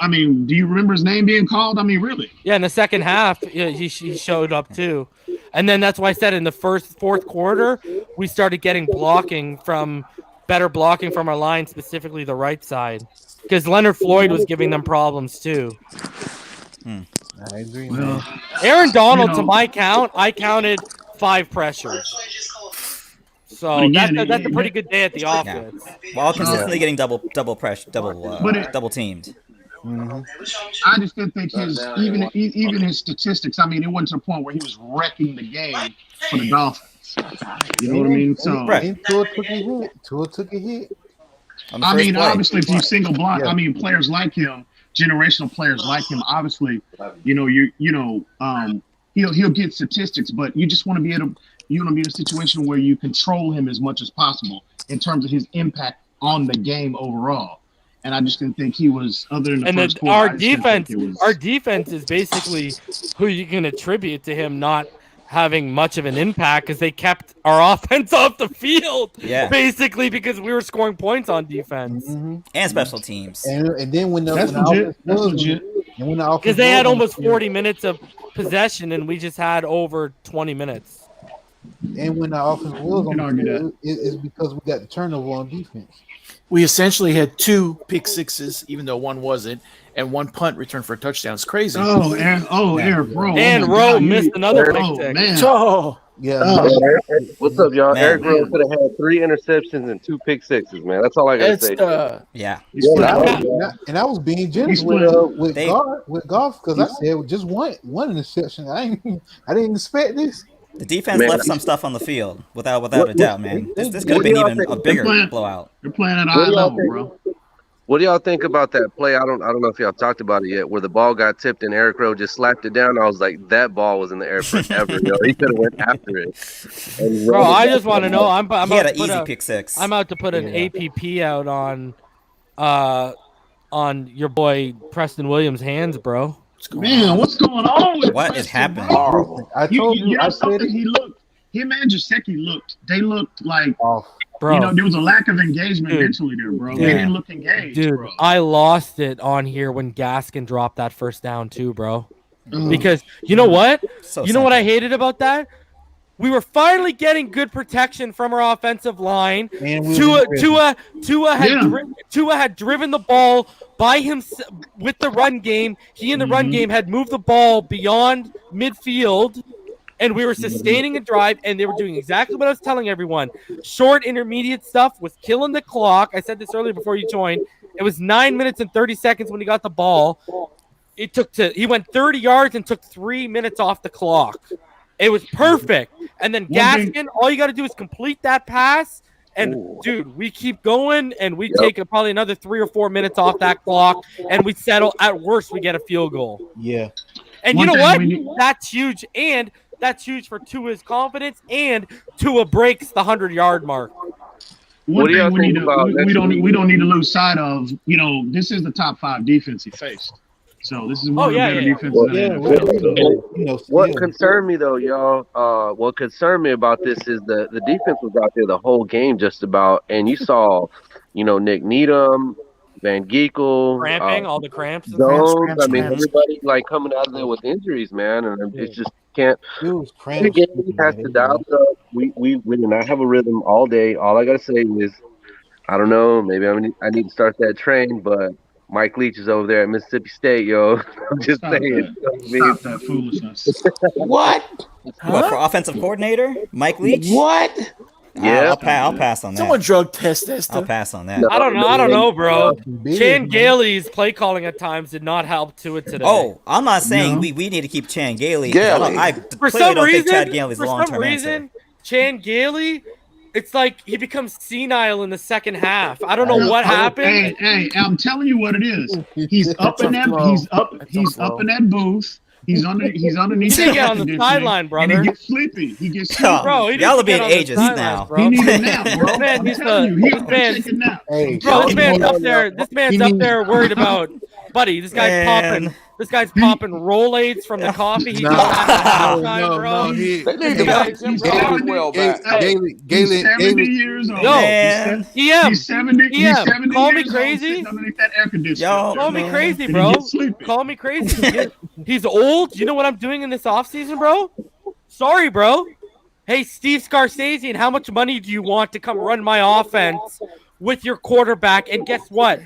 you remember his name being called? I mean, really? Yeah, in the second half, he showed up too. And then that's why I said in the fourth quarter, we started getting better blocking from our line, specifically the right side. Because Leonard Floyd was giving them problems too. I agree. Aaron Donald, to my count, I counted 5 pressures. So again, that's a pretty good day at the offense. Yeah. While consistently getting double teamed. I just didn't think even his statistics. I mean, it wasn't to the point where he was wrecking the game for the Dolphins. You know what I mean? So Tua took a hit. Obviously, if you single block, players like him, generational players like him, obviously, he'll get statistics, but you just want to be in a situation where you control him as much as possible in terms of his impact on the game overall. And I just didn't think he was, other than the first quarter. Our defense is basically who you can attribute to him not having much of an impact, because they kept our offense off the field. Yeah, basically because we were scoring points on defense and special teams. And then when that's legit. Because they had almost 40 minutes of possession, and we just had over 20 minutes. And when the offense was can on argue the that. field, it's because we got the turnover on defense. We essentially had 2 pick sixes, even though one wasn't, and 1 punt return for a touchdown. It's crazy. Eric Rowe. And oh my Rowe God, missed another pick Oh six. man. Oh, Yeah. What's up, y'all? Man. Eric Rowe could have had 3 interceptions and 2 pick sixes, man. That's all I gotta it's say. Yeah. And I was being generous with golf because I said just one interception. I didn't expect this. The defense left some stuff on the field without a doubt, man. This could have been even a bigger blowout. They're playing at a high level, bro. What do y'all think about that play? I don't know if y'all talked about it yet, where the ball got tipped and Eric Rowe just slapped it down. I was like, that ball was in the air forever. He could have went after it. And Bro, I just want to know. I'm He about had to an put easy a- pick six. I'm out to put an APP out on your boy Preston Williams' hands, bro. Man, what's going on with What is Preston, happening? bro? Horrible. I told you. know I said something. it. Him and Gesicki looked. They looked like, Bro. there was a lack of engagement Dude. mentally there, bro. Yeah. They didn't look engaged, Dude, bro. I lost it on here when Gaskin dropped that first down too, bro. Ugh. Because you know what? So you know what I hated about that? We were finally getting good protection from our offensive line. And we Tua had driven the ball by himself with the run game. He in the run game had moved the ball beyond midfield, and we were sustaining a drive, and they were doing exactly what I was telling everyone. Short intermediate stuff was killing the clock. I said this earlier before you joined. It was 9 minutes and 30 seconds when he got the ball. He went 30 yards and took 3 minutes off the clock. It was perfect. And then Gaskin, all you got to do is complete that pass. And, dude, we keep going, and we take probably another 3 or 4 minutes off that clock, and we settle. At worst, we get a field goal. Yeah. And you know what? That's huge. And that's huge for Tua's confidence, and Tua breaks the 100-yard mark. One thing we don't need to lose sight of, this is the top 5 defense he faced. So this is one of the better defenses in the NFL. What concerned me though, y'all, what concerned me about this is the defense was out there the whole game just about, and you saw, Nick Needham, Van Geekel, Cramping, all the cramps. Jones. Everybody like coming out of there with injuries, man, and it just can't. It was The game has to dial up. We did not have a rhythm all day. All I gotta say is, I don't know, maybe I need to start that train, but Mike Leach is over there at Mississippi State, yo. I'm just saying. Stop that foolishness. What? What, for offensive coordinator? Mike Leach? What? Yeah. I'll pass on that. Someone drug test this. I'll pass on that. I don't know, bro. Chan Gailey's play calling at times did not help Tua today. Oh, I'm not saying we need to keep Chan Gailey. I For clearly some don't think reason, Chad Gailey's a long-term answer. Chan Gailey, it's like he becomes senile in the second half. I don't know what happened. Hey, I'm telling you what it is. He's up in that. He's up in that booth. He's underneath. He didn't get on the sideline, brother. And he gets sleepy. Bro, he y'all are didn't being get on the ageist sidelines, now. bro. He needs a nap, bro. This man needs Take a nap. Hey, Bro, this man's up there. This man's up there worried about, buddy. This guy's popping. This guy's popping Rolaids from the coffee. He's bro. He's 70 years old. Yo, He's 70 call me years crazy. old underneath that air conditioner. Call me crazy, bro. Call me crazy. He's old. You know what I'm doing in this offseason, bro? Sorry, bro. Hey, Steve Scarsazian, how much money do you want to come run my offense with your quarterback? And guess what?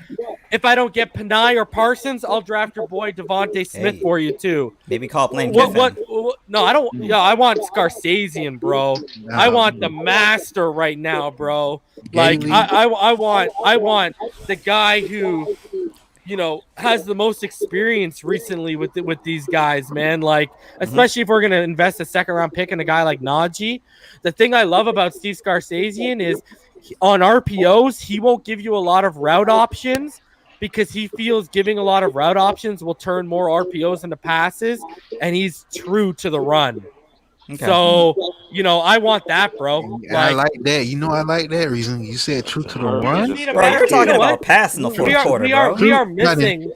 If I don't get Panay or Parsons, I'll draft your boy Devontae Smith for you too. Maybe call up Lane Kiffin. No, I don't. Yeah, I want Scarsazian, bro. I want the master right now, bro. Like I want the guy who, has the most experience recently with these guys, man. Like, especially if we're gonna invest a second round pick in a guy like Najee. The thing I love about Steve Scarsazian is on RPOs, he won't give you a lot of route options because he feels giving a lot of route options will turn more RPOs into passes, and he's true to the run. Okay. So, I want that, bro. I like that. I like that reason. You said true to the run. Bro, you're talking about passing the fourth quarter, bro. We are missing.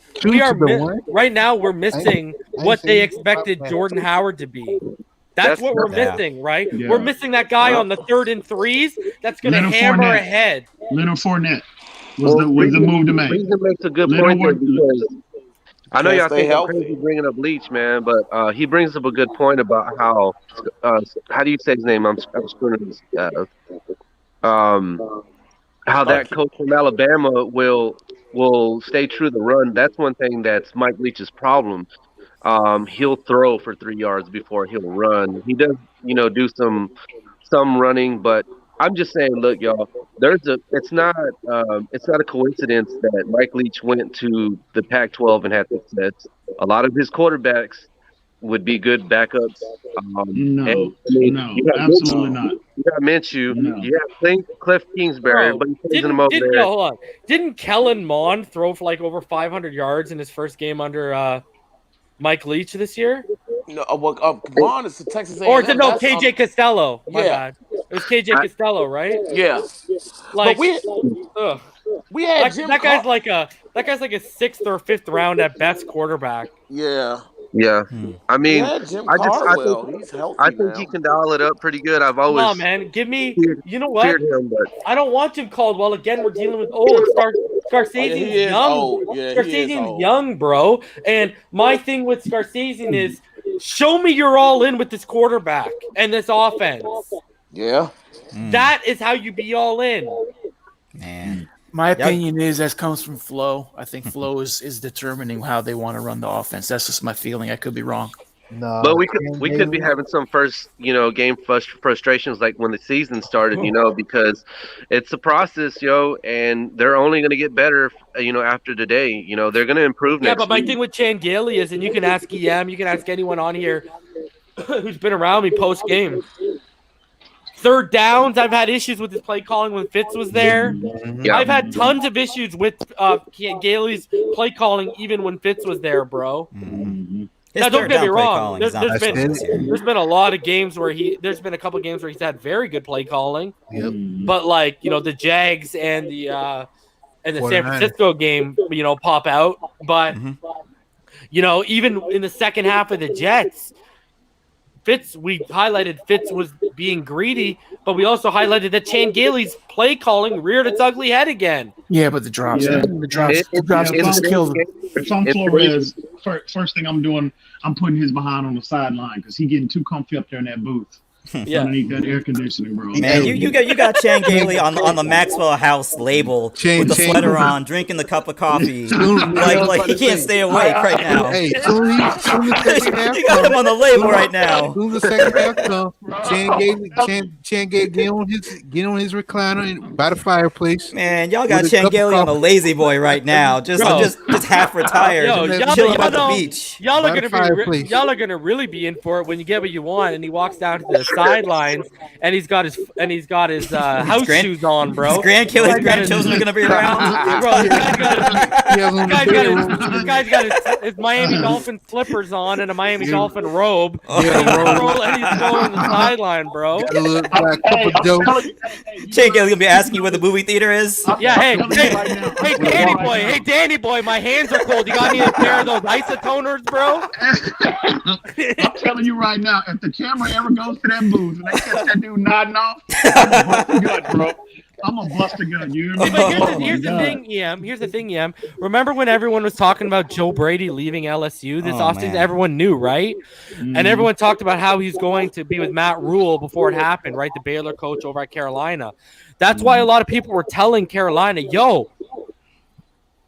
Right now, we're missing what they expected Jordan Howard to be. That's what we're missing, right? Yeah. We're missing that guy on the 3rd and 3s that's going to hammer ahead. Leonard Fournette was the move to make. Reason makes a good point there because I know Can't y'all stay think I'm healthy. crazy bringing up Leach, man, but he brings up a good point about how do you say his name? I'm screwing his how that coach from Alabama will stay true to the run. That's one thing that's Mike Leach's problem. He'll throw for 3 yards before he'll run. He does, do some running, but I'm just saying, look, y'all, it's not a coincidence that Mike Leach went to the Pac-12 and had success. A lot of his quarterbacks would be good backups. And I mean, you got absolutely Minshew, not. you got Minshew, you have Cliff Kingsbury. Bro, Everybody's praising him over there. hold on. Didn't Kellen Mond throw for like over 500 yards in his first game under Mike Leach this year? No, Vaughn is the Texas A&M. Or KJ Costello. My bad. It was KJ Costello, right? Yeah. Like, but we had Jim. That guy's like a 6th or 5th round at best quarterback. Yeah. Yeah, I mean, Jim I Caldwell. think He's healthy I think now. he can dial it up pretty good. I've always Come on, man. Give me. You know what? feared him, but I don't want Jim Caldwell again. We're dealing with old. Scarsazian's young. Old. Yeah, Scarsazian's young, bro. And my thing with Scarsazian is, show me you're all in with this quarterback and this offense. Yeah. That is how you be all in. Man. My opinion is that comes from Flo. I think Flo is determining how they want to run the offense. That's just my feeling. I could be wrong. No, but we could be having some first game frustrations like when the season started, because it's a process, and they're only going to get better, after today. They're going to improve next. Yeah, but my week. thing with Chan Gailey is, and you can ask EM, you can ask anyone on here who's been around me post game. Third downs, I've had issues with his play calling when Fitz was there. Yeah. I've had tons of issues with Gailey's play calling even when Fitz was there, bro. Now, don't get me wrong. There's been a lot of games where there's been a couple of games where he's had very good play calling. Yep. But like, the Jags and the San Francisco game, pop out. But even in the second half of the Jets, we highlighted Fitz was being greedy, but we also highlighted that Chan Gailey's play calling reared its ugly head again. Yeah, but the drops just killed him. If I'm Flores, first thing I'm doing, I'm putting his behind on the sideline because he getting too comfy up there in that booth. Underneath that air conditioning, bro. Man, you got Chan Gailey on the Maxwell House label with the sweater on, drinking the cup of coffee. like he can't stay awake right now. Hey, soon the second half you got him on the label right now. Soon the second half comes, Chan Gailey get on his recliner and by the fireplace. Man, y'all got Chan Gailey on a lazy boy right now, just half retired, chilling by the beach. Y'all are gonna really be in for it when you get what you want, and he walks down to the sidelines and he's got his house shoes on, bro. His grandchildren are gonna be around. Bro, this guy's got his Miami Dolphin slippers on and a Miami Dolphin robe. And he's going on the sideline, bro. Chan Gailey gonna be asking you where the movie theater is. Yeah, hey, Danny boy, my hands are cold. You got me a pair of those isotoners, bro? I'm telling you right now, if the camera ever goes to that booth and they catch that dude nodding off, I'm gonna bust a gut, bro. I'm gonna bust a gut. You hear me? But here's the thing, EM. Remember when everyone was talking about Joe Brady leaving LSU this offseason? Everyone knew, right? And everyone talked about how he's going to be with Matt Rule before it happened, right? The Baylor coach over at Carolina. That's why a lot of people were telling Carolina, yo,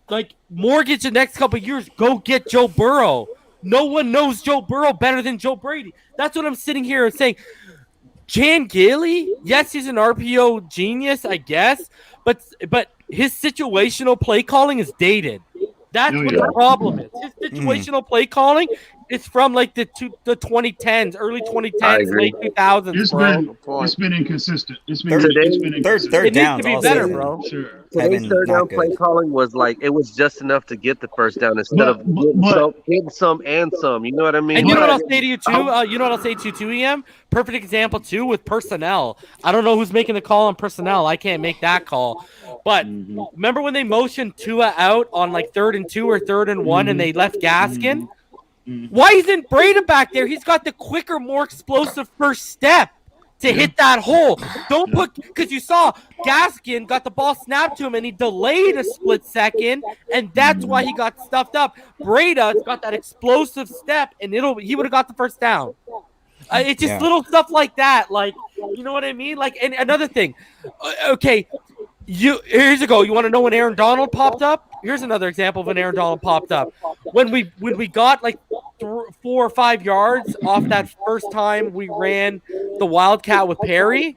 like, mortgage the next couple of years, go get Joe Burrow. No one knows Joe Burrow better than Joe Brady. That's what I'm sitting here and saying. Chan Gailey, yes, he's an RPO genius, I guess, but his situational play calling is dated. That's what the problem is. His situational play calling is from like the 2010s, early 2010s, late 2000s. It's been inconsistent. It's been inconsistent. Third It down. needs to be better, bro. Sure. Today's third down play calling was like it was just enough to get the first down instead of getting some and some. You know what I mean? And you know what I'll say to you too? You know what I'll say to you too, EM? Perfect example too with personnel. I don't know who's making the call on personnel. I can't make that call. But remember when they motioned Tua out on like 3rd and 2 or 3rd and 1 and they left Gaskin? Why isn't Breda back there? He's got the quicker, more explosive first step. to hit that hole. Don't put, because you saw Gaskin got the ball snapped to him and he delayed a split second, and that's why he got stuffed up. Breda's got that explosive step, and he would have got the first down. It's just little stuff like that, like, you know what I mean? Like, and another thing, okay, here's a go. You want to know when Aaron Donald popped up? Here's another example of when Aaron Donald popped up. When we got like 4 or 5 yards off that first time we ran the Wildcat with Perry,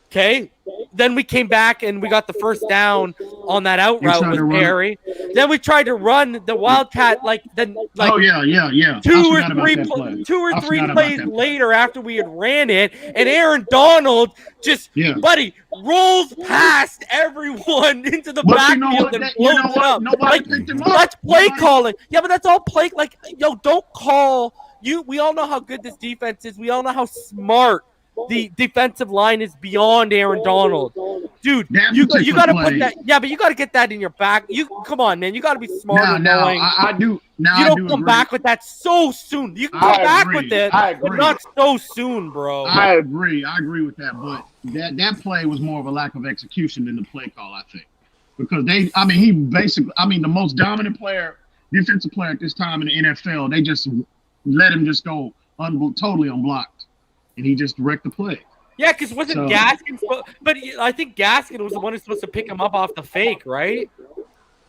okay? Then we came back and we got the first down on that out route with Perry. Then we tried to run the Wildcat Oh yeah. Two or three plays later after we had ran it, and Aaron Donald just buddy rolls past everyone into the backfield and blows it up. Like, that's play calling. Yeah, but that's all play. Like, don't call you. We all know how good this defense is. We all know how smart the defensive line is beyond Aaron Donald. Dude, you got to put that. Yeah, but you got to get that in your back. Come on, man. You got to be smart. I do. You don't come back with that so soon. You can come back with it, but not so soon, bro. I agree with that, but that play was more of a lack of execution than the play call, I think, because the most dominant defensive player at this time in the NFL, they just let him just go totally unblocked, and he just wrecked the play. Yeah, because wasn't Gaskin? But I think Gaskin was the one who's supposed to pick him up off the fake, right?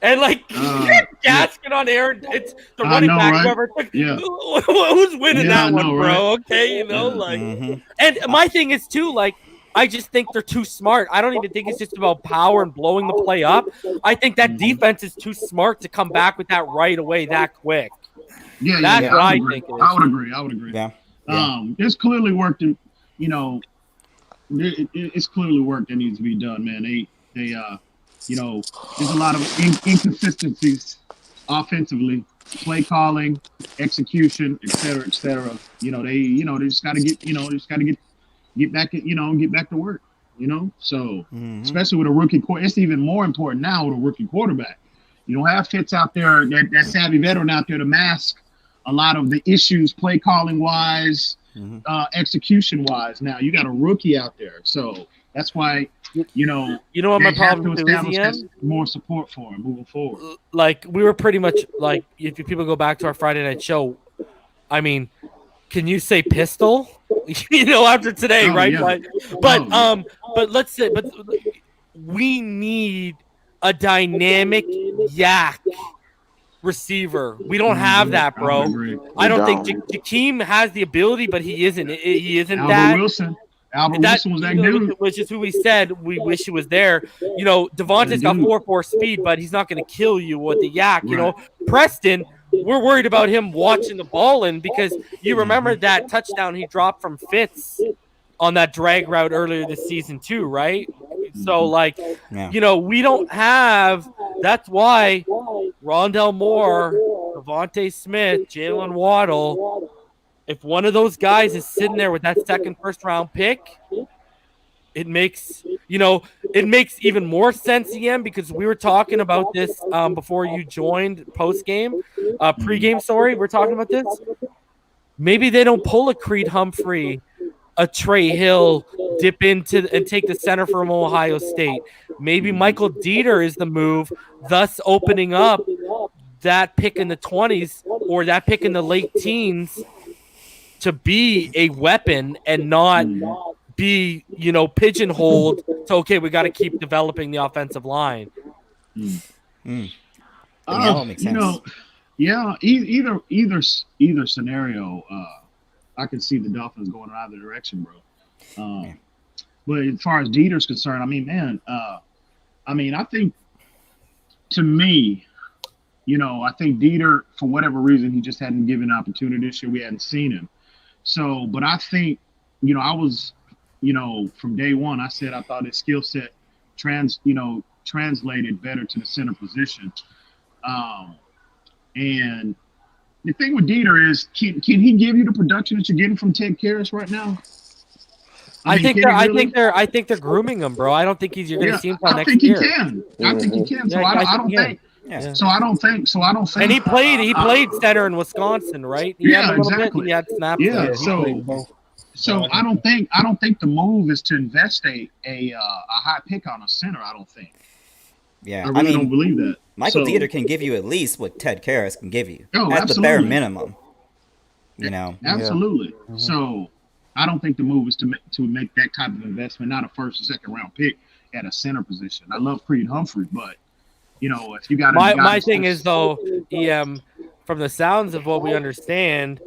And like Gaskin on Aaron, it's the running back. Right? Whoever, who's winning that one, bro? Right? Okay, And my thing is too, like, I just think they're too smart. I don't even think it's just about power and blowing the play up. I think that defense is too smart to come back with that right away that quick. That's what I think. I would agree. Yeah. It's clearly worked. It's clearly work that needs to be done, man. They there's a lot of inconsistencies offensively, play calling, execution, et cetera, et cetera. They just got to get back to work. So especially with a rookie quarterback, it's even more important now with a rookie quarterback. You don't have Fitz out there, that savvy veteran out there to mask a lot of the issues, play calling wise, execution wise. Now you got a rookie out there, so that's why what my problem is, more support for him moving forward. Like, we were pretty much like, if people go back to our Friday night show, I mean, can you say pistol? After today, right? Yeah. But let's say, we need a dynamic yak receiver. We don't have that, bro. I don't think Jakeem has the ability, but he isn't. He isn't Albert Wilson. Albert Wilson was that dude. Which is who we said we wish he was there. Devontae's got 4.4 speed, but he's not going to kill you with the yak. Right. Preston, we're worried about him watching the ball in, because you remember that touchdown he dropped from Fitz on that drag route earlier this season too, right? So, we don't have – that's why Rondell Moore, Devontae Smith, Jalen Waddle, if one of those guys is sitting there with that second first-round pick, it makes even more sense, Ian, because we were talking about this before you joined pregame, sorry. We're talking about this. Maybe they don't pull a Creed Humphrey, a Trey Hill, dip into and take the center from Ohio State. Maybe Michael Dieter is the move, thus opening up that pick in the 20s or that pick in the late teens to be a weapon and not be, pigeonholed to, okay, we got to keep developing the offensive line. That makes sense. Either scenario, I could see the Dolphins going in either direction, bro. But as far as Dieter's concerned, I think, to me, I think Dieter, for whatever reason, he just hadn't given an opportunity this year. We hadn't seen him. So, but I think, I was, from day one, I said I thought his skill set translated better to the center position. And the thing with Dieter is, can he give you the production that you're getting from Ted Karras right now? I think they're grooming him, bro. I don't think you're going to see him next year. I think he can. So I don't think. Yeah. So I don't think. And he played center in Wisconsin, right? He had a little exactly. Bit, he had snaps. Yeah. There. So So I don't think the move is to invest a high pick on a center. I don't think. Yeah, I really don't believe that. Michael So- Dieter can give you at least what Ted Karras can give you Oh, at the bare absolutely. minimum. You know, Absolutely. So I don't think the move is to make that type of investment, not a first or second round pick at a center position. I love Creed Humphrey, but you know, if you got my thing is though, EM, from the sounds of what we understand,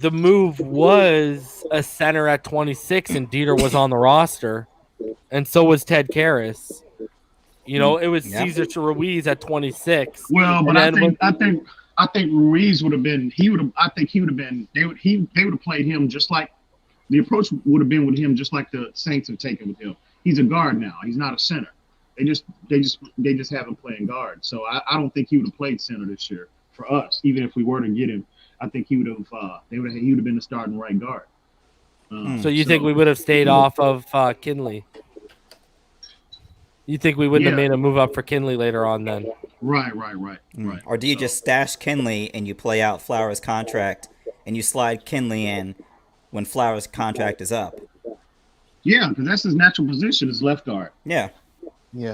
the move was a center at 26, and Dieter was on the roster, and so was Ted Karras. You know, it was Cesar to Ruiz at 26. Well, but I think Ruiz would have been. I think he would have been. They would have played him just like the approach would have been with him, just like the Saints have taken with him. He's a guard now. He's not a center. They just have him playing guard. So I don't think he would have played center this year for us. Even if we were to get him, I think he would have. He would have been the starting right guard. So you think we would have stayed off of Kinley? You think we wouldn't have made a move up for Kinley later on then? Right. Or do you just stash Kinley and you play out Flowers' contract and you slide Kinley in when Flowers' contract is up? Yeah, because that's his natural position is left guard. Yeah.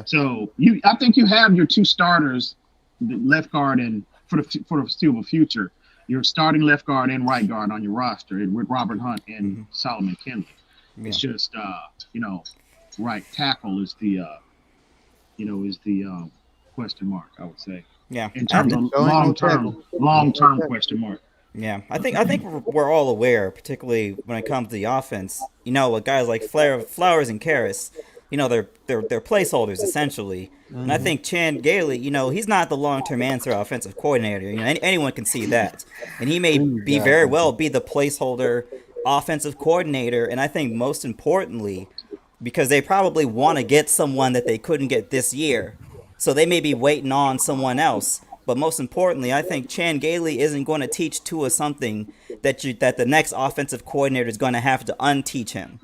So I think you have your two starters, the left guard and for the foreseeable future, your starting left guard and right guard on your roster with Robert Hunt and Solomon Kinley. Yeah. It's just right tackle is the question mark, I would say. Yeah. In terms of long term question mark. Yeah, I think we're all aware, particularly when it comes to the offense. You know, with guys like Flowers and Karras, you know, they're placeholders essentially. And I think Chan Gailey, you know, he's not the long-term answer offensive coordinator. You know, anyone can see that, and he may be very well be the placeholder offensive coordinator. And I think most importantly, because they probably want to get someone that they couldn't get this year, so they may be waiting on someone else. But most importantly, I think Chan Gailey isn't going to teach Tua something that the next offensive coordinator is going to have to unteach him.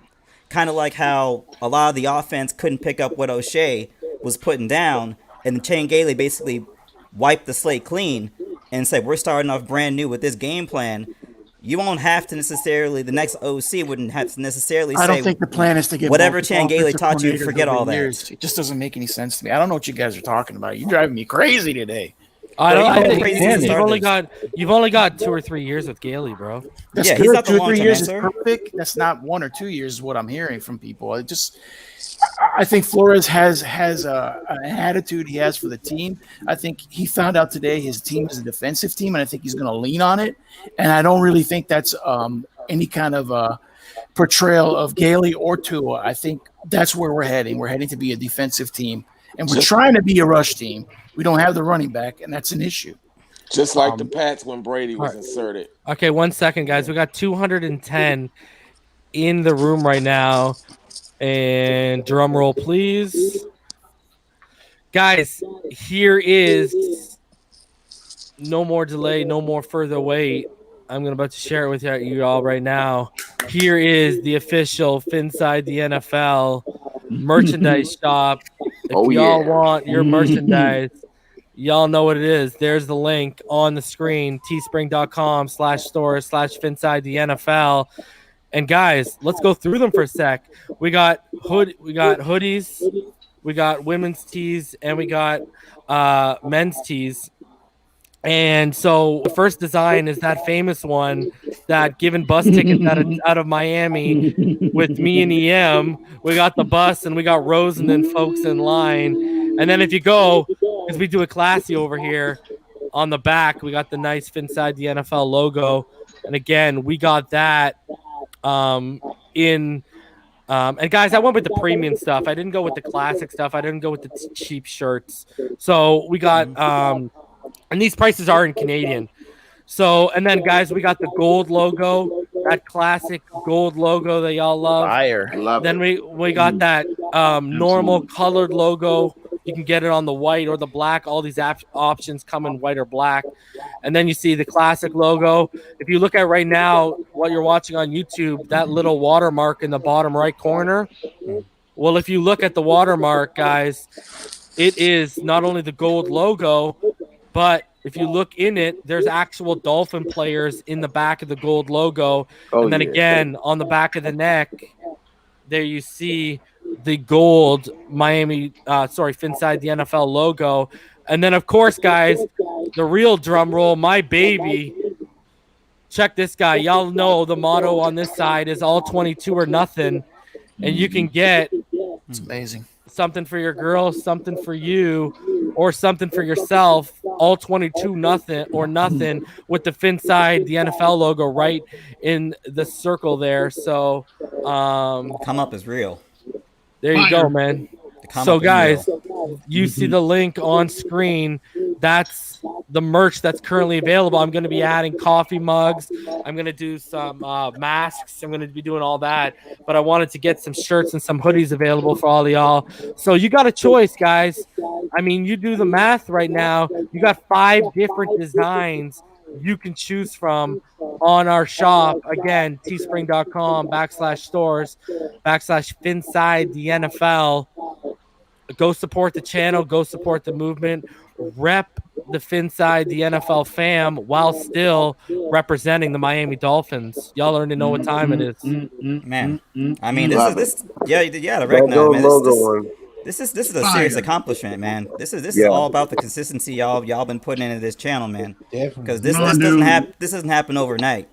Kind of like how a lot of the offense couldn't pick up what O'Shea was putting down, and Chan Gailey basically wiped the slate clean and said, we're starting off brand new with this game plan. You won't have to necessarily, the next OC wouldn't have to necessarily say, I don't think the plan is to get whatever Chan Gailey taught you, forget all that. Years. It just doesn't make any sense to me. I don't know what you guys are talking about. You're driving me crazy today. I think you've only got 2 or 3 years with Gailey, bro. That's yeah, good. he's not the 2 or 3 years answer. is perfect. That's not 1 or 2 years is what I'm hearing from people. I think Flores has an attitude he has for the team. I think he found out today his team is a defensive team, and I think he's going to lean on it. And I don't really think that's any kind of portrayal of Gailey or Tua. I think that's where we're heading. We're heading to be a defensive team, and we're trying to be a rush team. We don't have the running back, and that's an issue. Just like the Pats when Brady was inserted. Okay, 1 second, guys. We got 210 in the room right now. And drum roll, please. Guys, here is no more delay, no more further wait. I'm about to share it with you all right now. Here is the official Finside the NFL merchandise shop. If y'all want your merchandise, y'all know what it is. There's the link on the screen, teespring.com/store/Finside the NFL. And guys, let's go through them for a sec. We got hoodies, we got women's tees, and we got men's tees. And so the first design is that famous one that giving bus tickets out of Miami with me and EM. We got the bus and we got Rosen and folks in line. And then if you go, because we do it classy over here, on the back, we got the nice Finside the NFL logo. And again, we got that. And guys, I went with the premium stuff. I didn't go with the classic stuff. I didn't go with the cheap shirts. So we got and these prices are in Canadian. So, and then guys, we got the gold logo, that classic gold logo that y'all love. Fire. Love Then we got that normal colored logo. You can get it on the white or the black. All these options come in white or black. And then you see the classic logo. If you look at right now what you're watching on YouTube, that little watermark in the bottom right corner. Well, if you look at the watermark, guys, it is not only the gold logo, but if you look in it, there's actual Dolphin players in the back of the gold logo. Oh, And then yeah. again, on the back of the neck, there you see the gold Finside the NFL logo. And then, of course, guys, the real drum roll, my baby. Check this guy. Y'all know the motto on this side is all 22 or nothing. And you can get It's amazing. something for your girl, something for you, or something for yourself. All 22 nothing or nothing with the Finside, the NFL logo right in the circle there. So come up is real. There you go, man. So guys, you see the link on screen. That's the merch that's currently available. I'm going to be adding coffee mugs. I'm going to do some masks. I'm going to be doing all that. But I wanted to get some shirts and some hoodies available for all of y'all. So you got a choice, guys. I mean, you do the math right now. You got 5 different designs you can choose from on our shop. Again, teespring.com/stores/Finside the NFL. Go support the channel. Go support the movement. Rep the Finside the NFL fam while still representing the Miami Dolphins. Y'all already know what time it is. Man, I mean, this the recognize, man. This is a serious accomplishment, man. This is all about the consistency y'all been putting into this channel, man. Because this doesn't happen overnight.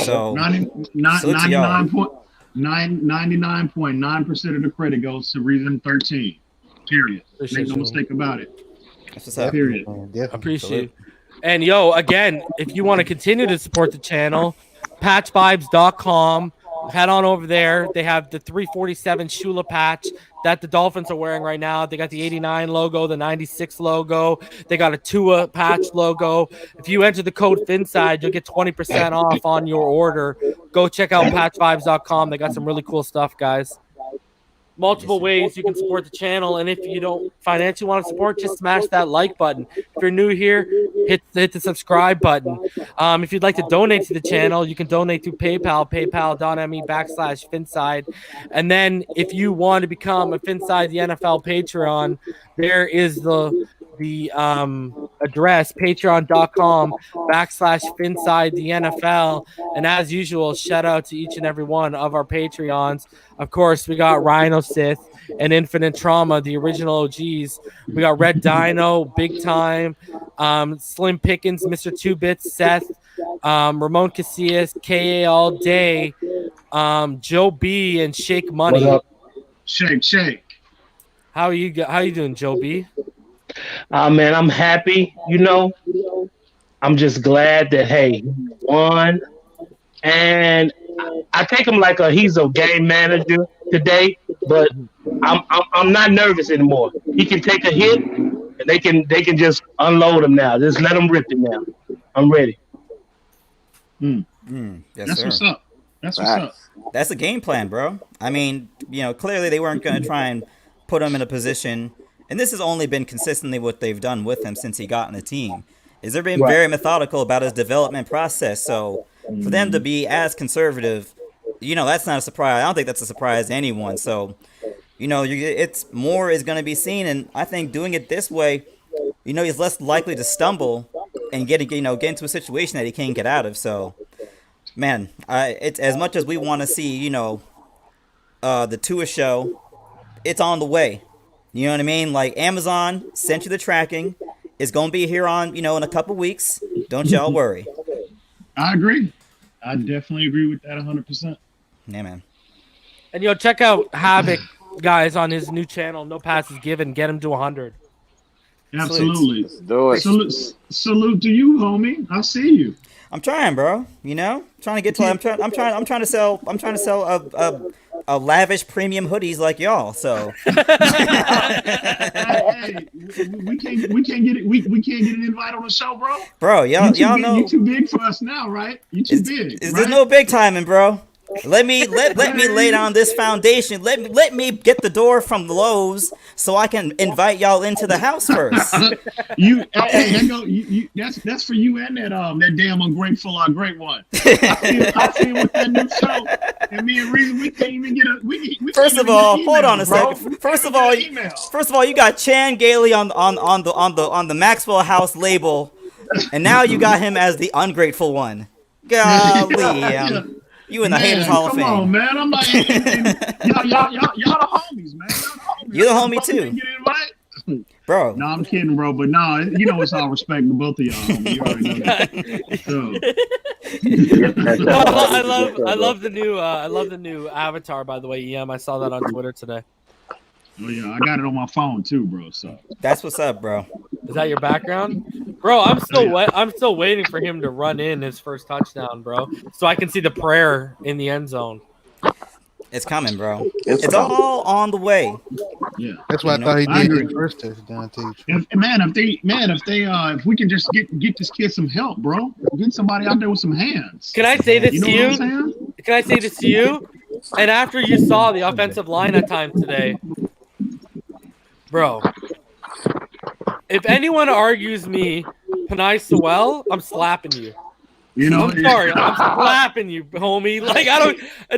So 99.9% of the credit goes to Reason 13. Period. Make no mistake about it. That's what's up. Period. Appreciate it. And yo, again, if you want to continue to support the channel, patchvibes.com. Head on over there. They have the 347 Shula patch that the Dolphins are wearing right now. They got the 89 logo, the 96 logo. They got a Tua patch logo. If you enter the code FINSIDE, you'll get 20% off on your order. Go check out patchvibes.com. They got some really cool stuff, guys. Multiple ways you can support the channel, and if you don't financially want to support, just smash that like button. If you're new here, hit the subscribe button. If you'd like to donate to the channel, you can donate through PayPal, paypal.me/Finside. And then if you want to become a Finside the NFL Patreon, there is the address, patreon.com/Finside the NFL. And as usual, shout out to each and every one of our Patreons. Of course, we got Rhino Sith and Infinite Trauma, the original OGs. We got Red Dino, Big Time, Slim Pickens, Mr. 2-Bits, Seth, Ramon Casillas, KA All Day, Joe B, and Shake Money. What up? Shake. How you doing, Joe B? Man, I'm happy. I'm just glad that he won, and I take him like he's a game manager today. But I'm not nervous anymore. He can take a hit, and they can just unload him now. Just let him rip it now. I'm ready. Yes, That's sir. what's up. That's what's up. That's the game plan, bro. I mean, clearly they weren't going to try and put him in a position, and this has only been consistently what they've done with him since he got in the team, is they're being very methodical about his development process. So for them to be as conservative, that's not a surprise. I don't think that's a surprise to anyone. So, it's more is going to be seen, and I think doing it this way, he's less likely to stumble and get into a situation that he can't get out of. So, man, it's as much as we want to see, the Tua show, it's on the way. You know what I mean? Like, Amazon sent you the tracking. It's going to be here on, in a couple weeks. Don't y'all worry. I agree. I definitely agree with that 100%. Yeah, man. And check out Havoc, guys, on his new channel. No passes given. Get him to 100. Absolutely. Let's do it. Salute to you, homie. I see you. I'm trying, bro. Trying to get to. I'm trying to sell a lavish premium hoodies like y'all. So Hey, we can't get it. We can't get an invite on the show, bro. Bro, y'all know you too big for us now, right? You too big. There's no big timing, bro. Let me lay down this foundation. Let me get the door from Lowe's so I can invite y'all into the house first. That's for you and that damn ungrateful great one. I see with that new show, and me and Reason we can't even get a. First of all, hold on a second. First of all, you got Chan Gailey on the Maxwell House label. And now you got him as the ungrateful one. Golly, you in the Haters Hall of Fame. Come on, man. I'm like, y'all the homies, man. You're the homie too. Bro. No, I'm kidding, bro. But no, you know it's all respect to both of y'all, homie. You already know that. I love the new avatar, by the way, EM. I saw that on Twitter today. Oh yeah, I got it on my phone too, bro. So that's what's up, bro. Is that your background, bro? I'm still waiting for him to run in his first touchdown, bro, so I can see the prayer in the end zone. It's coming, bro. It's all on the way. Yeah, that's what I thought he did his first touchdown. If we can just get this kid some help, bro, get somebody out there with some hands. Can I say this to you? Saying? Can I say this to you? And after you saw the offensive line at times today, bro, if anyone argues me, Penei Sewell, I'm slapping you. You know, I'm sorry, I'm slapping you, homie. Like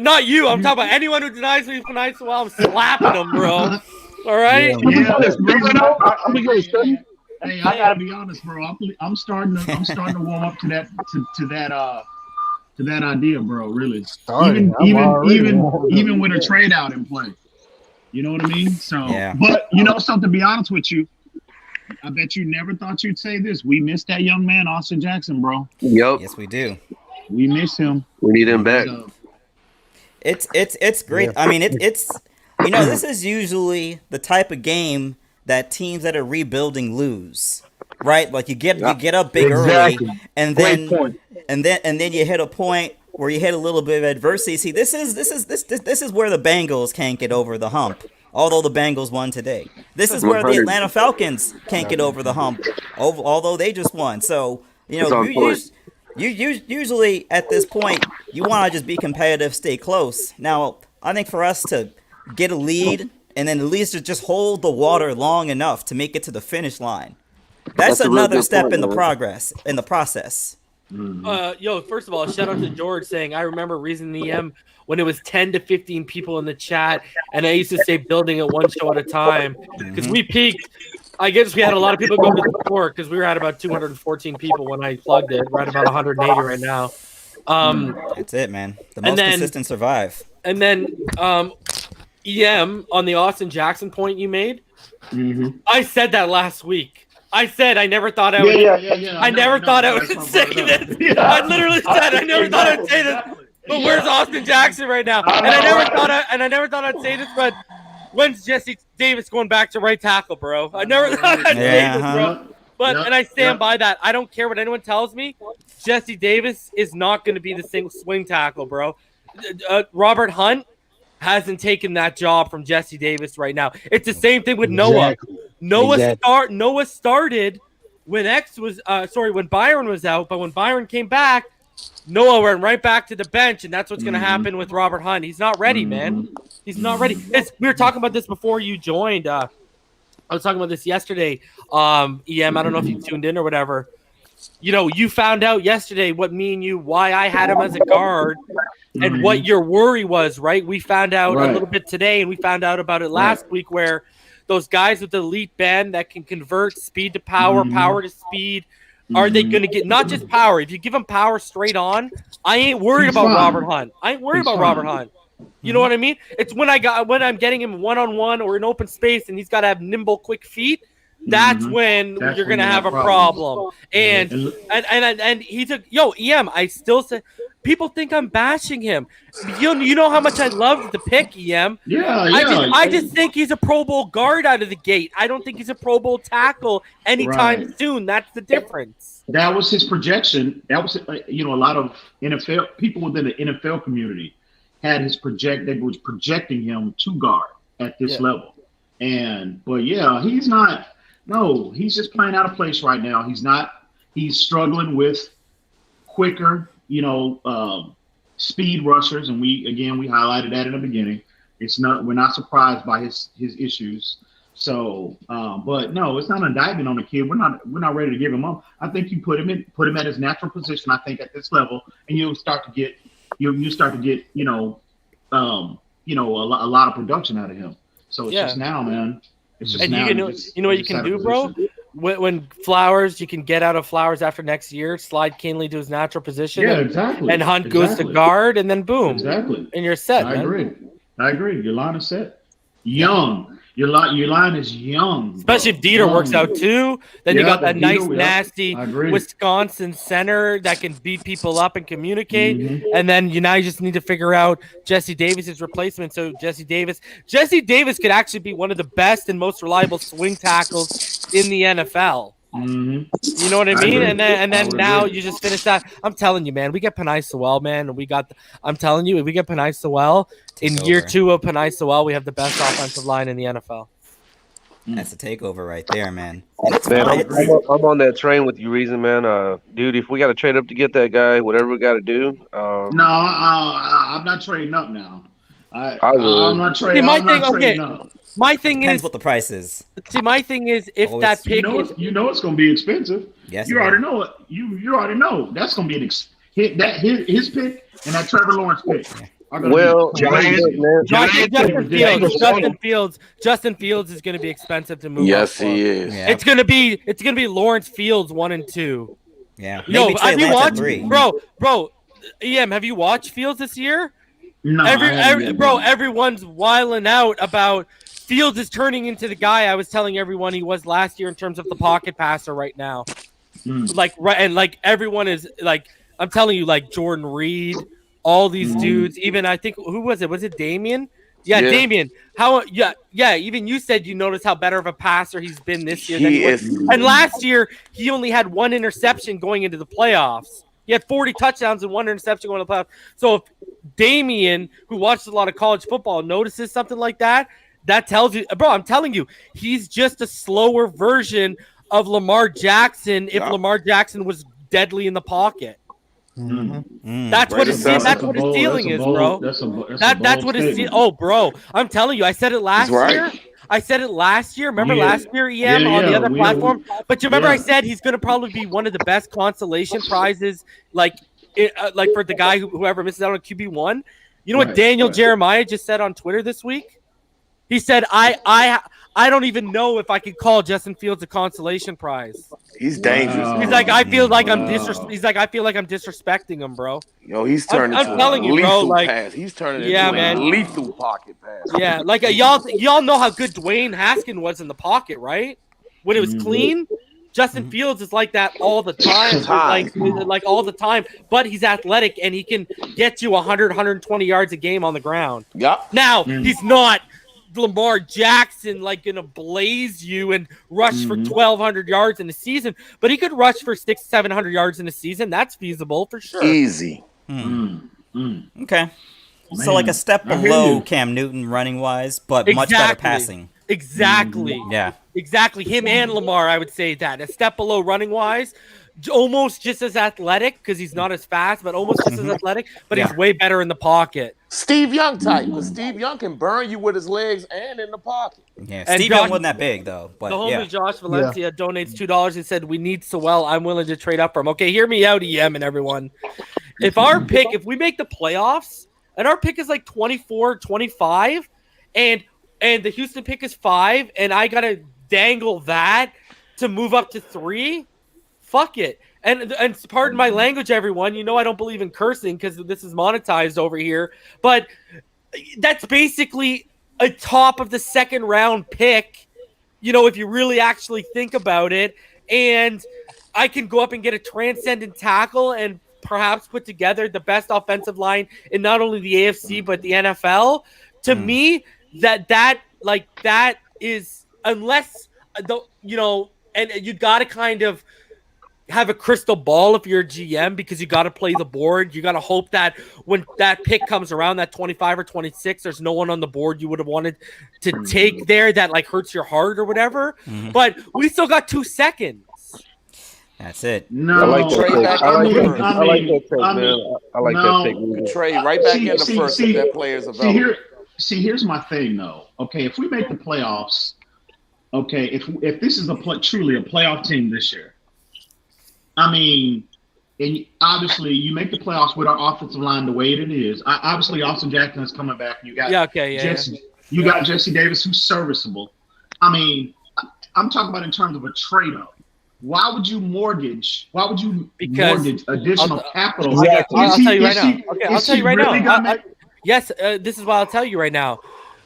not you. I'm talking about anyone who denies me Penei Sewell. I'm slapping them, bro. All right. Yeah, hey, I gotta be honest, bro. I'm starting to warm up to that idea, bro. Really. Even with a trade out in play. You know what I mean? So, but you know something, to be honest with you, I bet you never thought you'd say this. We miss that young man, Austin Jackson, bro. Yep. Yes, we do. We miss him. We need him back. It's great. I mean, it's this is usually the type of game that teams that are rebuilding lose, right? Like you get up big early, and then you hit a point where you hit a little bit of adversity. See, this is where the Bengals can't get over the hump. Although the Bengals won today, this is where the Atlanta Falcons can't get over the hump. Although they just won, so usually at this point you want to just be competitive, stay close. Now, I think for us to get a lead and then at least just hold the water long enough to make it to the finish line, that's another step in the process. First of all, shout out to George saying, I remember Reason EM when it was 10 to 15 people in the chat, and I used to say building it one show at a time because we peaked. I guess we had a lot of people go to the floor because we were at about 214 people when I plugged it. We're at about 180 right now. That's it, man. The most consistent survive. And then EM on the Austin Jackson point you made, I said that last week. I said I never thought I would. I never thought I would say this. I literally said I never thought I'd say this. But where's Austin Jackson right now? And I never thought I'd say this. But when's Jesse Davis going back to right tackle, bro? I never thought I'd say this, bro. But and I stand by that. I don't care what anyone tells me. Jesse Davis is not going to be the single swing tackle, bro. Robert Hunt hasn't taken that job from Jesse Davis right now. It's the same thing with Noah. Noah started when when Byron was out, but when Byron came back, Noah went right back to the bench, and that's what's going to happen with Robert Hunt. He's not ready, man. He's not ready. We were talking about this before you joined. I was talking about this yesterday. EM, I don't know if you tuned in or whatever. You found out yesterday why I had him as a guard and what your worry was, right? We found out a little bit today, and we found out about it last week where those guys with the elite bend that can convert speed to power, power to speed, are they going to get not just power? If you give them power straight on, I ain't worried about Robert Hunt. I ain't worried about Robert Hunt. You know what I mean? It's when I'm getting him one-on-one or in open space and he's got to have nimble, quick feet. That's when you're going to have a problem. And he took EM. I still say people think I'm bashing him. You know how much I loved the pick, EM. I just think he's a Pro Bowl guard out of the gate. I don't think he's a Pro Bowl tackle anytime soon. That's the difference. That was his projection. That was a lot of NFL people within the NFL community had they were projecting him to guard at this level. But he's not. No, he's just playing out of place right now. He's struggling with quicker, speed rushers, and we highlighted that in the beginning. We're not surprised by his issues. So, but no, it's not an indictment on the kid. We're not ready to give him up. I think you put him at his natural position. I think at this level, and you'll start to get a lot of production out of him. So it's just now, man. It's just and now. you know what you can do, bro? when Flowers, you can get out of Flowers after next year, slide Kinley to his natural position, Yeah, exactly. and Hunt goes to guard, and then boom, Exactly. and you're set. I man. agree. Your line is set. Young. Your line is young. Especially if Dieter works out too. Then you got that nice, nasty Wisconsin center that can beat people up and communicate. Mm-hmm. And then you just need to figure out Jesse Davis's replacement. So Jesse Davis could actually be one of the best and most reliable swing tackles in the NFL. Mm-hmm. You know what I mean? And then now you just finish that. I'm telling you, man, we get Penei Sewell, man. And I'm telling you, if we get Penei Sewell in year 2 of Penei Sewell, we have the best offensive line in the NFL. That's a takeover right there, man. Man, I'm on that train with you, Reason, man. Dude, if we got to trade up to get that guy, whatever we got to do. No, I'm not trading up now. I'm not trading. Up. My thing Depends is what the price is. See, my thing is if that pick you know it's going to be expensive. Yes, you already know it. You already know that's going to be his pick and that Trevor Lawrence pick. Well, Justin Fields is going to be expensive to move. Yes, he is. Yeah. It's going to be Lawrence Fields 1 and 2. Yeah. Yo, have you watched, bro? EM, have you watched Fields this year? No, everyone's wiling out about Fields is turning into the guy I was telling everyone he was last year in terms of the pocket passer right now. Everyone is like, I'm telling you, like Jordan Reed, all these dudes, even I think, who was it? Was it Damien? Yeah, Damien. Even you said you noticed how better of a passer he's been this year than he was. And last year, he only had 1 interception going into the playoffs. He had 40 touchdowns and 1 interception going to the playoffs. So if Damien, who watches a lot of college football, notices something like that, that tells you, bro, I'm telling you, he's just a slower version of Lamar Jackson if Lamar Jackson was deadly in the pocket. That's what his ceiling is, bro. That's what his ceiling. Oh, bro, I'm telling you, I said it last year. Remember last year, EM, on the other platform? But you remember I said he's going to probably be one of the best consolation prizes, like for the guy whoever misses out on QB1. You know what Daniel Jeremiah just said on Twitter this week? He said, I don't even know if I could call Justin Fields a consolation prize. He's dangerous. He's like, I feel like I'm disrespecting him, bro. Yo, he's turning into a lethal pass. He's turning into a lethal pocket pass. Yeah, like y'all know how good Dwayne Haskins was in the pocket, right? When it was clean. Justin Fields is like that all the time, like all the time. But he's athletic and he can get you 100, 120 yards a game on the ground. Yeah. Now he's not Lamar Jackson like gonna blaze you and rush for 1,200 yards in a season, but he could rush for 600-700 yards in a season. That's feasible for sure. Easy. Okay. So like a step below Cam Newton running wise, but much better passing. Exactly. Yeah. Exactly. Him and Lamar, I would say that. A step below running wise, almost just as athletic because he's not as fast, but almost just as athletic, but he's way better in the pocket. Steve Young type, because Steve Young can burn you with his legs and in the pocket. Yeah, Steve Young wasn't that big though. But the homie Josh Valencia donates $2 and said, "We need Sewell. I'm willing to trade up for him." Okay, hear me out, EM and everyone. If we make the playoffs, and our pick is like 24, 25, and the Houston pick is 5, and I gotta dangle that to move up to 3. Fuck it. And pardon my language, everyone. You know I don't believe in cursing because this is monetized over here. But that's basically a top of the second round pick, you know, if you really actually think about it. And I can go up and get a transcendent tackle and perhaps put together the best offensive line in not only the AFC but the NFL. To me, that is, unless and you got to kind of have a crystal ball if you're a GM because you got to play the board. You got to hope that when that pick comes around, that 25 or 26, there's no one on the board you would have wanted to take there that like hurts your heart or whatever. But we still got 2 seconds. That's it. No, I like that take. Trade right back in the first if that player's available. Here's my thing though. Okay, if we make the playoffs, okay, if this is truly a playoff team this year, I mean, and obviously you make the playoffs with our offensive line the way it is. Obviously, Austin Jackson is coming back. You got Jesse Davis, who's serviceable. I mean, I'm talking about in terms of a trade-up. Why would you mortgage? Why would you mortgage additional capital? I'll tell you right now. Okay, I'll tell you right now. Yes, this is what I'll tell you right now.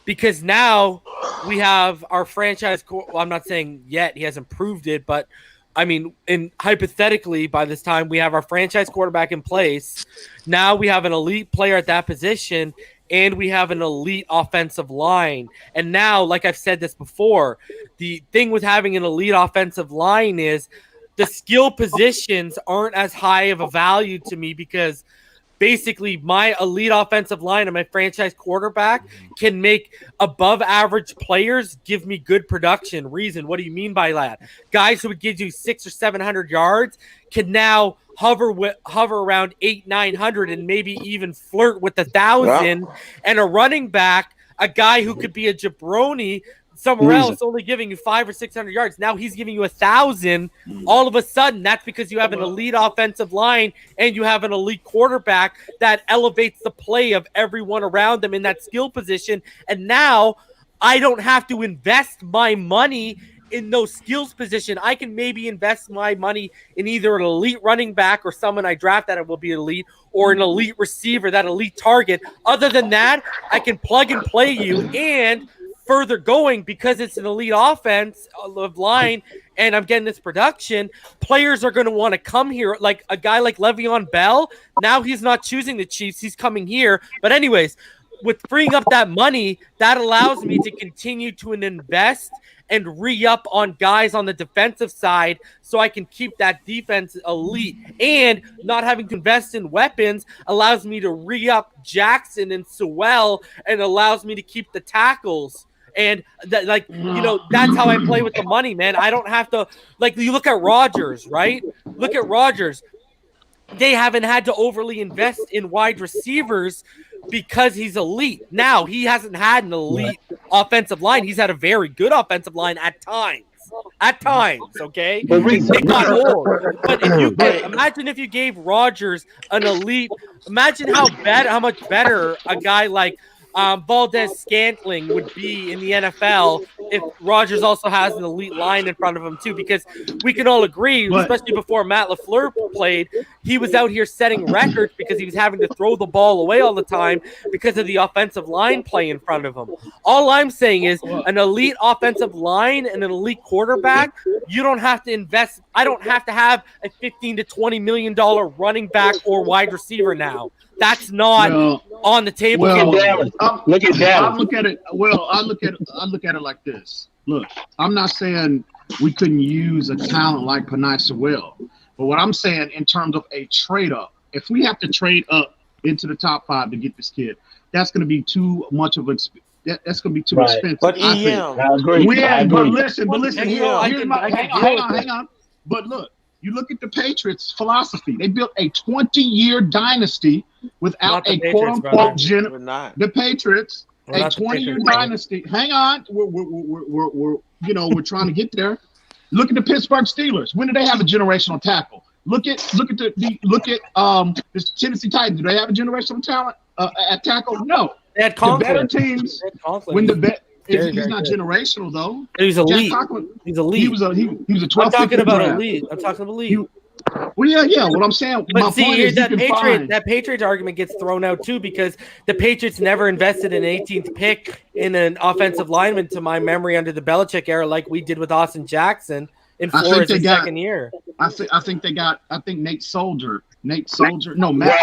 Because now we have our franchise. Well, I'm not saying yet he hasn't proved it, but I mean, hypothetically, by this time we have our franchise quarterback in place. Now we have an elite player at that position, and we have an elite offensive line. And now, like I've said this before, the thing with having an elite offensive line is the skill positions aren't as high of a value to me because basically my elite offensive line and my franchise quarterback can make above average players give me good production. Reason, what do you mean by that? Guys who would give you 600 or 700 yards can now hover around 800-900 and maybe even flirt with 1,000. Yeah. And a running back, a guy who could be a jabroni somewhere else, only giving you 500 or 600 yards. Now he's giving you 1,000. All of a sudden, that's because you have an elite offensive line and you have an elite quarterback that elevates the play of everyone around them in that skill position. And now I don't have to invest my money in those skills position. I can maybe invest my money in either an elite running back or someone I draft that will be elite, or an elite receiver, that elite target. Other than that, I can plug and play you, and further going, because it's an elite offense of line and I'm getting this production, players are going to want to come here. Like a guy like Le'Veon Bell, now he's not choosing the Chiefs, he's coming here. But anyways, with freeing up that money, that allows me to continue to invest and re-up on guys on the defensive side so I can keep that defense elite. And not having to invest in weapons allows me to re-up Jackson and Sewell and allows me to keep the tackles. And that's how I play with the money, man. I don't have to, like, you look at Rodgers, right? Look at Rodgers. They haven't had to overly invest in wide receivers because he's elite. Now, he hasn't had an elite offensive line. He's had a very good offensive line at times. Okay? It got old. But imagine if you gave Rodgers an elite, imagine how much better a guy like Valdez Scantling would be in the NFL if Rodgers also has an elite line in front of him too, because we can all agree, especially before Matt LaFleur played, he was out here setting records because he was having to throw the ball away all the time because of the offensive line play in front of him. All I'm saying is an elite offensive line and an elite quarterback, you don't have to invest. I don't have to have a $15 to $20 million running back or wide receiver now. That's not on the table. Look at Dallas. I look at it like this. Look, I'm not saying we couldn't use a talent like Penei Sewell, but what I'm saying in terms of a trade up, if we have to trade up into the top 5 to get this kid, that's going to be too much of that's going to be too expensive. But I agree. But listen. Hang on. But look. You look at the Patriots' philosophy. They built a 20-year dynasty without a quote-unquote the Patriots, a 20-year dynasty. Hang on, we're trying to get there. Look at the Pittsburgh Steelers. When did they have a generational tackle? Look at the Tennessee Titans. Do they have a generational talent at tackle? No. They had Conklin. The better teams when he's not generational though. He's elite. He's elite. He was a 12th. I'm talking about elite. Well, yeah. What I'm saying. But see, that Patriots argument gets thrown out too because the Patriots never invested an 18th pick in an offensive lineman, to my memory, under the Belichick era, like we did with Austin Jackson in Flores' second year. I think Nate Soldier. No, Matt.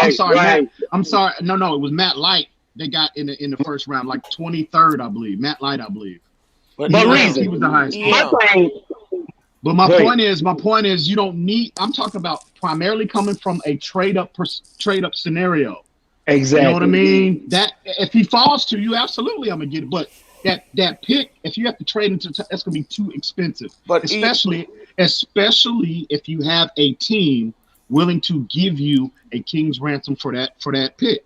I'm sorry. No. It was Matt Light. They got in the first round, like 23rd, I believe. Matt Light, I believe. But he was the highest. Yeah. But my point is, you don't need. I'm talking about primarily coming from a trade up scenario. Exactly. You know what I mean? That if he falls to you, absolutely, I'm gonna get it. But that pick, if you have to trade into, that's gonna be too expensive. But especially if you have a team willing to give you a king's ransom for that pick.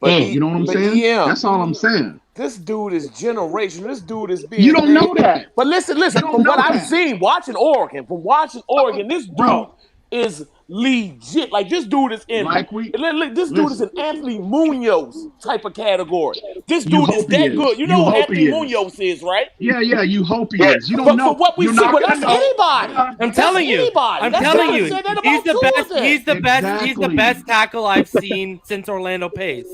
But you know what I'm saying? Yeah. That's all I'm saying. This dude is generational. This dude is being. You don't know that. But listen. From what I've seen, watching Oregon, this dude is legit. Like this dude is in. This dude is an Anthony Munoz type of category. This You dude is hope he that is. good. You You know who hope Anthony he is. Munoz is, right? Yeah, you hope he is. You don't But know. for what we You're see, not but gonna that's know. anybody. I'm telling you. Anybody. I'm That's telling why I you. said that He's about the Tua best. then. He's the best. He's the Exactly. best tackle I've seen since Orlando Pace.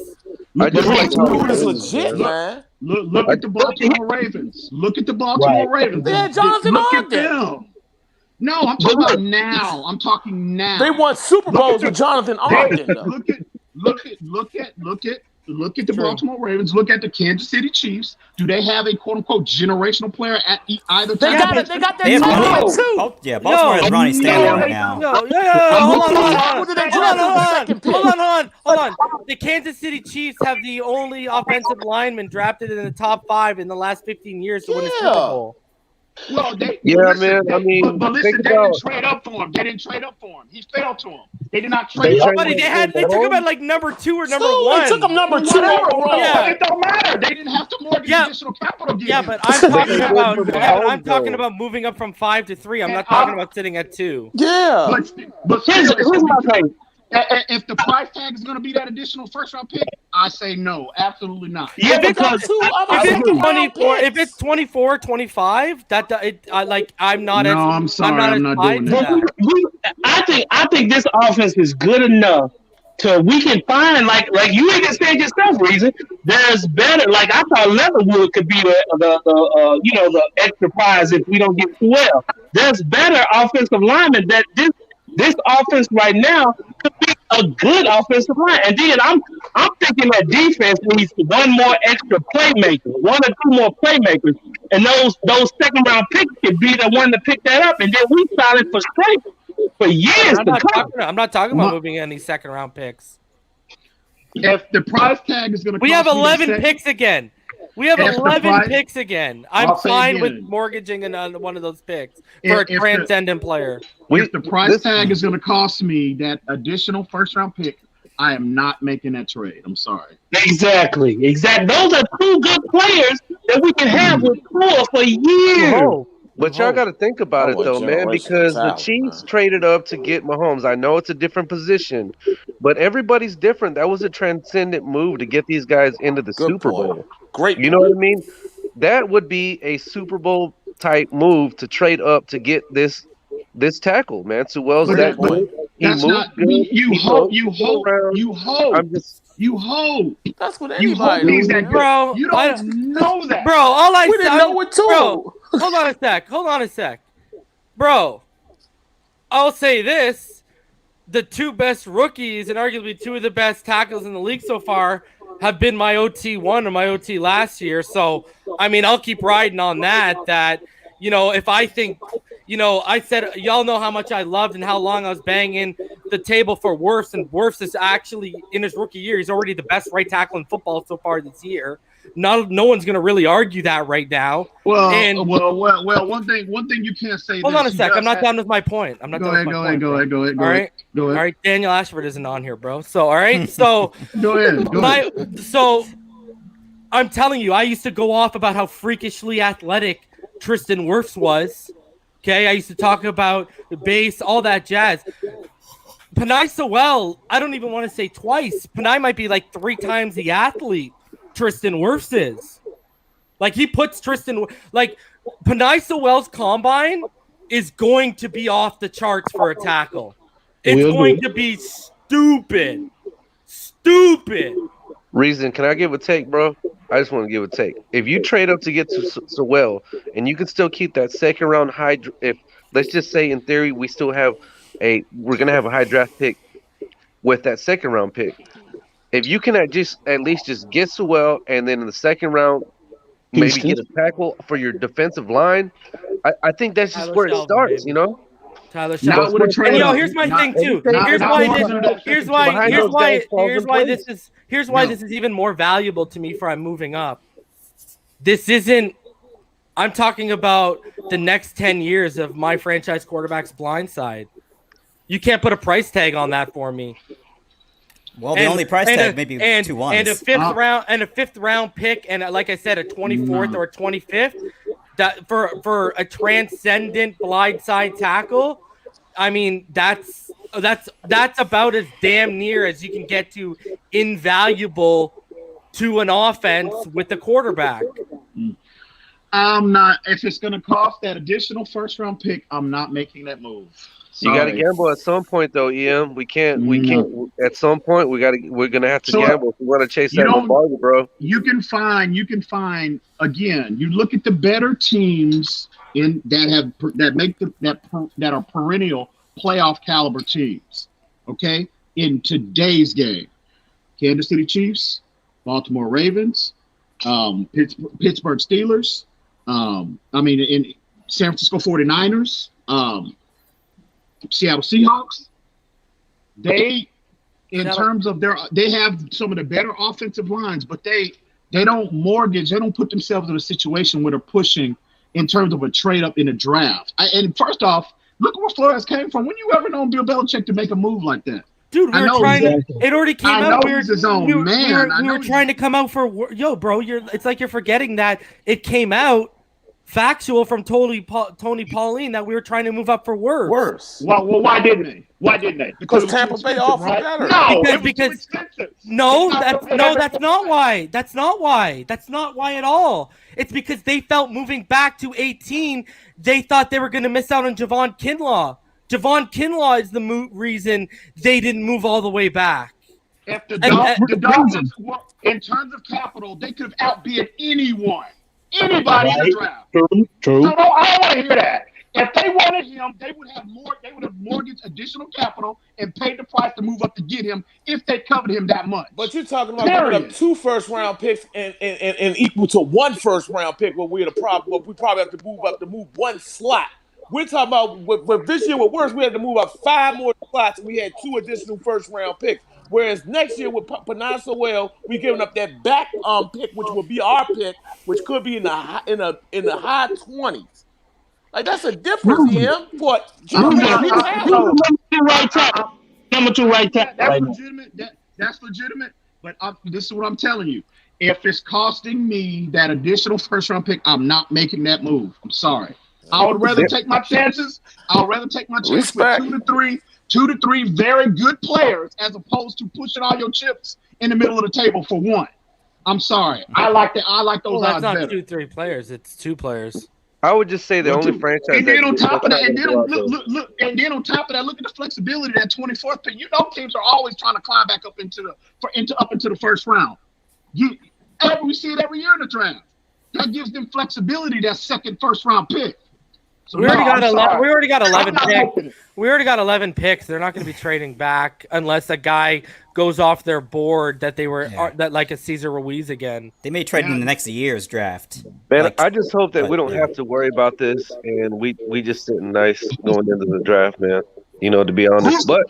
I just like This how dude is he moves, legit, man. man. Look at the Baltimore Ravens. Look at the Baltimore Ravens. They had Jonathan Look at Ogden. them. No, I'm talking about now. I'm talking now. They won Super Bowls with Jonathan Ogden. though. Look at the Baltimore Ravens. Look at the Kansas City Chiefs. Do they have a quote unquote generational player at either They tackle? got that They have tight Ronnie. end too. Yeah, Baltimore has Ronnie Stanley right now. Hold on. The Kansas City Chiefs have the only offensive lineman drafted in the top 5 in the last 15 years to win a Super Bowl. Well, man. I mean, but listen, they didn't trade up for him. He fell to him. They did not trade up. Buddy, they took him at like number 2 or number 1. They took him number 2 overall. Yeah. It don't matter. They didn't have to mortgage additional capital. Yeah, but I'm talking about moving up from 5 to 3. I'm not talking about sitting at 2. Yeah. But here's my thing. If the price tag is going to be that additional first round pick, I say no, absolutely not. Yeah, because if it's 24, 25, I'm not. No, I'm sorry, I'm not doing that. I think this offense is good enough to we can find like you even said yourself, Reason. There's better. Like I thought Leatherwood could be the extra prize if we don't get 12. There's better offensive linemen that this offense right now could be a good offensive line. And then I'm thinking that defense needs one more extra playmaker, 1 or 2 more playmakers. And those second round picks could be the one to pick that up. And then we solid for straight for years to come. I'm not talking about moving any second round picks. If the price tag is going to we have 11 picks again. We have 11 picks again. I'm fine with mortgaging one of those picks for a transcendent player. If the price tag is going to cost me that additional first round pick, I am not making that trade. I'm sorry. Exactly. Those are 2 good players that we can have with Tua for years. But y'all got to think about it, though, man, because the Chiefs traded up to get Mahomes. I know it's a different position, but everybody's different. That was a transcendent move to get these guys into the Super Bowl. Great. You know what I mean? That would be a Super Bowl type move to trade up to get this tackle, man. Tua'S that good. That's not. You hope. You hope. That's what anybody knows, bro. You don't know that, bro. All I we didn't know it too. Bro, hold on a sec, bro. I'll say this: the 2 best rookies and arguably 2 of the best tackles in the league so far have been my OT1 or my OT last year. So I mean, I'll keep riding on that. If I think. I said, y'all know how much I loved and how long I was banging the table for Wirfs, and Wirfs is actually, in his rookie year, he's already the best right tackle in football so far this year. No one's going to really argue that right now. Well, one thing you can't say. Hold on a sec. I'm not done with my point. I'm not done with my point. Go ahead. All right. Daniel Ashford isn't on here, bro. So, all right. So, go ahead. So, I'm telling you, I used to go off about how freakishly athletic Tristan Wirfs was. Okay, I used to talk about the base, all that jazz. Penei Sewell, I don't even want to say twice. Penei might be like 3 times the athlete Tristan Wirfs is. Like, he puts Penei Sewell's combine is going to be off the charts for a tackle. It's going to be stupid. Reason, can I give a take, bro? I just want to give a take. If you trade up to get to Sewell, and you can still keep that second round high, if let's just say in theory we're gonna have a high draft pick with that second round pick. If you can at least get Sewell, and then in the second round maybe get a tackle for your defensive line, I think that's just where it starts, you know. Tyler Shelby. Here's my thing too. Here's why this is even more valuable to me for I'm moving up. This isn't. I'm talking about the next 10 years of my franchise quarterback's blind side. You can't put a price tag on that for me. Well, the only price tag maybe 2 ones. And a fifth round pick, and like I said, a 24th or a 25th. That for a transcendent blindside tackle, I mean, that's that's about as damn near as you can get to invaluable to an offense with the quarterback. I'm not. If it's going to cost that additional first-round pick, I'm not making that move. You got to Sorry. gamble at some point, though, EM. We can't. At some point, we're gonna have to gamble if we want to chase that bargain, bro. You can find again. You look at the better teams that are perennial playoff caliber teams. Okay, in today's game, Kansas City Chiefs, Baltimore Ravens, Pittsburgh Steelers. In San Francisco 49ers. Seattle Seahawks, they have some of the better offensive lines, but they don't put themselves in a situation where they're pushing in terms of a trade up in a draft. And first off, look where Flores came from. When you ever known Bill Belichick to make a move like that? Dude, it already came out. We were trying to come out for bro. It's like you're forgetting that it came out factual from Tony Pauline that we were trying to move up for worse. Well, why didn't they? Because Tampa Bay offered better. No, that's not why. That's not why at all. It's because they felt moving back to 18, they thought they were going to miss out on Javon Kinlaw. Javon Kinlaw is the reason they didn't move all the way back. If the Dolphins, in terms of capital, they could have outbid anyone. Anybody in the draft. True. So I don't want to hear that. If they wanted him, they would have mortgaged additional capital and paid the price to move up to get him if they covered him that much. But you're talking about giving up 2 first-round picks and equal to 1 first-round pick where we're the problem. But we probably have to move 1 slot. We're talking about with this year with worse, we had to move up 5 more slots and we had 2 additional first-round picks. Whereas next year with Panay Sewell, we giving up that back pick, which will be our pick, which could be in the high 20s. Like that's a difference, Ian. What? Number 2 right tackle. That's legitimate. That's legitimate. But this is what I'm telling you. If it's costing me that additional first-round pick, I'm not making that move. I'm sorry. I would rather take my chances. With 2 to 3 very good players as opposed to pushing all your chips in the middle of the table for 1. I'm sorry. I like those odds that's not better. 2-3 players. It's 2 players. I would just say the only franchise. And then on top of that, look at the flexibility of that 24th pick. You know, teams are always trying to climb back up into the first round. We see it every year in the draft. That gives them flexibility. That second first-round pick. So we already got 11 picks. We already got 11 picks. They're not going to be trading back unless a guy goes off their board that they were that like a Cesar Ruiz again. They may trade in the next year's draft. Man, I just hope that we don't have to worry about this and we just sitting nice going into the draft, man. To be honest. But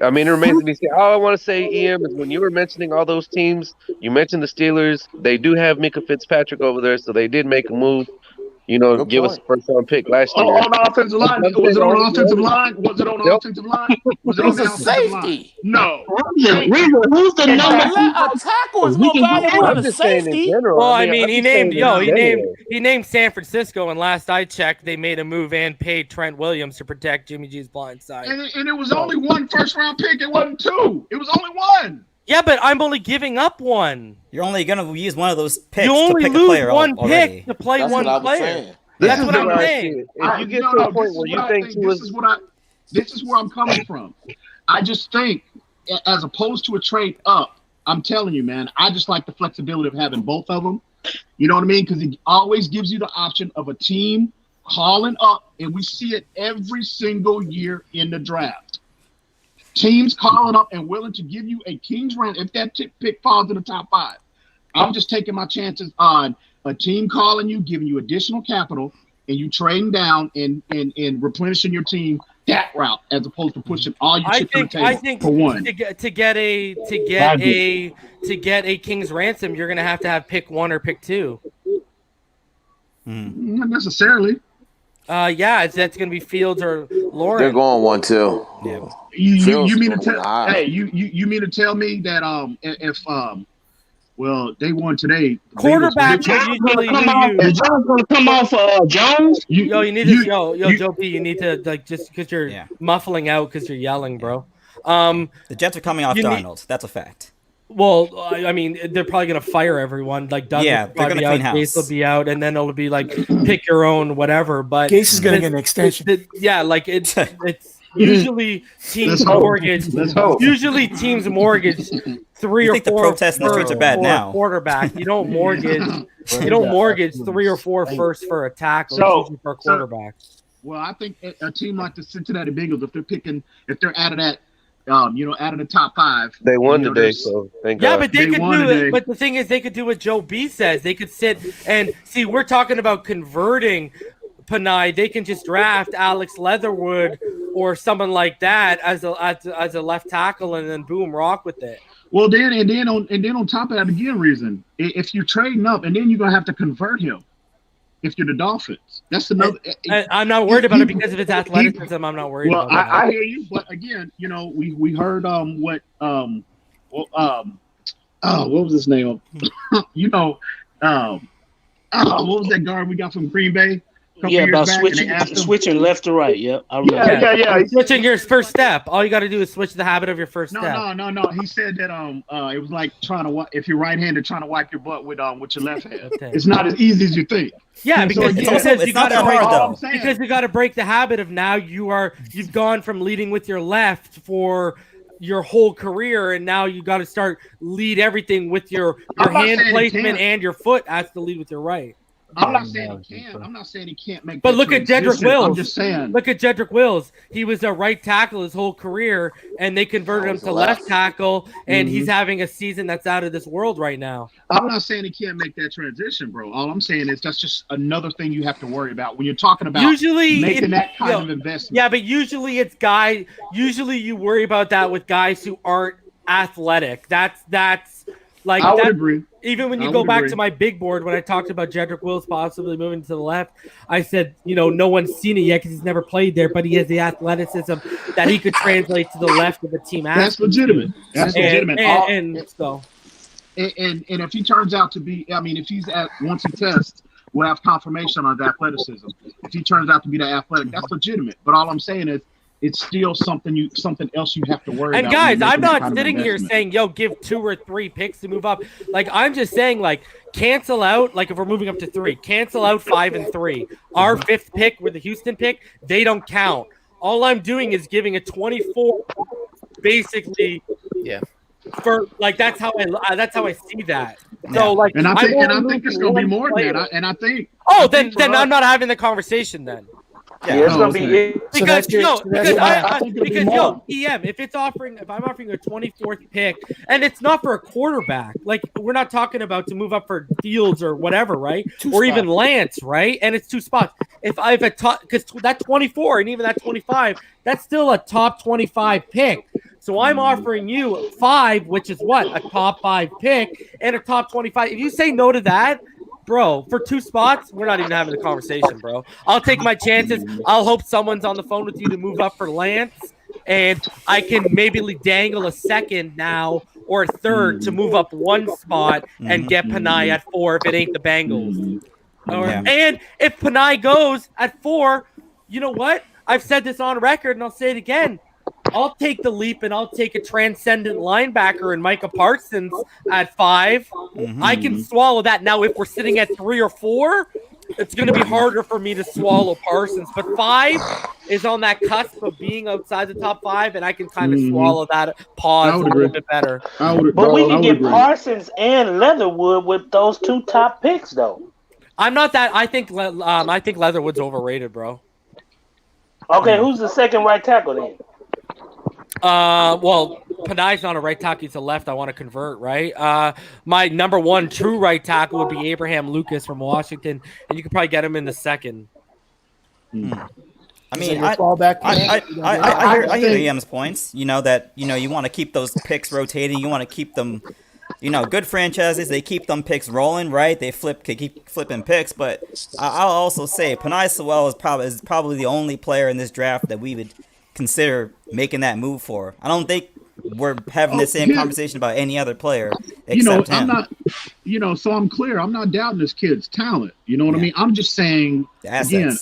I mean, it remains to be seen. All I want to say, EM, is when you were mentioning all those teams, you mentioned the Steelers. They do have Mika Fitzpatrick over there, so they did make a move. Give us a first-round pick last year. On the offensive line? Was it on the offensive line? Was it on the offensive line? Was it on the offensive line? No. Who's the number? A tackle is more valuable than a safety. Well, he named San Francisco, and last I checked, they made a move and paid Trent Williams to protect Jimmy G's blind side. And it was only 1 first-round pick. It wasn't 2. It was only 1. Yeah, but I'm only giving up 1. You're only going to use one of those picks to pick a player. You only lose 1 pick to play one player. That's what I'm saying. If you get to a point where you think this is where I'm coming from. I just think, as opposed to a trade up, I'm telling you, man, I just like the flexibility of having both of them. You know what I mean? Because it always gives you the option of a team calling up, and we see it every single year in the draft. Teams calling up and willing to give you a king's rank if that pick falls in the top 5. I'm just taking my chances on a team calling you, giving you additional capital, and you trading down and replenishing your team that route as opposed to pushing all your chips on the table for 1. To get a king's ransom, you're gonna have to have pick 1 or pick 2. Not necessarily. That's gonna be Fields or Lawrence. They're going 1 too. You mean to tell? Hey, you mean to tell me that if Well, they won today. Quarterbacks are usually who you. Gonna come off Jones. You need to Joe B. You need to like just because you're muffling out because you're yelling, bro. The Jets are coming off Darnold. That's a fact. Well, I mean, they're probably gonna fire everyone. Like, Doug they're gonna clean house. Gase will be out, and then it'll be like pick your own, whatever. But Gase is gonna get an extension. It's usually teams mortgage. Usually teams mortgage 3 or 4. The protests in the streets are bad now. Quarterback, you don't mortgage. You don't mortgage 3 or 4 firsts for a tackle. For a quarterback. Well, I think a team like the Cincinnati Bengals, if they're out of that. Out of the top 5. They won today, so thank God. Yeah, but they could do it. But the thing is, they could do what Joe B says. They could sit and see. We're talking about converting Panay. They can just draft Alex Leatherwood or someone like that as a left tackle, and then boom, rock with it. Well, then on top of that, again, reason if you're trading up, and then you're gonna have to convert him. If you're the Dolphins, that's another. I'm not worried about it because of his athleticism. I'm not worried about it. I hear you, but again, we heard what was his name? What was that guard we got from Green Bay? Yeah, about switching left to right. Yep. Yeah. Switching your first step. All you got to do is switch the habit of your first step. No. He said that it was like trying to if you're right-handed trying to wipe your butt with your left hand. Okay. It's not as easy as you think. Yeah, because you got to break the habit of now you've gone from leading with your left for your whole career, and now you got to start lead everything with your hand placement and your foot has to lead with your right. I'm not saying he can't. I'm not saying he can't make. But look at Jedrick Wills. I'm just saying. Look at Jedrick Wills. He was a right tackle his whole career, and they converted him to left tackle, and he's having a season that's out of this world right now. I'm not saying he can't make that transition, bro. All I'm saying is that's just another thing you have to worry about when you're talking about making that kind of investment. Yeah, but usually it's guys. Usually you worry about that with guys who aren't athletic. That's like I would agree. Even when you go back to my big board, when I talked about Jedrick Wills possibly moving to the left, I said, no one's seen it yet because he's never played there, but he has the athleticism that he could translate to the left of the team. That's legitimate. And if he turns out to be, if he's once he tests, we'll have confirmation on his athleticism. If he turns out to be that athletic, that's legitimate. But all I'm saying is, it's still something else you have to worry about. And guys, I'm not sitting here saying, give 2 or 3 picks to move up. Like, I'm just saying, cancel out, if we're moving up to 3, cancel out 5 and 3. Our 5th pick with the Houston pick, they don't count. All I'm doing is giving a 24, basically. Yeah. For that's how I see that. So I think it's gonna be more than that. And I think. Oh, then I'm not having the conversation then. Yeah, it's gonna be because if I'm offering a 24th pick and it's not for a quarterback, we're not talking about to move up for Fields or whatever, right? Or even Lance, right? And it's 2 spots. If because that 24 and even that 25, that's still a top 25 pick. So I'm offering you 5, which is what? A top 5 pick and a top 25. If you say no to that, bro, for 2 spots, we're not even having a conversation, bro. I'll take my chances. I'll hope someone's on the phone with you to move up for Lance, and I can maybe dangle a 2nd now or a 3rd to move up 1 spot and get Panay at 4 if it ain't the Bengals. And if Panay goes at 4, you know what? I've said this on record, and I'll say it again. I'll take the leap and I'll take a transcendent linebacker and Micah Parsons at 5. I can swallow that. Now, if we're sitting at 3 or 4, it's going to be harder for me to swallow Parsons. But 5 is on that cusp of being outside the top 5, and I can kind of swallow that pause a little bit better. But we can get Parsons and Leatherwood with those 2 top picks, though. I'm not that. I think Leatherwood's overrated, bro. Okay, who's the 2nd right tackle then? Well, Panay's not a right tackle; he's a left. I want to convert, right? My number 1 true right tackle would be Abraham Lucas from Washington, and you could probably get him in the 2nd. I mean, I hear EM's points. That you want to keep those picks rotating. You want to keep them. Good franchises, they keep them picks rolling, right? They keep flipping picks, but I'll also say Panay Sewell is probably the only player in this draft that we would consider making that move for. I don't think we're having the same conversation about any other player You know, except him. I'm not. You know, so I'm clear. I'm not doubting this kid's talent. You know what I mean? I'm just saying again.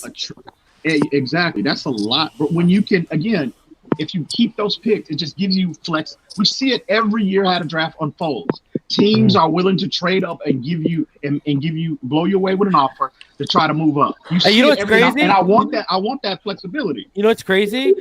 Exactly. That's a lot. But when you can again, if you keep those picks, it just gives you flex. We see it every year how the draft unfolds. Teams are willing to trade up and give you and give you blow you away with an offer to try to move up. You see know it what's every crazy? and I want that. I want that flexibility. You know what's crazy?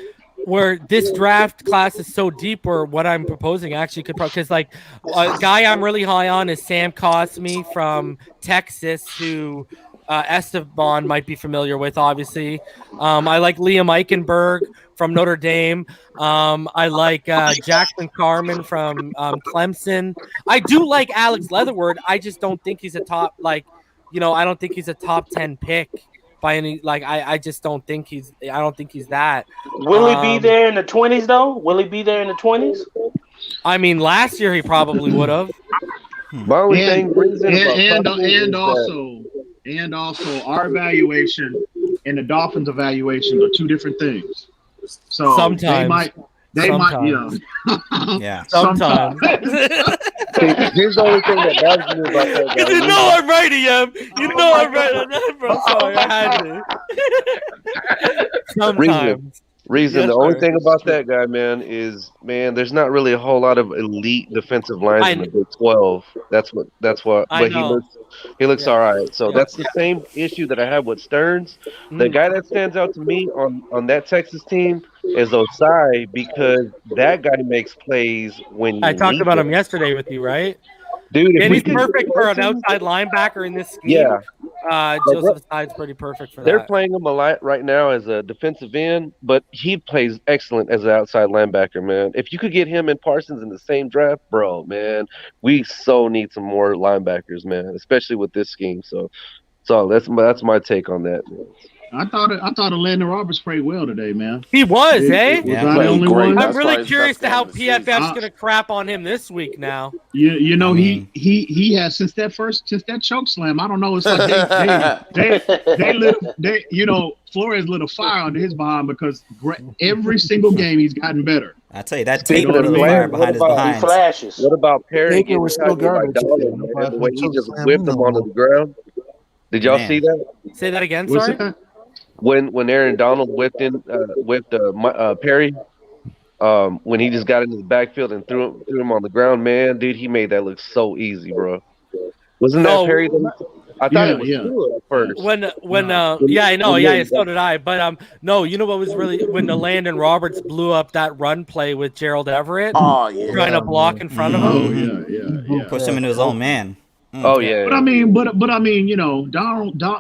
Where this draft class is so deep, or what I'm proposing actually could probably, because like a guy I'm really high on is Sam Cosme from Texas, who Esteban might be familiar with, obviously. I like Liam Eichenberg from Notre Dame. I like Jackson Carman from Clemson. I do like Alex Leatherwood. I just don't think he's a top, I don't think he's a top 10 pick by any, I just don't think he's that. Will he be there in the 20s though? Will he be there in the 20s? I mean, last year he probably would have. My only thing brings in and also our evaluation and the Dolphins' evaluation are two different things. So sometimes they might, you know. Yeah. Sometimes. Here's the only thing that bothers me about that guy. You know I'm right, EM. You know I'm right on that, bro. Sorry, I had to. Sometimes. Reason. The only thing about that guy, man, is there's not really a whole lot of elite defensive lines in the Big 12. That's what. But he looks all right. So that's the same issue that I have with Stearns. The guy that stands out to me on that Texas team is Osai, because that guy makes plays when I talked about him yesterday with you, right? Dude, and he's perfect for an outside linebacker in this scheme. Yeah. Joseph Side's pretty perfect for They're that. playing him a lot right now as a defensive end, but he plays excellent as an outside linebacker, man. If you could get him and Parsons in the same draft, bro, man, we so need some more linebackers, man, especially with this scheme. So that's my take on that, man. I thought Landon Roberts played well today, man. He was, Was I the only one? I'm really curious to how PFF's going to crap on him this week now. You know, he has since that choke slam. I don't know. It's like they you know, Flores lit a fire under his behind, because every single game he's gotten better. I tell you, that tape lit a fire behind his behind. Flashes. What about Perry? Baker was still garbage. The way he just whipped him onto the ground. Did y'all see that? Say that again. Sorry. When Aaron Donald whipped Perry, when he just got into the backfield and threw him on the ground, man, dude, he made that look so easy, bro. Wasn't that Perry? I thought it was Tua at first. I know, so did I. But no, you know what was really when the Landon Roberts blew up that run play with Gerald Everett, trying to block in front of him. Pushed him into his own man. Oh yeah. But I mean, you know,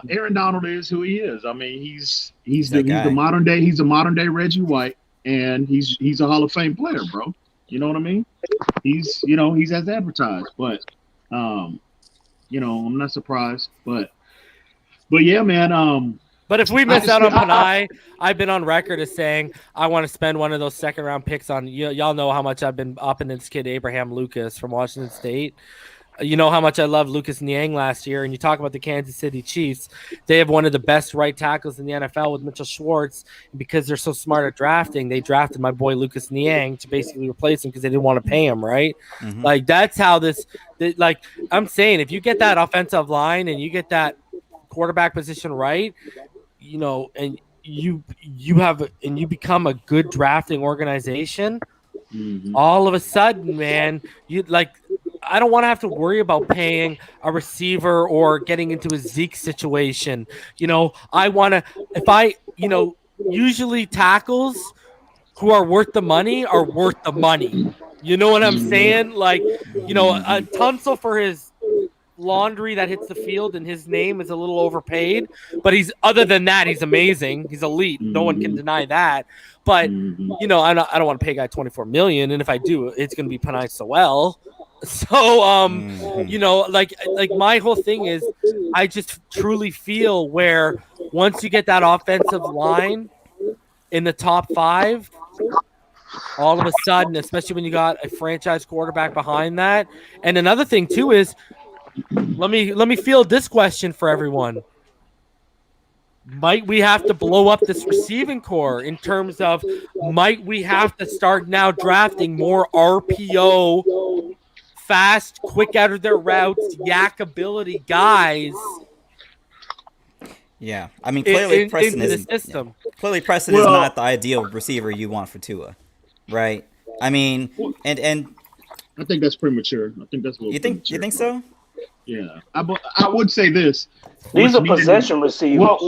Aaron Donald is who he is. I mean, he's the modern day Reggie White, and he's a Hall of Fame player, bro. You know what I mean? He's as advertised, but you know, I'm not surprised, but yeah, man. But if we miss out on Panay, I've been on record as saying I want to spend one of those second round picks on y'all know how much I've been upping this kid Abraham Lucas from Washington State. You know how much I loved Lucas Niang last year, and you talk about the Kansas City Chiefs. They have one of the best right tackles in the NFL with Mitchell Schwartz. And because they're so smart at drafting, they drafted my boy Lucas Niang to basically replace him because they didn't want to pay him, right? Mm-hmm. Like, that's how I'm saying, if you get that offensive line and you get that quarterback position right, you know, and you become a good drafting organization, all of a sudden, man, I don't want to have to worry about paying a receiver or getting into a Zeke situation. You know, usually tackles who are worth the money are worth the money. You know what I'm saying? Like, you know, Tunsil for his laundry that hits the field and his name is a little overpaid, but other than that, he's amazing. He's elite. No one can deny that. But, you know, I don't want to pay a guy $24 million. And if I do, it's going to be Panay Sewell. So, you know, like my whole thing is I just truly feel where once you get that offensive line in the top 5, all of a sudden, especially when you got a franchise quarterback behind that. And another thing too is let me field this question for everyone. might we have to blow up this receiving core in terms of might we have to start now drafting more RPO, fast, quick out of their routes, yak ability guys? Yeah, I mean, clearly Preston into is the system. Clearly Preston is not the ideal receiver you want for Tua, right? I mean, and I think that's premature. I think that's a little. You think so? Yeah, I would say this. These are possession receivers.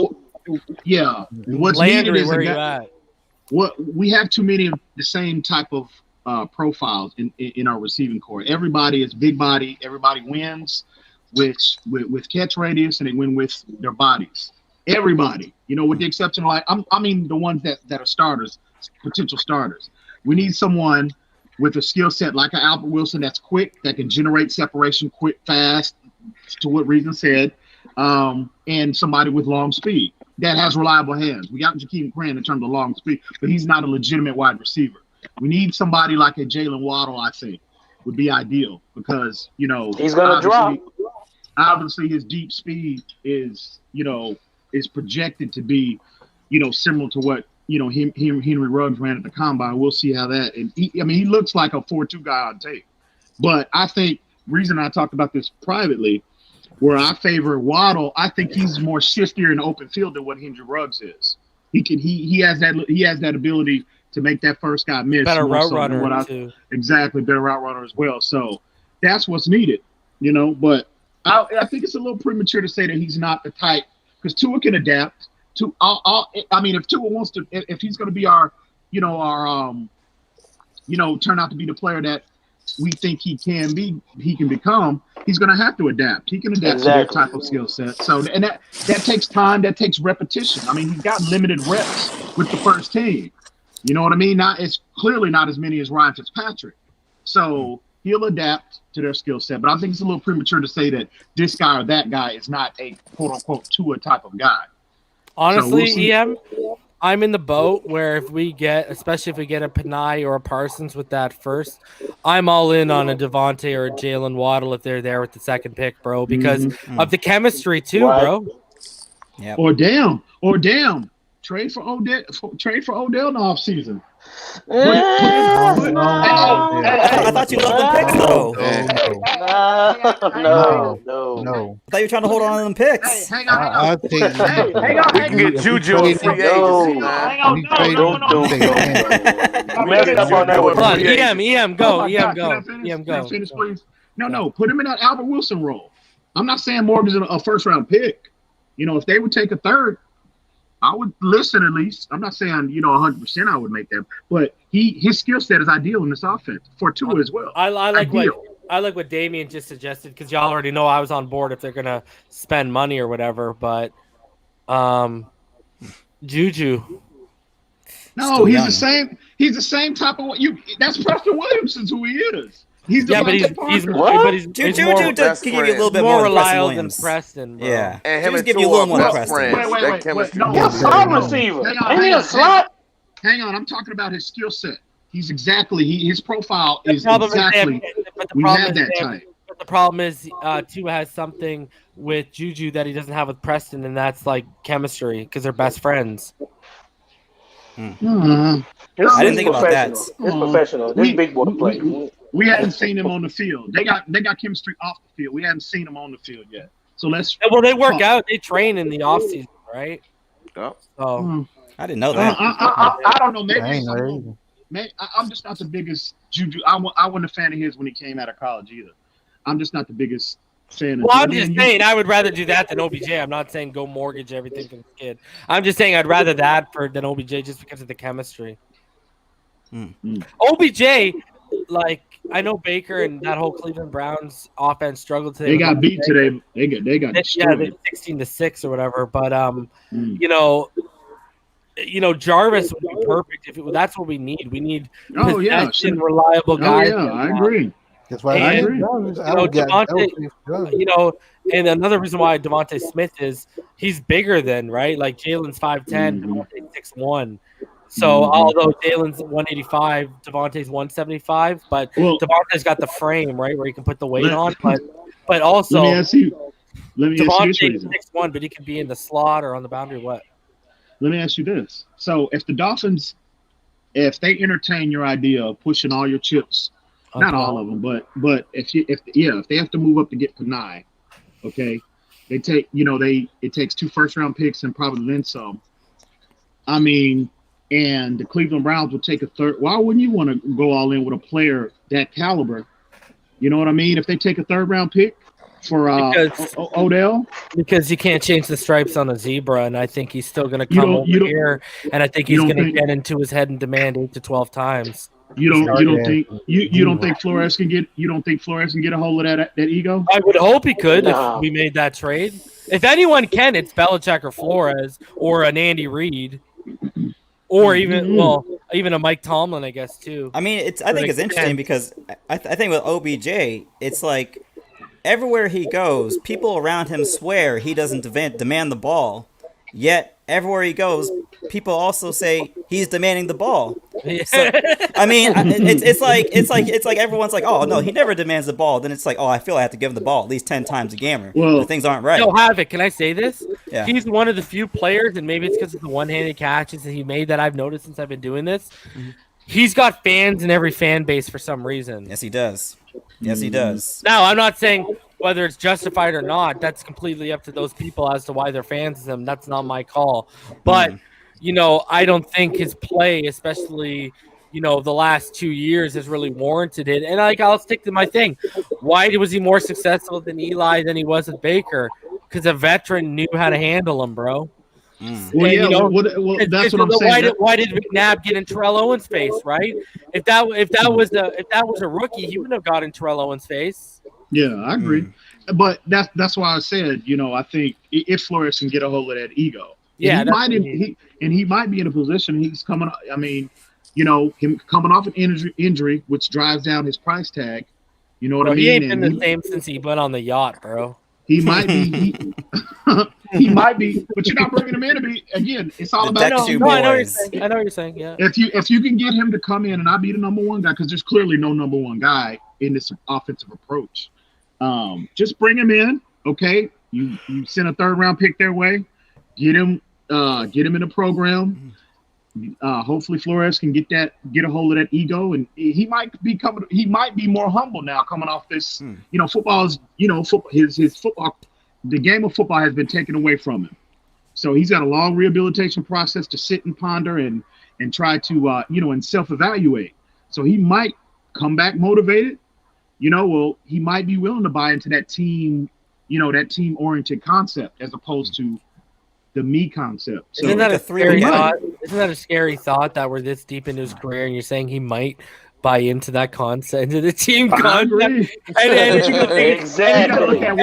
Yeah, what's Landry, needed is where a you guy. at? What we have too many of the same type of profiles in our receiving core. Everybody is big body. Everybody wins with catch radius, and they win with their bodies. Everybody, with the exception of I mean the ones that are starters, potential starters. We need someone with a skill set like an Albert Wilson that's quick, that can generate separation quick, fast, to what Reason said, and somebody with long speed that has reliable hands. We got Jakeem Grant in terms of long speed, but he's not a legitimate wide receiver. We need somebody like a Jalen Waddle, I think, would be ideal because, he's going to drop. Obviously, his deep speed is projected to be, similar to what, Henry Ruggs ran at the combine. We'll see how that. And he looks like a 4.2 guy on tape. But I think reason I talked about this privately, where I favor Waddle, I think he's more shiftier in the open field than what Henry Ruggs is. He has that ability to make that first guy miss. Better route runner too. Exactly, better route runner as well. So that's what's needed, But I think it's a little premature to say that he's not the type because Tua can adapt. If Tua wants to, if he's going to be our turn out to be the player that we think he can become, he's going to have to adapt. He can adapt to that type of skill set. So, and that takes time, that takes repetition. He's got limited reps with the first team. You know what I mean? It's clearly not as many as Ryan Fitzpatrick. So he'll adapt to their skill set. But I think it's a little premature to say that this guy or that guy is not a quote unquote Tua type of guy. Honestly, so EM, I'm in the boat where especially if we get a Panay or a Parsons with that first, I'm all in on a Devontae or a Jalen Waddle if they're there with the second pick, bro, because of the chemistry too, bro. Yeah. Or damn. Trade for Odell in the offseason. I thought you loved the picks, though. No. I thought you were trying to hold on to them picks. Hang on. I think Hang on. You can get Juju on free agency, man. Hold on, EM, go. Can I finish, please? No. Put him in that Albert Wilson role. I'm not saying Morgan's a first-round pick. If they would take a third, I would listen at least. I'm not saying 100% I would make that, but his skill set is ideal in this offense for Tua as well. I like what Damian just suggested because y'all already know I was on board if they're gonna spend money or whatever. But Juju, no, he's the same. He's the same type of That's Preston Williamson's who he is. He's the Juju does give you a little bit more reliable than Preston. Bro. Yeah, and him give you a little more than Preston. Wait. No, he's a slot receiver. Ain't he a slot? Hang on, I'm talking about his skill set. He's exactly his profile is exactly. We had that type. But the problem is, Tua has something with Juju that he doesn't have with Preston, and that's like chemistry because they're best friends. I didn't think about that. It's professional. This big boy play. We haven't seen him on the field. They got chemistry off the field. We haven't seen him on the field yet. So let's. Well, they work out. They train in the offseason, right? Yep. So I didn't know that. I don't know. Maybe I'm just not the biggest Juju. I wasn't a fan of his when he came out of college either. I'm just not the biggest fan of. Well, I'm just saying I would rather do that than OBJ. I'm not saying go mortgage everything for the kid. I'm just saying I'd rather that than OBJ just because of the chemistry. OBJ, like I know Baker and that whole Cleveland Browns offense struggled today. They got beat today. They got destroyed. They 16-6 or whatever. But Jarvis would be perfect that's what we need. We need reliable guys. Oh yeah, I agree. That's why I agree. And another reason why Devontae Smith he's bigger than like Jalen's 5'10", Devontae's 6'1". So although Jalen's 185, Devontae's 175, but Devontae's got the frame, right, where he can put the weight on. But also, let me ask you, Let me ask you this Devontae reason. 6'1", but he could be in the slot or on the boundary. What? Let me ask you this. So if the Dolphins, if they entertain your idea of pushing all your chips, not all of them, but if they have to move up to get Panay, okay, they take it takes 2 first-round picks and probably then some. I mean, and the Cleveland Browns will take a third. Why wouldn't you want to go all in with a player that caliber? You know what I mean? If they take a third-round pick for Odell, because you can't change the stripes on a zebra, and I think he's still going to come over here, and I think he's going to get into his head and demand 8 to 12 times. You don't think Flores can get a hold of that ego? I would hope he could if we made that trade. If anyone can, it's Belichick or Flores or an Andy Reid. Or even a Mike Tomlin, I guess too. I mean, I think it's interesting because I think with OBJ, it's like everywhere he goes, people around him swear he doesn't demand the ball. Yet everywhere he goes, people also say he's demanding the ball. So, I mean, it's like everyone's like, oh no, he never demands the ball. Then it's like, oh, I feel I have to give him the ball at least 10 times a game. Well, things aren't right. No, Havoc, can I say this? Yeah. He's one of the few players, and maybe it's because of the one-handed catches that he made that I've noticed since I've been doing this. Mm-hmm. He's got fans in every fan base for some reason. Yes, he does. Yes, he does. Now, I'm not saying whether it's justified or not. That's completely up to those people as to why they're fans of him. That's not my call. But, I don't think his play, especially, the last 2 years has really warranted it. And I'll stick to my thing. Why was he more successful than Eli than he was with Baker? Because a veteran knew how to handle him, bro. Well, yeah, that's what I'm saying. Why did McNabb get in Terrell Owens' face, right? If that was a rookie, he wouldn't have got in Terrell Owens' face. Yeah, I agree. But that's why I said, I think if Flores can get a hold of that ego, he might be in a position. He's coming. I mean, him coming off an injury, which drives down his price tag. You know what I mean? He ain't been the same since he went on the yacht, bro. He might be. He might be, but you're not bringing him in to be. Again, it's all about. I know what you're saying. I know what you're saying. Yeah. If you can get him to come in and not be the number one guy, because there's clearly no number one guy in this offensive approach. Just bring him in, okay? You send a 3rd round pick their way, get him in the program. Hopefully Flores can get a hold of that ego, and he might be more humble now coming off this. Football's his football. The game of football has been taken away from him, so he's got a long rehabilitation process to sit and ponder and try to and self-evaluate. So he might come back motivated. He might be willing to buy into that team, that team-oriented concept as opposed to the me concept. So, Isn't that a scary thought? Isn't that a scary thought that we're this deep into his career and you're saying he might buy into that concept, into the team concept? Exactly. And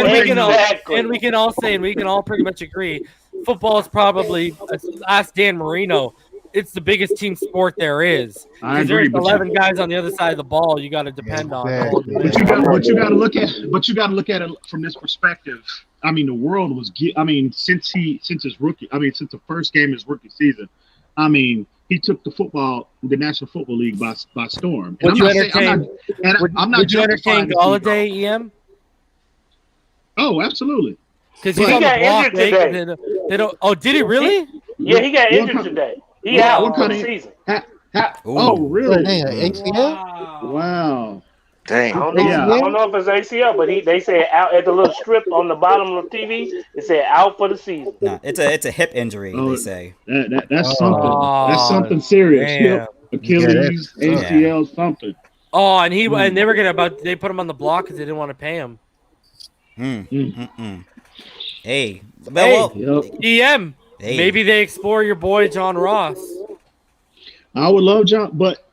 we can all say, and we can all pretty much agree, football is probably, ask Dan Marino, it's the biggest team sport there is. Because there's 11 guys on the other side of the ball you got to depend on. But you got to look at it from this perspective. I mean, the world was. I mean, since the first game of his rookie season, I mean, he took the National Football League by storm. Would you entertain Galladay, EM? Oh, absolutely. Because he got injured today. Oh, did he really? Yeah, he got injured today. He out for the season. Oh, really? ACL? Wow. Dang. I don't know if it's ACL, but they said out at the little strip on the bottom of the TV. It said out for the season. No, it's a hip injury. They say that's something. That's something serious. Hip, Achilles, ACL, something. Oh, and they were they put him on the block because they didn't want to pay him. Hey, EM. Hey. Maybe they explore your boy John Ross. I would love John, but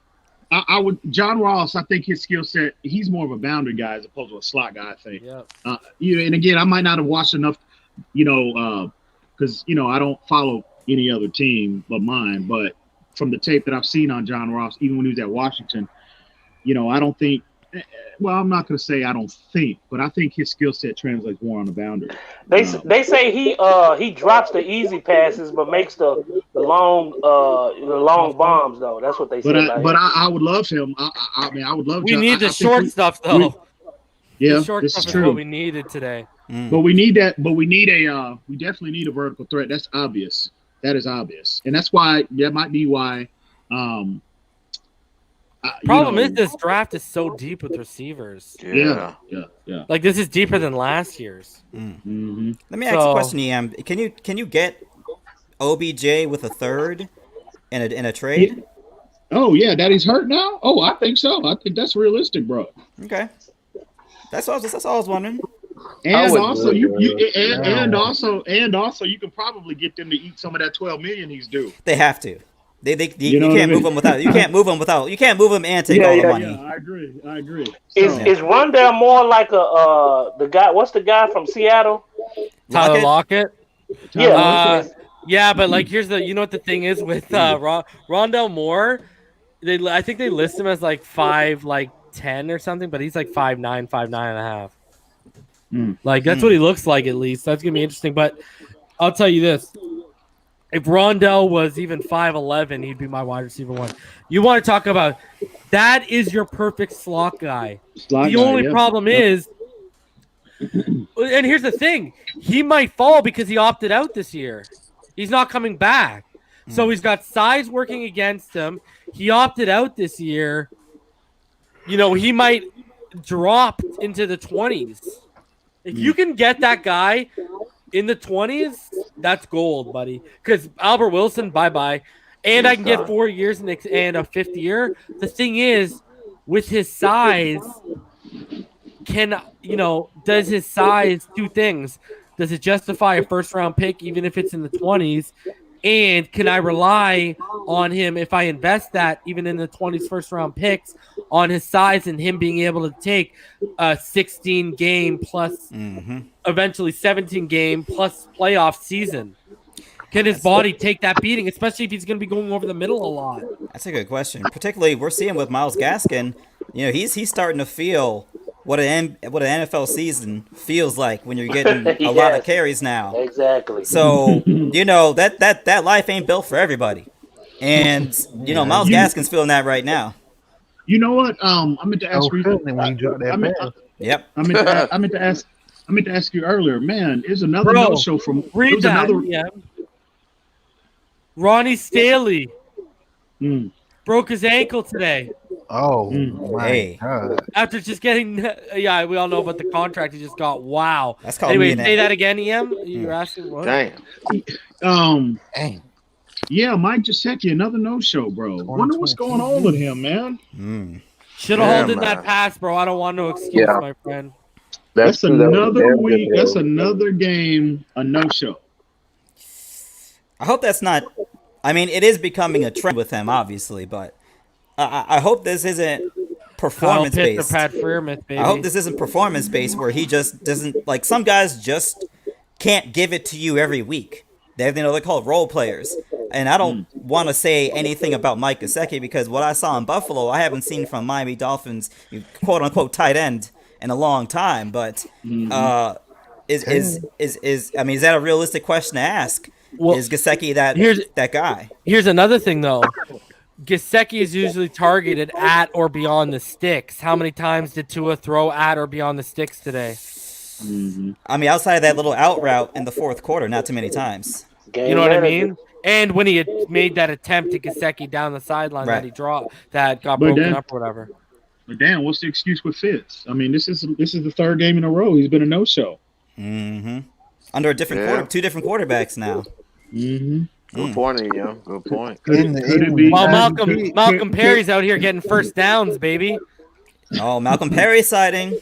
I would John Ross. I think his skill set. He's more of a boundary guy as opposed to a slot guy. I think. Yeah. And again, I might not have watched enough. Because I don't follow any other team but mine. But from the tape that I've seen on John Ross, even when he was at Washington, I don't think. Well, I'm not going to say I don't think, but I think his skill set translates more on the boundary. They say he drops the easy passes, but makes the long bombs though. That's what they say. But I would love him. I mean, I would love. We need the short stuff though. Yeah, the short this stuff is true. What we needed today. But we need that. But we need we definitely need a vertical threat. That's obvious. That is obvious, and that's why that might be why. Problem is this draft is so deep with receivers. Yeah. Like this is deeper than last year's. Let me ask you a question, EM. Can you get OBJ with a third in a trade? Oh yeah, that he's hurt now. Oh, I think so. I think that's realistic, bro. Okay, that's all I was wondering. And also, you can probably get them to eat some of that $12 million he's due. They have to. You can't move them without. You can't move them without. You can't move them and take all the money. Yeah, I agree. Is Rondell more like the guy? What's the guy from Seattle? Tyler Lockett. Yeah. Yeah, but like here's the. You know what the thing is with Rondell Moore? I think they list him as like 5'10" or something, but he's like 5'9", 5'9.5". Like that's what he looks like at least. That's gonna be interesting. But I'll tell you this: if Rondell was even 5'11", he'd be my wide receiver one. You want to talk about that is your perfect slot guy. The only problem is, and here's the thing: he might fall because he opted out this year. He's not coming back, so he's got size working against him. He opted out this year. He might drop into the 20s. If you can get that guy in the 20s, that's gold, buddy. Because Albert Wilson, bye-bye. And I can get 4 years and a fifth year. The thing is, with his size, does his size two things? Does it justify a first-round pick even if it's in the 20s? And can I rely on him if I invest that even in the 20s first-round picks on his size and him being able to take a 16-game plus eventually 17-game plus playoff season? Can his body take that beating, especially if he's going to be going over the middle a lot? That's a good question. Particularly, we're seeing with Myles Gaskin, he's starting to feel what an NFL season feels like when you're getting a lot of carries now. Exactly. So that life ain't built for everybody, and Myles Gaskin's feeling that right now. You know what? I meant to ask you. Yep. I meant to ask you earlier. Man, is another no-show from. Read that. Ronnie Staley broke his ankle today. Oh my God! After just getting, we all know about the contract he just got. Wow. That's called anyway. Say that again, EM. You're asking what? Damn. Yeah, Mike Gesicki, another no-show, bro. Wonder what's going on with him, man. Should have held in that pass, bro. I don't want no excuse, my friend. That's another week. That's another game. A no-show. I hope that's not. I mean, it is becoming a trend with him, obviously, but. I hope this isn't performance-based. I hope this isn't performance-based where he just doesn't like. Some guys just can't give it to you every week. They're called role players, and I don't want to say anything about Mike Gesicki because what I saw in Buffalo, I haven't seen from Miami Dolphins, quote unquote tight end in a long time. But is that a realistic question to ask? Well, is Gesicki that guy? Here's another thing though. Gesicki is usually targeted at or beyond the sticks. How many times did Tua throw at or beyond the sticks today? I mean, outside of that little out route in the fourth quarter, not too many times. You know what I mean? And when he had made that attempt to Gesicki down the sideline that he dropped, that got broken up or whatever. But damn, what's the excuse with Fitz? I mean, this is the third game in a row. He's been a no-show. Under a different two different quarterbacks now. Good point, yo. Good point. While Malcolm Perry's out here getting first downs, baby. Oh, Malcolm Perry sighting.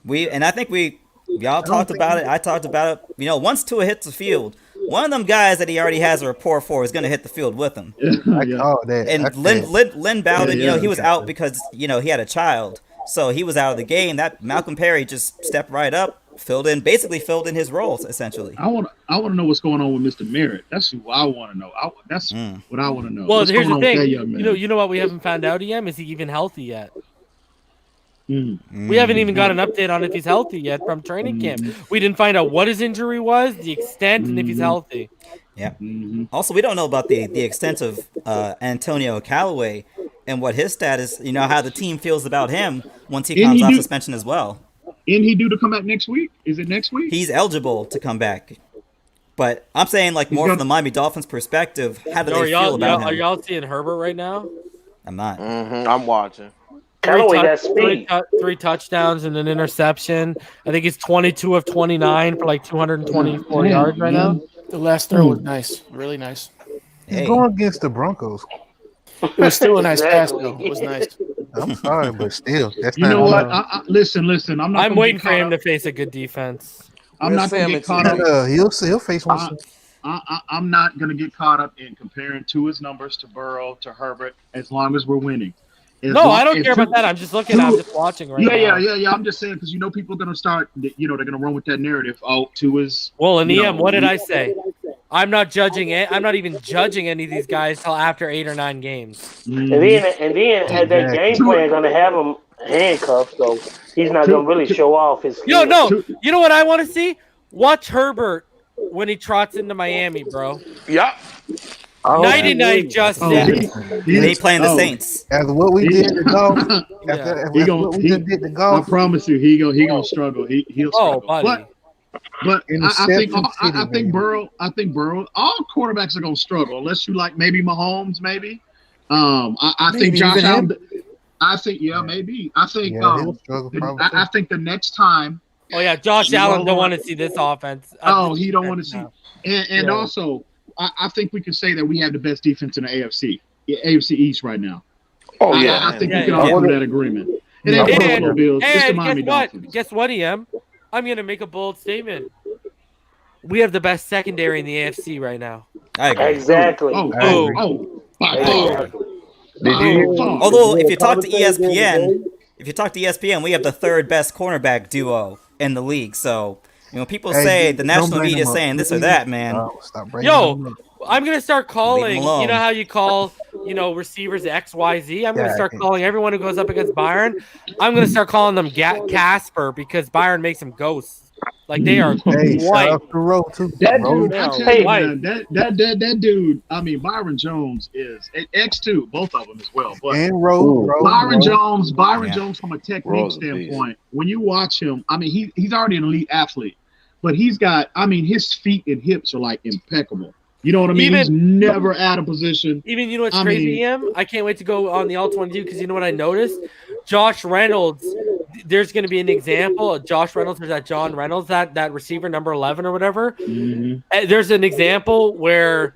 I think y'all talked about it. I talked about it. Once Tua hits the field, one of them guys that he already has a rapport for is going to hit the field with him. And Lynn Bowden, he was out because he had a child, so he was out of the game. That Malcolm Perry just stepped right up. Basically filled in his roles, essentially. I want to know what's going on with Mr. Merritt. That's who I want to know. That's what I want to know. Well, what's here's the thing. You know what we haven't found out yet? Is he even healthy yet? We haven't even got an update on if he's healthy yet from training camp. We didn't find out what his injury was, the extent, and if he's healthy. Yeah. Also, we don't know about the extent of Antonio Callaway and what his status. How the team feels about him once he comes off suspension as well. Isn't he due to come back next week? Is it next week? He's eligible to come back. But I'm saying, like, more from the Miami Dolphins' perspective, how do they feel about him? Are y'all seeing Herbert right now? I'm not. I'm watching. Three touchdowns and an interception. I think he's 22 of 29 for like 224 yards right now. The last throw was nice, really nice. He's going against the Broncos. It was still a nice pass, though. It was nice. I'm sorry, but still, that's You not. know what? Listen. I'm waiting for him to face a good defense. I'm not going to get caught up. He'll face one. I'm not going to get caught up in comparing Tua's numbers to Burrow to Herbert as long as we're winning. I don't care about that. I'm just looking. I'm just watching right now. Yeah. I'm just saying because people are going to start. They're going to run with that narrative. Oh, Tua's. Well, in EM, what did I say? I'm not judging it. I'm not even judging any of these guys till after 8 or 9 games. And then at that game plan, going to have him handcuffed, so he's not going to really show off his skill. No. You know what I want to see? Watch Herbert when he trots into Miami, bro. Yep. Nighty-night, Justin. They playing the Saints. After what we did to golf, what we just did to golf, I promise you, he gonna struggle. He'll struggle. Buddy. But I think Burrow. All quarterbacks are gonna struggle unless you like maybe Mahomes, maybe. I think Josh Allen. Maybe. I think. I think the next time. Oh yeah, Josh Allen don't want to see this offense. He don't want to see. And also, I think we can say that we have the best defense in the AFC East right now. Oh yeah, I think we can all come to that agreement. It ain't the Buffalo Bills. It's the Miami Dolphins. Guess what, EM? I'm gonna make a bold statement. We have the best secondary in the AFC right now. I agree. Exactly. Although if you talk to ESPN, we have the third best cornerback duo in the league. So people say the national media is saying this or that, man. I'm gonna start calling. You know how you call, receivers XYZ. I'm gonna start calling everyone who goes up against Byron. I'm gonna start calling them Casper because Byron makes them ghosts. Like they are white. That dude. I mean, Byron Jones is X2, both of them as well. But Byron Jones from a technique standpoint, when you watch him, I mean, he's already an elite athlete, but he's got, I mean, his feet and hips are like impeccable. You know what I mean? He's never out of position. Even you know what's crazy, Em? I can't wait to go on the all-22 because you know what I noticed? Josh Reynolds. There's going to be an example of Josh Reynolds. There's that John Reynolds, that receiver number 11 or whatever. Mm-hmm. There's an example where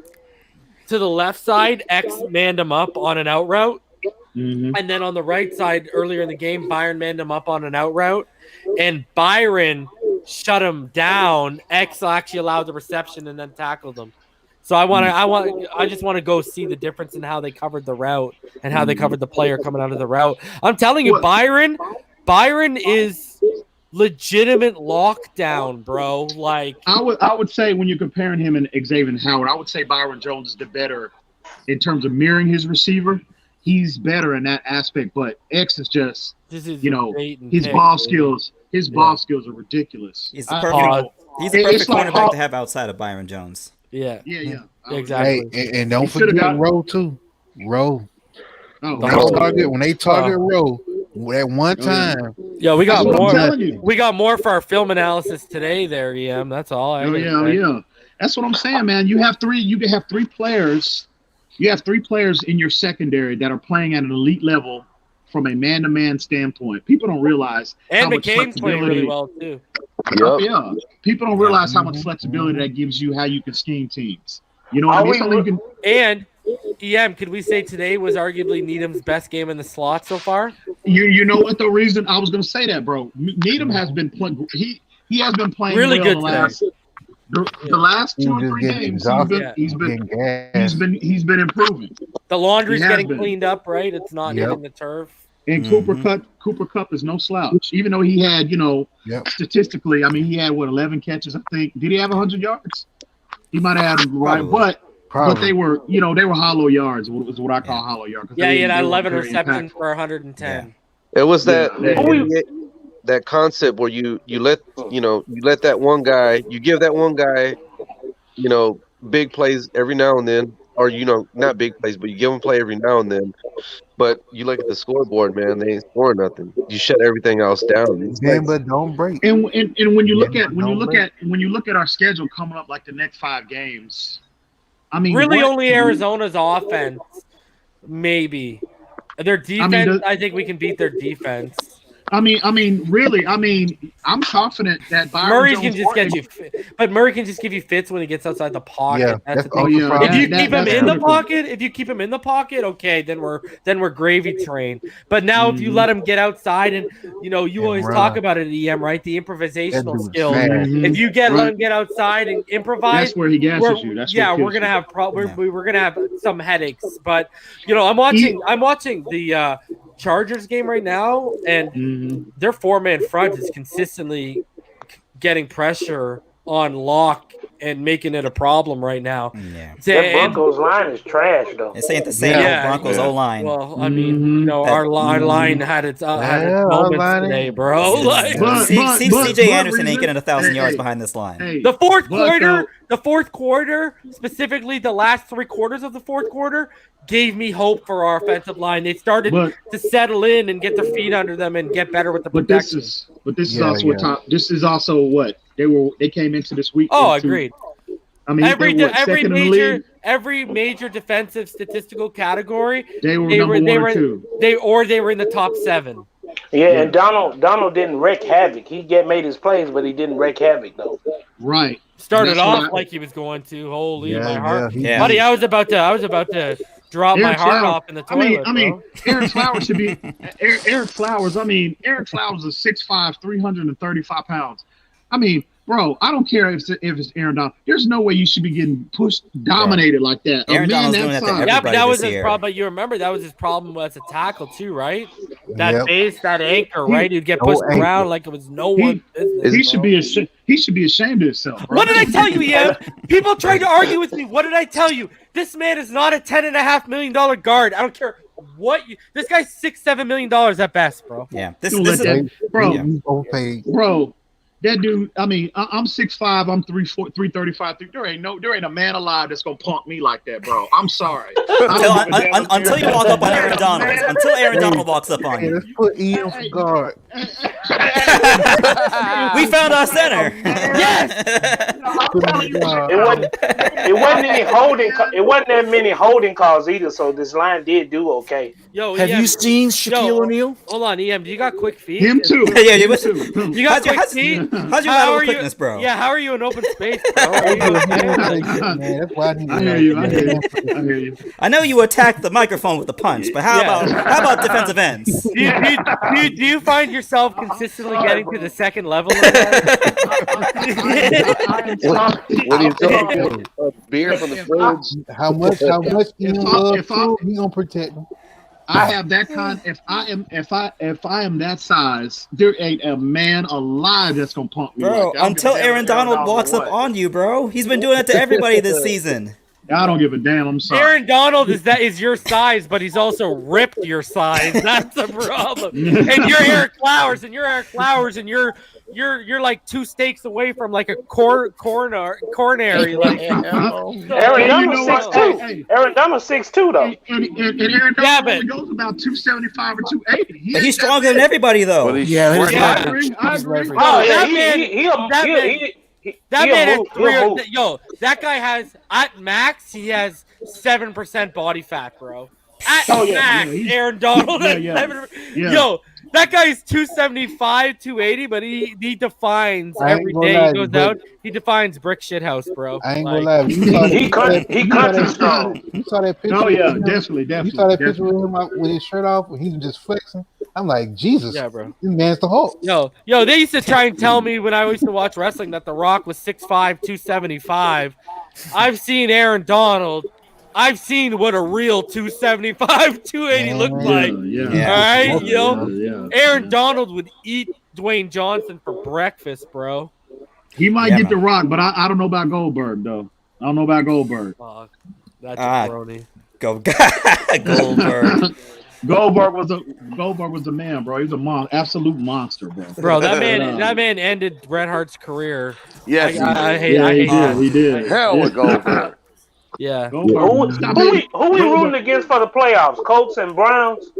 to the left side, X manned him up on an out route. Mm-hmm. And then on the right side, earlier in the game, Byron manned him up on an out route. And Byron shut him down. X actually allowed the reception and then tackled him. So I just want to go see the difference in how they covered the route and how they covered the player coming out of the route. I'm telling you, Byron is legitimate lockdown, bro. Like I would say when you're comparing him and Xavier Howard, I would say Byron Jones is the better in terms of mirroring his receiver. He's better in that aspect, but X is just his ball skills. His ball skills are ridiculous. He's the perfect cornerback to have outside of Byron Jones. Yeah, exactly. Hey, and don't forget Rowe too. Rowe. When they target Rowe at one time. Yeah, we got more. We got more for our film analysis today. There, EM. That's all. Yeah. That's what I'm saying, man. You have three. You can have 3 players. You have 3 players in your secondary that are playing at an elite level from a man-to-man standpoint. People don't realize. And McCain's playing really well too. Yep. Yeah, people don't realize how much flexibility that gives you, how you can scheme teams. You know what I mean? And EM, could we say today was arguably Needham's best game in the slot so far? You know what the reason I was going to say that, bro? Needham has been playing. He has been playing really well good the last 2 or 3 games. He's been improving. The laundry's getting cleaned up, right? It's not hitting the turf. And Cooper Kupp is no slouch, even though he had, statistically, I mean, he had 11 catches, I think. Did he have 100 yards? He might have had right, but they were, they were hollow yards. Was what I call hollow yards. Yeah, he had 11 receptions for 110. It was that concept where you let that one guy, you give that one guy, big plays every now and then. or not big plays, but you give them play every now and then. But you look at the scoreboard, man, they ain't scoring nothing. You shut everything else down. It's Game, but don't break. And when you look at our schedule coming up, like the next 5 games, I mean, really only Arizona's offense, maybe. Their defense, I think we can beat their defense. I mean, really, I'm confident that Byron Murray Jones can just get you, but Murray can just give you fits when he gets outside the pocket. Yeah, that's the that's thing. the problem. If you keep him in the critical. pocket, okay, then we're gravy train. But now if you let him get outside and you always run. talk about it, EM, right? The improvisational dude's skills. mad. If you let him get outside and improvise, That's where he gasses you. That's where we're gonna have we're gonna have some headaches. But I'm watching the Chargers game right now, and their 4-man front is consistently getting pressure on Locke and making it a problem right now. Yeah. That Broncos line is trash, though. This ain't the same old Broncos O-line. Well, I mean, our line had its moments today, bro. CJ Anderson ain't getting 1,000 yards behind this line. The fourth quarter, specifically the last 3 quarters of the fourth quarter, gave me hope for our offensive line. They started to settle in and get their feet under them and get better with the protection. This is also what they came into this week. Oh, agreed. I mean, every major defensive statistical category, they were number 1 or 2. They were in the top 7. Yeah, and Donald didn't wreak havoc. He made his plays, but he didn't wreak havoc though. Right. Started off like he was going to. Holy my heart, buddy! I was about to drop my heart off in the toilet. I mean, Eric Flowers should be Eric Flowers. I mean, Eric Flowers is 6'5", 335 pounds. I mean, bro, I don't care if it's Aaron Donald. There's no way you should be getting dominated like that. Aaron Donald's doing that to everybody. Yeah, but that was his problem. But you remember that was his problem as a tackle too, right? That base, that anchor, right? He'd get pushed around like it was no one business. He should be ashamed. He should be ashamed of himself. Bro. What did I tell you, Ian? People tried to argue with me. What did I tell you? This man is not a $10.5 million guard. I don't care what you. This guy's $6-7 million at best, bro. Yeah, bro. That dude, I mean, I'm 6'5", I'm 335. There ain't a man alive that's gonna punk me like that, bro. I'm sorry. Until you walk up on Aaron Donald. Until Aaron Donald walks up on you. Let's put Ian for guard. We found our center. Yes. It wasn't any holding. It wasn't that many holding calls either. So this line did do okay. Yo, have you seen Shaquille O'Neal? Hold on, EM. Do you got quick feet? Him too. Yeah, you got quick feet. How's your lateral quickness, bro? Yeah, how are you in open space, bro? I hear you. I know you attacked the microphone with a punch, but how about defensive ends? Do you find yourself consistently getting to the second level? What are you talking about? Beer from the fridge? How much Ian love food, he gonna protect him. I have that kind. If I am that size, there ain't a man alive that's gonna punk me. Bro, like that. until Aaron Donald walks up on you, bro, he's been doing that to everybody this season. I don't give a damn. I'm sorry. Aaron Donald is your size, but he's also ripped your size. That's the problem. And you're Eric Flowers, and you're like 2 steaks away from like a coronary. Like, Aaron Donald's 6'2". Aaron Donald's 6'2" though. And Aaron Donald only goes about 275 or 280. But he's stronger than everybody though. I agree. Oh yeah, that man has that guy has at max he has 7% body fat, bro. At max, Aaron Donald. Yo, that guy is 275, 280, but he defines every day he goes out. He defines brick shit house, bro. I ain't gonna lie. He cuts strong. You saw that picture? Oh yeah, definitely. You saw that picture with him with his shirt off when he was just flexing. I'm like, Jesus, yeah, bro. This man's the Hulk. Yo, they used to try and tell me when I used to watch wrestling that The Rock was 6'5", 275. I've seen Aaron Donald. I've seen what a real 275, 280 looked like. All right, Aaron Donald would eat Dwayne Johnson for breakfast, bro. He might get The Rock, but I don't know about Goldberg though. I don't know about Goldberg. That's a brony. Goldberg. Goldberg was the man, bro. He was absolute monster, bro. Bro, that man ended Bret Hart's career. Yes, I hate that. He did. Hell with Goldberg. Yeah. Go for it. Stop hating. Who we rooting against for the playoffs? Colts and Browns.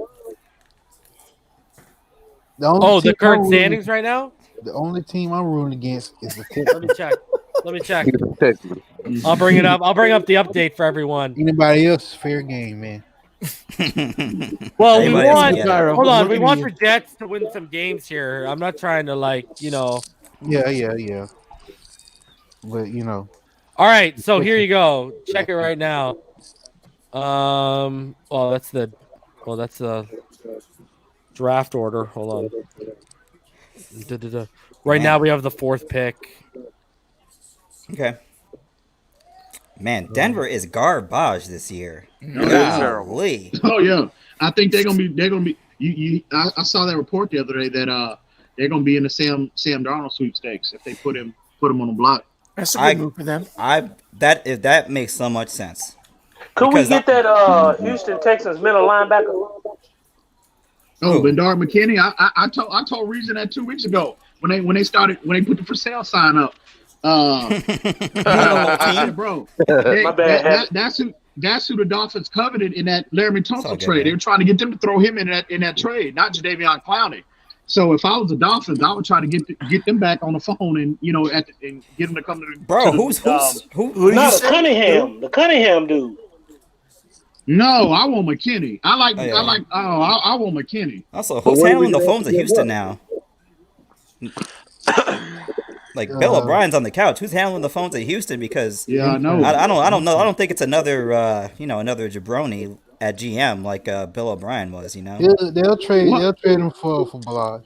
The current standings right now? The only team I'm rooting against is the Let me Texans. check. Let me check. I'll bring it up. I'll bring up the update for everyone. Anybody else, fair game, man. Well, we Everybody else want. can get it. Hold on. We Look at want you. the Jets to win some games here. I'm not trying to Yeah. But All right. So here you go. Check it right now. That's the draft order. Hold on. Right now we have the 4th pick. Okay. Man, Denver is garbage this year. Golly. Oh yeah, I think they're gonna be. I saw that report the other day that they're gonna be in the Sam Darnold sweepstakes if they put him on the block. That's a good move for them. That makes so much sense. Could we get that Houston Texans middle linebacker? Oh, Bendard McKinney. I told Reason that 2 weeks ago when they put the for sale sign up. Bro, that's who the Dolphins coveted in that Laramie Tunsil trade. They were trying to get them to throw him in that trade, not Jadeveon Clowney. So if I was the Dolphins, I would try to get them back on the phone and and get them to come to the who? Not Cunningham, the Cunningham dude. No, I want McKinney. I want McKinney. Also, who's handling the phones at Houston now? Like Bill O'Brien's on the couch. Who's handling the phones at Houston? Because I know. I don't know. I don't think it's another another jabroni at GM like Bill O'Brien was. They'll trade him for Balaj.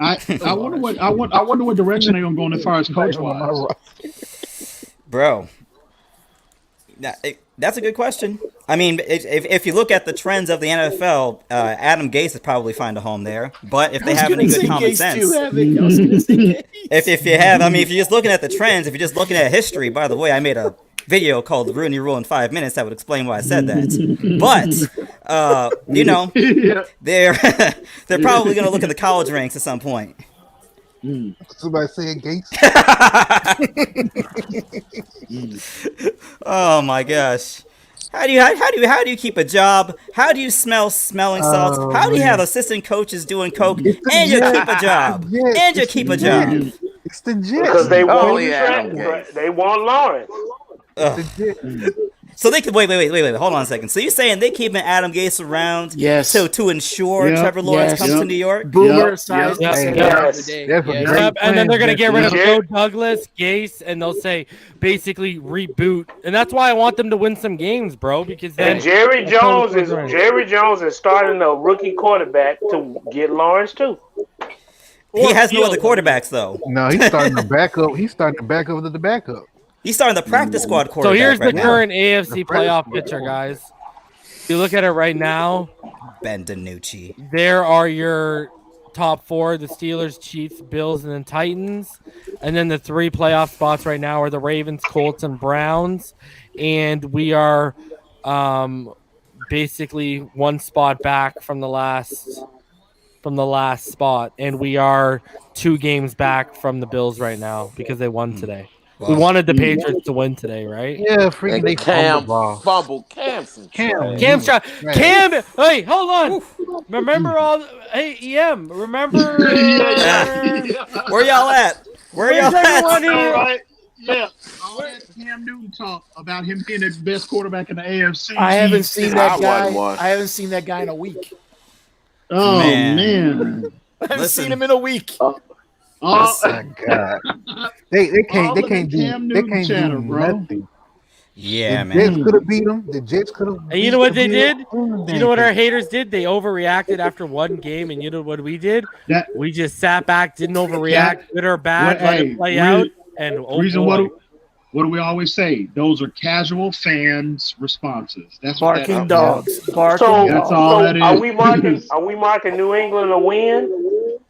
I wonder what direction they're gonna go in as far as coach wise. Bro, that's a good question. I mean, if you look at the trends of the NFL, Adam Gase is probably find a home there. But if they have any good common sense, if you're just looking at the trends, if you're just looking at history, by the way, I made a video called "The Rooney Rule in 5 Minutes" that would explain why I said that. But they're probably going to look in the college ranks at some point. Somebody saying Gates. Oh my gosh. How do you keep a job? How do you smelling salts? How do you have assistant coaches doing coke and you keep a job? And you keep a job. It's the Jets. Because they want Lawrence. So they could wait. Hold on a second. So you're saying they keeping Adam Gase around? Yes. To ensure Trevor Lawrence comes to New York? Boomer size. And then they're gonna get rid of Joe Douglas, Gase, and they'll say basically reboot. And that's why I want them to win some games, bro. Because then Jerry Jones is starting a rookie quarterback to get Lawrence too. He has no other quarterbacks though. No, he's starting to back up. He's starting to back up to the backup. He's starting the practice squad quarterback. So here's the now. current AFC playoff picture, guys. If you look at it right now, Ben DiNucci. There are your top 4: the Steelers, Chiefs, Bills, and then Titans. And then the 3 playoff spots right now are the Ravens, Colts, and Browns. And we are basically 1 spot back from the last spot, and we are 2 games back from the Bills right now because they won today. Wow. We wanted the Patriots to win today, right? Yeah, freaking they fumble. Cam. Hey, hold on. Remember all? Hey, EM. Remember? Where y'all at? All right. Yeah. All that Cam Newton talk about him being the best quarterback in the AFC. I haven't seen that guy. I haven't seen that guy in a week. Oh man. I haven't seen him in a week. Oh my God! They can't do nothing. Yeah, the Jets could have beat them. The Jets could have. And you know what they did? You know what our haters did? They overreacted after one game, and you know what we did? We just sat back, didn't overreact, good or bad, let it play out. And what do we always say? Those are casual fans' responses. That's barking dogs. That's all that is. Are we marking New England a win?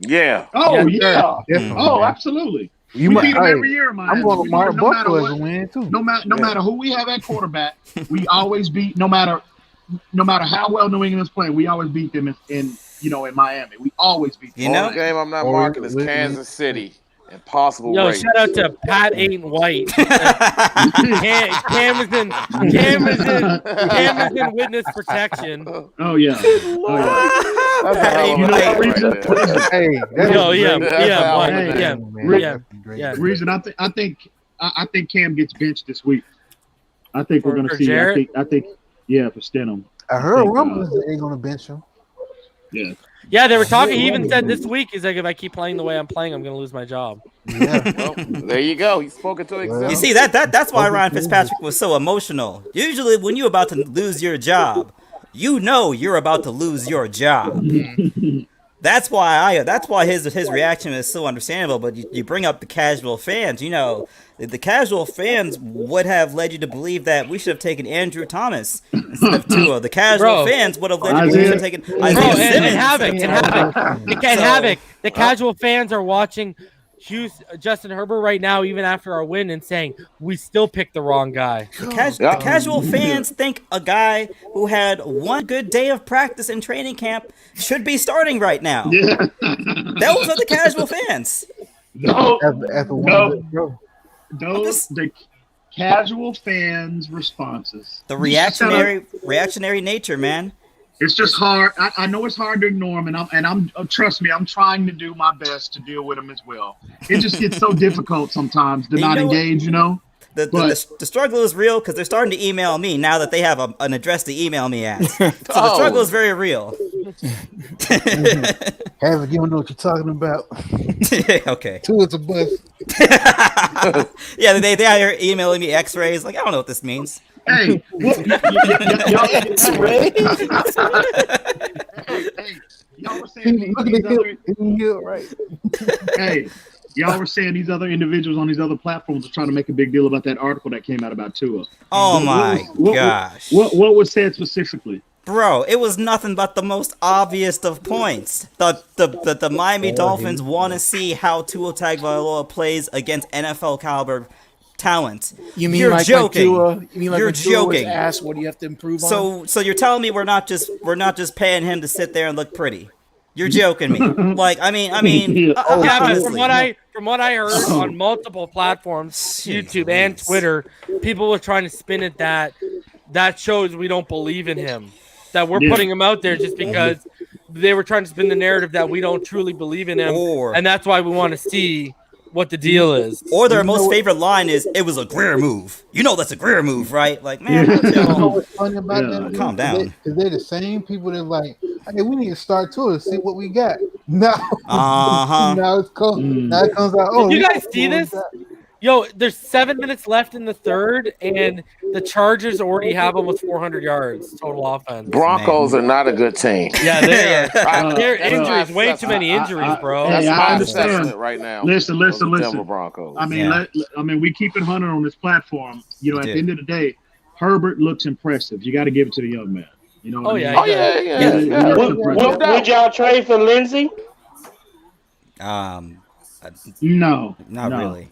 Yeah. Oh yeah. Oh, absolutely. We beat them every year, man. I'm going to mark Buffalo as a win too. No matter who we have at quarterback, we always beat. No matter how well New England's playing, we always beat them in Miami. We always beat them. The only game I'm not marking is Kansas City. Impossible Yo, race. shout out to Pat Ain't White. Cam is in witness protection. Oh yeah. Reason I think Cam gets benched this week. I think we're gonna see. Jarrett? I think for Stenham. I heard rumors that they're gonna bench him. Yeah. Yeah, they were talking. He even said this week, he's like, if I keep playing the way I'm playing, I'm going to lose my job. Yeah. Well, there you go. He's spoken to himself. You see, that's why Ryan Fitzpatrick was so emotional. Usually when you're about to lose your job, you know you're about to lose your job. That's why his reaction is so understandable. But you bring up the casual fans. You know, the casual fans would have led you to believe that we should have taken Andrew Thomas instead of Tua. The casual fans would have led you to believe we should have taken Isaiah Simmons. Havoc. The casual fans are watching Justin Herbert right now, even after our win, and saying we still picked the wrong guy. The casual fans think a guy who had one good day of practice in training camp should be starting right now. Yeah. Those are the casual fans. The casual fans' responses. The reactionary nature, man. It's just hard. I know it's hard to ignore them, and I'm trust me, I'm trying to do my best to deal with them as well. It just gets so difficult sometimes to not engage, you know. The struggle is real because they're starting to email me now that they have an address to email me at. So the struggle is very real. Haven't you know what you're talking about? Okay. Tua's a bust. Yeah, they out here emailing me X-rays. Like, I don't know what this means. Hey, y'all were saying y'all were saying these other individuals on these other platforms are trying to make a big deal about that article that came out about Tua. Oh my gosh! What was said specifically? Bro, it was nothing but the most obvious of points. The Miami Dolphins want to see how Tua Tagovailoa plays against NFL caliber talent. You mean you're like joking? Tua, you mean like you're joking? Asked, what do you have to improve on? So you're telling me we're not just paying him to sit there and look pretty? You're joking me. Like I mean, but from what I heard on multiple platforms, YouTube and Twitter, people were trying to spin it that shows we don't believe in him. That we're putting him out there just because they were trying to spin the narrative that we don't truly believe in him, and that's why we want to see what the deal is. Or their most favorite line is, "It was a Greer move." You know that's a Greer move, right? Like, man, you know what's funny about that? Calm down. Because they're the same people that like, hey, we need to start to see what we got. Now, now it's cool. Now it comes out. Oh, did you guys see this? Yo, there's 7 minutes left in the third, and the Chargers already have almost 400 yards total offense. Broncos are not a good team. Yeah, they are. Their injuries, way too many injuries, bro. That's I my understand assessment right now. Listen. Denver Broncos. I mean, we keep it 100 on this platform. You know, at the end of the day, Herbert looks impressive. You got to give it to the young man. You know. What I mean? Yeah. Would y'all trade for Lindsey? No, not really.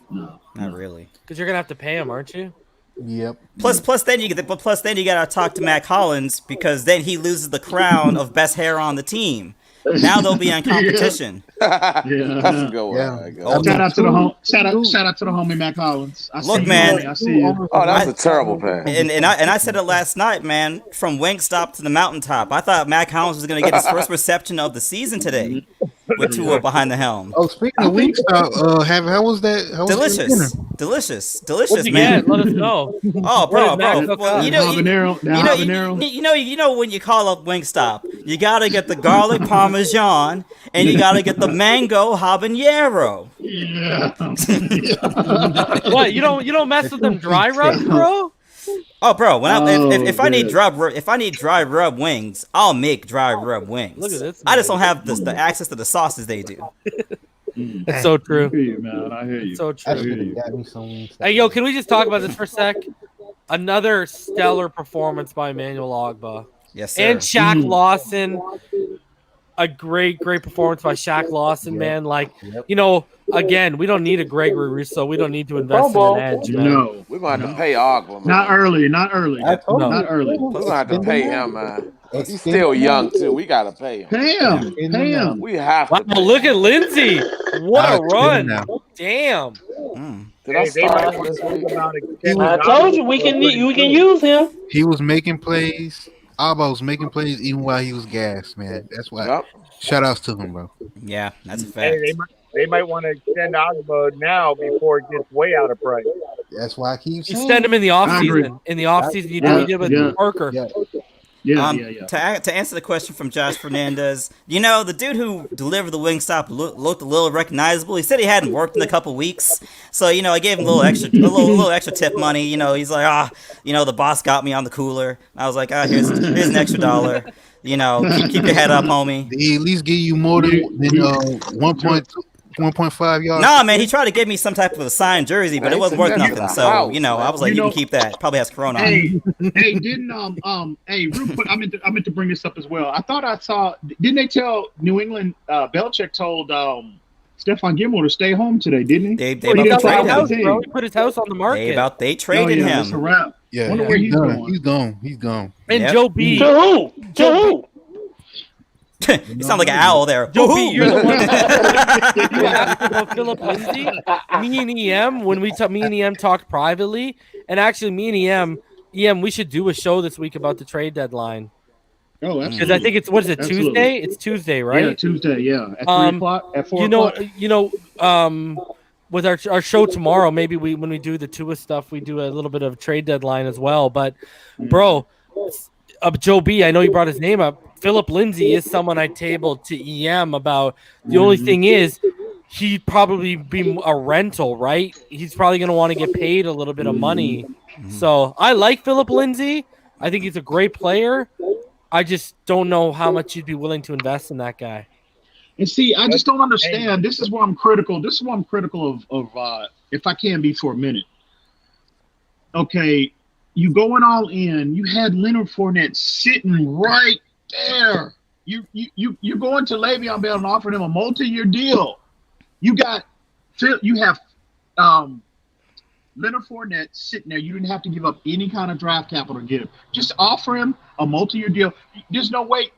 Not really. Because you're gonna have to pay him, aren't you? Yep. Plus then you gotta talk to Mac Hollins because then he loses the crown of best hair on the team. Now they'll be in competition. Yeah, that's a good one. Yeah. Shout out to the homie Mac Hollins. Look, man. I see you. Oh, that's a terrible pass. And I said it last night, man. From Wingstop to the mountaintop, I thought Mac Hollins was gonna get his first reception of the season today with Tua behind the helm. Oh, speaking of Wingstop, how was that? Delicious, man. man. Let us know. Oh, bro. Well, you know when you call up Wingstop, you gotta get the garlic parmesan and you gotta get the mango habanero. Yeah. What? You don't mess with them dry rubs, bro? Oh, bro. If I need dry rub wings, I'll make dry rub wings. Look at this. I just don't have the access to the sauces they do. It's so true. I hear you, man. I hear you. So true. Got me some Hey, yo, can we just talk about this for a sec? Another stellar performance by Emmanuel Ogbah. Yes, sir. And Shaq Lawson. A great performance by Shaq Lawson, man. Like, you know, again, we don't need a Gregory Rousseau. We don't need to invest in an edge, man. No, we're going to have to pay Ogbah, man. Not early. Not early. We're going to have to pay him, man. He's still young, too. We got to pay him. Pay him. We have to. Wow, look at Lindsey. What a run. Damn. Did I They start might him want this to week? think about extending. I told you we can use him. He was making plays. Alba was making plays even while he was gassed, man. That's why. Yep. Shout outs to him, bro. Yeah, that's a Hey, fact. they might want to extend Ogba now before it gets way out of price. That's why I keep saying. Extend him in the I agree. offseason. In the offseason, you did with Parker. To answer the question from Josh Fernandez, the dude who delivered the Wingstop looked a little recognizable. He said he hadn't worked in a couple weeks, so I gave him a little extra tip money. He's like, the boss got me on the cooler. I was like, here's an extra $1. Keep your head up, homie. Did he at least give you more than 1.5 yards? Nah, man, he tried to give me some type of a signed jersey, but it wasn't worth nothing. So I was like, you can keep that. Probably has Corona on it. Hey, didn't real quick, I meant to bring this up as well. I thought I saw. Didn't they tell New England? Belichick told Stephon Gilmore to stay home today, didn't he? They about to trade him. Bro, he put his house on the market. They traded him. That's a wrap. Yeah, Wonder where he's going. He's gone. And Joe B. To who? You sound like an owl there. Joe B, you're the one you asked about Philip Lindsay. Me and EM talked privately, and actually me and EM, we should do a show this week about the trade deadline. Oh, absolutely. Because I think it's Tuesday? It's Tuesday, right? Yeah, Tuesday. Yeah, at 3:00, at 4:00. With our show tomorrow, maybe when we do the Tua stuff, we do a little bit of trade deadline as well. But, bro, Joe B, I know you brought his name up. Philip Lindsay is someone I tabled to EM about. The only thing is, he'd probably be a rental, right? He's probably going to want to get paid a little bit of money. So I like Philip Lindsay. I think he's a great player. I just don't know how much you'd be willing to invest in that guy. And see, I just don't understand. This is why I'm critical. This is why I'm critical of if I can be for a minute. Okay, you going all in. You had Leonard Fournette sitting right there. You're going to Le'Veon Bell and offering him a multi-year deal. You have Leonard Fournette sitting there. You didn't have to give up any kind of draft capital to get him. Just offer him a multi-year deal. There's no way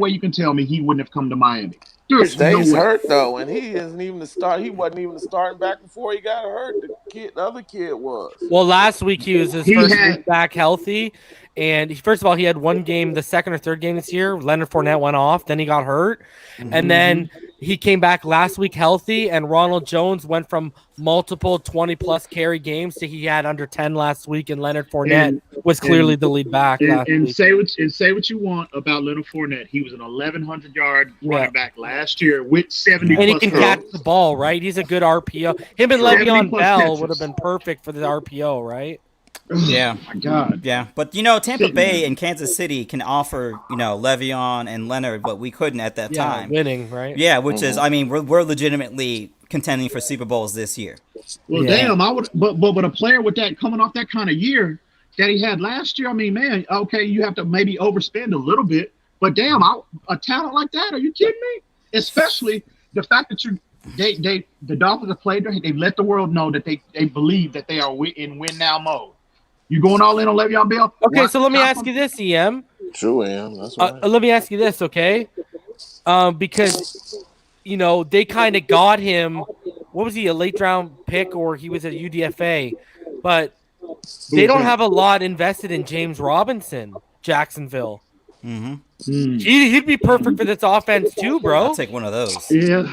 you can tell me he wouldn't have come to Miami. His days hurt though, and he isn't even the start. He wasn't even the starting back before he got hurt. The other kid was. Well, last week he was his first week back healthy, and first of all, he had one game, the second or third game this year. Leonard Fournette went off, then he got hurt, and then he came back last week healthy. And Ronald Jones went from multiple 20-plus carry games to he had under 10 last week, and Leonard Fournette was clearly the lead back. Say what you want about Leonard Fournette. He was an 1,100-yard running back last year with 70. And he can catch the ball, right? He's a good RPO. Him and Le'Veon Bell would have been perfect for the RPO, right? Yeah. Oh my God. Yeah. But, Tampa Bay and Kansas City can offer, Le'Veon and Leonard, but we couldn't at that time. Winning, right? Yeah, which is, we're legitimately contending for Super Bowls this year. Well, damn, I would, but a player with that coming off that kind of year that he had last year, man, okay, you have to maybe overspend a little bit, but damn, a talent like that, are you kidding me? Especially the fact that the Dolphins have played there, they've let the world know that they believe that they are in win now mode. You going all in on Le'Veon Bell? Okay, so let me ask you this, EM. True, EM. That's right. Let me ask you this, okay? Because they kind of got him. What was he, a late round pick, or he was at UDFA? But they don't have a lot invested in James Robinson, Jacksonville. Mm-hmm. He'd be perfect for this offense too, bro. I'll take one of those. Yeah.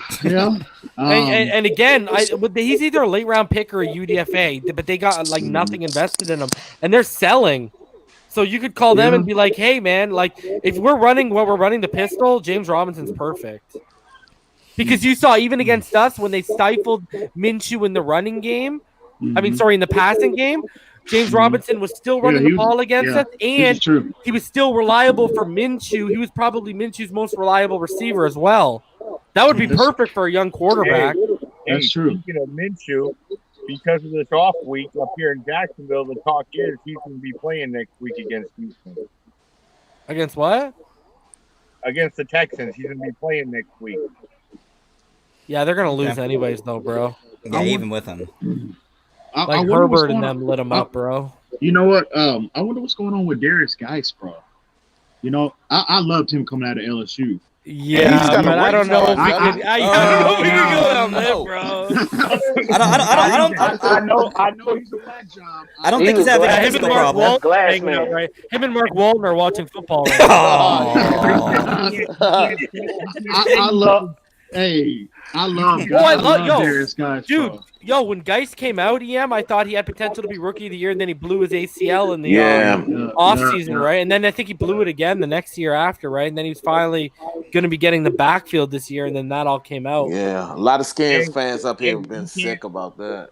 And again, he's either a late round pick or a UDFA, but they got nothing invested in him, and they're selling. So you could call them and be like, "Hey, man, if we're running the pistol, James Robinson's perfect." Because you saw even against us when they stifled Minshew in the running game. In the passing game. James Robinson was still running the ball against us, and he was still reliable for Minshew. He was probably Minshew's most reliable receiver as well. That would be perfect for a young quarterback. That's true. Speaking of Minshew, because of this off week up here in Jacksonville, the talk is he's going to be playing next week against Houston. Against what? Against the Texans. He's going to be playing next week. Yeah, they're going to lose anyways, though, bro. Yeah, even with him. I Herbert and them lit him up, bro. You know what? I wonder what's going on with Darius Geis, bro. I loved him coming out of LSU. got the but I right don't know if job, we brother. could. I don't know if we could go down there, No. bro. I know he's a whack job. I don't think he's having a Him and physical Mark problem. Walton are hanging out, right? Him and Mark Walton are watching football right now. I love. Hey, I love. Oh, I love Darius Geis, dude. bro. Yo, when Geis came out, I thought he had potential to be rookie of the year, and then he blew his ACL in the offseason, right? And then I think he blew it again the next year after, right? And then he was finally going to be getting the backfield this year, and then that all came out. Yeah, a lot of Skins fans up here have been sick about that.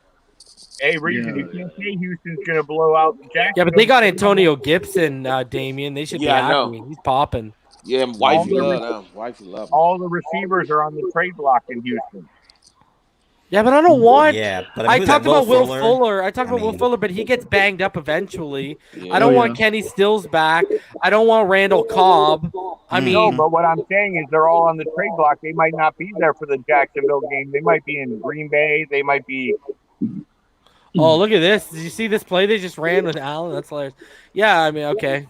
Hey, Reason, you can't say Houston's going to blow out Jacksonville. Yeah, but they got Antonio Gibson, Damian. They should be I happy. know. He's popping. Yeah, wifey love them. Wifey love them. All the receivers are on the trade block in Houston. Yeah, but I don't want. Yeah, but I talked about Will Fuller. I talked about Will Fuller, but he gets banged up eventually. Yeah. I don't want Kenny Stills back. I don't want Randall Cobb. I mean, no, but what I'm saying is they're all on the trade block. They might not be there for the Jacksonville game. They might be in Green Bay. They might be. Oh, look at this! Did you see this play they just ran with Allen? That's hilarious. Yeah, I mean, okay.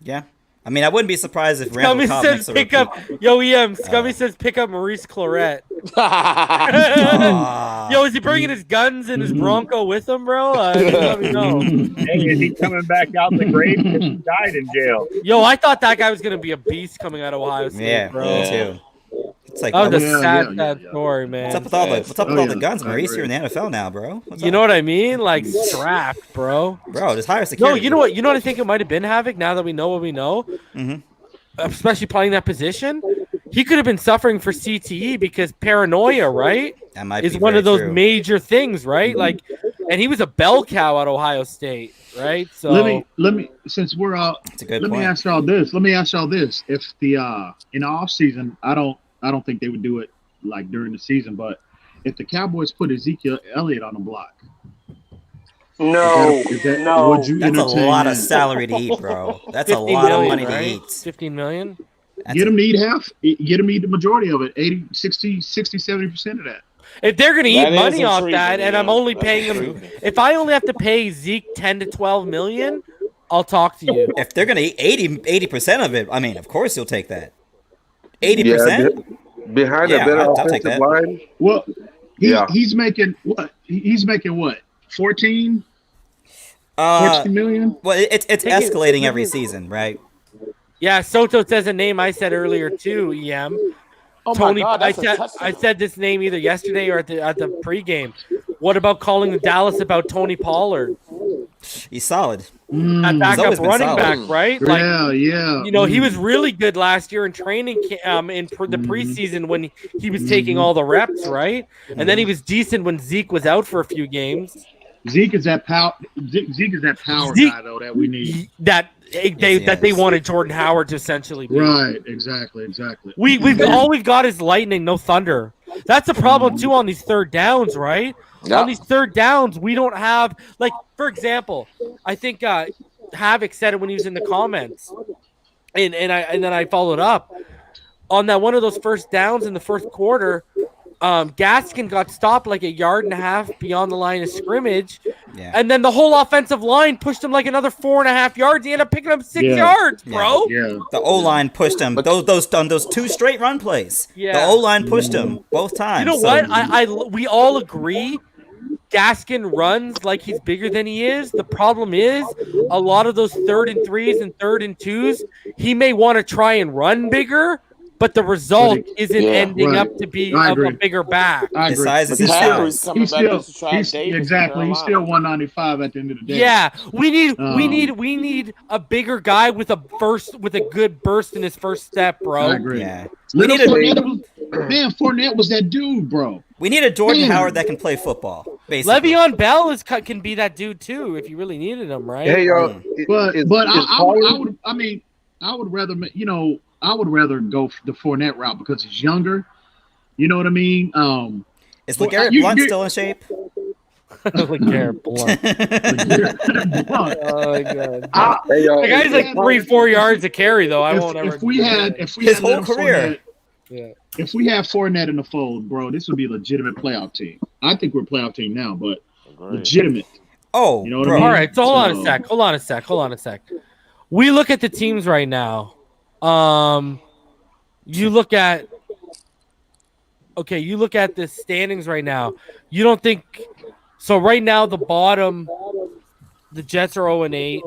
Yeah. I mean, I wouldn't be surprised if Randall Cobb says makes a pick repeat. up. Yo, Scummy says pick up Maurice Claret. Yo, is he bringing his guns and his Bronco with him, bro? Let me know. Hey, is he coming back out the grave because he died in jail? Yo, I thought that guy was gonna be a beast coming out of Ohio State, bro. Me too. It's like that was a sad story, man. What's up with all the guns, Maurice? You're in the NFL now, bro. You know what I mean? Like strapped, bro. Bro, just hire security. No, you know what? You know what I think it might have been, Havoc. Now that we know what we know, especially playing that position, he could have been suffering for CTE because paranoia, right? That might is be one of very those true. major things, right? Like, and he was a bell cow at Ohio State, right? So let me since we're out, let me ask y'all this. If the in the off season, I don't think they would do it like during the season, but if the Cowboys put Ezekiel Elliott on the block, No, would you that's a entertain lot that? of salary to eat, bro. That's a lot of money to eat. 15 million. Get him to eat half. Get him to eat the majority of it. 80, 60, 70% of that. if they're going to That eat is money off intriguing, that, and yeah. I'm only That's paying him, intriguing. if I only have to pay Zeke 10 to 12 million, I'll talk to you. If they're gonna eat 80% of it, I mean, of course you'll take that. 80%. Behind Yeah, a better I'll take offensive that. line. Well, Yeah. he's making what? He's making what? 14 million? Well, it's Take it- escalating every season, right? Yeah, Soto says a name I said earlier too, EM. Oh my Tony, God, that's a I touchdown. said this name either yesterday or at the pregame. What about calling Dallas about Tony Pollard? He's solid. That He's backup always been running solid. back, right? Like, yeah. you know, he was really good last year in training the preseason when he was taking all the reps, right? And then he was decent when Zeke was out for a few games. Zeke is that power. Zeke is that power guy though that we need. That they wanted Jordan Howard to essentially be. Right. Exactly. We've all we've got is lightning, no thunder. That's the problem too on these third downs, right? Yeah. On these third downs, we don't have, like, for example, I think Havoc said it when he was in the comments, and then I followed up on that one of those first downs in the first quarter. Gaskin got stopped like 1.5 yards beyond the line of scrimmage, and then the whole offensive line pushed him like another 4.5 yards. He ended up picking up 6 yards, bro. Yeah. The O line pushed him. Those two straight run plays. Yeah. The O line pushed him both times. You know what? We all agree. Gaskin runs like he's bigger than he is. The problem is a lot of those 3rd and 3s and 3rd and 2s, he may want to try and run bigger, but the result isn't ending up to be I of agree. a bigger back. I His agree. size is He's his still, size. Coming he's back still, just to try he's, Davis in exactly. He's still 195 at the end of the day. Yeah, we need a bigger guy with a good burst in his first step, bro. I agree. Yeah. We need Fournette was that dude, bro. We need a Jordan Man. Howard that can play football. Basically. Le'Veon Bell can be that dude too if you really needed him, right? Hey, y'all. But is I Pollard- would rather go the Fournette route because he's younger. You know what I mean? Is LeGarrette Blunt still in shape? LeGarrette Blunt. Oh my god. Hey, y'all. The guy's like 3-4 yards a carry though. I won't ever. If we had His whole career. Yeah. If we have Fournette in the fold, bro, this would be a legitimate playoff team. I think we're a playoff team now, but legitimate. Oh, You know what bro. I mean? All right, so hold on So- a sec. We look at the teams right now. You look at the standings right now. You don't think so? Right now, the bottom, the Jets are 0-8,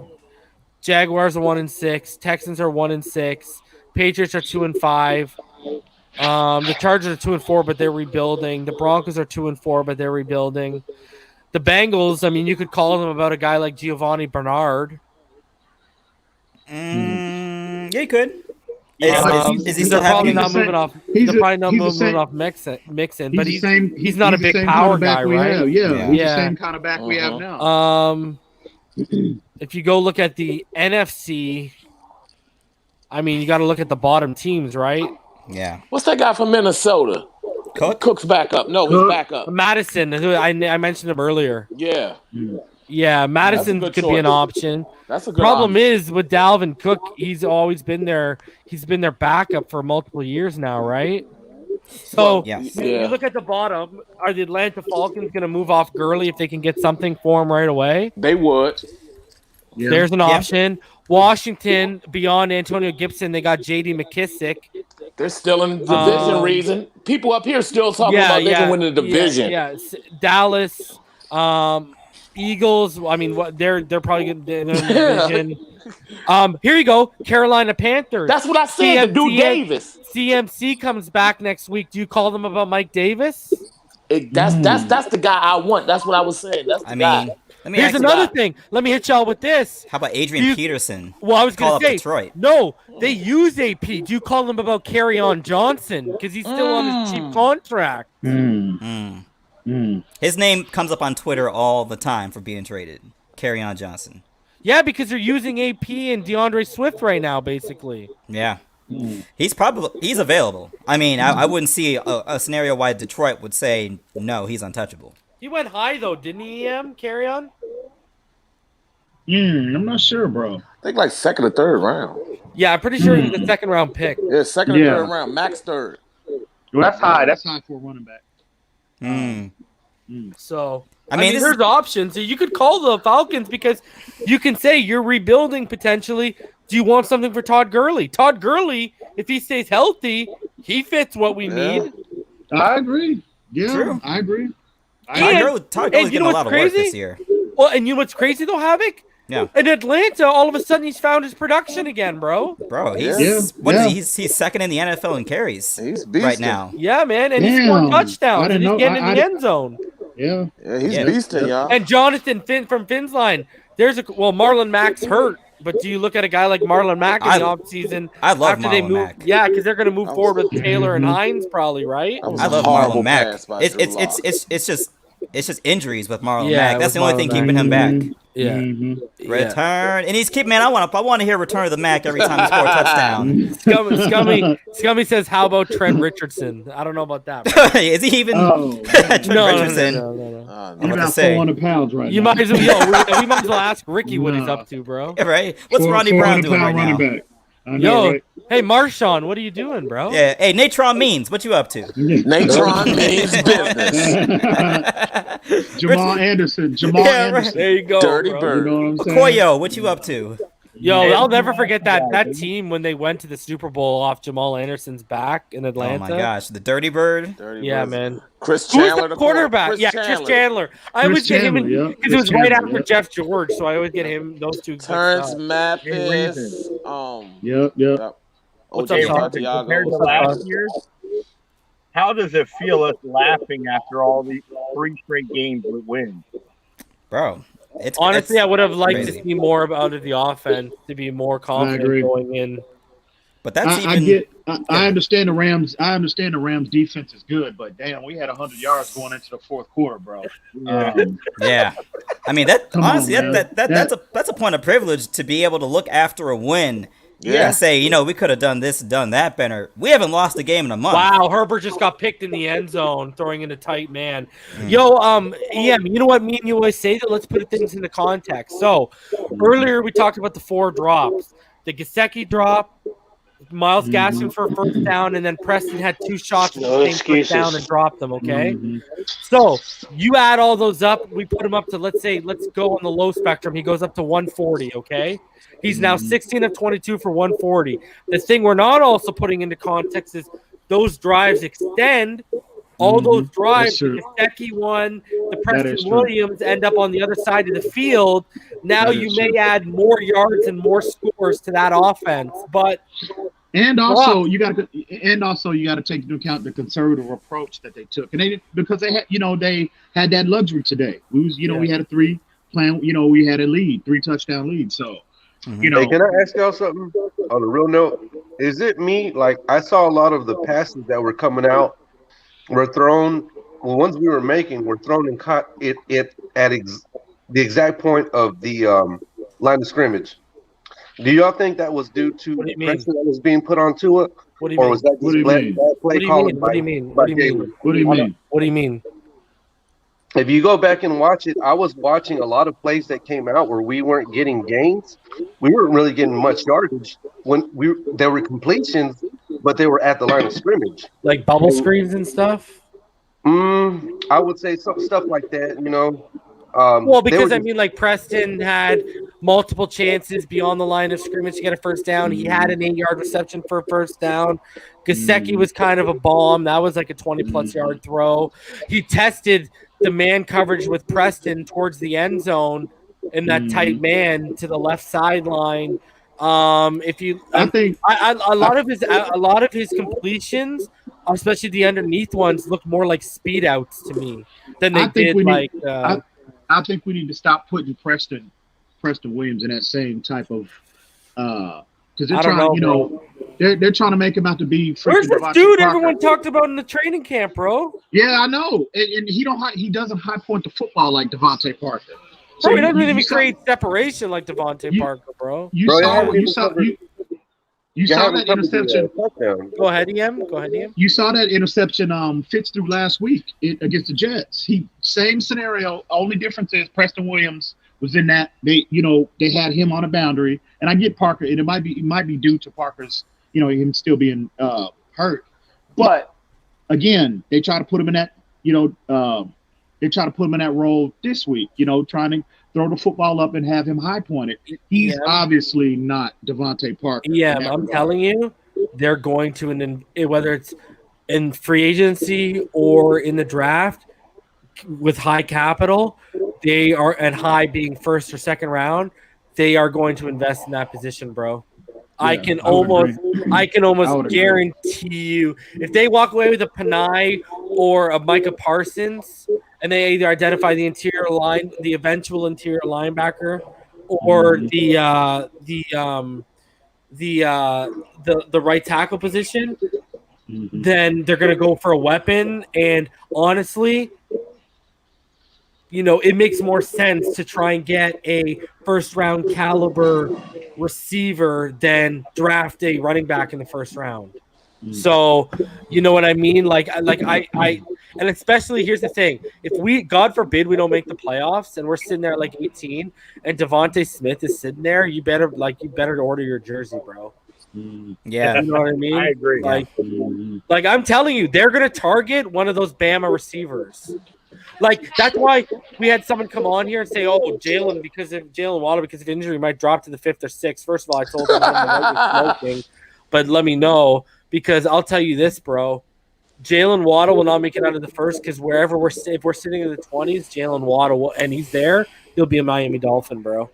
Jaguars are 1-6, Texans are 1-6, Patriots are 2-5. The Chargers are 2-4, but they're rebuilding. The Broncos are 2-4, but they're rebuilding. The Bengals, I mean, you could call them about a guy like Giovanni Bernard. Yeah, you could. Is he still probably not moving off? They're probably not moving off Mixon, but he's not a big power guy, right? Yeah, he's the same kind of back we have now. If you go look at the NFC, I mean, you got to look at the bottom teams, right? Yeah. What's that guy from Minnesota? Cook's back up. No, he's back up. Madison, who I mentioned him earlier. Yeah. Yeah, Madison could be an option. That's a good problem option. is with Dalvin Cook, he's always been there. He's been their backup for multiple years now, right? So you look at the bottom. Are the Atlanta Falcons going to move off Gurley if they can get something for him right away? They would. Yeah. There's an option. Washington, beyond Antonio Gibson, they got J.D. McKissick. They're still in division reason. People up here still talking about they can win the division. Yeah. Dallas, Eagles. I mean, they're probably in the division. Here you go, Carolina Panthers. That's what I said. The dude Davis. CMC comes back next week. Do you call them about Mike Davis? That's the guy I want. That's what I was saying. That's the guy. Here's another thing. Let me hit y'all with this. How about Adrian Peterson? Well, I was going to say, Detroit. No, they use AP. Do you call them about Kerryon Johnson? Because he's still on his cheap contract. His name comes up on Twitter all the time for being traded. Kerryon Johnson. Yeah, because they're using AP and DeAndre Swift right now, basically. Yeah. He's available. I mean, I wouldn't see a scenario why Detroit would say, no, he's untouchable. He went high, though, didn't he, Kerryon? I'm not sure, bro. I think like second or third round. Yeah, I'm pretty sure he's the second round pick. Yeah, second or third round. Max third. Well, that's high. That's high for a running back. So, I mean there's options. You could call the Falcons because you can say you're rebuilding potentially. Do you want something for Todd Gurley? Todd Gurley, if he stays healthy, he fits what we need. I agree. Yeah, True. I agree. Todd Gurley's getting a lot of work this year. Well, and you know what's crazy though, Havoc? Yeah. In Atlanta, all of a sudden he's found his production again, bro. Bro, he's second in the NFL in carries right now. Yeah, man, and he's scoring touchdowns. And he's getting in the end zone. Yeah, he's beasting, y'all. And Jonathan Finn from Finn's line. Marlon Mack's hurt, but do you look at a guy like Marlon Mack in the offseason? I love Marlon Mack. Yeah, because they're going to move forward with Taylor and Hines, probably, right? I love Marlon Mack. It's just injuries with Marlon Mack. That's the only thing keeping him back. Yeah. Return. And he's I want to hear return of the Mac every time he scores a touchdown. Scummy says, how about Trent Richardson? I don't know about that. Is he even Trent Richardson? No. You're about 400 pounds right now. You might as well, we might as well ask Ricky what he's up to, bro. Yeah, right? What's Ronnie Brown doing right now? Back. Hey, Marshawn, what are you doing, bro? Yeah, hey, Natron Means, what you up to? Natron Means business. Jamal Anderson. Right. There you go, Dirty bro. Bird. You know what I'm saying? Okoye, what you up to? Yo, I'll never forget that team when they went to the Super Bowl off Jamal Anderson's back in Atlanta. Oh my gosh, the Dirty Bird. Man. Chris Who's Chandler, the quarterback? Chris Chandler. I always get him because it was right after Jeff George, so I always get him those two. Terrence Mathis. Yep. What's up, compared to last year? How does it feel us laughing after all these 3 straight games with wins? Bro, honestly, I would have liked to see more out of the offense to be more confident going in. But that's I understand the Rams. I understand the Rams defense is good, but damn, we had 100 yards going into the fourth quarter, bro. Yeah. I mean, honestly, that's a point of privilege to be able to look after a win. Yeah, and say, we could have done this, done that better. We haven't lost a game in a month. Wow, Herbert just got picked in the end zone, throwing in a tight man. Yo, EM, you know what me and you always say? That let's put things into context. So, earlier we talked about the 4 drops. The Gesicki drop, Miles Gaskin for a first down, and then Preston had 2 shots at the same first down and dropped them, okay? So you add all those up, we put him up to, let's go on the low spectrum. He goes up to 140, okay? He's now 16 of 22 for 140. The thing we're not also putting into context is those drives extend. All those drives, the Gesicki one, the Preston Williams end up on the other side of the field. Now you may add more yards and more scores to that offense, but and also you got to take into account the conservative approach that they took, and because they had that luxury today. We had a 3 plan. We had a lead, 3 touchdown lead. So Hey, can I ask y'all something on a real note? Is it me? Like I saw a lot of the passes that were coming out were thrown. Well, ones we were making were thrown and caught it at the exact point of the line of scrimmage. Do y'all think that was due to the pressure that was being put on Tua? What do you or mean? was that just bad play calling? What do you mean? What do you mean? If you go back and watch it, I was watching a lot of plays that came out where we weren't getting gains. We weren't really getting much yardage when there were completions, but they were at the line of scrimmage. Like bubble screens and stuff? I would say some stuff like that, Well, because like Preston had multiple chances beyond the line of scrimmage to get a first down. He had an 8-yard reception for a first down. Gesicki was kind of a bomb. That was like a 20-plus yard throw. He tested the man coverage with Preston towards the end zone in that tight man to the left sideline. I think a lot of his completions, especially the underneath ones, look more like speed outs to me than they did like. I think we need to stop putting Preston Williams in that same type of because they're trying, they're trying to make him out to be. Where's this dude everyone talked about in the training camp, bro? Yeah, I know, and he doesn't high point the football like Devontae Parker. So he doesn't even create separation like Devontae Parker, bro. You saw that interception. Go ahead, EM. You saw that interception Fitz threw last week against the Jets. Same scenario. Only difference is Preston Williams was in that. They had him on a boundary, and I get Parker, and it might be due to Parker's him still being hurt. But again, they try to put him in that they try to put him in that role this week. Trying to throw the football up and have him high pointed. He's obviously not Devontae Parker. Yeah, I'm telling you, they're going to, whether it's in free agency or in the draft with high capital, they are at high being first or second round. They are going to invest in that position, bro. Yeah, I can almost guarantee you if they walk away with a Panay or a Micah Parsons and they either identify the eventual interior linebacker or the right tackle position, then they're going to go for a weapon. And honestly, it makes more sense to try and get a first-round caliber receiver than draft a running back in the first round. So, you know what I mean? And especially here's the thing: if we, God forbid, we don't make the playoffs and we're sitting there like 18, and Devontae Smith is sitting there, you better order your jersey, bro. Yeah, you know what I mean. I agree. Like I'm telling you, they're gonna target one of those Bama receivers. Like that's why we had someone come on here and say, "Oh, Jalen Waddle, because of injury, might drop to the 5th or 6th." First of all, I told him I was smoking, but let me know because I'll tell you this, bro. Jalen Waddle will not make it out of the first because if we're sitting in the 20s, Jalen Waddle and he's there, he'll be a Miami Dolphin, bro.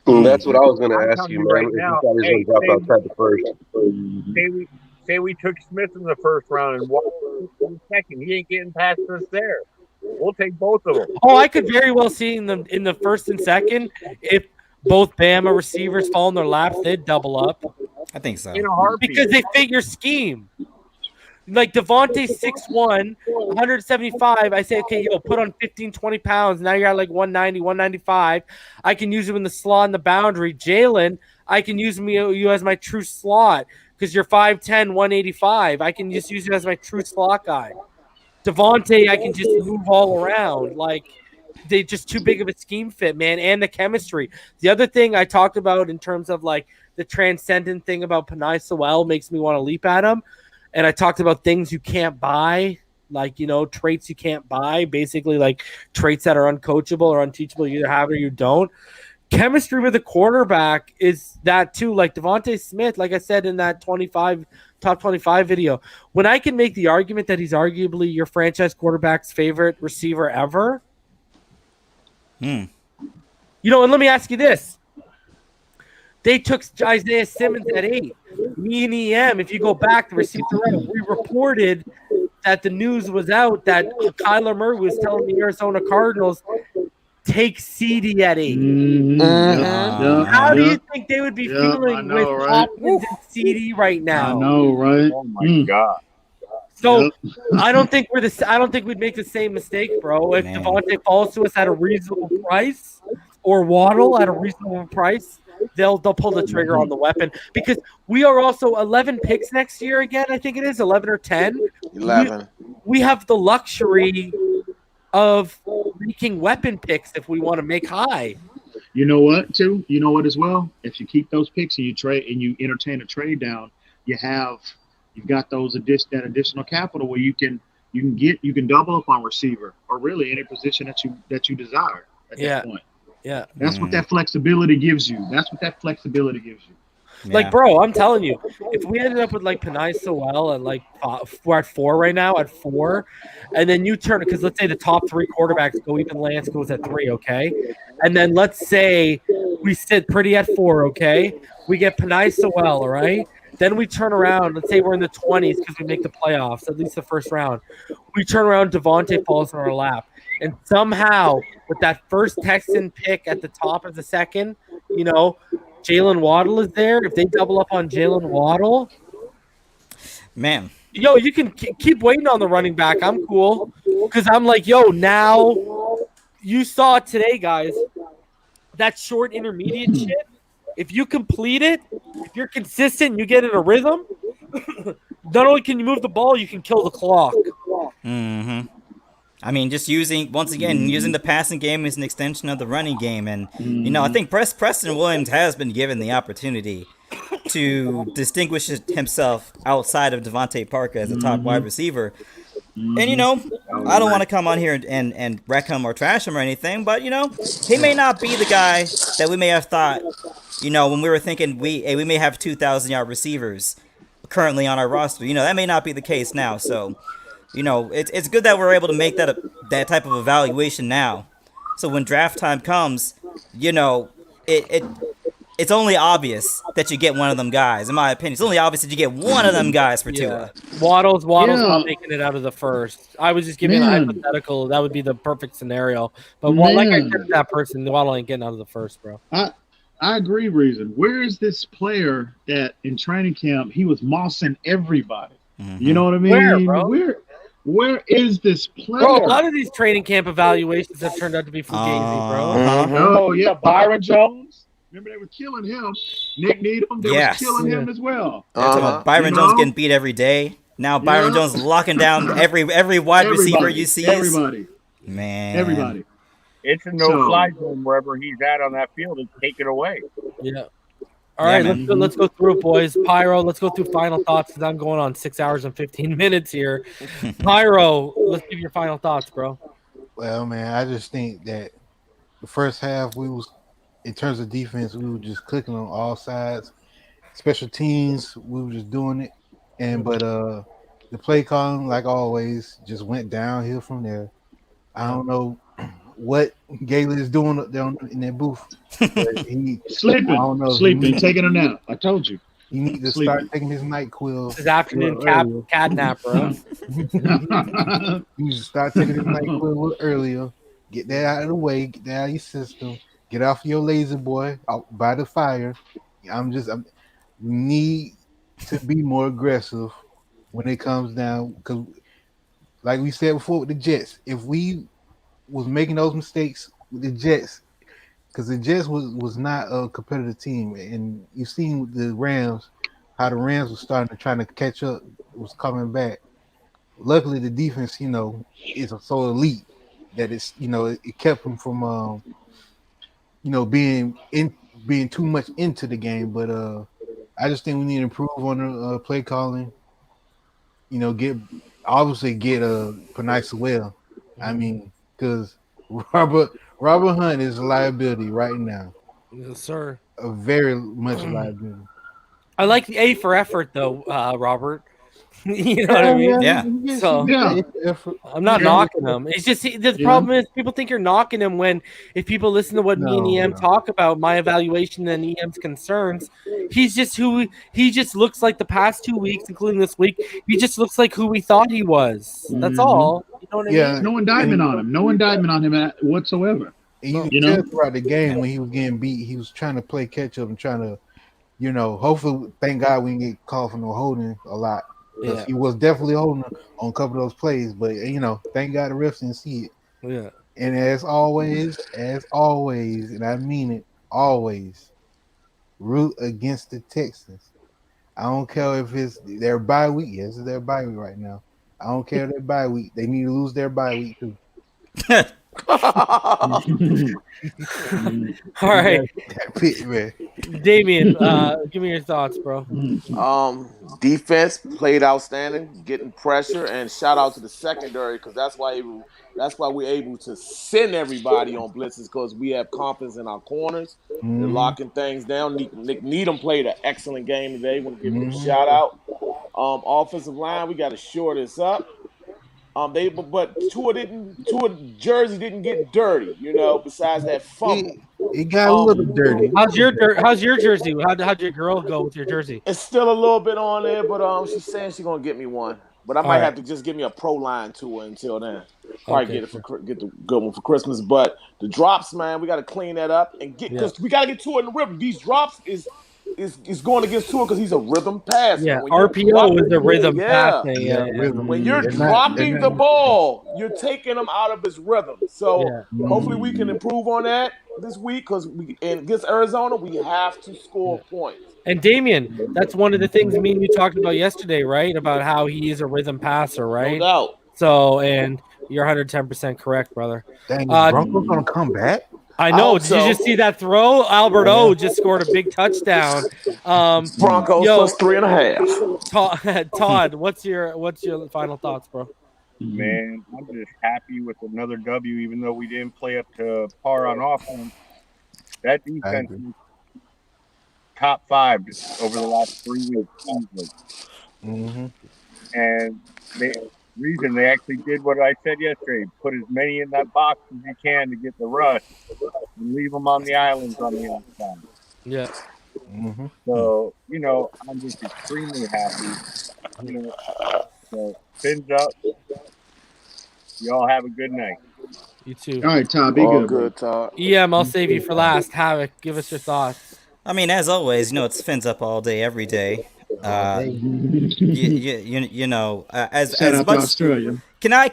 That's what I was going to ask you, man. Right now, He's going to drop outside the first. Say we took Smith in the first round and Waddle in the second. He ain't getting past us there. We'll take both of them. Oh, I could very well see in the first and second if both Bama receivers fall in their laps, they'd double up. I think so. In a heartbeat. Because they fit your scheme. Like Devontae 6'1", 175. I say, okay, put on 15, 20 pounds. Now you're at like 190, 195. I can use him in the slot and the boundary. Jalen, I can use you as my true slot because you're 5'10", 185. I can just use you as my true slot guy. Devontae, I can just move all around. Like, they just too big of a scheme fit, man, and the chemistry. The other thing I talked about in terms of like the transcendent thing about Panay Sewell makes me want to leap at him. And I talked about things you can't buy, like, traits you can't buy, basically like traits that are uncoachable or unteachable. You either have it or you don't. Chemistry with a quarterback is that too. Like Devontae Smith, like I said in that top 25 video, when I can make the argument that he's arguably your franchise quarterback's favorite receiver ever. And let me ask you this. They took Isaiah Simmons at 8. Me and EM, if you go back, the receipts are right. We reported that the news was out that Kyler Murray was telling the Arizona Cardinals, take CD at 8. How do you think they would be feeling with Hopkins and CD right now? I know, right? Oh my God. So I don't think we'd make the same mistake, bro. If Devontae falls to us at a reasonable price, or Waddle at a reasonable price, they'll pull the trigger on the weapon, because we are also 11 picks next year again. I think it is 11 or 10. 11. We have the luxury of making weapon picks if we want to make high. You know what, too? You know what as well? If you keep those picks and you trade and you entertain a trade down, you've got that additional capital where you can double up on receiver or really any position that you desire at that point. Yeah. That's what that flexibility gives you. Like, bro, I'm telling you, if we ended up with like Panay Sewell and like we're at 4 right now, and then you turn it, because let's say the top 3 quarterbacks go, even Lance goes at 3, okay? And then let's say we sit pretty at 4, okay? We get Panay Sewell, all right? Then we turn around, let's say we're in the 20s because we make the playoffs, at least the first round. We turn around, Devontae falls in our lap. And somehow, with that first Texan pick at the top of the second, Jalen Waddle is there. If they double up on Jalen Waddle, man, you can keep waiting on the running back. I'm cool, because I'm like, now you saw it today, guys. That short intermediate shit. If you complete it, if you're consistent, and you get in a rhythm. Not only can you move the ball, you can kill the clock. I mean, just using the passing game as an extension of the running game. And, I think Preston Williams has been given the opportunity to distinguish himself outside of Devontae Parker as a top wide receiver. And, I don't want to come on here and wreck him or trash him or anything, but, he may not be the guy that we may have thought, when we were thinking we may have 2,000-yard receivers currently on our roster. That may not be the case now, so... it's good that we're able to make that type of evaluation now. So when draft time comes, it's only obvious that you get one of them guys. In my opinion, it's only obvious that you get one of them guys for Tua. Waddle's not making it out of the first. I was just giving a hypothetical. That would be the perfect scenario. But like I said, that person, Waddle ain't getting out of the first, bro. I agree, Reason. Where is this player that in training camp he was mossing everybody? You know what I mean? Where, bro? Where is this player? Bro, a lot of these training camp evaluations have turned out to be fugazi, bro. Oh, yeah, Byron Jones. Remember, they were killing him. Nick Needham, they were killing him as well. Byron Jones getting beat every day. Now Byron Jones locking down every wide receiver you see. Everybody. Man. Everybody. It's a no-fly zone wherever he's at on that field and take it away. Yeah. All right, let's go through it, boys. Pyro, let's go through final thoughts, because I'm going on 6 hours and 15 minutes here. Pyro, let's give your final thoughts, bro. Well, man, I just think that the first half in terms of defense, we were just clicking on all sides. Special teams, we were just doing it. But the play calling, like always, just went downhill from there. I don't know what Galen is doing up there in that booth. Sleeping, taking a nap. I told you. He needs to start taking his NyQuil. His afternoon cat nap, bro. He needs to start taking his NyQuil a little earlier. Get that out of the way. Get that out of your system. Get off your lazy boy out by the fire. We need to be more aggressive when it comes down, because, like we said before with the Jets, if we was making those mistakes with the Jets, because the Jets was not a competitive team, and you've seen with the Rams how the Rams were starting to try to catch up, was coming back. Luckily, the defense, is so elite that it's it kept him from being too much into the game. But I just think we need to improve on the play calling. Get Panay well. I mean, because Robert Hunt is a liability right now. Yes, sir. A very much a liability. I like the A for effort, though, Robert. You know what I mean? Yeah. So I'm not knocking him. It's just the problem is people think you're knocking him when if people listen to what me and EM talk about, my evaluation and EM's concerns, he's just he just looks like the past 2 weeks, including this week. He just looks like who we thought he was. That's all. You know what I mean? No indictment on him. No indictment on him whatsoever. And you know, throughout the game when he was getting beat, he was trying to play catch up and trying to, hopefully, thank God we didn't get called for no holding a lot. Because he was definitely holding on a couple of those plays, but thank God the refs didn't see it. Yeah. And as always, and I mean it, always root against the Texans. I don't care if it's their bye week. Yes, it's their bye week right now. I don't care their bye week. They need to lose their bye week too. All right, Damien, give me your thoughts, bro. Defense played outstanding, getting pressure, and shout out to the secondary because that's why we're able to send everybody on blitzes because we have confidence in our corners. They're locking things down. Nick Needham played an excellent game today. Want to give him a shout out. Offensive line, we got to shore this up. But Tua jersey didn't get dirty, besides that fumble. It got a little dirty. How's your jersey? How'd your girl go with your jersey? It's still a little bit on there, but she's saying she's gonna get me one. But I might have to just give me a pro line Tua until then. Probably get the good one for Christmas. But the drops, man, we got to clean that up and because we got to get Tua in the rhythm. These drops is going against Tua because he's a rhythm passer. Yeah, RPO is a rhythm passing. Yeah. When you're dropping the ball, you're taking him out of his rhythm. So hopefully we can improve on that this week because against Arizona, we have to score points. And Damien, that's one of the things me and you talked about yesterday, right? About how he is a rhythm passer, right? No doubt. So, and you're 110% correct, brother. Dang, Broncos gonna come back? I know. Did you just see that throw? Albert O just scored a big touchdown. Broncos plus 3.5. Todd, what's your final thoughts, bro? Man, I'm just happy with another W, even though we didn't play up to par on offense. That defense is top 5 over the last 3 weeks easily. And the reason they actually did what I said yesterday, put as many in that box as you can to get the rush and leave them on the islands on the outside. Yeah. So, I'm just extremely happy. So, fins up. Y'all have a good night. You too. All right, Todd, be good. Todd. EM, I'll save you for last. Havoc, give us your thoughts. I mean, as always, it's fins up all day, every day. As Shout out much to Australia. can I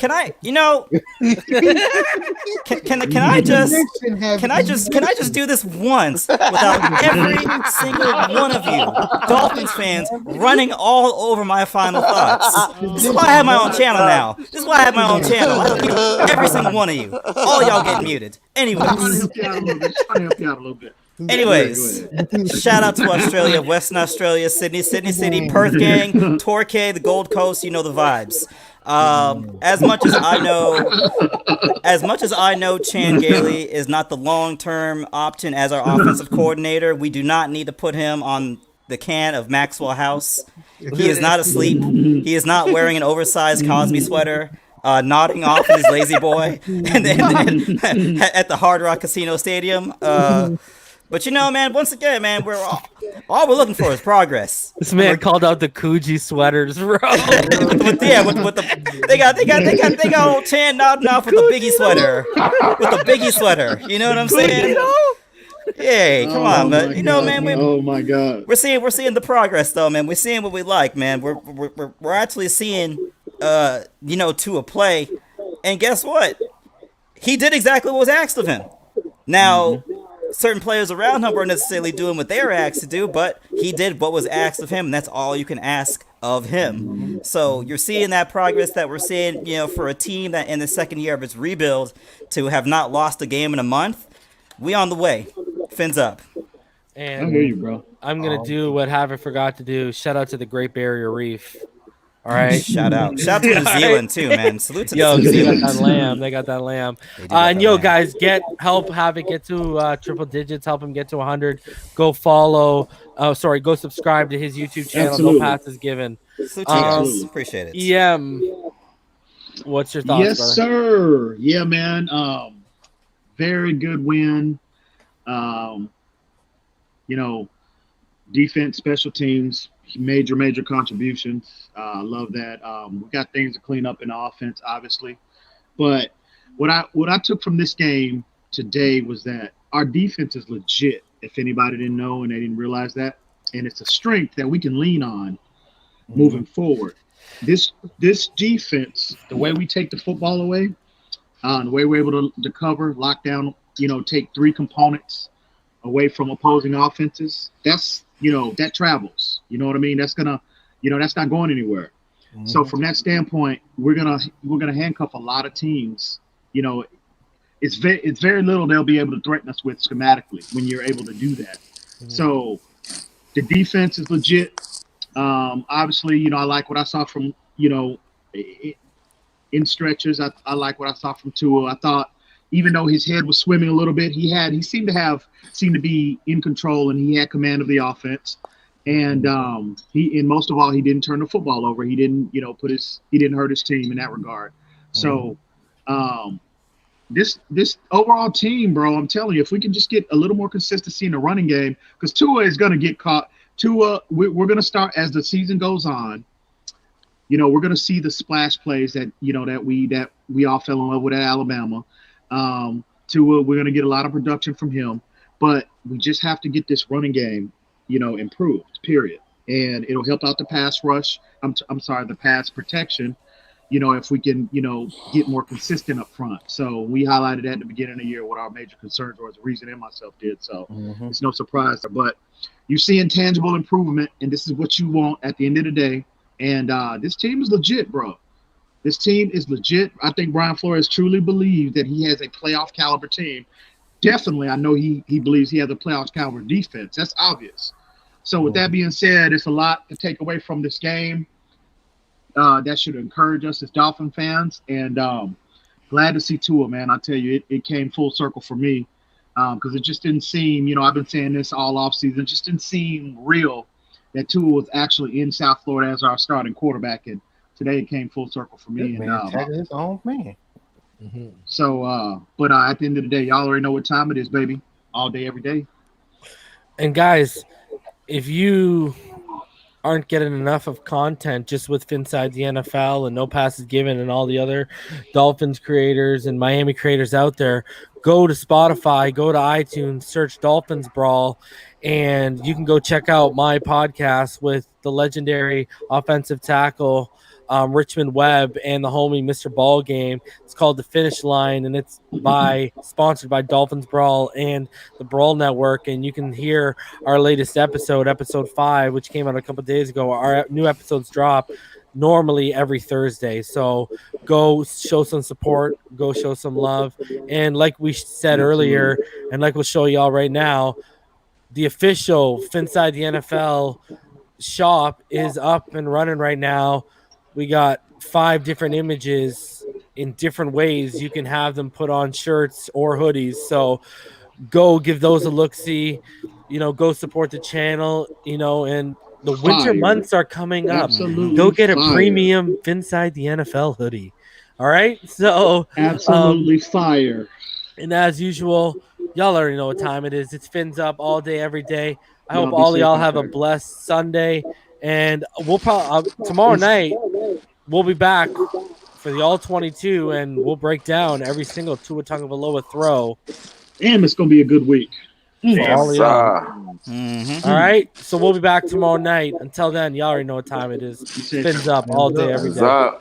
just do this once without every single one of you Dolphins fans running all over my final thoughts. This is why I have my own channel now. Every single one of you, all y'all get muted. Anyways, shout out to Australia, Western Australia, Sydney City, Perth gang, Torquay, the Gold Coast. The vibes. As much as I know, Chan Gailey is not the long-term option as our offensive coordinator. We do not need to put him on the can of Maxwell House. He is not asleep. He is not wearing an oversized Cosby sweater. Nodding off in his lazy boy and at the Hard Rock Casino Stadium. But man, once again, man, all we're looking for is progress. This man called out the Coogee sweaters, bro. They got old Chan nodding off with the Biggie sweater. You know what I'm saying? Hey, come on, man. Man. Oh my God. We're seeing the progress though, man. We're seeing what we like, man. We're actually seeing, Tua play, and guess what? He did exactly what was asked of him. Now. certain players around him weren't necessarily doing what they were asked to do, but he did what was asked of him, and that's all you can ask of him. So you're seeing that progress that we're seeing, for a team that in the second year of its rebuild to have not lost a game in a month. We on the way. Fins up. I hear you, bro. I'm gonna do what Havoc forgot to do. Shout out to the Great Barrier Reef. All right. Shout out to New Zealand too, man. Salute to Yo, New they Zealand. got that lamb. They got that lamb. got And that lamb. guys, help Havoc get to triple digits. Help him get to 100. Go follow. Go subscribe to his YouTube channel. Absolutely. No passes given. Salute to you guys. Appreciate it. EM, what's your thoughts, Yes, brother? sir. Yeah, man. Very good win. Defense, special teams, major contributions. I love that. We got things to clean up in the offense, obviously. But what I took from this game today was that our defense is legit, if anybody didn't know and they didn't realize that. And it's a strength that we can lean on moving forward. This defense, the way we take the football away, the way we're able to cover, lock down, take three components away from opposing offenses, that's, that travels. You know what I mean? That's gonna, that's not going anywhere. So from that standpoint, we're gonna handcuff a lot of teams. It's very little they'll be able to threaten us with schematically when you're able to do that. So the defense is legit. Obviously, I like what I saw from, in stretches. I like what I saw from Tua. I thought, even though his head was swimming a little bit, he seemed to be in control, and he had command of the offense. And most of all, he didn't turn the football over. He didn't, he didn't hurt his team in that regard. So this overall team, bro, I'm telling you, if we can just get a little more consistency in the running game, because Tua is going to get caught. Tua, we're going to start as the season goes on. We're going to see the splash plays that we all fell in love with at Alabama. Tua, we're going to get a lot of production from him, but we just have to get this running game, improved. Period. And it'll help out the pass rush. The pass protection. If we can, get more consistent up front. So we highlighted that at the beginning of the year what our major concerns were. The reason and myself did. So it's no surprise there. But you see intangible improvement, and this is what you want at the end of the day. And this team is legit, bro. This team is legit. I think Brian Flores truly believes that he has a playoff caliber team. Definitely, I know he believes he has a playoff caliber defense. That's obvious. So with that being said, it's a lot to take away from this game. That should encourage us as Dolphin fans. And glad to see Tua, man. I tell you, it came full circle for me because it just didn't seem, I've been saying this all offseason, it just didn't seem real that Tua was actually in South Florida as our starting quarterback. And today it came full circle for me. His own man. So, but at the end of the day, y'all already know what time it is, baby. All day, every day. And guys, if you aren't getting enough of content just with Inside the NFL and No Passes Given and all the other Dolphins creators and Miami creators out there, go to Spotify, go to iTunes, search Dolphins Brawl, and you can go check out my podcast with the legendary offensive tackle Richmond Webb and the homie Mr. Ball Game. It's called The Finish Line, and it's sponsored by Dolphins Brawl and the Brawl Network. And you can hear our latest episode 5, which came out a couple of days ago. Our new episodes drop normally every Thursday. So go show some support, go show some love. And like we said earlier, and like we'll show y'all right now, the official Finside the NFL shop is up and running right now. We got 5 different images in different ways. You can have them put on shirts or hoodies. So go give those a look-see. Go support the channel, and the winter months are coming up. Absolutely go get a fire. premium Inside the NFL hoodie. All right? So absolutely fire. And as usual, y'all already know what time it is. It's Fins Up all day, every day. I hope be all of safe y'all out have a there. blessed Sunday. And we'll probably tomorrow night we'll be back for the All 22, and we'll break down every single Tua Tagovailoa throw. And it's gonna be a good week. For all of y'all. Mm-hmm. All right, so we'll be back tomorrow night. Until then, y'all already know what time it is. Fins Up all day, every day.